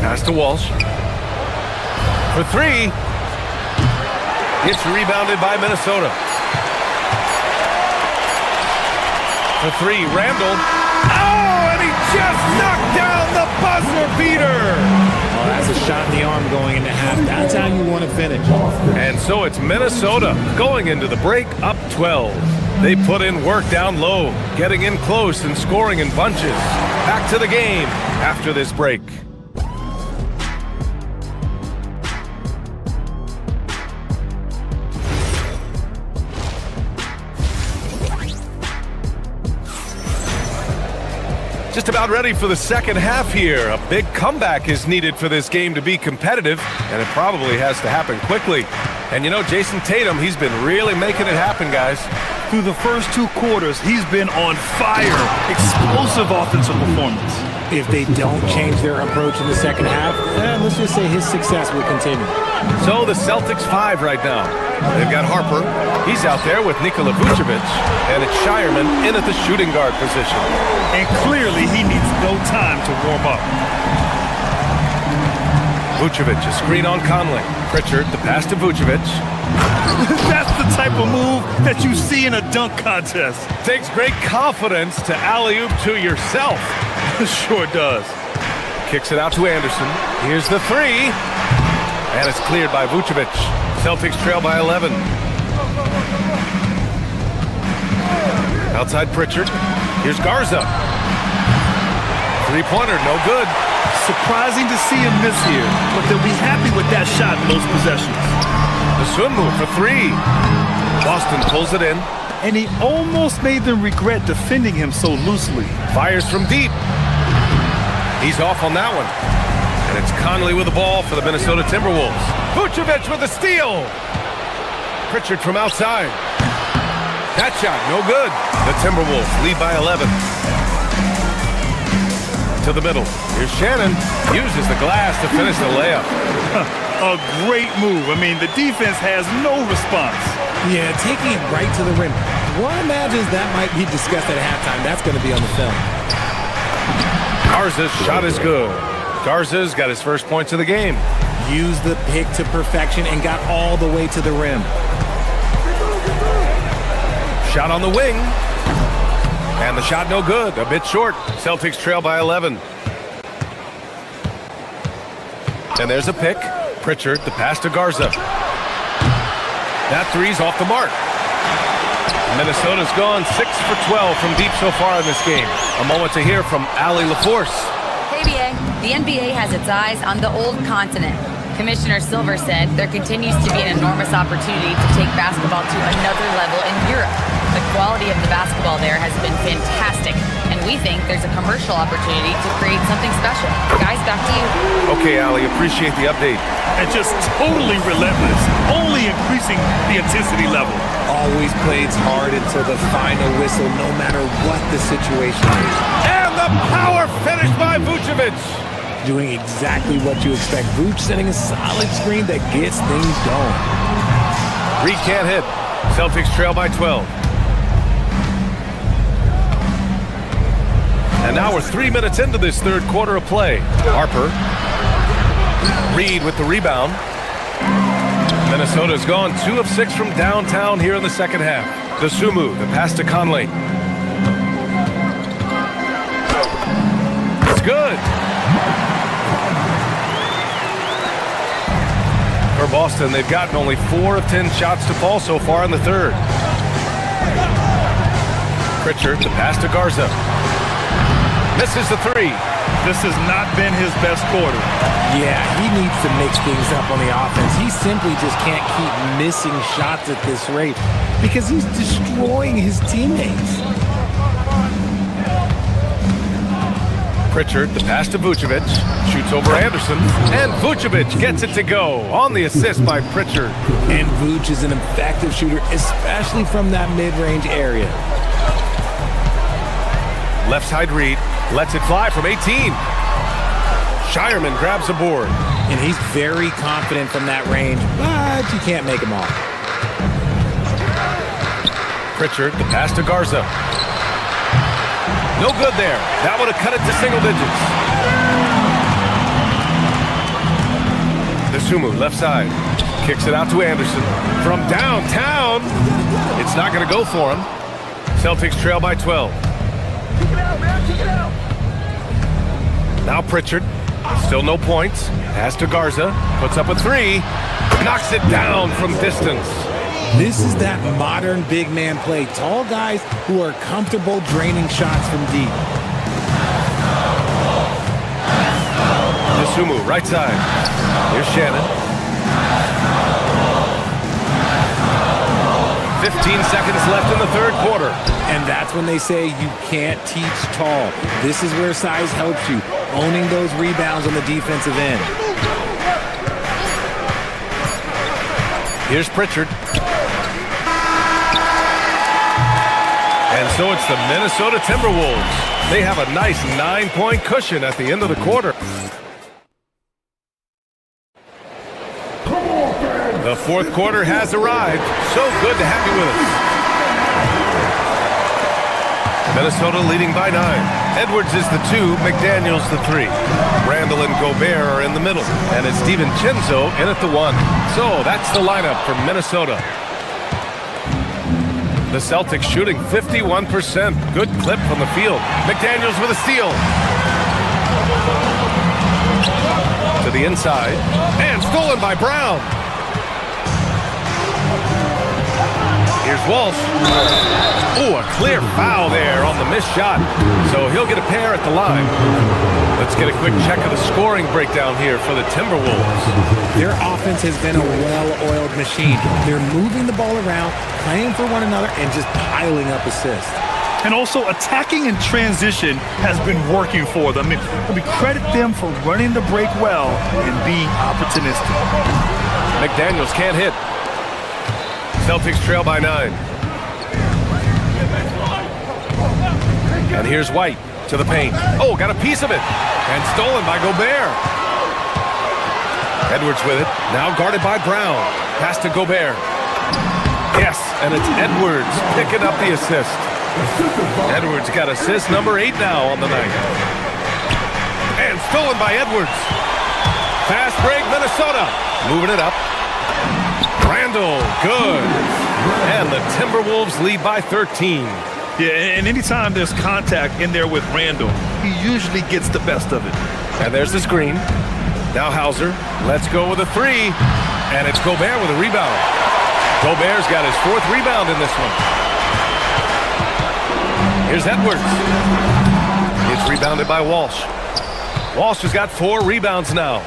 Pass to Walsh. For 3. It's rebounded by Minnesota. For 3, Randall. Oh, and he just knocked down the buzzer beater. Oh, that's a shot in the arm going into half. That's how you want to finish. And so it's Minnesota going into the break up 12. They put in work down low, getting in close and scoring in bunches. Back to the game after this break. Just about ready for the second half here. A big comeback is needed for this game to be competitive, and it probably has to happen quickly. And you know, Jason Tatum, he's been really making it happen, guys. Through the first 2 quarters, he's been on fire. Explosive offensive performance. If they don't change their approach in the second half, let's just say his success will continue. So the Celtics 5 right now. They've got Harper. He's out there with Nikola Vucevic. And it's Shireman in at the shooting guard position. And clearly he needs no time to warm up. Vucevic, a screen on Conley. Pritchard, the pass to Vucevic. That's the type of move that you see in a dunk contest. Takes great confidence to alley-oop to yourself. Sure does. Kicks it out to Anderson. Here's the 3. And it's cleared by Vucevic. Celtics trail by 11. Outside Pritchard. Here's Garza. Three-pointer, no good. Surprising to see him miss here, but they'll be happy with that shot in those possessions. The swim move for three. Boston pulls it in. And he almost made them regret defending him so loosely. Fires from deep. He's off on that one. And it's Conley with the ball for the Minnesota Timberwolves. Vucevic with the steal. Pritchard from outside. That shot, no good. The Timberwolves lead by 11. To the middle. Here's Shannon. Uses the glass to finish the layup. A great move. I mean, the defense has no response. Yeah, taking it right to the rim. One imagines that might be discussed at halftime. That's going to be on the film. Garza's shot is good. Garza's got his first points of the game. Used the pick to perfection and got all the way to the rim. Shot on the wing. And the shot no good. A bit short. Celtics trail by 11. And there's a pick. Pritchard, the pass to Garza. That three's off the mark. Minnesota's gone 6 for 12 from deep so far in this game. A moment to hear from Allie LaForce. Hey, BA. The NBA has its eyes on the old continent. Commissioner Silver said there continues to be an enormous opportunity to take basketball to another level in Europe. The quality of the basketball there has been fantastic, and we think there's a commercial opportunity to create something special. Guys, back to you. Okay, Allie, appreciate the update. And just totally relentless, only increasing the intensity level. Always plays hard until the final whistle, no matter what the situation is. And the power finish by Vucevic. Doing exactly what you expect. Vuce setting a solid screen that gets things going. Reed can't hit. Celtics trail by 12. And now we're 3 minutes into this third quarter of play. Harper. Reed with the rebound. Minnesota's gone 2 of 6 from downtown here in the second half. Dosunmu, the pass to Conley. It's good. For Boston, they've gotten only 4 of 10 shots to fall so far in the third. Pritchard, the pass to Garza. Misses the three. This has not been his best quarter. Yeah, he needs to mix things up on the offense. He simply just can't keep missing shots at this rate because he's destroying his teammates. Pritchard, the pass to Vucevic, shoots over Anderson, and Vucevic gets it to go on the assist by Pritchard. And Vuce is an effective shooter, especially from that mid-range area. Left side Reed, lets it fly from 18. Shireman grabs a board. And he's very confident from that range, but you can't make him off. Pritchard, the pass to Garza. No good there. That would have cut it to single digits. Dosunmu, left side. Kicks it out to Anderson. From downtown. It's not going to go for him. Celtics trail by 12. Now Pritchard. Still no points. Pass to Garza. Puts up a three. Knocks it down from distance. This is that modern big man play. Tall guys who are comfortable draining shots from deep. Dosunmu, right side. Here's Shannon. 15 seconds left in the third quarter. And that's when they say you can't teach tall. This is where size helps you. Owning those rebounds on the defensive end. Here's Pritchard. And so it's the Minnesota Timberwolves. They have a nice 9-point cushion at the end of the quarter. The fourth quarter has arrived. So good to have you with us. Minnesota leading by 9. Edwards is the 2, McDaniels the 3. Randall and Gobert are in the middle. And it's DiVincenzo in at the 1. So that's the lineup for Minnesota. The Celtics shooting 51%. Good clip from the field. McDaniels with a steal. To the inside. And stolen by Brown. Here's Walsh. Ooh, a clear foul there on the missed shot. So he'll get a pair at the line. Let's get a quick check of the scoring breakdown here for the Timberwolves. Their offense has been a well-oiled machine. They're moving the ball around, playing for one another, and just piling up assists. And also attacking in transition has been working for them. I mean, credit them for running the break well and being opportunistic. McDaniels can't hit. Celtics trail by 9. And here's White to the paint. Oh, got a piece of it. And stolen by Gobert. Edwards with it. Now guarded by Brown. Pass to Gobert. Yes, and it's Edwards picking up the assist. Edwards got assist number 8 now on the night. And stolen by Edwards. Fast break, Minnesota. Moving it up. Randall, good. And the Timberwolves lead by 13. Yeah, and anytime there's contact in there with Randall, he usually gets the best of it. And there's the screen. Now Hauser, let's go with a 3. And it's Gobert with a rebound. Gobert's got his 4th rebound in this one. Here's Edwards. It's rebounded by Walsh. Walsh has got 4 rebounds now.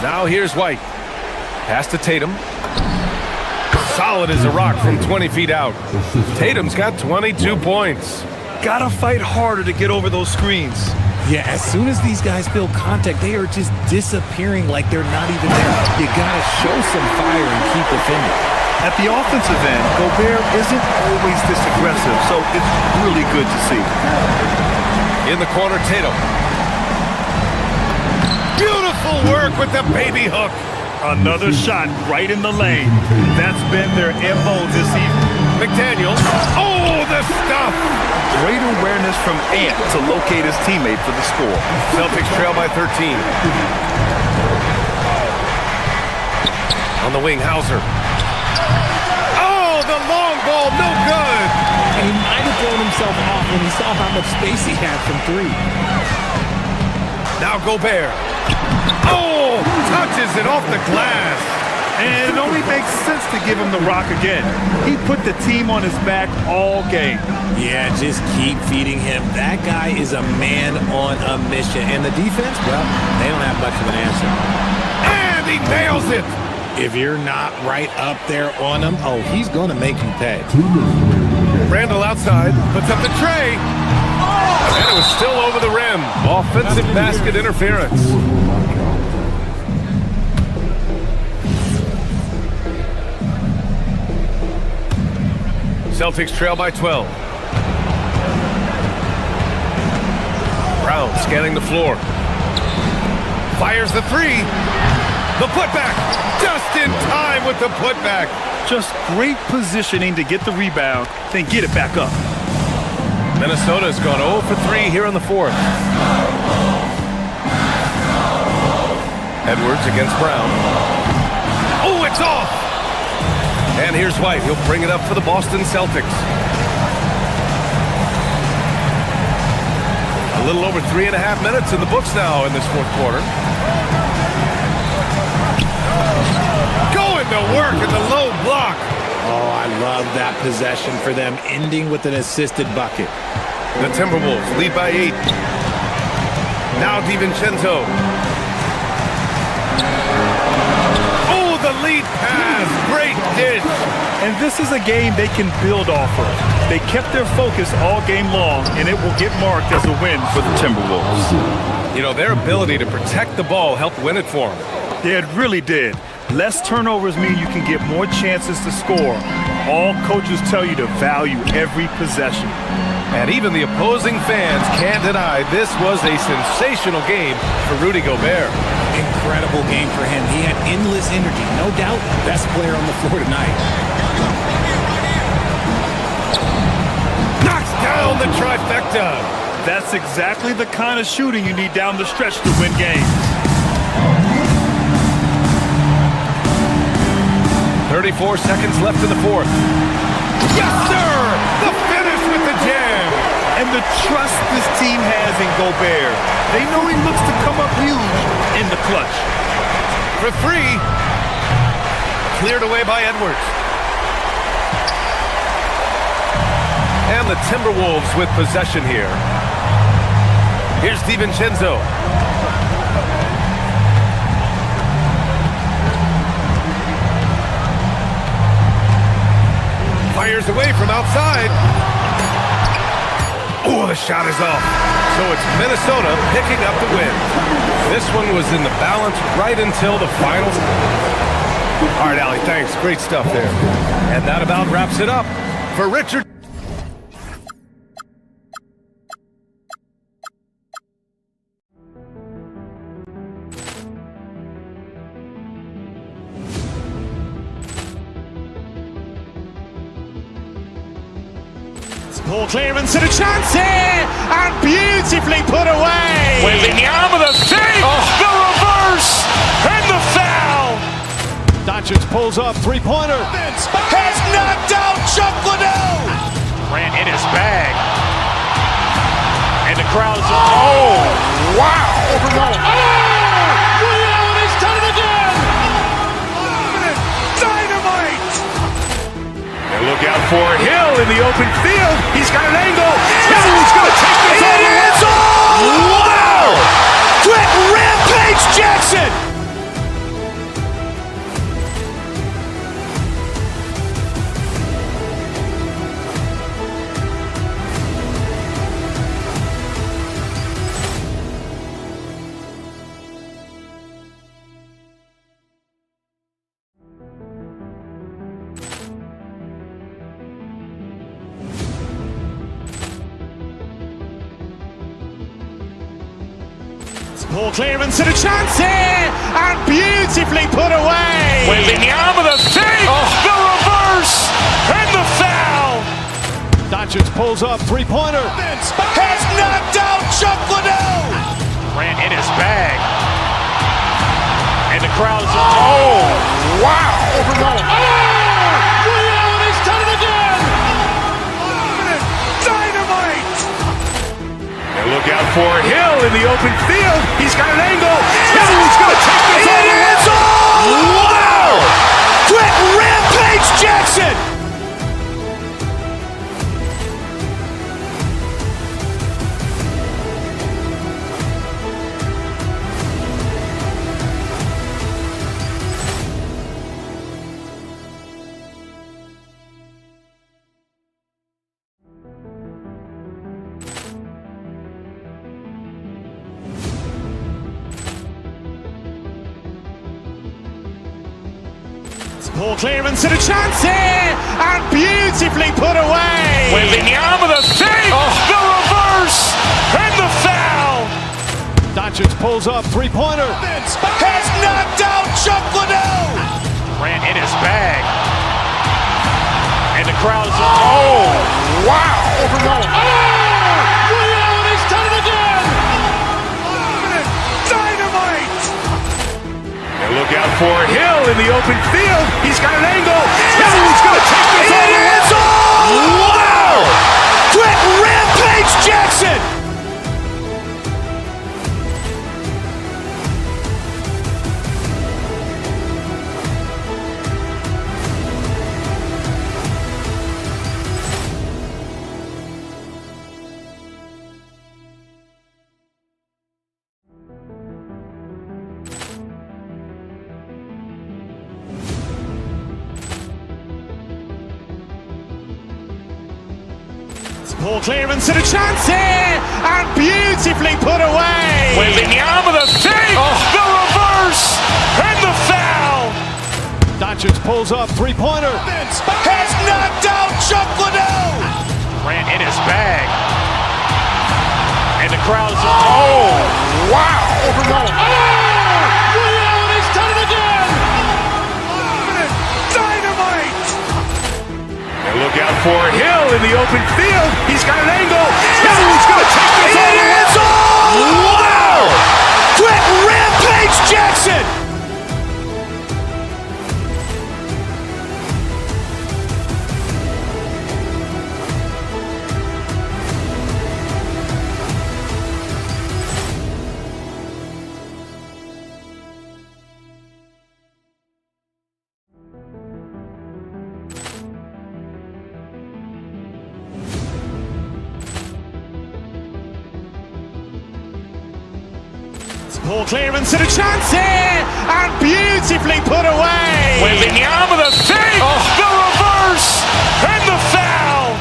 Now here's White. Pass to Tatum. Solid as a rock from 20 feet out. Tatum's got 22 points. Gotta fight harder to get over those screens. Yeah, as soon as these guys feel contact, they are just disappearing like they're not even there. You gotta show some fire and keep defending. At the offensive end, Gobert isn't always this aggressive, so it's really good to see. In the corner, Tatum. Beautiful work with the baby hook. Another shot right in the lane. That's been their MO this evening. McDaniels. Oh, the stuff. Great awareness from Ant to locate his teammate for the score. Celtics trail by 13. On the wing, Hauser. Oh, the long ball, no good. And he might have thrown himself off when he saw how much space he had from 3. Now Gobert. Oh, touches it off the glass. And it only makes sense to give him the rock again. He put the team on his back all game. Yeah, just keep feeding him. That guy is a man on a mission. And the defense, well, they don't have much of an answer. And he nails it. If you're not right up there on him, oh, he's going to make you pay. Randall outside, puts up the tray. And it was still over the rim. Offensive basket interference. Celtics trail by 12. Brown scanning the floor. Fires the 3. The putback. Just in time with the putback. Just great positioning to get the rebound, then get it back up. Minnesota's gone 0 for 3 here in the 4th. Edwards against Brown. Oh, it's off! And here's White. He'll bring it up for the Boston Celtics. A little over 3.5 minutes in the books now in this 4th quarter. Going to work in the low block. Oh, I love that possession for them, ending with an assisted bucket. The Timberwolves lead by 8. Now DiVincenzo. Oh, the lead pass. Great dish. And this is a game they can build off of. They kept their focus all game long, and it will get marked as a win for the Timberwolves. You know, their ability to protect the ball helped win it for them. Yeah, it really did. Less turnovers mean you can get more chances to score. All coaches tell you to value every possession. And even the opposing fans can't deny this was a sensational game for Rudy Gobert. Incredible game for him. He had endless energy. No doubt, best player on the floor tonight. Knocks down the trifecta. That's exactly the kind of shooting you need down the stretch to win games. 34 seconds left in the 4th. Yes, sir! The finish with the jam! And the trust this team has in Gobert. They know he looks to come up huge in the clutch. For 3. Cleared away by Edwards. And the Timberwolves with possession here. Here's DiVincenzo. Fires away from outside. Oh, the shot is off. So it's Minnesota picking up the win. This one was in the balance right until the final. All right, Allie, thanks. Great stuff there. And that about wraps it up for Richard. Ball clearance and a chance here, and beautifully put away. Wembanyama the save, the reverse, and the foul. Doncic pulls up, three-pointer. Has knocked out Chuck Liddell. Ran in his bag. And the crowd is, oh, wow. Overrun. Oh, Ray Allen has done it again. Dynamite. And look out for Hill in the open field. He's got an angle. Hill's going to take this all the way. Wow! Quick Rampage Jackson. Ball clearance and a chance here, and beautifully put away. Wembanyama the save, the reverse, and the foul. Doncic pulls up, three-pointer. Has knocked out Chuck Liddell. Ran in his bag. And the crowd is, oh, wow. Overrun. Oh, Ray Allen has done it again. Dynamite. And look out for Hill in the open field. He's got an angle. Hill's going to take this all the way. Wow! Quick Rampage Jackson. Ball clearance and a chance here, and beautifully put away. Wembanyama the save, the reverse, and the foul. Doncic pulls up, three-pointer. Has knocked out Chuck Liddell. Ran in his bag. And the crowd is, oh, wow. Overrun. Oh, Ray Allen has done it again. Dynamite. And look out for Hill in the open field. He's got an angle. Hill's going to take this all the way. Wow! Quick Rampage Jackson. Ball clearance and a chance here, and beautifully put away. Wembanyama the save, the reverse, and the foul. Doncic pulls up, three-pointer. Has knocked out Chuck Liddell. Ran in his bag. And the crowd is, oh, wow. Overrun. Oh, Ray Allen has done it again. Dynamite. And look out for Hill in the open field. He's got an angle. Hill's going to take this all the way. Wow! Quick Rampage Jackson. Poor clearance and a chance here, and beautifully put away. Wembanyama the fake, the reverse, and the foul.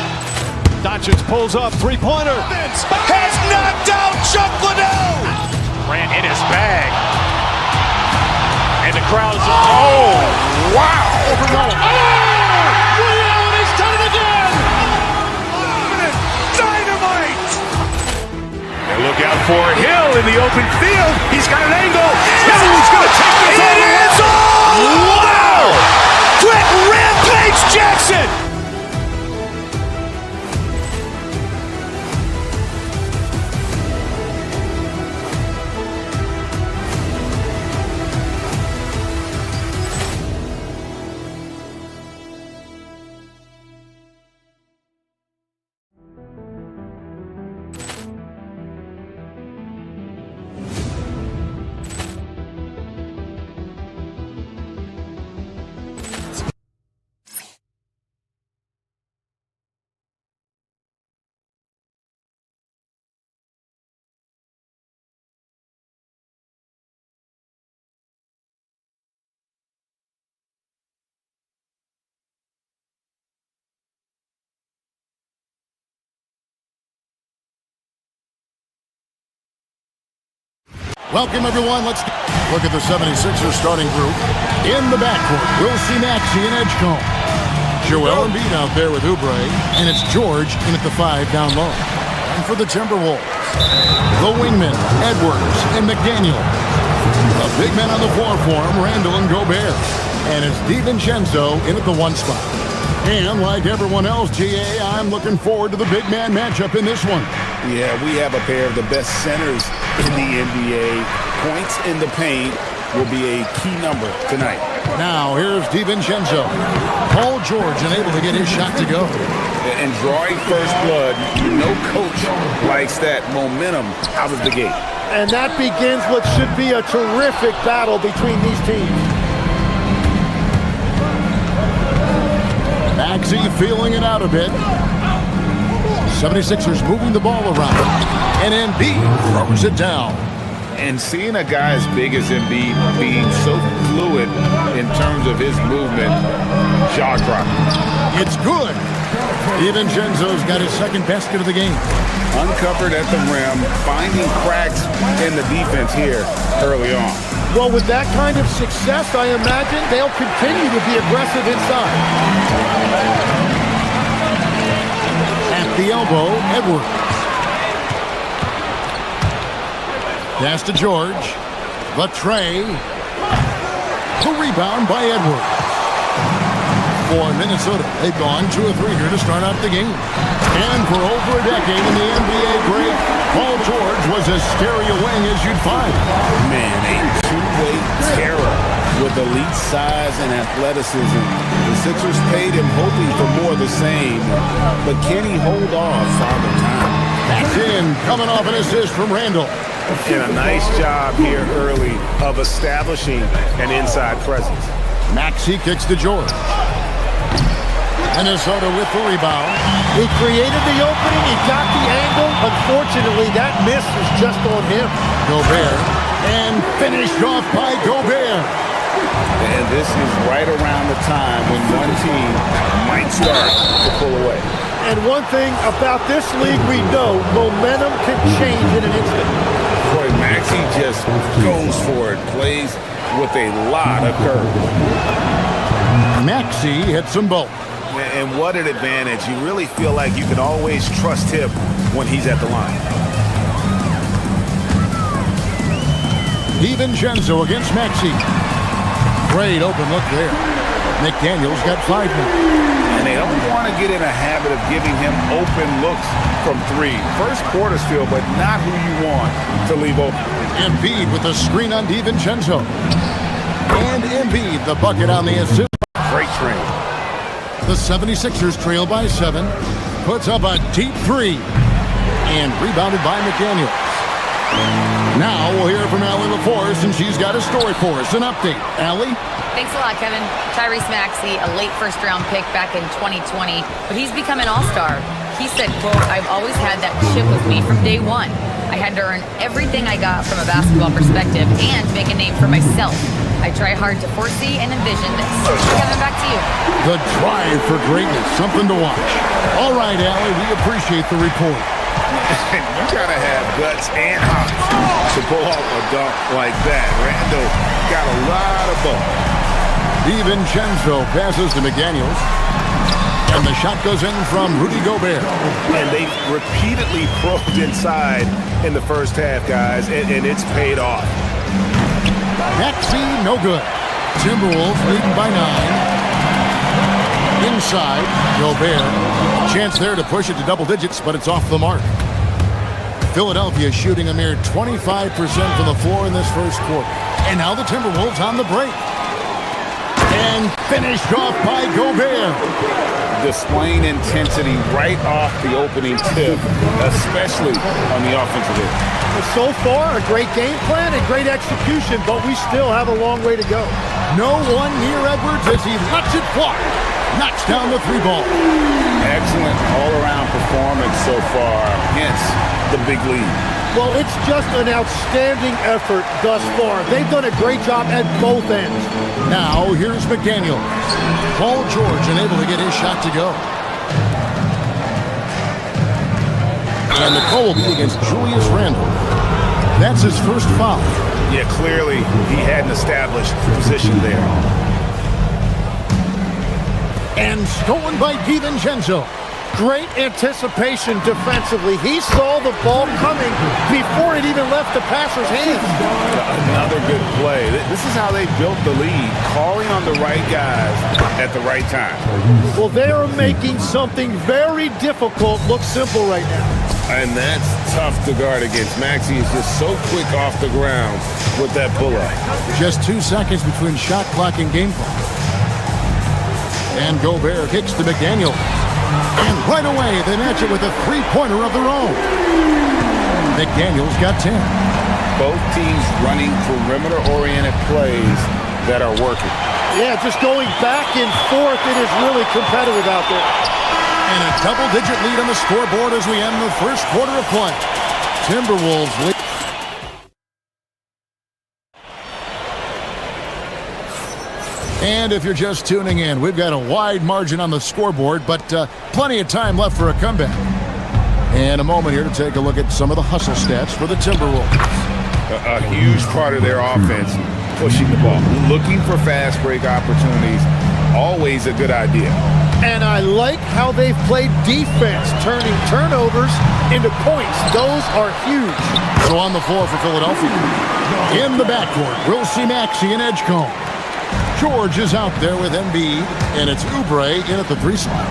Doncic pulls up, three-pointer. Has knocked out Chuck Liddell. Ran in his bag. And the crowd is, oh, wow. He's done it again. Dynamite. And look out for Hill in the open field. He's got an angle. Hill's going to take this all the way. Wow. Quick rampage Jackson. Welcome, everyone. Let's look at the 76ers starting group. In the backcourt, we'll see Maxey and Edgecombe. Joel Embiid out there with Oubre, and it's George in at the 5 down low. And for the Timberwolves, the wingmen, Edwards and McDaniel. The big men on the floor for him, Randall and Gobert. And it's DiVincenzo in at the 1 spot. And like everyone else, GA, I'm looking forward to the big man matchup in this one. Yeah, we have a pair of the best centers in the NBA. Points in the paint will be a key number tonight. Now, here's DiVincenzo. Paul George unable to get his shot to go. And drawing first blood, no coach likes that momentum out of the gate. And that begins what should be a terrific battle between these teams. Maxey feeling it out a bit. 76ers moving the ball around. And Embiid throws it down. And seeing a guy as big as Embiid being so fluid in terms of his movement, jaw-dropping. It's good. DiVincenzo's got his second basket of the game. Uncovered at the rim, finding cracks in the defense here early on. Well, with that kind of success, I imagine they'll continue to be aggressive inside. At the elbow, Edwards. Pass to George. The tray. The rebound by Edwards. For Minnesota, they've gone 2 of 3 here to start out the game. And for over a decade in the NBA great, Paul George was as scary a wing as you'd find. Man, a two-way terror with elite size and athleticism. The Sixers paid him hoping for more of the same, but can he hold off Father Time? That's in, coming off an assist from Randall. And a nice job here early of establishing an inside presence. Maxey kicks to George. Minnesota with the rebound. He created the opening, he got the angle. Unfortunately, that miss was just on him. Gobert, and finished off by Gobert. And this is right around the time when one team might start to pull away. And one thing about this league we know, momentum can change in an instant. Boy, Maxey just goes for it, plays with a lot of curve. Maxey hits them both. And what an advantage. You really feel like you can always trust him when he's at the line. DiVincenzo against Maxey. Great open look there. McDaniel's got 5 minutes. And they don't want to get in a habit of giving him open looks from 3. First quarter still, but not who you want to leave open. Embiid with a screen on DiVincenzo. And Embiid, the bucket on the assist. Great train. The 76ers trail by 7. Puts up a deep 3. And rebounded by McDaniel. Now we'll hear from Allie LaForce, and she's got a story for us. An update. Allie? Thanks a lot, Kevin. Tyrese Maxey, a late first-round pick back in 2020, but he's become an all-star. He said, quote, "I've always had that chip with me from day one. I had to earn everything I got from a basketball perspective and make a name for myself. I try hard to foresee and envision this. Kevin, back to you. The drive for greatness, something to watch. All right, Allie, we appreciate the report. You gotta have guts and hops to pull off a dunk like that. Randall got a lot of ball. DiVincenzo passes to McDaniels. And the shot goes in from Rudy Gobert. And they repeatedly probed inside in the first half, guys, and it's paid off. Maxey, no good. Timberwolves leading by 9. Inside, Gobert. Chance there to push it to double digits, but it's off the mark. Philadelphia shooting a mere 25% from the floor in this first quarter. And now the Timberwolves on the break. And finished off by Gobert. Displaying intensity right off the opening tip, especially on the offensive end. So far, a great game plan and great execution, but we still have a long way to go. No one near Edwards as he lets it fly. Knocks down the 3 ball. Excellent all-around performance so far, hence the big lead. Well, it's just an outstanding effort thus far. They've done a great job at both ends. Now, here's McDaniel. Paul George unable to get his shot to go. And the call will be against Julius Randle. That's his first foul. Yeah, clearly he hadn't established position there. And stolen by DiVincenzo. Great anticipation defensively. He saw the ball coming before it even left the passer's hands. Another good play. This is how they built the lead, calling on the right guys at the right time. Well, they are making something very difficult look simple right now. And that's tough to guard against. Maxey is just so quick off the ground with that pull-up. Just 2 seconds between shot clock and game clock. And Gobert kicks to McDaniel. And right away, they match it with a 3-pointer of their own. McDaniel's got 10. Both teams running perimeter-oriented plays that are working. Yeah, just going back and forth. It is really competitive out there. And a double-digit lead on the scoreboard as we end the first quarter of play. Timberwolves lead. And if you're just tuning in, we've got a wide margin on the scoreboard, but plenty of time left for a comeback. And a moment here to take a look at some of the hustle stats for the Timberwolves. A huge part of their offense, pushing the ball. Looking for fast break opportunities, always a good idea. And I like how they've played defense, turning turnovers into points. Those are huge. So on the floor for Philadelphia. In the backcourt, we'll see Maxey and Edgecombe. George is out there with Embiid, and it's Oubre in at the 3 slot.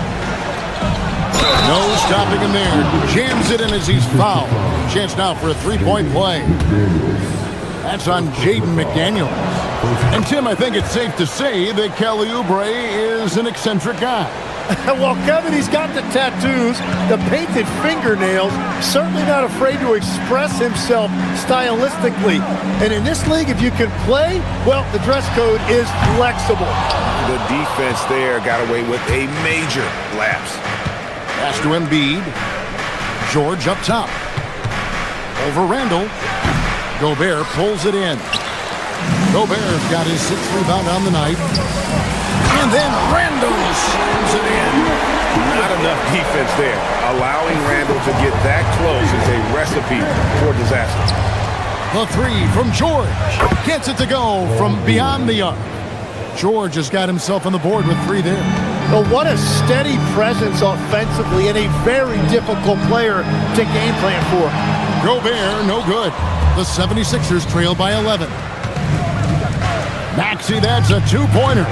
No stopping him there. Jams it in as he's fouled. Chance now for a 3-point play. That's on Jaden McDaniels. And Tim, I think it's safe to say that Kelly Oubre is an eccentric guy. Well, Kevin, he's got the tattoos, the painted fingernails, certainly not afraid to express himself stylistically. And in this league, if you can play, well, the dress code is flexible. The defense there got away with a major lapse. Pass to Embiid. George up top. Over Randle. Gobert pulls it in. Gobert's got his 6th rebound on the night. And then Randle slams it in. Not enough defense there. Allowing Randle to get that close is a recipe for disaster. The 3 from George. Gets it to go from beyond the arc. George has got himself on the board with 3 there. Well, what a steady presence offensively and a very difficult player to game plan for. Gobert, no good. The 76ers trail by 11. Maxey, that's a 2-pointer.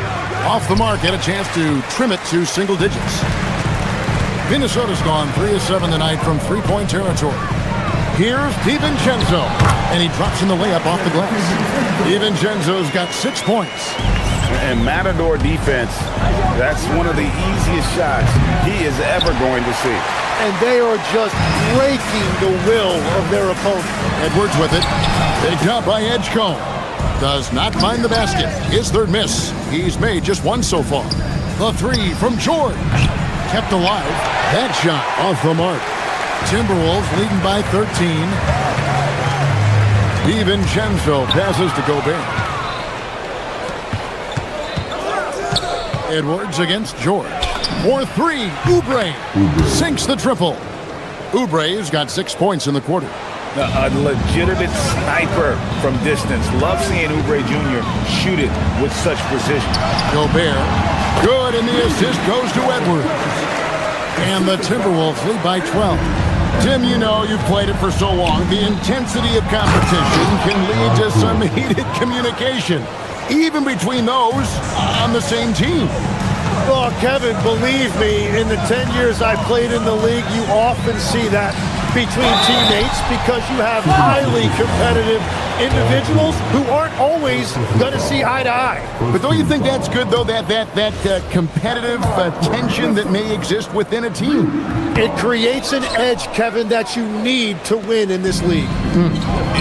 Off the mark, had a chance to trim it to single digits. Minnesota's gone 3 of 7 tonight from 3-point territory. Here's DiVincenzo, and he drops in the layup off the glass. DiVincenzo's got 6 points. And Matador defense, that's one of the easiest shots he is ever going to see. And they are just breaking the will of their opponent. Edwards with it. Big job by Edgecombe. Does not find the basket. His 3rd miss. He's made just 1 so far. The 3 from George. Kept alive. That shot off the mark. Timberwolves leading by 13. DiVincenzo passes to Gobert. Edwards against George. For three, Oubre sinks the triple. Oubre's got 6 points in the quarter. A legitimate sniper from distance. Love seeing Oubre Jr. shoot it with such precision. Gobert, good, and the assist goes to Edwards. And the Timberwolves lead by 12. Tim, you know, you've played it for so long. The intensity of competition can lead to some heated communication, even between those on the same team. Well, Kevin, believe me, in the 10 years I've played in the league, you often see that between teammates because you have highly competitive individuals who aren't always going to see eye to eye. But don't you think that's good, though, that competitive tension that may exist within a team? It creates an edge, Kevin, that you need to win in this league.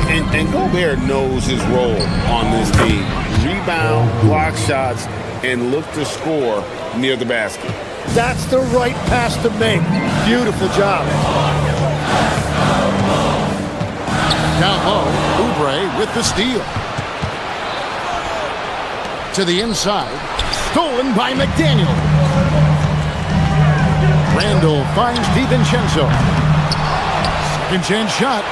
And Gobert knows his role on this team. Rebound, block shots, and look to score near the basket. That's the right pass to make. Beautiful job. Down low, Oubre with the steal. To the inside, stolen by McDaniel. Randall finds DiVincenzo. Second chance shot.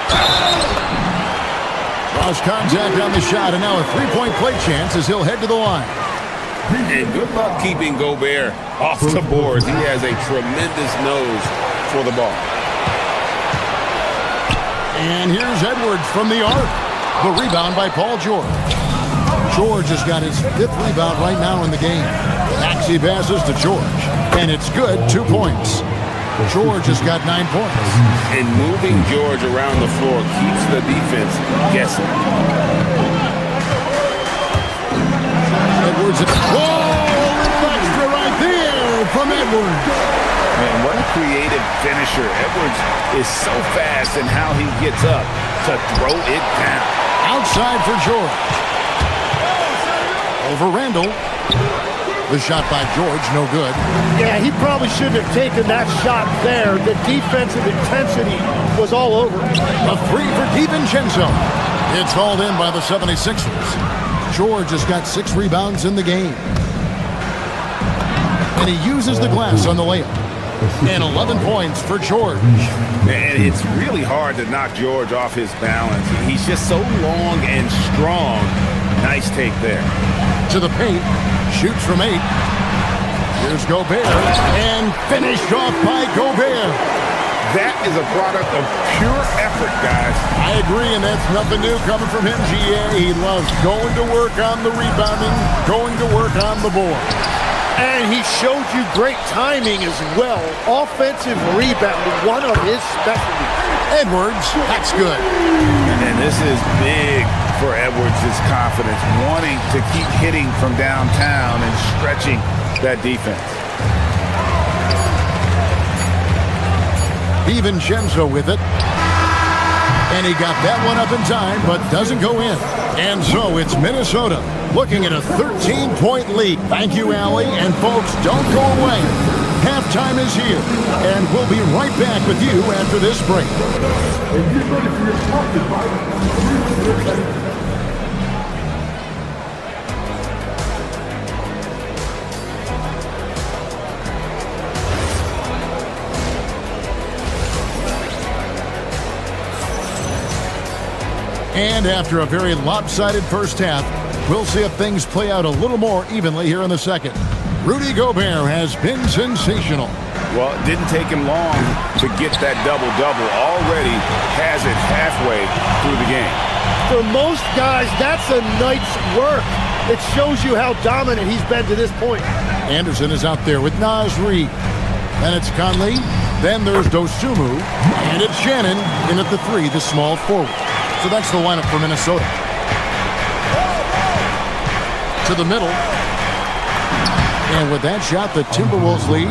Lost contact on the shot, and now a three-point play chance as he'll head to the line. And good luck keeping Gobert off the boards. He has a tremendous nose for the ball. And here's Edwards from the arc. The rebound by Paul George. George has got his 5th rebound right now in the game. Maxey passes to George, and it's good, 2 points. George has got 9 points. And moving George around the floor keeps the defense guessing. Edwards, whoa, extra right there from Edwards. Man, what a creative finisher. Edwards is so fast in how he gets up to throw it down. Outside for George. Over Randall. The shot by George, no good. Yeah, he probably shouldn't have taken that shot there. The defensive intensity was all over. A three for DiVincenzo. It's hauled in by the 76ers. George has got 6 rebounds in the game. And he uses the glass on the layup. And 11 points for George. And it's really hard to knock George off his balance. He's just so long and strong. Nice take there. To the paint. Shoots from 8. Here's Gobert. And finished off by Gobert. That is a product of pure effort, guys. I agree, and that's nothing new coming from him, GA. He loves going to work on the rebounding, going to work on the board. And he showed you great timing as well. Offensive rebounding, one of his specialties. Edwards, that's good. And this is big for Edwards' confidence, wanting to keep hitting from downtown and stretching that defense. DiVincenzo with it. And he got that one up in time, but doesn't go in. And so it's Minnesota looking at a 13-point lead. Thank you, Allie. And folks, don't go away. Halftime is here, and we'll be right back with you after this break. And after a very lopsided first half, we'll see if things play out a little more evenly here in the second. Rudy Gobert has been sensational. Well, it didn't take him long to get that double-double. Already has it halfway through the game. For most guys, that's a night's work. It shows you how dominant he's been to this point. Anderson is out there with Naz Reid. Then it's Conley. Then there's Dosunmu. And it's Shannon in at the 3, the small forward. So that's the lineup for Minnesota. To the middle. And with that shot, the Timberwolves lead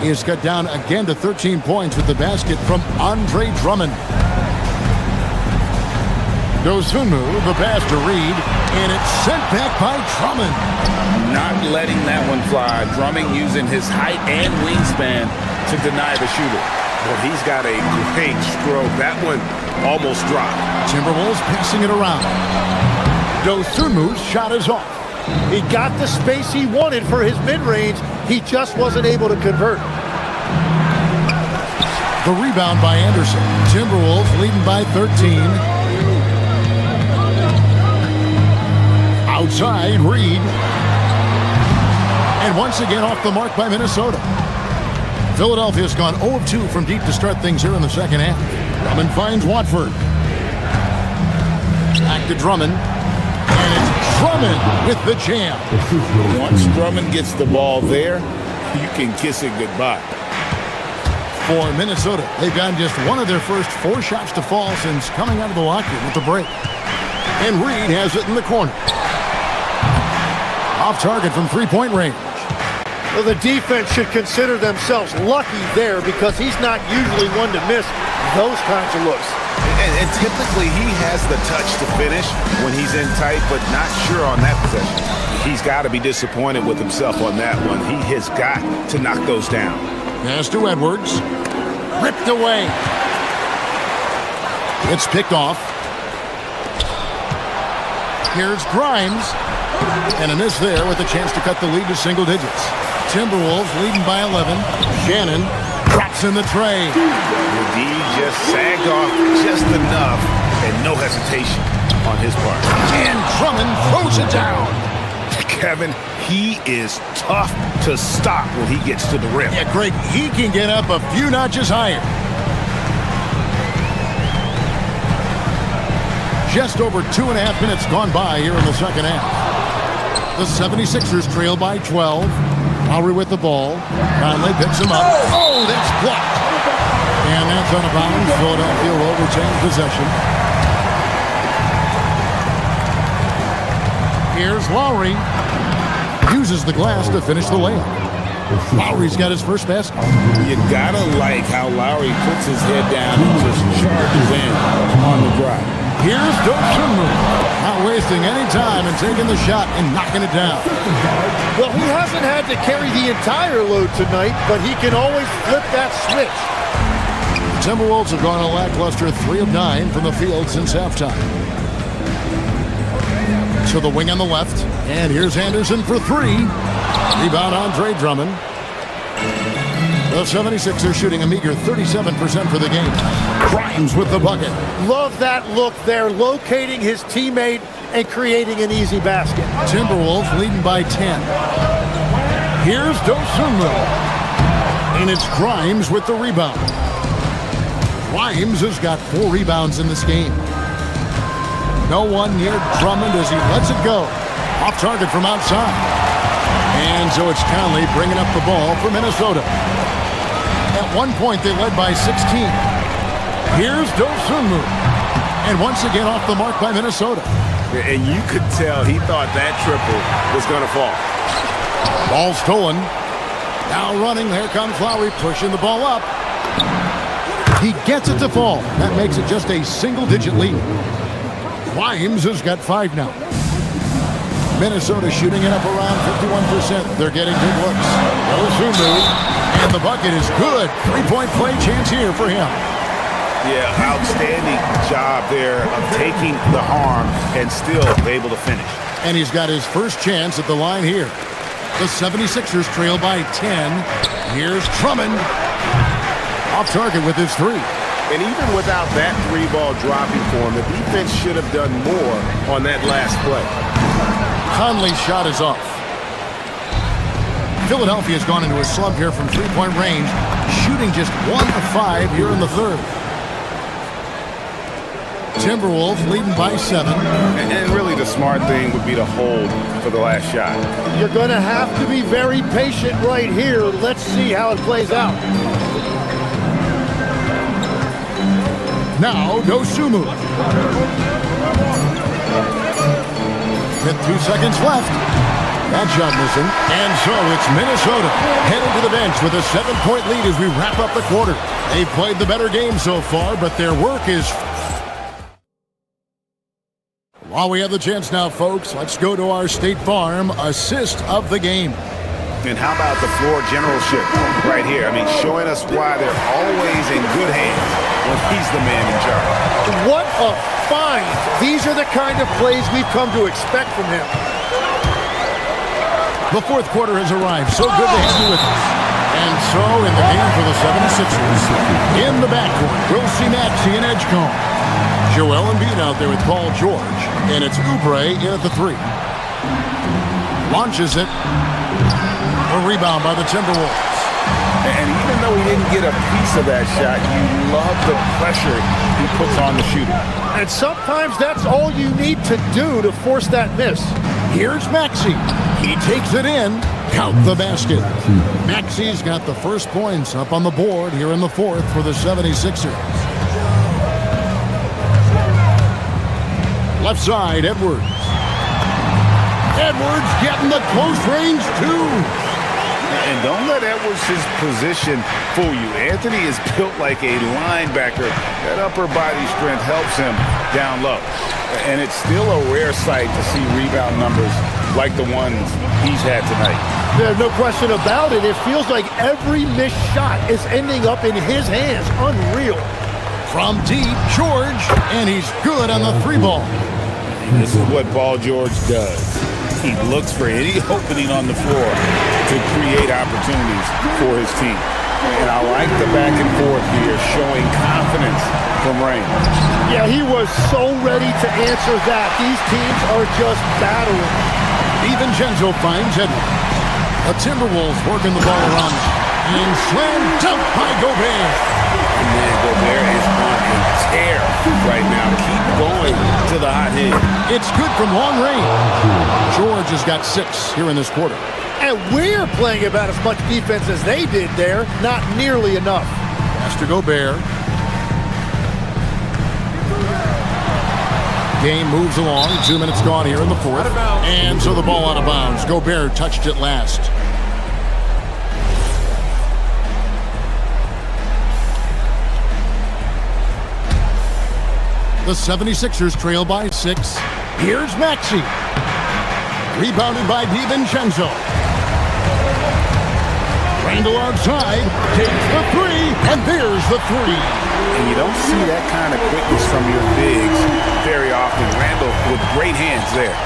is cut down again to 13 points with the basket from Andre Drummond. Dosunmu, the pass to Reid, and it's sent back by Drummond. Not letting that one fly. Drummond using his height and wingspan to deny the shooter. Well, he's got a great stroke. That one almost dropped. Timberwolves passing it around. Dosunmu's shot is off. He got the space he wanted for his mid-range. He just wasn't able to convert. The rebound by Anderson. Timberwolves leading by 13. Outside, Reed. And once again off the mark by Minnesota. Philadelphia's gone 0 of 2 from deep to start things here in the second half. Drummond finds Watford. Back to Drummond. And it's Drummond with the jam. Once Drummond gets the ball there, you can kiss it goodbye. For Minnesota, they've gotten just one of their first 4 shots to fall since coming out of the locker room with the break. And Reed has it in the corner. Off target from three-point range. Well, the defense should consider themselves lucky there because he's not usually one to miss those kinds of looks. And typically he has the touch to finish when he's in tight, but not sure on that possession. He's got to be disappointed with himself on that one. He has got to knock those down. Pass to Edwards. Ripped away. It's picked off. Here's Grimes. And a miss there with a chance to cut the lead to single digits. Timberwolves leading by 11. Shannon drops in the tray. D just sagged off just enough and no hesitation on his part. And Drummond throws it down. Kevin, he is tough to stop when he gets to the rim. Yeah, Greg, he can get up a few notches higher. Just over 2.5 minutes gone by here in the second half. The 76ers trail by 12. Lowry with the ball. Conley picks him up. Oh, that's blocked. And that's out of bounds. Philadelphia will retain possession. Here's Lowry. Uses the glass to finish the layup. Lowry's got his first basket. You gotta like how Lowry puts his head down and just charges in on the drive. Here's Dosunmu. Not wasting any time and taking the shot and knocking it down. Well, he hasn't had to carry the entire load tonight, but he can always flip that switch. The Timberwolves have gone a lackluster 3 of 9 from the field since halftime. To the wing on the left. And here's Anderson for 3. Rebound Andre Drummond. The 76ers shooting a meager 37% for the game. Grimes with the bucket. Love that look there, locating his teammate and creating an easy basket. Timberwolves leading by 10. Here's Dosunmu. And it's Grimes with the rebound. Grimes has got 4 rebounds in this game. No one near Drummond as he lets it go. Off target from outside. And so it's Conley bringing up the ball for Minnesota. At one point, they led by 16. Here's Dosunmu. And once again off the mark by Minnesota. And you could tell he thought that triple was going to fall. Ball stolen. Now running. Here comes Lowry pushing the ball up. He gets it to fall. That makes it just a single-digit lead. Grimes has got 5 now. Minnesota shooting it up around 51%. They're getting good looks. Dosunmu. And the bucket is good. 3-point play chance here for him. Yeah, outstanding job there of taking the harm and still able to finish. And he's got his first chance at the line here. The 76ers trail by 10. Here's Drummond. Off target with his 3. And even without that 3-ball dropping for him, the defense should have done more on that last play. Conley's shot is off. Philadelphia's gone into a slump here from 3-point range, shooting just 1 of 5 here in the third. Timberwolves leading by 7. And really the smart thing would be to hold for the last shot. You're going to have to be very patient right here. Let's see how it plays out. Now Dosunmu. With 2 seconds left. That shot missing. And so it's Minnesota headed to the bench with a 7-point lead as we wrap up the quarter. They've played the better game so far, but their work is... While we have the chance now, folks, let's go to our State Farm assist of the game. And how about the floor generalship right here? I mean, showing us why they're always in good hands when he's the man in charge. What a find. These are the kind of plays we've come to expect from him. The fourth quarter has arrived. So good to have you with us. And so in the game for the 76ers, in the backcourt, we'll see Maxey and Edgecombe. Joel Embiid out there with Paul George. And it's Oubre in at the 3. Launches it. A rebound by the Timberwolves. And even though he didn't get a piece of that shot, you love the pressure he puts on the shooter. And sometimes that's all you need to do to force that miss. Here's Maxey. He takes it in. Count the basket. Maxey's got the first points up on the board here in the fourth for the 76ers. Left side, Edwards. Edwards getting the close range, too. And don't let Edwards' position fool you. Anthony is built like a linebacker. That upper body strength helps him down low. And it's still a rare sight to see rebound numbers like the ones he's had tonight. There's no question about it. It feels like every missed shot is ending up in his hands. Unreal. From deep, George, and he's good on the 3-ball. This is what Paul George does. He looks for any opening on the floor to create opportunities for his team. And I like the back and forth here, showing confidence from range. Yeah, he was so ready to answer that. These teams are just battling. DiVincenzo finds Edwards. The Timberwolves working the ball around. And slam dunk by Gobert. And man, Gobert is on a tear right now. Keep going to the hot hit. It's good from long range. George has got 6 here in this quarter. And we're playing about as much defense as they did there. Not nearly enough. Pass to Gobert. Game moves along. 2 minutes gone here in the fourth. And so the ball out of bounds. Gobert touched it last. The 76ers trail by 6. Here's Maxey. Rebounded by DiVincenzo. Randall outside. Takes the 3. And there's the 3. And you don't see that kind of quickness from your bigs very often. Randall with great hands there.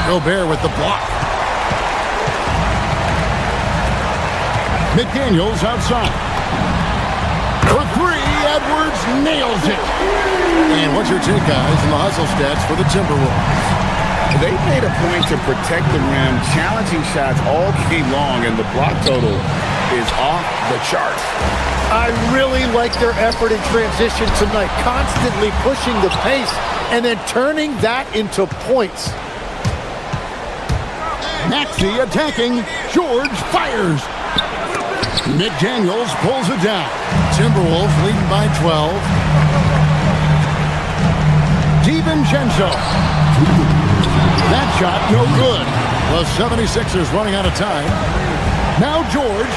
Gobert with the block. McDaniels outside. For 3, Edwards nails it. And what's your take, guys, in the hustle stats for the Timberwolves? They made a point to protect the rim, challenging shots all game long, and the block total is off the charts. I really like their effort in transition tonight, constantly pushing the pace and then turning that into points. Maxey attacking. George fires. McDaniels pulls it down. Timberwolves leading by 12. DiVincenzo. That shot no good. The 76ers running out of time. Now George.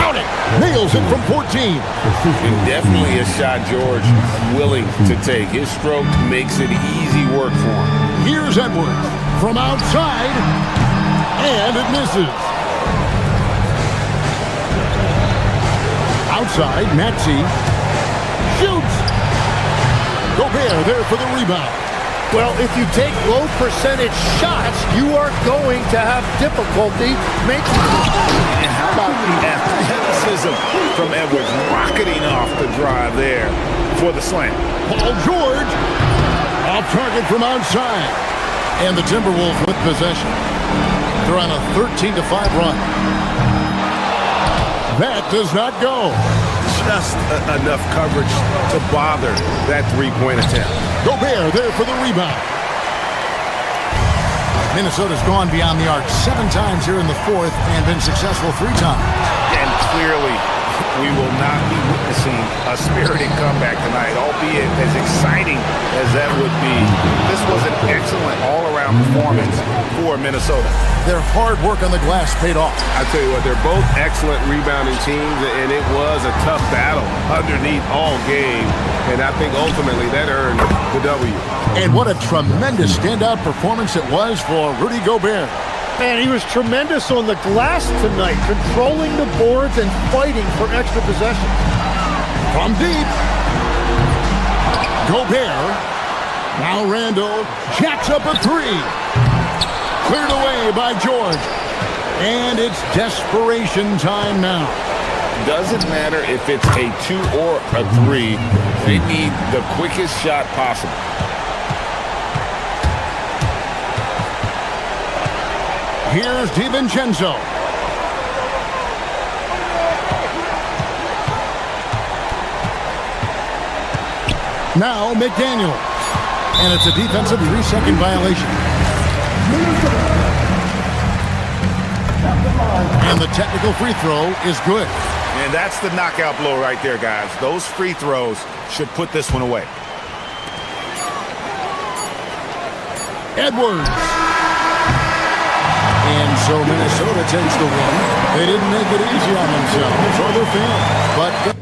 Count it. Nails it from 14. And definitely a shot George willing to take. His stroke makes it easy work for him. Here's Edwards from outside. And it misses. Outside, Maxey shoots. Gobert there for the rebound. Well, if you take low percentage shots, you are going to have difficulty making them. And how about the athleticism from Edwards rocketing off the drive there for the slam. Paul George off target from outside. And the Timberwolves with possession. They're on a 13-5 run. That does not go. Just enough coverage to bother that three-point attempt. Gobert there for the rebound. Minnesota's gone beyond the arc 7 times here in the fourth and been successful 3 times. And clearly, we will not be witnessing a spirited comeback tonight. All albeit as exciting as that would be, this was an excellent all-around performance for Minnesota. Their hard work on the glass paid off. I tell you what, they're both excellent rebounding teams, and it was a tough battle underneath all game, and I think ultimately that earned the W. And what a tremendous standout performance it was for Rudy Gobert. Man, he was tremendous on the glass tonight, controlling the boards and fighting for extra possessions. From deep, Gobert. Now Randall jacks up a three. Cleared away by George. And it's desperation time now. Doesn't matter if it's a 2 or a 3. They need the quickest shot possible. Here's DiVincenzo. Now McDaniel. And it's a defensive 3-second violation. And the technical free throw is good. And that's the knockout blow right there, guys. Those free throws should put this one away. Edwards. And so Minnesota takes the win. They didn't make it easy on themselves or their fans, but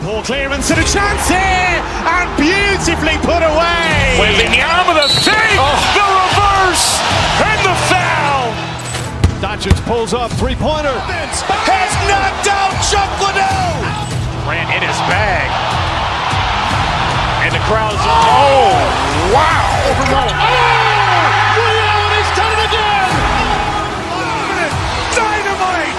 Ball clearance and a chance here, and beautifully put away. Wembanyama the fake, the reverse, and the foul. Doncic pulls up, three-pointer. Has knocked out Chuck Liddell. Grant in his bag. And the crowd's Oh, wow. Liddell, and he's done it again. Dynamite.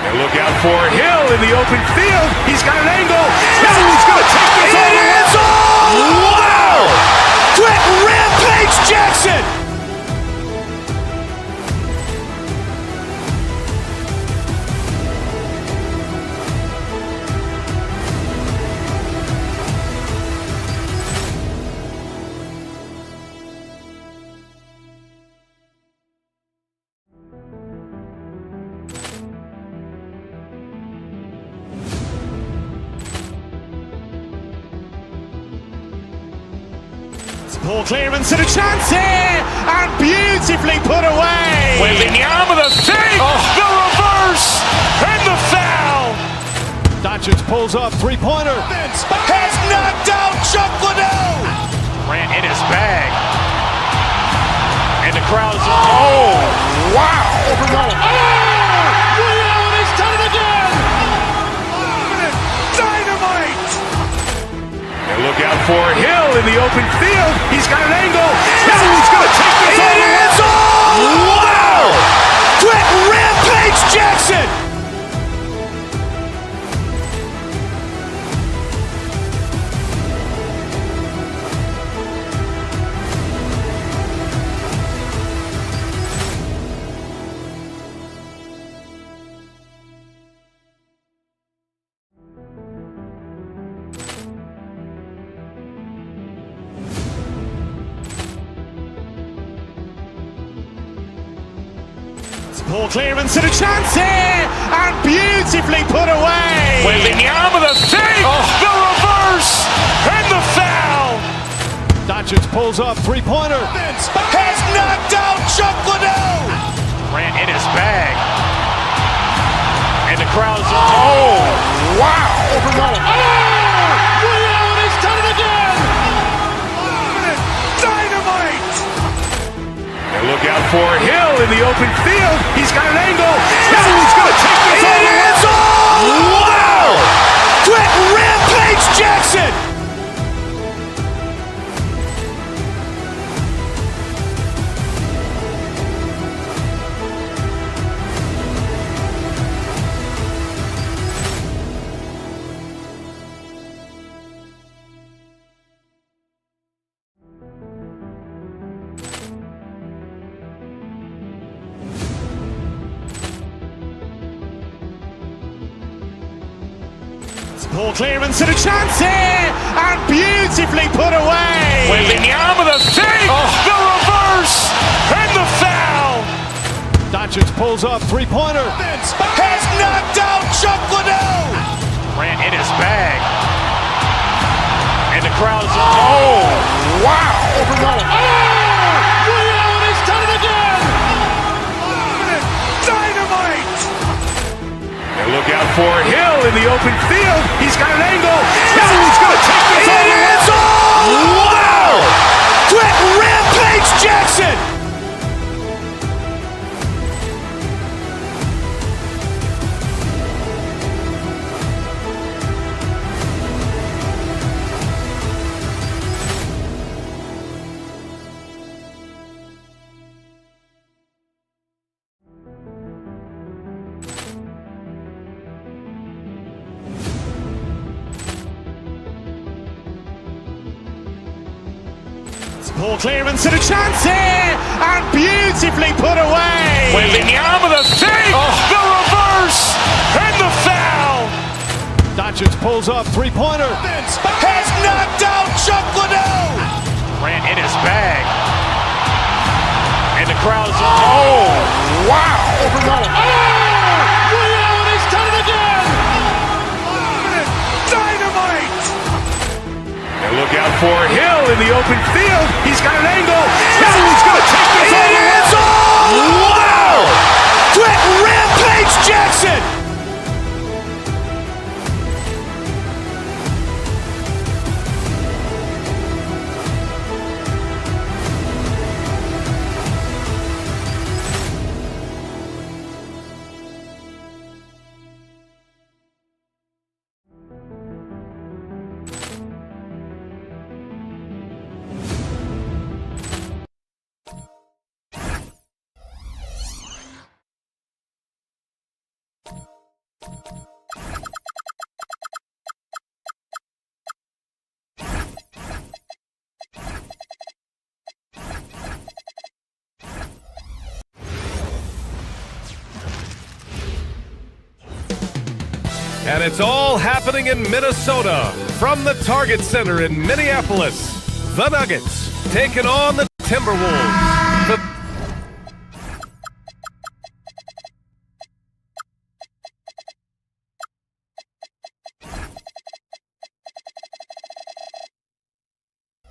And look out for Hill in the open field. He's got an angle. Hill's going to take this all the way. Wow. Quick Rampage Jackson. Ball clearance and a chance here, and beautifully put away. Wembanyama the fake, the reverse, and the foul. Doncic pulls up, three-pointer. Has knocked out Chuck Liddell. Grant in his bag. And the crowd's wow. Liddell, and he's done it again. Dynamite. And look out for Hill in the open field. He's got an angle. Hill's going to take this all the way. Wow. Quick Rampage Jackson. Ball clearance and a chance here, and beautifully put away. Wembanyama the fake, the reverse, and the foul. Doncic pulls up, three-pointer. Has knocked out Chuck Liddell. Grant in his bag. And the crowd's wow. Liddell, and he's done it again. Dynamite. And look out for Hill in the open field. He's got an angle. Hill's going to take this all the way. Wow. Quick Rampage Jackson. Ball clearance and a chance here, and beautifully put away. Wembanyama the fake, the reverse, and the foul. Doncic pulls up, three-pointer. Has knocked out Chuck Liddell. Ran in his bag. And the crowd is, oh, wow. Liddell has done it again. Dynamite. And look out for Hill in the open field. He's got an angle. He's going to take this all the way. Wow. Quick rampage Jackson. Ball clearance and a chance here, and beautifully put away. Wembanyama the fake, the reverse, and the foul. Doncic pulls up, three-pointer. Has knocked out Chuck Liddell. Ran in his bag. And the crowd is, oh, wow. Liddell has done it again. Dynamite. And look out for Hill in the open field. He's got an angle. He's going to take this all the way. Wow. Quick rampage Jackson. And it's all happening in Minnesota from the Target Center in Minneapolis. The Nuggets taking on the Timberwolves.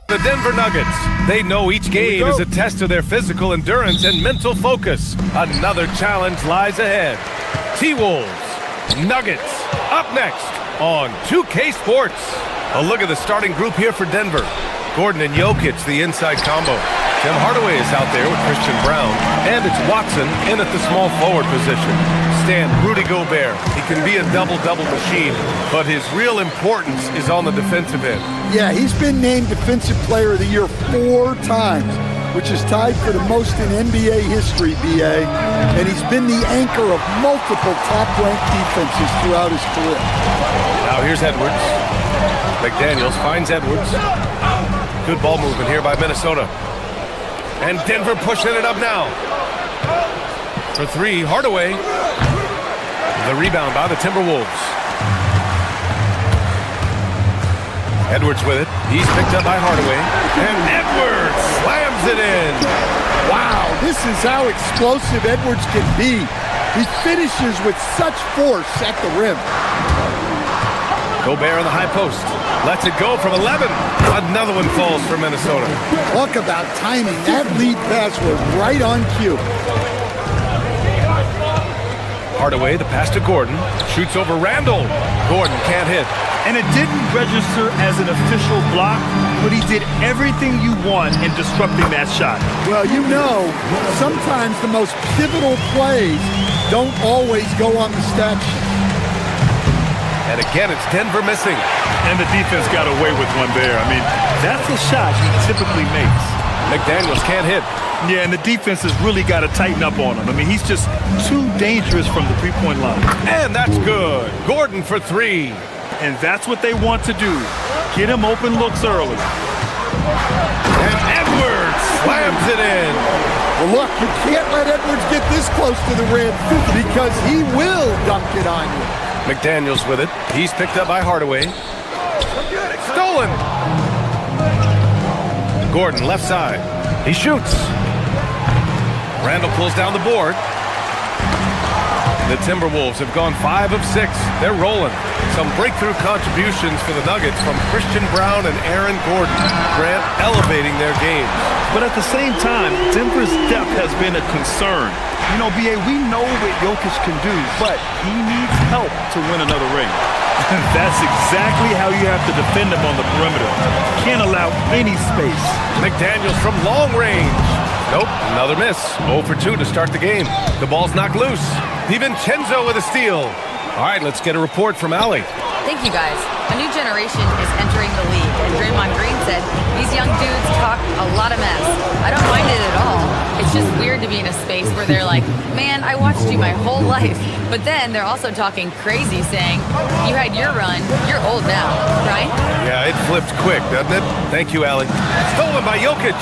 The Denver Nuggets. They know each game is a test to their physical endurance and mental focus. Another challenge lies ahead. T-Wolves, Nuggets, up next on 2K Sports. A look at the starting group here for Denver. Gordon and Jokic, the inside combo. Tim Hardaway is out there with Christian Brown. And it's Watson in at the small forward position. Stan, Rudy Gobert. He can be a double-double machine, but his real importance is on the defensive end. Yeah, he's been named Defensive Player of the Year 4 times, which is tied for the most in NBA history, BA. And he's been the anchor of multiple top-ranked defenses throughout his career. Now here's Edwards. McDaniels finds Edwards. Good ball movement here by Minnesota. And Denver pushing it up now. For three, Hardaway. The rebound by the Timberwolves. Edwards with it. He's picked up by Hardaway. And Edwards slams it in. Wow, this is how explosive Edwards can be. He finishes with such force at the rim. Gobert on the high post. Lets it go from 11. Another one falls for Minnesota. Talk about timing. That lead pass was right on cue. Hardaway, the pass to Gordon. Shoots over Randall. Gordon can't hit. And it didn't register as an official block, but he did everything you want in disrupting that shot. Well, you know, sometimes the most pivotal plays don't always go on the stat sheet. And again, it's Denver missing. And the defense got away with one there. I mean, that's a shot he typically makes. McDaniels can't hit. Yeah, and the defense has really got to tighten up on him. I mean, he's just too dangerous from the three-point line. And that's good. Gordon for three. And that's what they want to do. Get him open looks early. And Edwards slams it in. Well, look, you can't let Edwards get this close to the rim because he will dunk it on you. McDaniels with it. He's picked up by Hardaway. Stolen. Gordon, left side. He shoots. Randall pulls down the board. The Timberwolves have gone 5 of 6. They're rolling. Some breakthrough contributions for the Nuggets from Christian Brown and Aaron Gordon. Grant elevating their games. But at the same time, Denver's depth has been a concern. You know, B.A., we know what Jokic can do, but he needs help to win another ring. And that's exactly how you have to defend him on the perimeter. Can't allow any space. McDaniels from long range. Nope, another miss. 0 for 2 to start the game. The ball's knocked loose. DiVincenzo with a steal. All right, let's get a report from Allie. Thank you, guys. A new generation is entering the league, and Draymond Green said, these young dudes talk a lot of mess. I don't mind it at all. It's just weird to be in a space where they're like, man, I watched you my whole life. But then they're also talking crazy, saying, you had your run, you're old now, right? Yeah, it flipped quick, doesn't it? Thank you, Allie. Stolen by Jokic.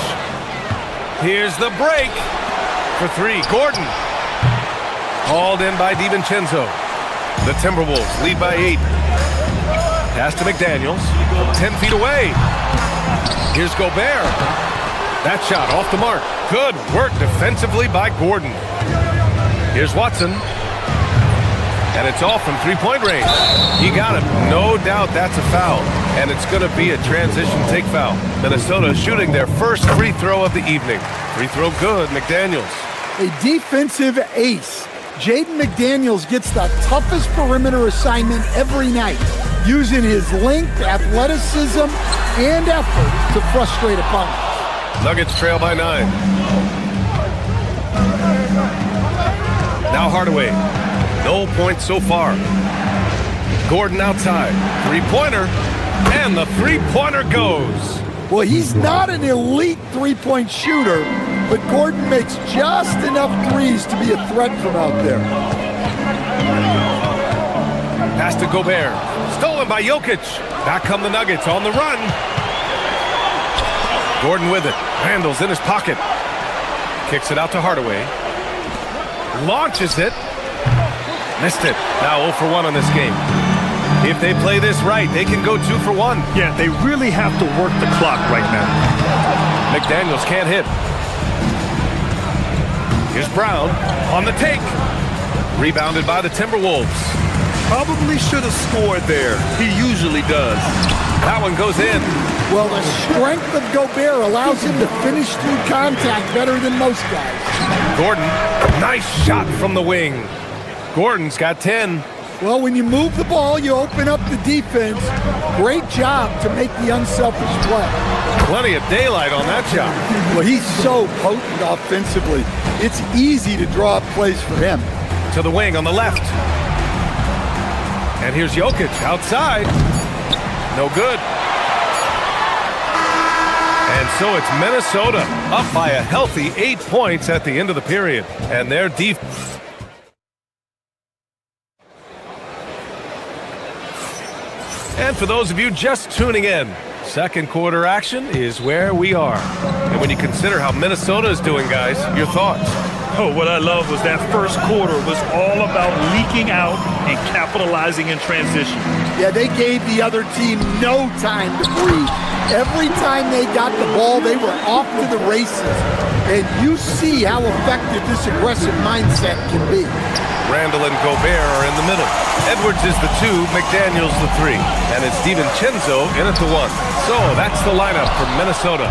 Here's the break for 3. Gordon. Hauled in by DiVincenzo. The Timberwolves lead by 8. Pass to McDaniels. 10 feet away. Here's Gobert. That shot off the mark. Good work defensively by Gordon. Here's Watson. And it's off from three-point range. He got it. No doubt that's a foul. And it's going to be a transition take foul. Minnesota shooting their first free throw of the evening. Free throw good, McDaniels. A defensive ace. Jaden McDaniels gets the toughest perimeter assignment every night, using his length, athleticism, and effort to frustrate opponents. Nuggets trail by 9. Now Hardaway. No points so far. Gordon outside. Three-pointer. And the three-pointer goes. Well, he's not an elite three-point shooter, but Gordon makes just enough threes to be a threat from out there. Pass to Gobert. Stolen by Jokic. Back come the Nuggets on the run. Gordon with it. Randall's in his pocket. Kicks it out to Hardaway. Launches it. Missed it. Now 0 for 1 on this game. If they play this right, they can go 2 for 1. Yeah, they really have to work the clock right now. McDaniels can't hit. Here's Brown on the take. Rebounded by the Timberwolves. Probably should have scored there. He usually does. That one goes in. Well, the strength of Gobert allows him to finish through contact better than most guys. Gordon, nice shot from the wing. Gordon's got 10. Well, when you move the ball, you open up the defense. Great job to make the unselfish play. Plenty of daylight on that shot. Well, he's so potent offensively. It's easy to draw up plays for him. To the wing on the left. And here's Jokic outside. No good. And so it's Minnesota up by a healthy 8 points at the end of the period. And their defense. And for those of you just tuning in, second quarter action is where we are. And when you consider how Minnesota is doing, guys, your thoughts? Oh, what I love was that first quarter was all about leaking out and capitalizing in transition. Yeah, they gave the other team no time to breathe. Every time they got the ball, they were off to the races. And you see how effective this aggressive mindset can be. Randall and Gobert are in the middle. Edwards is the 2, McDaniels the 3. And it's DiVincenzo in at the 1. So that's the lineup for Minnesota.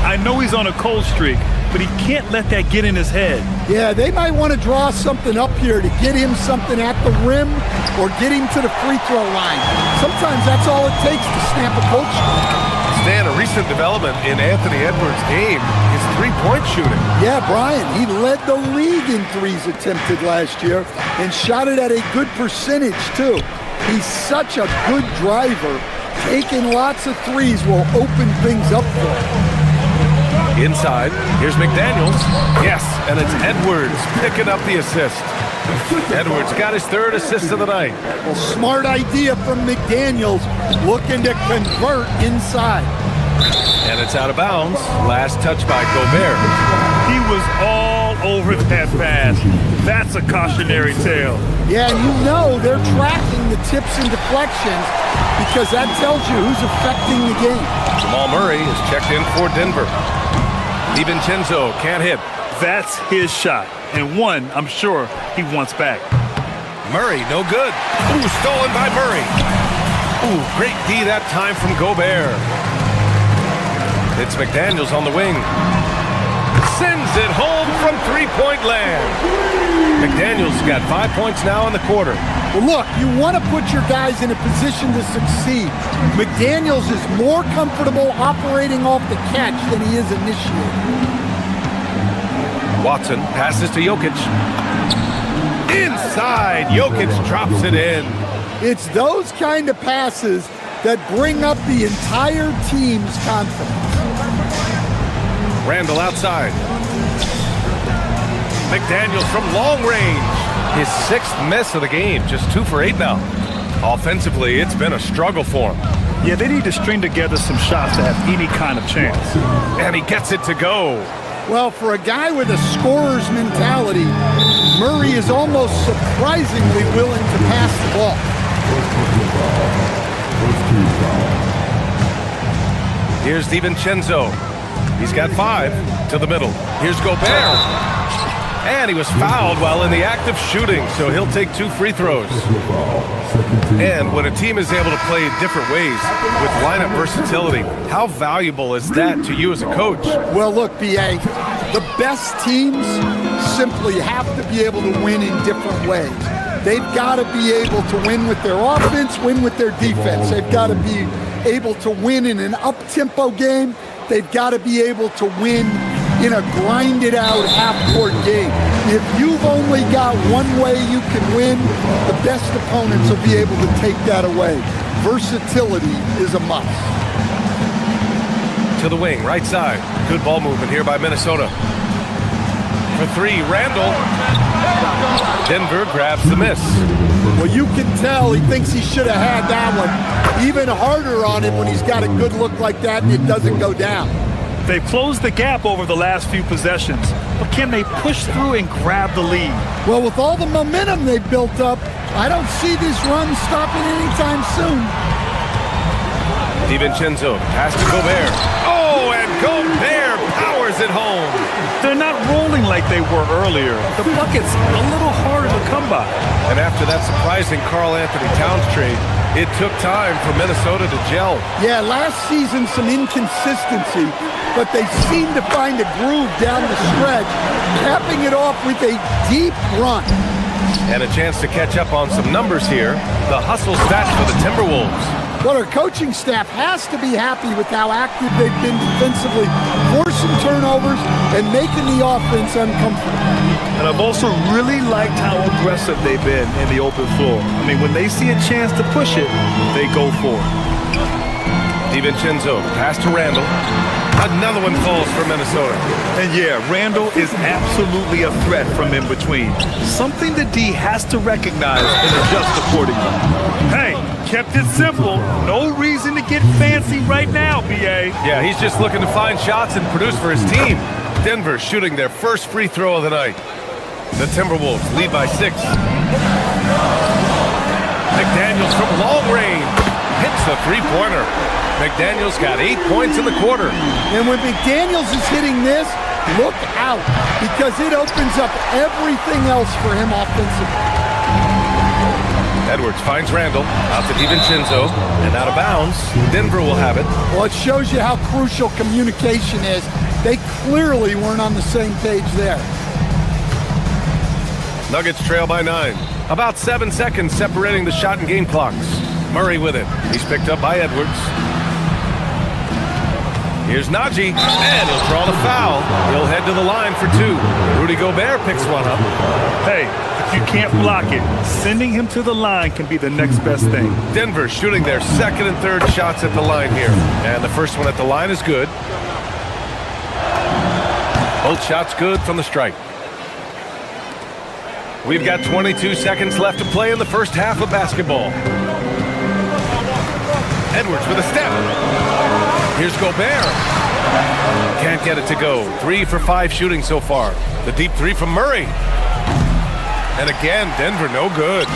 I know he's on a cold streak, but he can't let that get in his head. Yeah, they might want to draw something up here to get him something at the rim or get him to the free throw line. Sometimes that's all it takes to snap a cold streak. Stan, a recent development in Anthony Edwards' game is three-point shooting. Yeah, Brian, he led the league in threes attempted last year and shot it at a good percentage, too. He's such a good driver. Taking lots of threes will open things up for him. Inside, here's McDaniels. Yes, and it's Edwards picking up the assist. Edwards got his 3rd assist of the night. Well, smart idea from McDaniels, looking to convert inside. And it's out of bounds. Last touch by Gobert. He was all over that pass. That's a cautionary tale. Yeah, and you know they're tracking the tips and deflections because that tells you who's affecting the game. Jamal Murray is checked in for Denver. DiVincenzo can't hit. That's his shot, and one I'm sure he wants back. Murray, no good. Ooh, stolen by Murray. Ooh, great D that time from Gobert. It's McDaniels on the wing. Sends it home from three-point land. McDaniels got 5 points now in the quarter. Well, look, you want to put your guys in a position to succeed. McDaniels is more comfortable operating off the catch than he is initiating. Watson passes to Jokic. Inside, Jokic drops it in. It's those kind of passes that bring up the entire team's confidence. Randall outside. McDaniels from long range. His sixth miss of the game, just 2 for 8 now. Offensively, it's been a struggle for him. Yeah, they need to string together some shots to have any kind of chance. And he gets it to go. Well, for a guy with a scorer's mentality, Murray is almost surprisingly willing to pass the ball. Here's DiVincenzo. He's got 5 to the middle. Here's Gobert. And he was fouled while in the act of shooting, so he'll take 2 free throws. And when a team is able to play different ways with lineup versatility, how valuable is that to you as a coach? Well, look, B.A., the best teams simply have to be able to win in different ways. They've got to be able to win with their offense, win with their defense. They've got to be able to win in an up-tempo game. They've got to be able to win in a grinded-out half-court game. If you've only got one way you can win, the best opponents will be able to take that away. Versatility is a must. To the wing, right side. Good ball movement here by Minnesota. For 3, Randall. Denver grabs the miss. Well, you can tell he thinks he should have had that one. Even harder on him when he's got a good look like that and it doesn't go down. They've closed the gap over the last few possessions, but can they push through and grab the lead? Well, with all the momentum they've built up, I don't see this run stopping anytime soon. DiVincenzo, pass to Gobert. Oh, and Gobert powers it home. They're not rolling like they were earlier. The bucket's a little harder to come by. And after that surprising Karl Anthony Towns trade, it took time for Minnesota to gel. Yeah, last season some inconsistency, but they seem to find a groove down the stretch, capping it off with a deep run. And a chance to catch up on some numbers here. The hustle stats for the Timberwolves. Well, our coaching staff has to be happy with how active they've been defensively, forcing turnovers and making the offense uncomfortable. And I've also really liked how aggressive they've been in the open floor. I mean, when they see a chance to push it, they go for it. DiVincenzo, pass to Randall. Another one falls for Minnesota. And yeah, Randall is absolutely a threat from in between. Something the D has to recognize and adjust accordingly. Hey, kept it simple. No reason to get fancy right now, B.A. Yeah, he's just looking to find shots and produce for his team. Denver shooting their first free throw of the night. The Timberwolves lead by 6. McDaniels from long range hits the three-pointer. McDaniels got 8 points in the quarter. And when McDaniels is hitting this, look out, because it opens up everything else for him offensively. Edwards finds Randall, out to DiVincenzo, and out of bounds. Denver will have it. Well, it shows you how crucial communication is. They clearly weren't on the same page there. Nuggets trail by 9. About 7 seconds separating the shot and game clocks. Murray with it. He's picked up by Edwards. Here's Najee, and he'll draw the foul. He'll head to the line for 2. Rudy Gobert picks one up. Hey, if you can't block it, sending him to the line can be the next best thing. Denver shooting their second and third shots at the line here. And the first one at the line is good. Both shots good from the strike. We've got 22 seconds left to play in the first half of basketball. Edwards with a step. Here's Gobert. Can't get it to go. 3 for 5 shooting so far. The deep 3 from Murray. And again, Denver no good.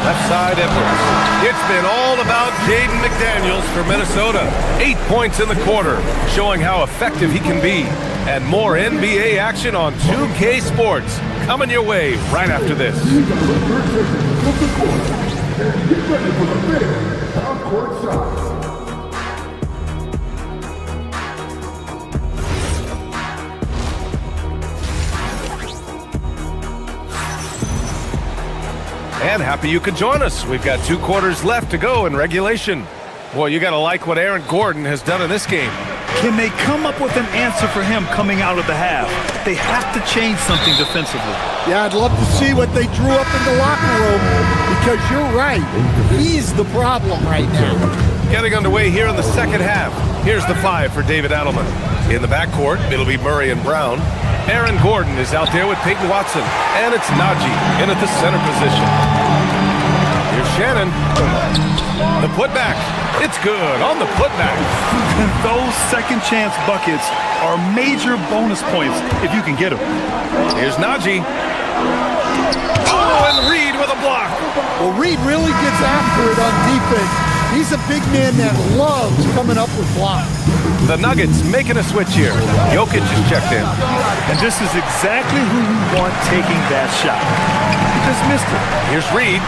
Left side, Edwards. It's been all about Jaden McDaniels for Minnesota. 8 points in the quarter, showing how effective he can be. And more NBA action on 2K Sports coming your way right after this. And happy you could join us. We've got 2 quarters left to go in regulation. Boy, you got to like what Aaron Gordon has done in this game. Can they come up with an answer for him coming out of the half? They have to change something defensively. Yeah, I'd love to see what they drew up in the locker room, because you're right. He's the problem right now. Getting underway here in the second half. Here's the 5 for David Adelman. In the backcourt, it'll be Murray and Brown. Aaron Gordon is out there with Peyton Watson. And it's Najee in at the center position. Here's Shannon. The putback. It's good on the putback. And those second chance buckets are major bonus points if you can get them. Here's Najee. Oh, and Reed with a block. Well, Reed really gets after it on defense. He's a big man that loves coming up with blocks. The Nuggets making a switch here. Jokic is checked in. And this is exactly who you want taking that shot. He just missed it. Here's Reed.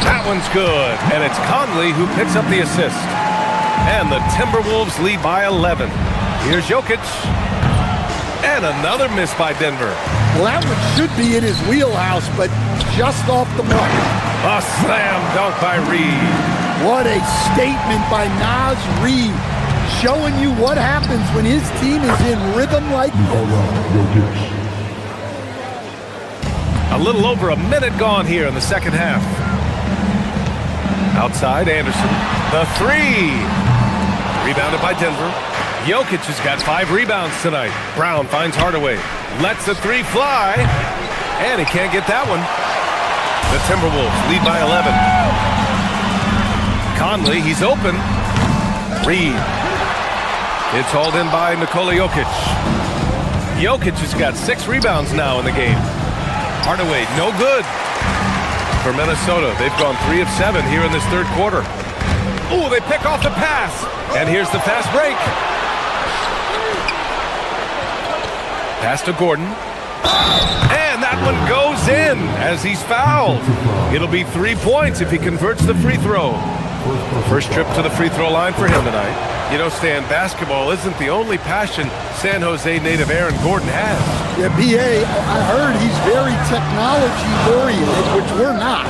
That one's good. And it's Conley who picks up the assist. And the Timberwolves lead by 11. Here's Jokic. And another miss by Denver. Well, that one should be in his wheelhouse, but just off the mark. A slam dunk by Reed. What a statement by Naz Reed, showing you what happens when his team is in rhythm like this. A little over a minute gone here in the second half. Outside, Anderson. The 3. Rebounded by Denver. Jokic has got 5 rebounds tonight. Brown finds Hardaway. Lets the 3 fly. And he can't get that one. The Timberwolves lead by 11. Conley, he's open. Reed. It's hauled in by Nikola Jokic. Jokic has got 6 rebounds now in the game. Hardaway, no good. For Minnesota, they've gone 3 of 7 here in this third quarter. Ooh, they pick off the pass. And here's the fast break. Pass to Gordon. And that one goes in as he's fouled. It'll be 3 points if he converts the free throw. First trip to the free throw line for him tonight. You know, Stan, basketball isn't the only passion San Jose native Aaron Gordon has. Yeah, B.A., I heard he's very technology-oriented, which we're not.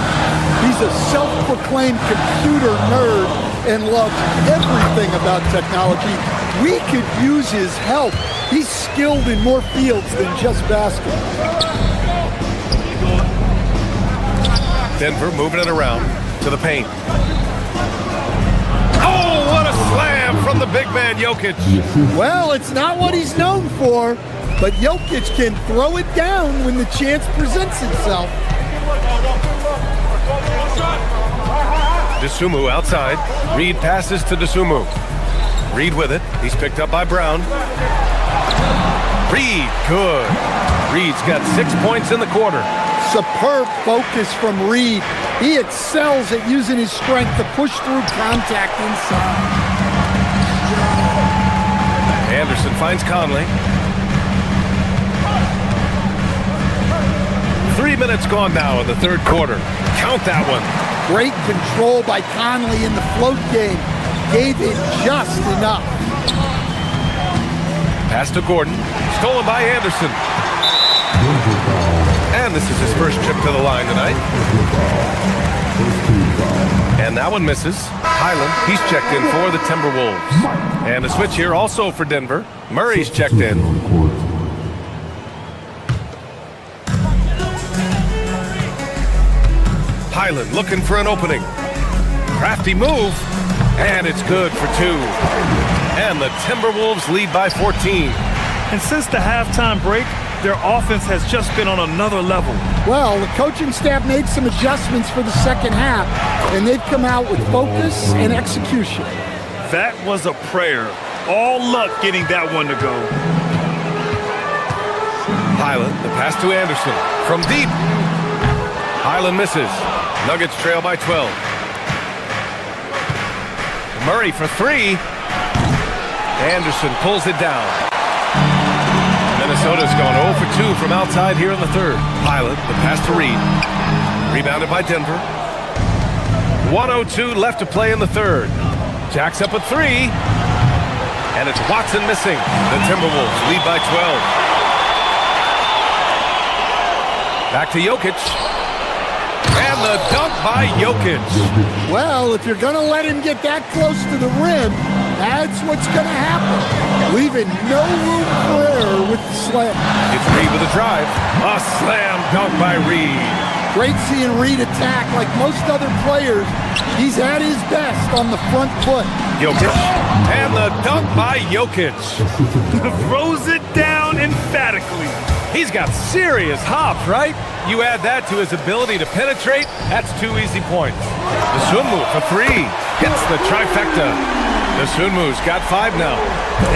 He's a self-proclaimed computer nerd and loves everything about technology. We could use his help. He's skilled in more fields than just basketball. Denver moving it around to the paint. Oh, what a slam from the big man, Jokic. Well, it's not what he's known for, but Jokic can throw it down when the chance presents itself. Dosunmu outside. Reed passes to Dosunmu. Reed with it. He's picked up by Brown. Reed, good. Reed's got 6 points in the quarter. Superb focus from Reed. He excels at using his strength to push through contact inside. Anderson finds Conley. 3 minutes gone now in the third quarter. Count that one. Great control by Conley in the float game. Gave it just enough. Pass to Gordon. Stolen by Anderson. And this is his first trip to the line tonight. And that one misses. Highland, he's checked in for the Timberwolves. And a switch here also for Denver. Murray's checked in. Highland looking for an opening. Crafty move. And it's good for 2. And the Timberwolves lead by 14. And since the halftime break, their offense has just been on another level. Well, the coaching staff made some adjustments for the second half, and they've come out with focus and execution. That was a prayer. All luck getting that one to go. Highland, the pass to Anderson. From deep. Highland misses. Nuggets trail by 12. Murray for three. Anderson pulls it down. Minnesota's gone 0 for 2 from outside here in the third. Pilot, the pass to Reed. Rebounded by Denver. 1:02 left to play in the third. Jacks up a three. And it's Watson missing. The Timberwolves lead by 12. Back to Jokic. And the dunk by Jokic. Well, if you're going to let him get that close to the rim, that's what's going to happen. Leaving no room for error with the slam. It's Reed with a drive. A slam dunk by Reed. Great seeing Reed attack like most other players. He's at his best on the front foot. Jokic. And the dunk by Jokic. Throws it down emphatically. He's got serious hops, right? You add that to his ability to penetrate, that's 2 easy points. The Sunmu for three. Hits the trifecta. The Sunmu's got 5 now.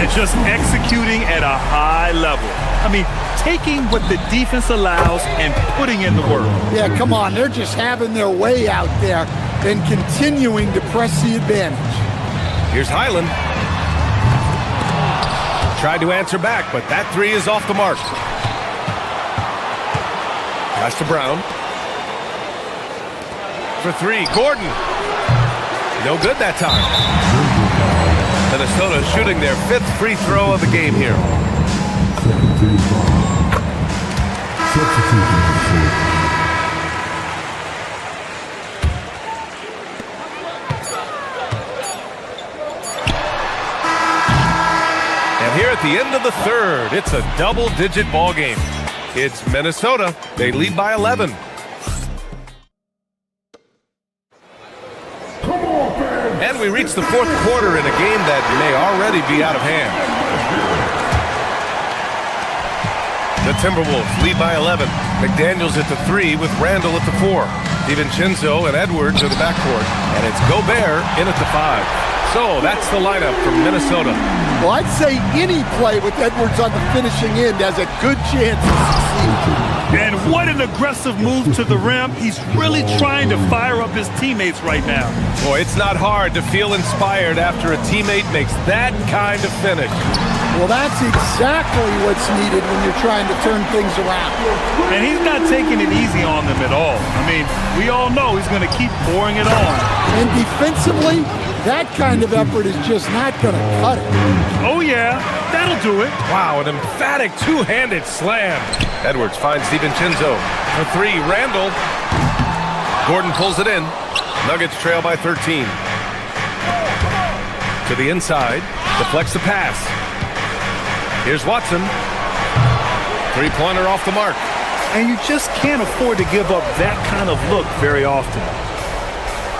And just executing at a high level. I mean, taking what the defense allows and putting in the work. Yeah, come on. They're just having their way out there and continuing to press the advantage. Here's Highland. Tried to answer back, but that three is off the mark. Pass to Brown. For three, Gordon. No good that time. Minnesota shooting their 5th free throw of the game here. And here at the end of the third, it's a double-digit ball game. It's Minnesota. They lead by 11. And we reach the 4th quarter in a game that may already be out of hand. The Timberwolves lead by 11. McDaniels at the 3 with Randall at the 4. DiVincenzo and Edwards are the backcourt. And it's Gobert in at the 5. So that's the lineup from Minnesota. Well, I'd say any play with Edwards on the finishing end has a good chance to succeed. And what an aggressive move to the rim. He's really trying to fire up his teammates right now. Boy, it's not hard to feel inspired after a teammate makes that kind of finish. Well, that's exactly what's needed when you're trying to turn things around. And he's not taking it easy on them at all. I mean, we all know he's going to keep pouring it on. And defensively, that kind of effort is just not going to cut it. Oh, yeah. That'll do it. Wow, an emphatic two-handed slam. Edwards finds DiVincenzo. For three, Randall. Gordon pulls it in. Nuggets trail by 13. To the inside. Deflects the pass. Here's Watson. Three-pointer off the mark. And you just can't afford to give up that kind of look very often.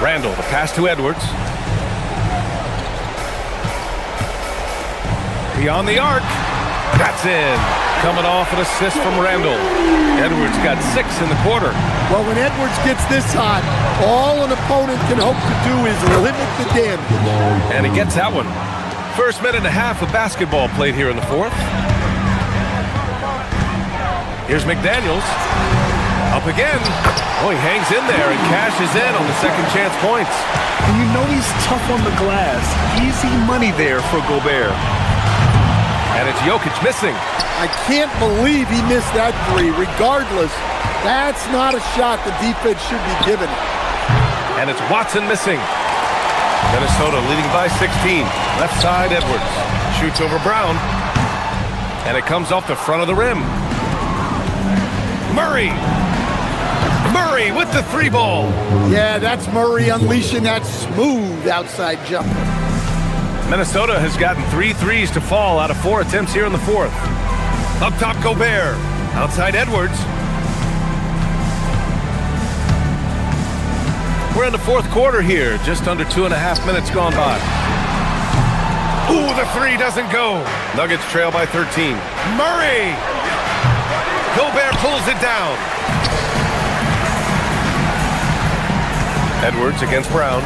Randall, the pass to Edwards. Beyond the arc. That's in. Coming off an assist from Randall. Edwards got 6 in the quarter. Well, when Edwards gets this hot, all an opponent can hope to do is limit the damage. And he gets that one. First minute and a half of basketball played here in the 4th. Here's McDaniels. Up again. Oh, he hangs in there and cashes in on the second chance points. And you know he's tough on the glass. Easy money there for Gobert. And it's Jokic missing. I can't believe he missed that three. Regardless, that's not a shot the defense should be giving him. And it's Watson missing. Minnesota leading by 16. Left side, Edwards. Shoots over Brown. And it comes off the front of the rim. Murray. Murray with the three ball. Yeah, that's Murray unleashing that smooth outside jumper. Minnesota has gotten 3 threes to fall out of 4 attempts here in the 4th. Up top, Gobert. Outside, Edwards. We're in the 4th quarter here. Just under 2.5 minutes gone by. Ooh, the three doesn't go. Nuggets trail by 13. Murray. Gobert pulls it down. Edwards against Brown.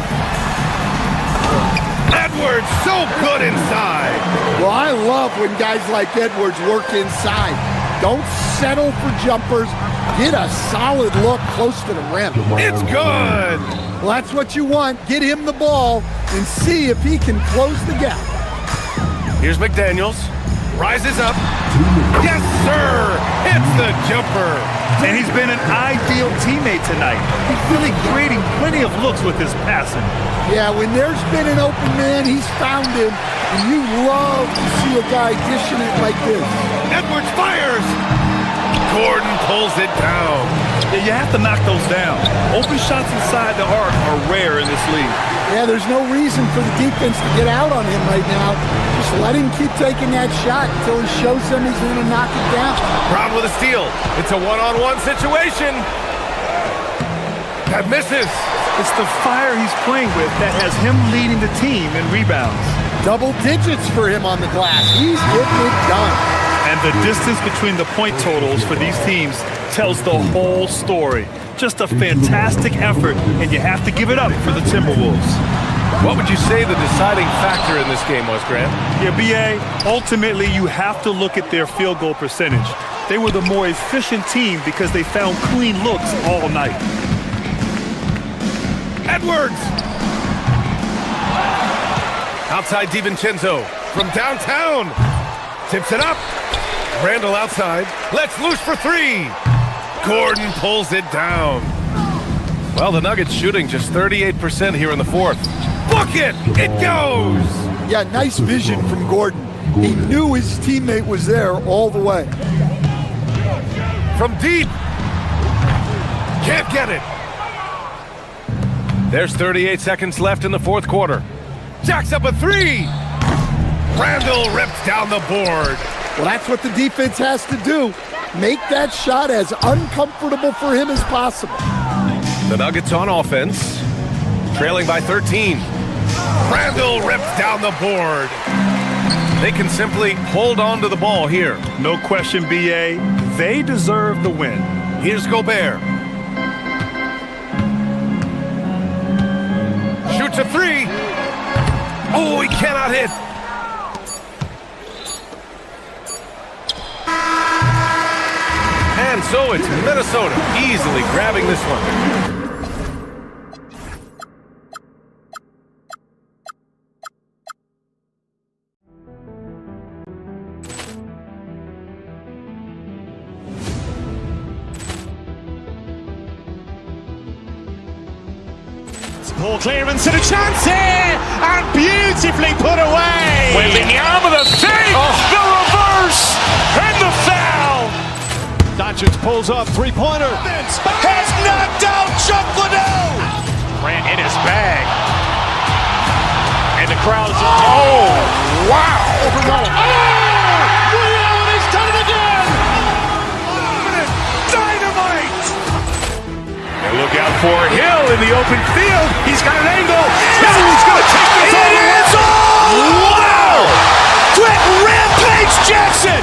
Edwards, so good inside. Well, I love when guys like Edwards work inside. Don't settle for jumpers. Get a solid look close to the rim. It's good. Well, that's what you want. Get him the ball and see if he can close the gap. Here's McDaniels. Rises up. Yes, sir. Hits the jumper. And he's been an ideal teammate tonight. He's really creating plenty of looks with his passing. Yeah, when there's been an open man, he's found him. And you love to see a guy dishing it like this. Edwards fires. Gordon pulls it down. Yeah, you have to knock those down. Open shots inside the arc are rare in this league. Yeah, there's no reason for the defense to get out on him right now. Just let him keep taking that shot until he shows them he's going to knock it down. Brown with a steal. It's a one-on-one situation. That misses. It's the fire he's playing with that has him leading the team in rebounds. Double digits for him on the glass. He's getting it done. And the distance between the point totals for these teams tells the whole story. Just a fantastic effort, and you have to give it up for the Timberwolves. What would you say the deciding factor in this game was, Grant? Yeah, B.A., ultimately you have to look at their field goal percentage. They were the more efficient team because they found clean looks all night. Edwards! Outside DiVincenzo from downtown. Tips it up. Randall outside. Let's loose for three. Gordon pulls it down. Well, the Nuggets shooting just 38% here in the fourth. Book it! It goes! Yeah, nice vision from Gordon. He knew his teammate was there all the way. From deep. Can't get it. There's 38 seconds left in the fourth quarter. Jacks up a three. Randall rips down the board. Well, that's what the defense has to do. Make that shot as uncomfortable for him as possible. The Nuggets on offense, trailing by 13. Randall rips down the board. They can simply hold on to the ball here. No question, B.A. They deserve the win. Here's Gobert. Shoots a three. Oh, he cannot hit. And so it's Minnesota easily grabbing this one. Ball clearance and a chance here, and beautifully put away. Wembanyama the fake, the reverse, and the foul. Doncic pulls up, three-pointer. Has knocked out Chuck Liddell. Ran in his bag. And the crowd is... Oh, wow. He's done it again. Dynamite. And look out for Hill in the open field. He's got an angle. Hill's going to take this all the way. Wow. Quick Rampage Jackson.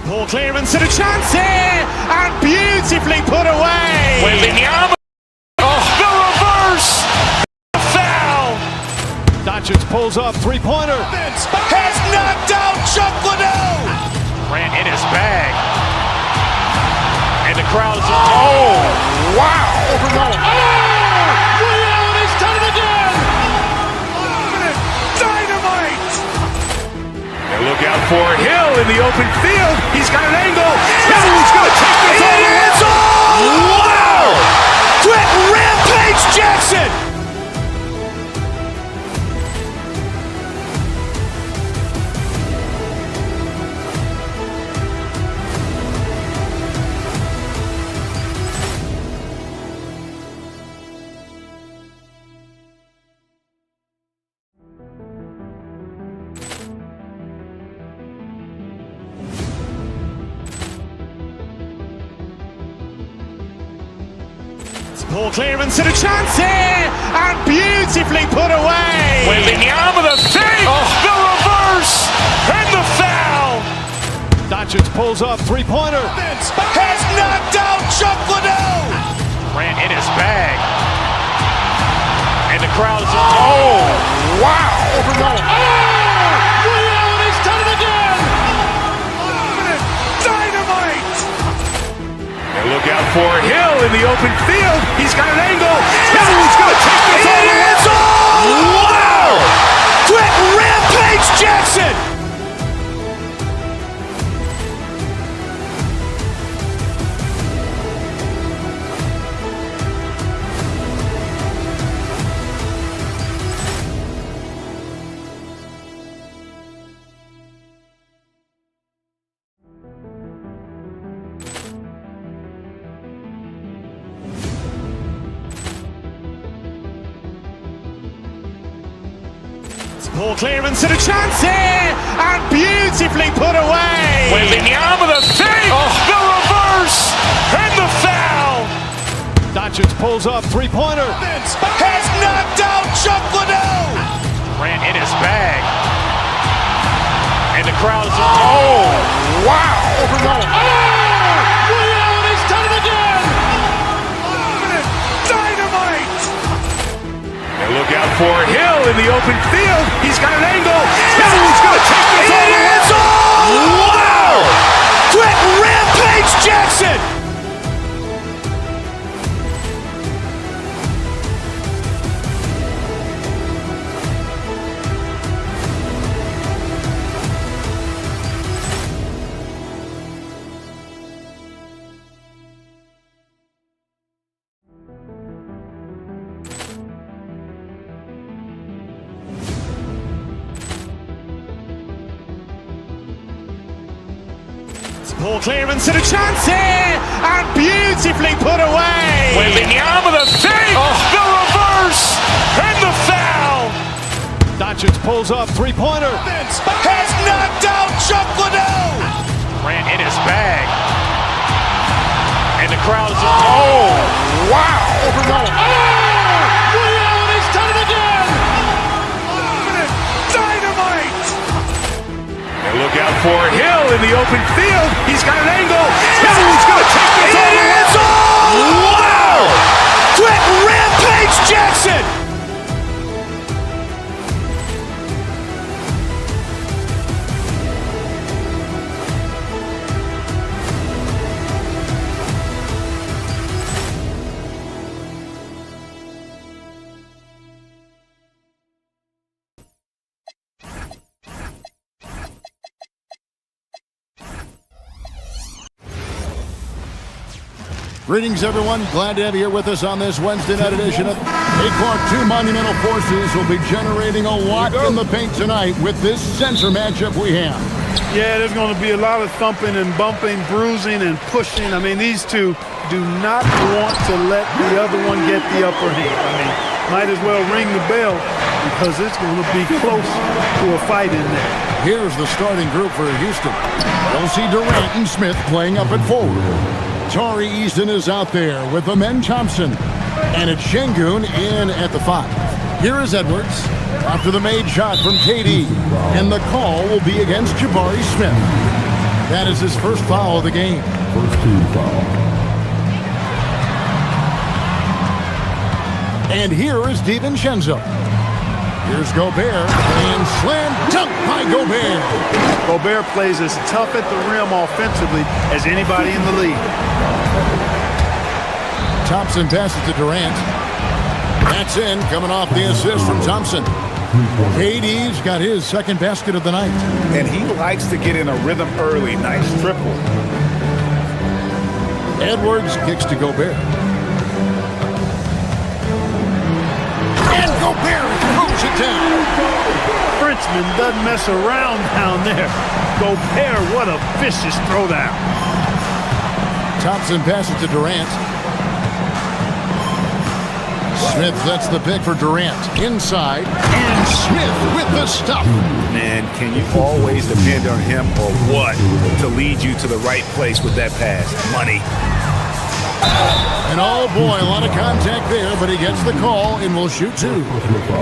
Ball clearance and a chance here, and beautifully put away. Wembanyama. The reverse. The foul. Doncic pulls up, three-pointer. Has knocked out Chuck Liddell. Ran in his bag. And the crowd is... Oh, wow. He's done it again. Dynamite. And look out for Hill in the open field. He's got an angle. Hill's going to take this all the way. Wow. Quick Rampage Jackson. Ball clearance and a chance here, and beautifully put away. Wembanyama the save, the reverse, and the foul. Doncic pulls up, three-pointer. Has knocked out Chuck Liddell. Ran in his bag. And the crowd is, oh, wow. Liddell has done it again. Dynamite. And look out for Hill in the open field. He's got an angle. Hill's going to take this all the way. Wow. Quick Rampage Jackson. Ball clearance and a chance here, and beautifully put away. Wembanyama the save, the reverse, and the foul. Doncic pulls up, three-pointer. Has knocked out Chuck Liddell. Ran in his bag. And the crowd is, oh, wow. Liddell has done it again. Dynamite. And look out for Hill in the open field. He's got an angle. Hill's going to take this all the way. Wow. Quick Rampage Jackson. Ball clearance and a chance here, and beautifully put away. Wembanyama the save, the reverse, and the foul. Doncic pulls up, three-pointer. Has knocked out Chuck Liddell. Ran in his bag. And the crowd is, oh, wow. Liddell has done it again. Dynamite. And look out for Hill in the open field. He's got an angle. Hill's going to take this all the way. Wow. Quick Rampage Jackson. Greetings, everyone. Glad to have you here with us on this Wednesday night edition of A-Clark. Two monumental forces will be generating a lot in the paint tonight with this center matchup we have. Yeah, there's going to be a lot of thumping and bumping, bruising and pushing. I mean, these two do not want to let the other one get the upper hand. I mean, might as well ring the bell because it's going to be close to a fight in there. Here's the starting group for Houston. L.C. Durant and Smith playing up at forward. Tari Eason is out there with Amen Thompson. And it's Şengün in at the 5. Here is Edwards after the made shot from KD. And the call will be against Jabari Smith. That is his first foul of the game. First team foul. And here is DiVincenzo. Here's Gobert, and slam dunk by Gobert. Gobert plays as tough at the rim offensively as anybody in the league. Thompson passes to Durant. That's in, coming off the assist from Thompson. KD's got his second basket of the night. And he likes to get in a rhythm early. Nice triple. Edwards kicks to Gobert. And Gobert throws it down. Frenchman doesn't mess around down there. Gobert, what a vicious throwdown. Thompson passes to Durant. Smith sets the pick for Durant. Inside. And Smith with the stop. Man, can you always depend on him or what to lead you to the right place with that pass? Money. And oh boy, a lot of contact there, but he gets the call and will shoot two.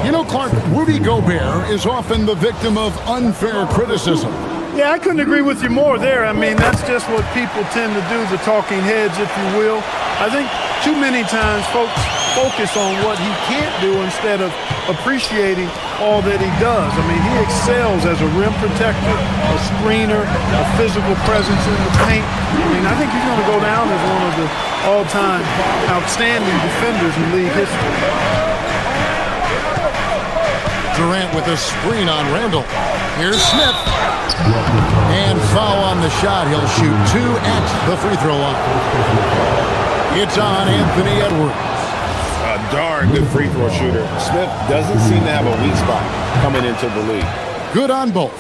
You know, Clark, Rudy Gobert is often the victim of unfair criticism. Yeah, I couldn't agree with you more there. I mean, that's just what people tend to do, the talking heads, if you will. I think too many times folks focus on what he can't do instead of appreciating all that he does. I mean, he excels as a rim protector, a screener, a physical presence in the paint. I mean, I think he's going to go down as one of the all-time outstanding defenders in league history. Durant with a screen on Randall. Here's Smith. And foul on the shot. He'll shoot two at the free throw line. It's on Anthony Edwards. A darn good free throw shooter. Smith doesn't seem to have a weak spot coming into the league. Good on both.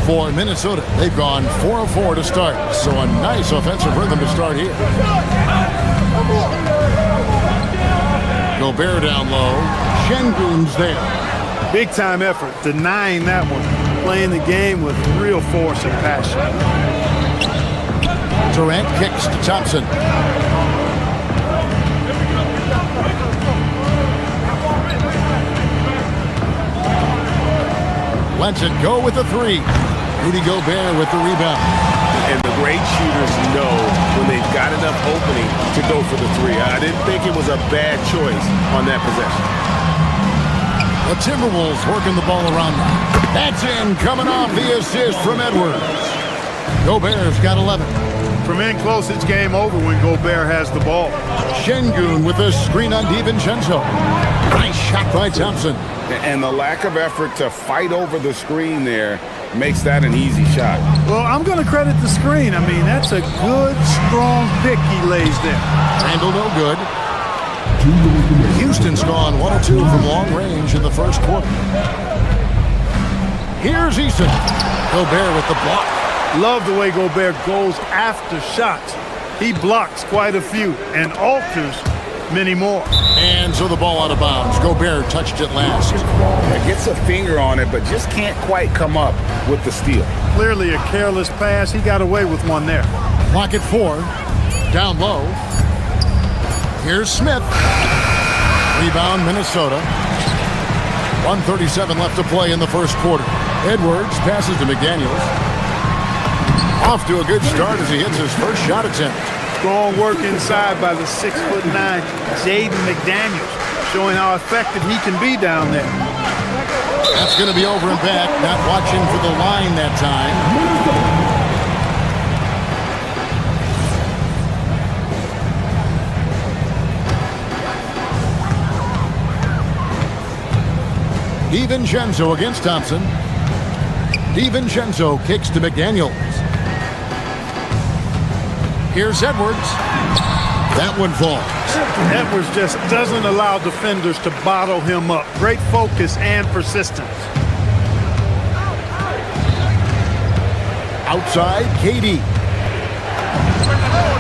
For Minnesota, they've gone 4 of 4 to start. So a nice offensive rhythm to start here. Gobert down low. Şengün's there. Big time effort, denying that one. Playing the game with real force and passion. Durant kicks to Thompson. Lets it go with the three. Rudy Gobert with the rebound. And the great shooters know when they've got enough opening to go for the three. I didn't think it was a bad choice on that possession. The Timberwolves working the ball around now. That's in, coming off the assist from Edwards. Gobert's got 11. From in close, it's game over when Gobert has the ball. Şengün with a screen on DiVincenzo. Nice shot by Thompson. And the lack of effort to fight over the screen there makes that an easy shot. Well, I'm going to credit the screen. I mean, that's a good, strong pick he lays there. Randall no good. Houston's gone 1 of 2 from long range in the first quarter. Here's Eason. Gobert with the block. Love the way Gobert goes after shots. He blocks quite a few and alters many more. And so the ball out of bounds. Gobert touched it last. Gets a finger on it, but just can't quite come up with the steal. Clearly a careless pass. He got away with one there. Clock at 4. Down low. Here's Smith. Rebound, Minnesota. 1:37 left to play in the first quarter. Edwards passes to McDaniels. Off to a good start as he hits his first shot attempt. Strong work inside by the 6'9" Jaden McDaniels, showing how effective he can be down there. That's going to be over and back. Not watching for the line that time. DiVincenzo against Thompson. DiVincenzo kicks to McDaniels. Here's Edwards. That one falls. Edwards just doesn't allow defenders to bottle him up. Great focus and persistence. Outside, KD.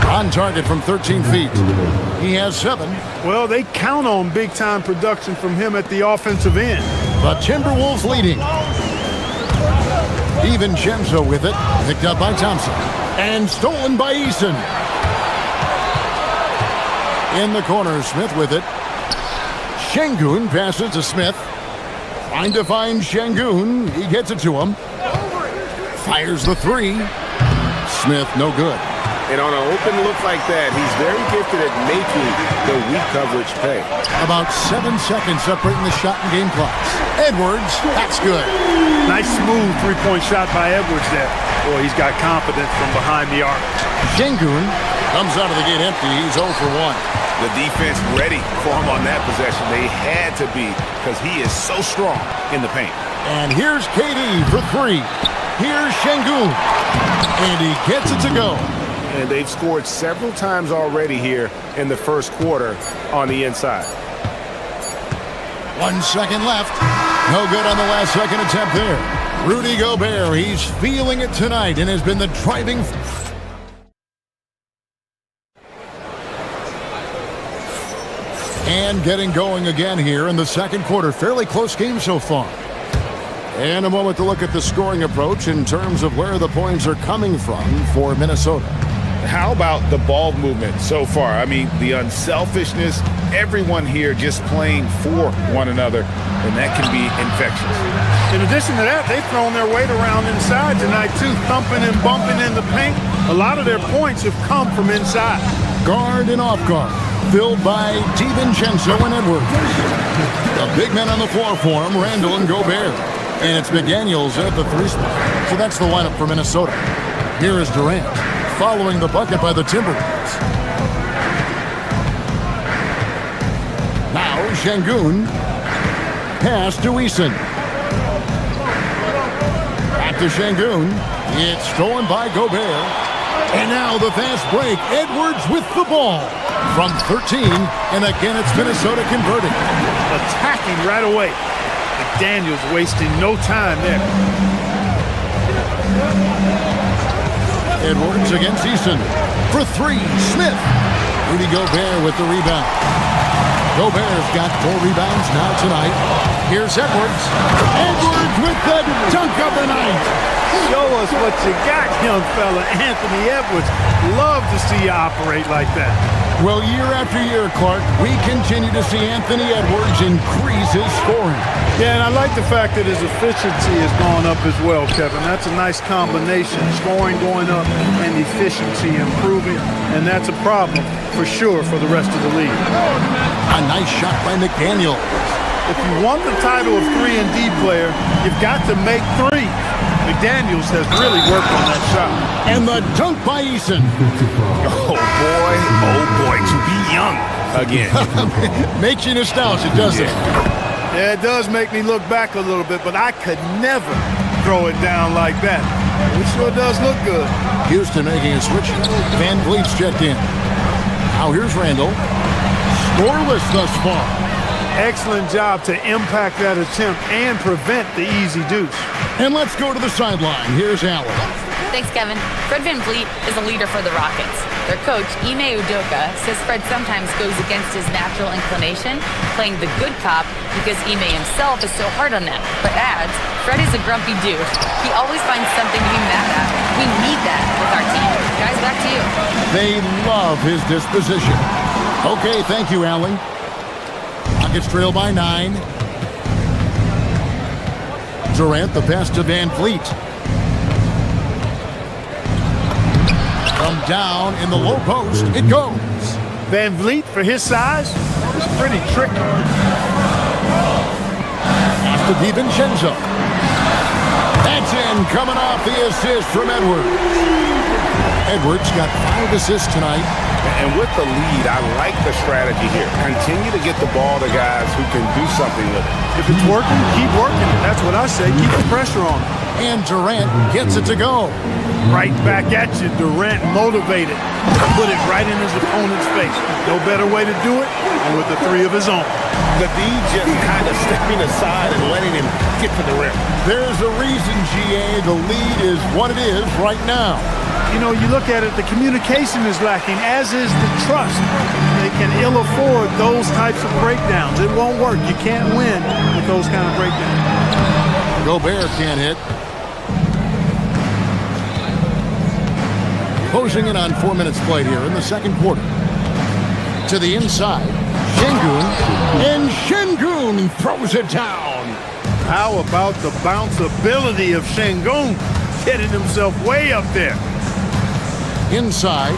On target from 13 feet. He has 7. Well, they count on big-time production from him at the offensive end. The Timberwolves leading. DiVincenzo with it. Picked up by Thompson. And stolen by Eason. In the corner, Smith with it. Şengün passes to Smith. Trying to find Şengün. He gets it to him. Fires the 3. Smith, no good. And on an open look like that, he's very gifted at making the weak coverage pay. About 7 seconds separating the shot and game clocks. Edwards, that's good. Nice smooth three-point shot by Edwards there. Boy, he's got confidence from behind the arc. Şengün comes out of the gate empty. He's 0 for 1. The defense ready for him on that possession. They had to be because he is so strong in the paint. And here's KD for 3. Here's Şengün. And he gets it to go. And they've scored several times already here in the first quarter on the inside. 1 second left. No good on the last second attempt there. Rudy Gobert, he's feeling it tonight and has been the driving. And getting going again here in the second quarter. Fairly close game so far. And a moment to look at the scoring approach in terms of where the points are coming from for Minnesota. How about the ball movement so far? I mean, the unselfishness, everyone here just playing for one another, and that can be infectious. In addition to that, they've thrown their weight around inside tonight, too, thumping and bumping in the paint. A lot of their points have come from inside. Guard and off guard, filled by DiVincenzo and Edwards. The big men on the floor for him, Randall and Gobert. And it's McDaniels at the 3 spot. So that's the lineup for Minnesota. Here is Durant, following the bucket by the Timberwolves. Now Şengün, pass to Eason. Back to Şengün. It's stolen by Gobert. And now the fast break. Edwards with the ball from 13. And again, it's Minnesota converting. Attacking right away. McDaniels wasting no time there. Edwards against Eason. For 3, Smith. Rudy Gobert with the rebound. Gobert's got 4 rebounds now tonight. Here's Edwards. Edwards with the dunk of the night. Show us what you got, young fella. Anthony Edwards. Love to see you operate like that. Well, year after year, Clark, we continue to see Anthony Edwards increase his scoring. Yeah, and I like the fact that his efficiency has gone up as well, Kevin. That's a nice combination. Scoring going up and efficiency improving, and that's a problem for sure for the rest of the league. A nice shot by McDaniels. If you want the title of 3-and-D player, you've got to make 3. McDaniels has really worked on that shot. And the dunk by Eason. Oh boy, to be young again. Makes you nostalgic, doesn't it? Yeah, it does make me look back a little bit, but I could never throw it down like that. It sure does look good. Houston making a switch. Van Vliet's checked in. Now here's Randall. Scoreless thus far. Excellent job to impact that attempt and prevent the easy deuce. And let's go to the sideline. Here's Allen. Thanks, Kevin. Fred VanVleet is a leader for the Rockets. Their coach, Ime Udoka, says Fred sometimes goes against his natural inclination, playing the good cop because Ime himself is so hard on them, but adds, Fred is a grumpy dude. He always finds something to be mad at. We need that with our team. Guys, back to you. They love his disposition. Okay, thank you, Allen. Rockets trail by 9. Durant, the pass to Van Vliet. From down in the low post, it goes. Van Vliet, for his size, is pretty tricky. After DiVincenzo. That's in, coming off the assist from Edwards. Edwards got 5 assists tonight. And with the lead, I like the strategy here. Continue to get the ball to guys who can do something with it. If it's working, keep working it. That's what I say. Keep the pressure on him. And Durant gets it to go. Right back at you, Durant, motivated. Put it right in his opponent's face. No better way to do it than with the 3 of his own. The D just kind of stepping aside and letting him get to the rim. There's a reason, GA, the lead is what it is right now. You know, you look at it, the communication is lacking, as is the trust. They can ill afford those types of breakdowns. It won't work. You can't win with those kind of breakdowns. Gobert can't hit. Closing in on 4 minutes played here in the second quarter. To the inside, Şengün, and Şengün throws it down. How about the bounceability of Şengün, getting himself way up there. Inside,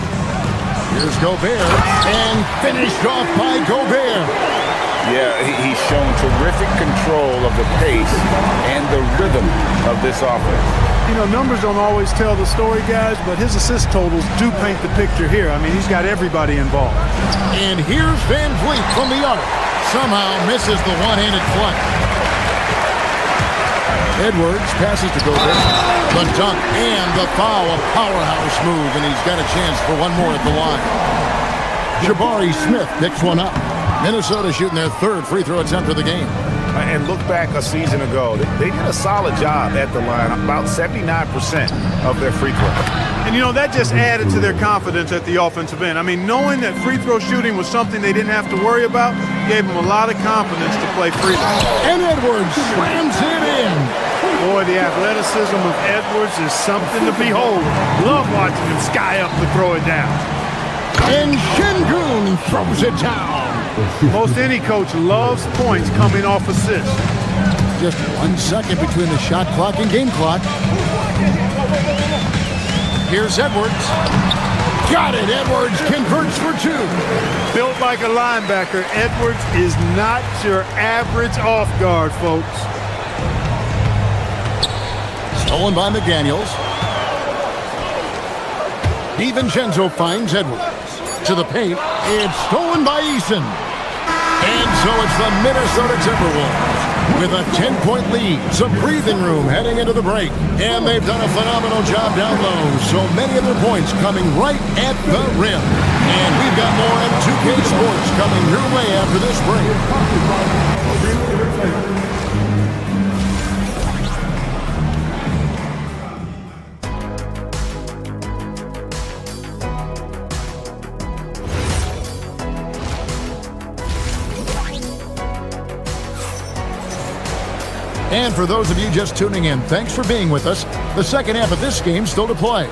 here's Gobert, and finished off by Gobert. Yeah, he's shown terrific control of the pace and the rhythm of this offense. You know, numbers don't always tell the story, guys, but his assist totals do paint the picture here. I mean, he's got everybody involved. And here's Van Vliet from the arc. Somehow misses the one-handed flush. Edwards passes to Gobert. The dunk and the foul, a powerhouse move, and he's got a chance for one more at the line. Jabari Smith picks one up. Minnesota shooting their 3rd free throw attempt of the game. And look back a season ago, they did a solid job at the line, about 79% of their free throws. And, you know, that just added to their confidence at the offensive end. I mean, knowing that free throw shooting was something they didn't have to worry about gave them a lot of confidence to play freely. And Edwards slams it in. Boy, the athleticism of Edwards is something to behold. Love watching him sky up to throw it down. And Şengün throws it down. Most any coach loves points coming off assists. Just 1 second between the shot clock and game clock. Here's Edwards. Got it. Edwards converts for 2. Built like a linebacker, Edwards is not your average off guard, folks. Stolen by McDaniels. DiVincenzo finds Edwards. To the paint. It's stolen by Eason. And so it's the Minnesota Timberwolves with a 10-point lead. Some breathing room heading into the break. And they've done a phenomenal job down low. So many of their points coming right at the rim. And we've got more M2K Sports coming your way after this break. And for those of you just tuning in, thanks for being with us. The second half of this game still to play.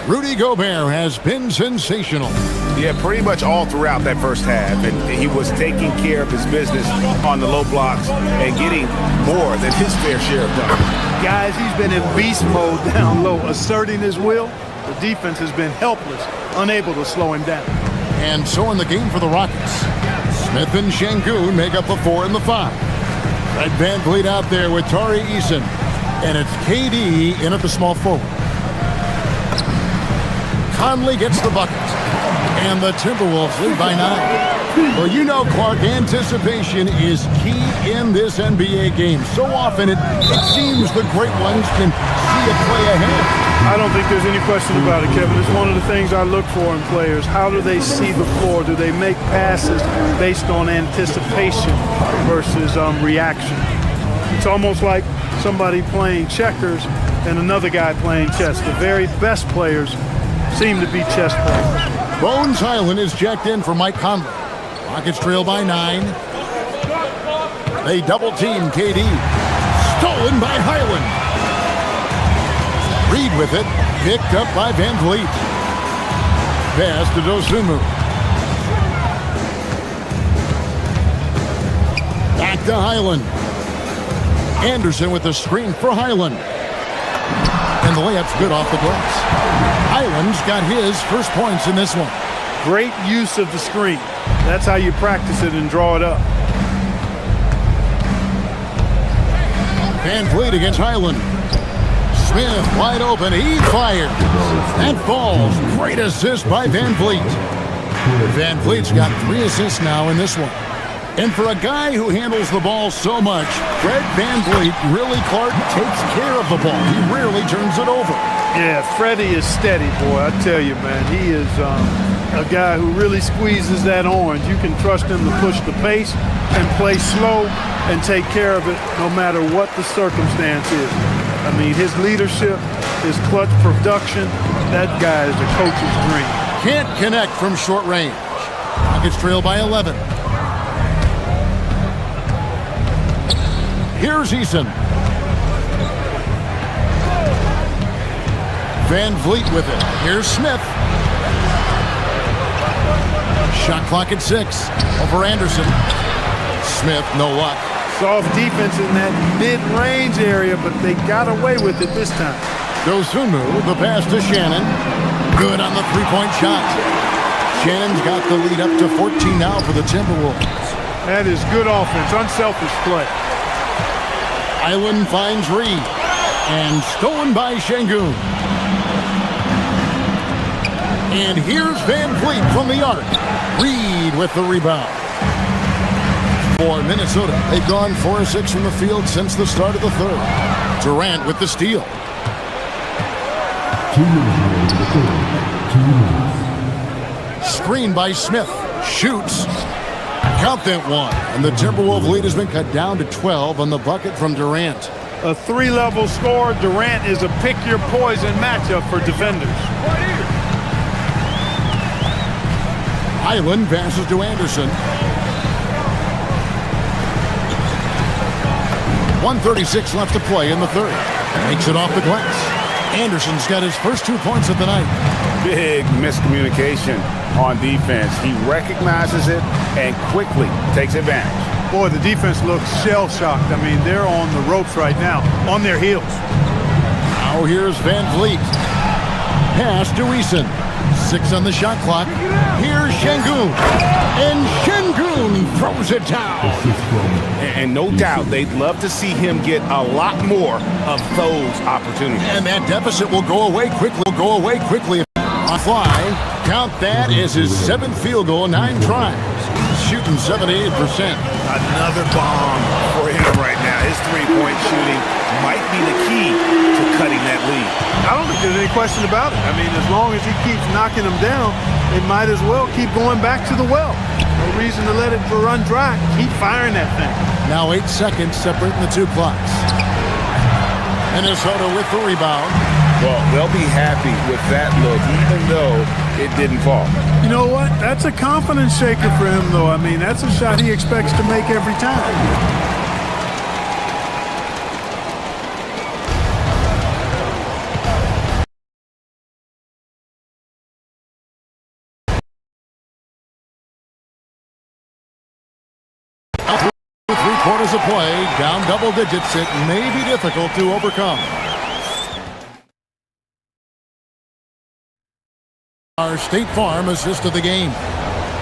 Rudy Gobert has been sensational. Yeah, pretty much all throughout that first half. And he was taking care of his business on the low blocks and getting more than his fair share of dunks. Guys, he's been in beast mode down low, asserting his will. The defense has been helpless, unable to slow him down. And so in the game for the Rockets, Smith and Şengün make up the 4 and the 5. Fred VanVleet out there with Tari Eason. And it's KD in at the small forward. Conley gets the bucket. And the Timberwolves lead by 9. Well, you know, Clark, anticipation is key in this NBA game. So often it seems the great ones can see a play ahead. I don't think there's any question about it, Kevin. It's one of the things I look for in players. How do they see the floor? Do they make passes based on anticipation versus reaction? It's almost like somebody playing checkers and another guy playing chess. The very best players seem to be chess players. Bones Highland is jacked in for Mike Conley. Rockets trail by 9. They double-team KD. Stolen by Highland. Reed with it. Picked up by VanVleet. Pass to Dosunmu. Back to Highland. Anderson with the screen for Highland. And the layup's good off the glass. Highland's got his first points in this one. Great use of the screen. That's how you practice it and draw it up. VanVleet against Highland. Smith wide open. He fired. That falls. Great assist by VanVleet. VanVleet's got 3 assists now in this one. And for a guy who handles the ball so much, Fred VanVleet really, Clark, takes care of the ball. He rarely turns it over. Yeah, Freddie is steady, boy. I tell you, man, he is a guy who really squeezes that orange. You can trust him to push the pace and play slow and take care of it no matter what the circumstance is. I mean, his leadership, his clutch production, that guy is a coach's dream. Can't connect from short range. Rockets trail by 11. Here's Eason. VanVleet with it. Here's Smith. Shot clock at 6. Over Anderson. Smith, no luck. Soft defense in that mid-range area, but they got away with it this time. Dosunmu, the pass to Shannon. Good on the three-point shot. Shannon's got the lead up to 14 now for the Timberwolves. That is good offense, unselfish play. Highland finds Reed. And stolen by Şengün. And here's VanVleet from the arc. Reed with the rebound. For Minnesota, they've gone 4 of 6 from the field since the start of the third. Durant with the steal. 2 minutes to the third. Screen by Smith. Shoots. Count that one. And the Timberwolves lead has been cut down to 12 on the bucket from Durant. A 3-level score. Durant is a pick-your-poison matchup for defenders. Highland passes to Anderson. 1:36 left to play in the third. Makes it off the glass. Anderson's got his first 2 points of the night. Big miscommunication on defense. He recognizes it and quickly takes advantage. Boy, the defense looks shell-shocked. I mean, they're on the ropes right now, on their heels. Now here's Van Vliet. Pass to Eason. 6 on the shot clock. Here's Şengün. And Şengün throws it down. And no doubt they'd love to see him get a lot more of those opportunities. And that deficit will go away quickly. On fly. Count that as his 7th field goal, 9 tries. Shooting 78%. Another bomb for him right now. His three-point shooting might be the key to cutting that lead. I don't think there's any question about it. I mean, as long as he keeps knocking them down, they might as well keep going back to the well. No reason to let it run dry. Keep firing that thing. Now 8 seconds separating the 2 clocks. Minnesota with the rebound. Well, they'll be happy with that look, even though it didn't fall. You know what? That's a confidence shaker for him, though. I mean, that's a shot he expects to make every time. With 3 quarters of play, down double digits, it may be difficult to overcome. Our State Farm assist of the game.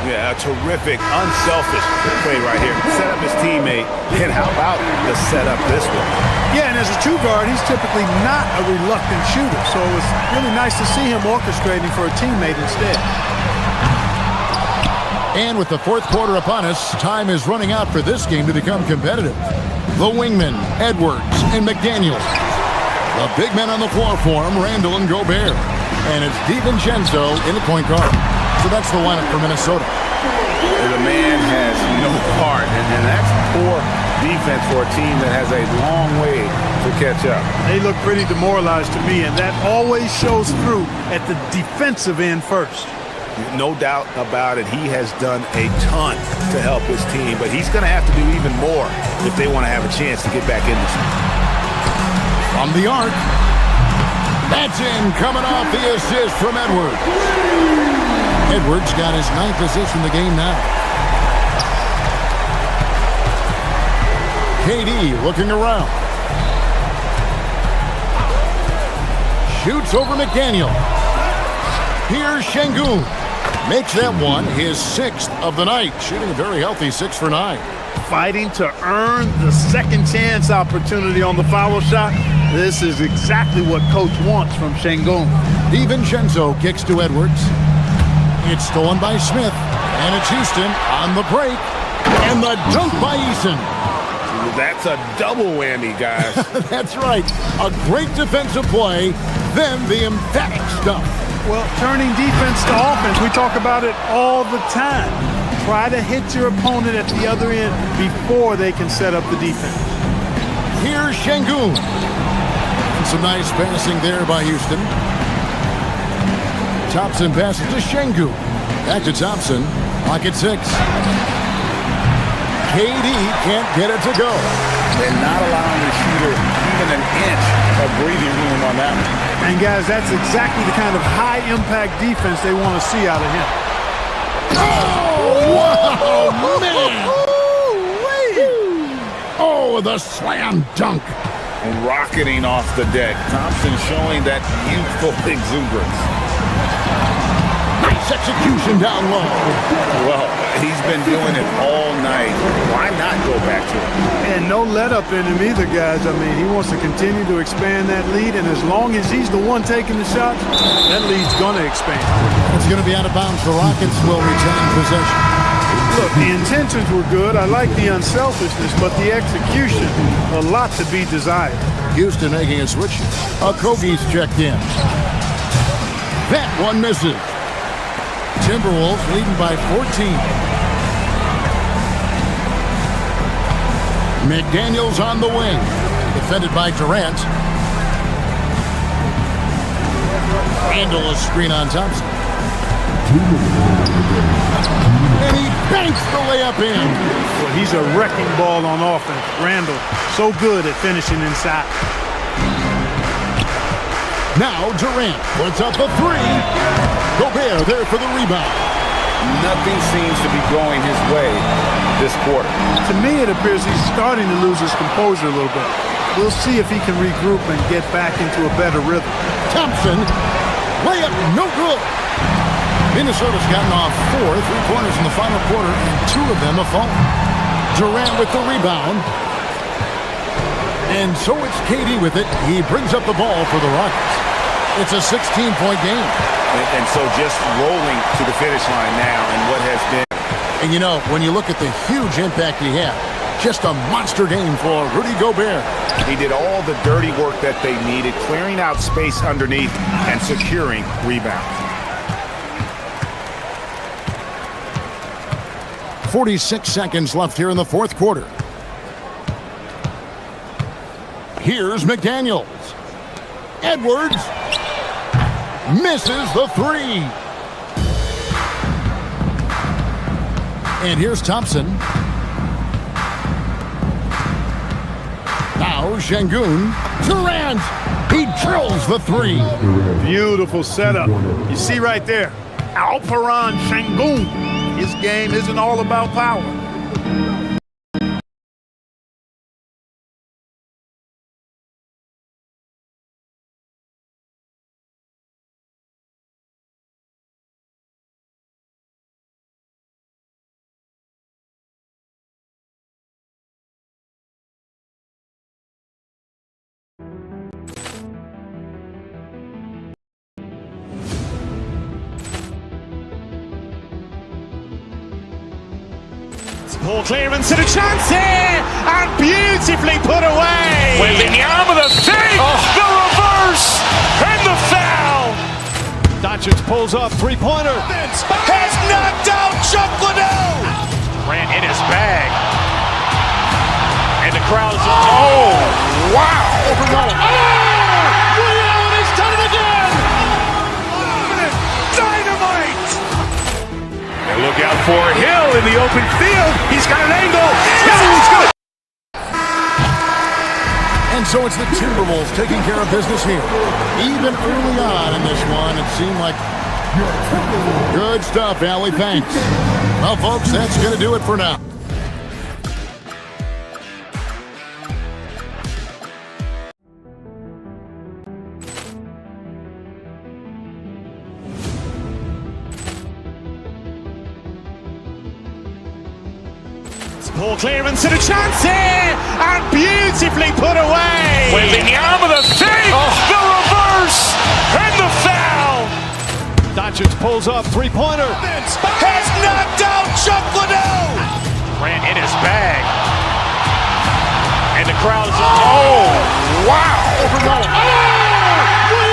Yeah, a terrific, unselfish play right here. Set up his teammate, and how about the setup this one? Yeah, and as a true guard, he's typically not a reluctant shooter, so it was really nice to see him orchestrating for a teammate instead. And with the 4th quarter upon us, time is running out for this game to become competitive. The wingmen, Edwards and McDaniels. The big men on the floor for him, Randall and Gobert. And it's DiVincenzo in the point guard. So that's the lineup for Minnesota. The man has no heart, and that's poor defense for a team that has a long way to catch up. They look pretty demoralized to me, and that always shows through at the defensive end first. No doubt about it. He has done a ton to help his team, but he's going to have to do even more if they want to have a chance to get back in this one. From the arc. That's in, coming off the assist from Edwards. Edwards got his 9th assist in the game now. KD looking around. Shoots over McDaniel. Here's Şengün. Makes that one his 6th of the night. Shooting a very healthy 6 for 9. Fighting to earn the second chance opportunity on the foul shot. This is exactly what coach wants from Şengün. DiVincenzo kicks to Edwards. It's stolen by Smith. And it's Houston on the break. And the dunk by Eason. That's a double whammy, guys. That's right. A great defensive play, then the emphatic stuff. Well, turning defense to offense, we talk about it all the time. Try to hit your opponent at the other end before they can set up the defense. Here's Şengün. And some nice passing there by Houston. Thompson passes to Şengün. Back to Thompson. Clock at 6. KD can't get it to go. They're not allowing the shooter even an inch of breathing room on that one. And guys, that's exactly the kind of high-impact defense they want to see out of him. Oh, wow, man! Oh, the slam dunk. Rocketing off the deck. Thompson showing that youthful exuberance. Nice execution down low. Well, he's been doing it all night. Why not go back to it? And no let-up in him either, guys. I mean, he wants to continue to expand that lead, and as long as he's the one taking the shots, that lead's going to expand. It's going to be out of bounds. The Rockets will retain possession. Look, the intentions were good. I like the unselfishness, but the execution, a lot to be desired. Houston making a switch. Okogie's checked in. That one misses. Timberwolves leading by 14. McDaniels on the wing. Defended by Durant. Randall a screen on Thompson. And he banks the layup in. Well, he's a wrecking ball on offense. Randall, so good at finishing inside. Now Durant puts up a three. Gobert there for the rebound. Nothing seems to be going his way this quarter. To me, it appears he's starting to lose his composure a little bit. We'll see if he can regroup and get back into a better rhythm. Thompson, layup no good. Minnesota's gotten off 4 3-pointers in the final quarter, and 2 of them have fallen. Durant with the rebound. And so it's KD with it. He brings up the ball for the Rockets. It's a 16-point game. And so just rolling to the finish line now and what has been. And you know, when you look at the huge impact he had, just a monster game for Rudy Gobert. He did all the dirty work that they needed, clearing out space underneath and securing rebounds. 46 seconds left here in the fourth quarter. Here's McDaniels. Edwards misses the three. And here's Thompson. Now Şengün. Durant. He drills the three. Beautiful setup. You see right there, Alperen Şengün. His game isn't all about power. Ball clearance and a chance here, and beautifully put away. Wembanyama the fake, the reverse, and the foul. Doncic pulls up, three-pointer. Has knocked out Chuck Liddell. Ran in his bag. And the crowd is, oh, wow. Allen has done it again. Dynamite. And look out for Hill in the open field. He's got an angle. Hill's good. And so it's the Timberwolves taking care of business here. Even early on in this one, it seemed like good stuff, Allie. Thanks. Well, folks, that's going to do it for now. Ball clearance and a chance here, and beautifully put away. Wembanyama the fake, the reverse, and the foul. Doncic pulls up, three-pointer. Has knocked out Chuck Liddell. Ran in his bag. And the crowd is, oh, wow.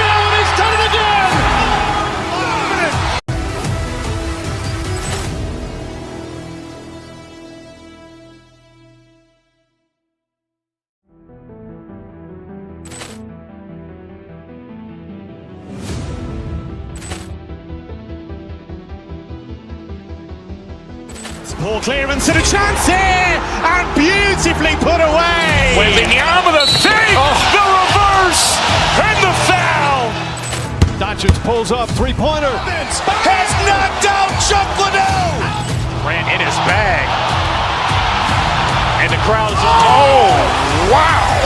Allen has done it again. Ball clearance and a chance here, and beautifully put away. Wembanyama the fake, the reverse, and the foul. Doncic pulls up, three-pointer. Has knocked out Chuck Liddell. Ran in his bag. And the crowd is, oh, wow.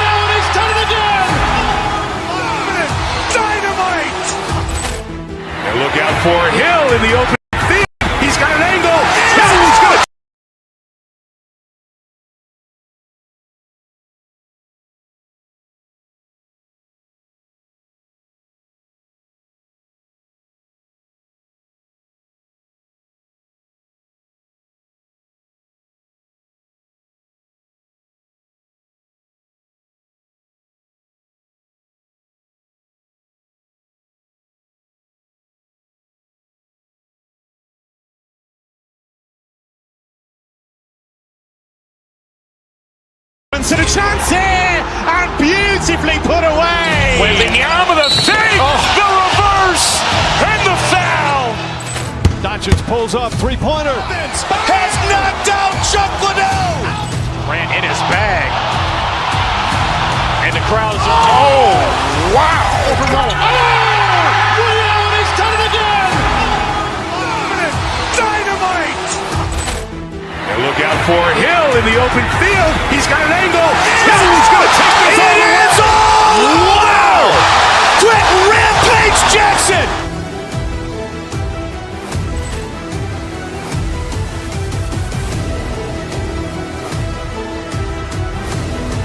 Allen has done it again. Dynamite. And look out for Hill in the open. He's got an angle. Hill's good. And a chance here, and beautifully put away. Wembanyama the fake, the reverse, and the foul. Doncic Doncic pulls up, three-pointer. Has knocked out Chuck Liddell. Grant in his bag. And the crowd is... Oh, wow. Liddell, he's done it again. Dynamite. And look out for Hill in the open field. He's got an angle. Hill is going to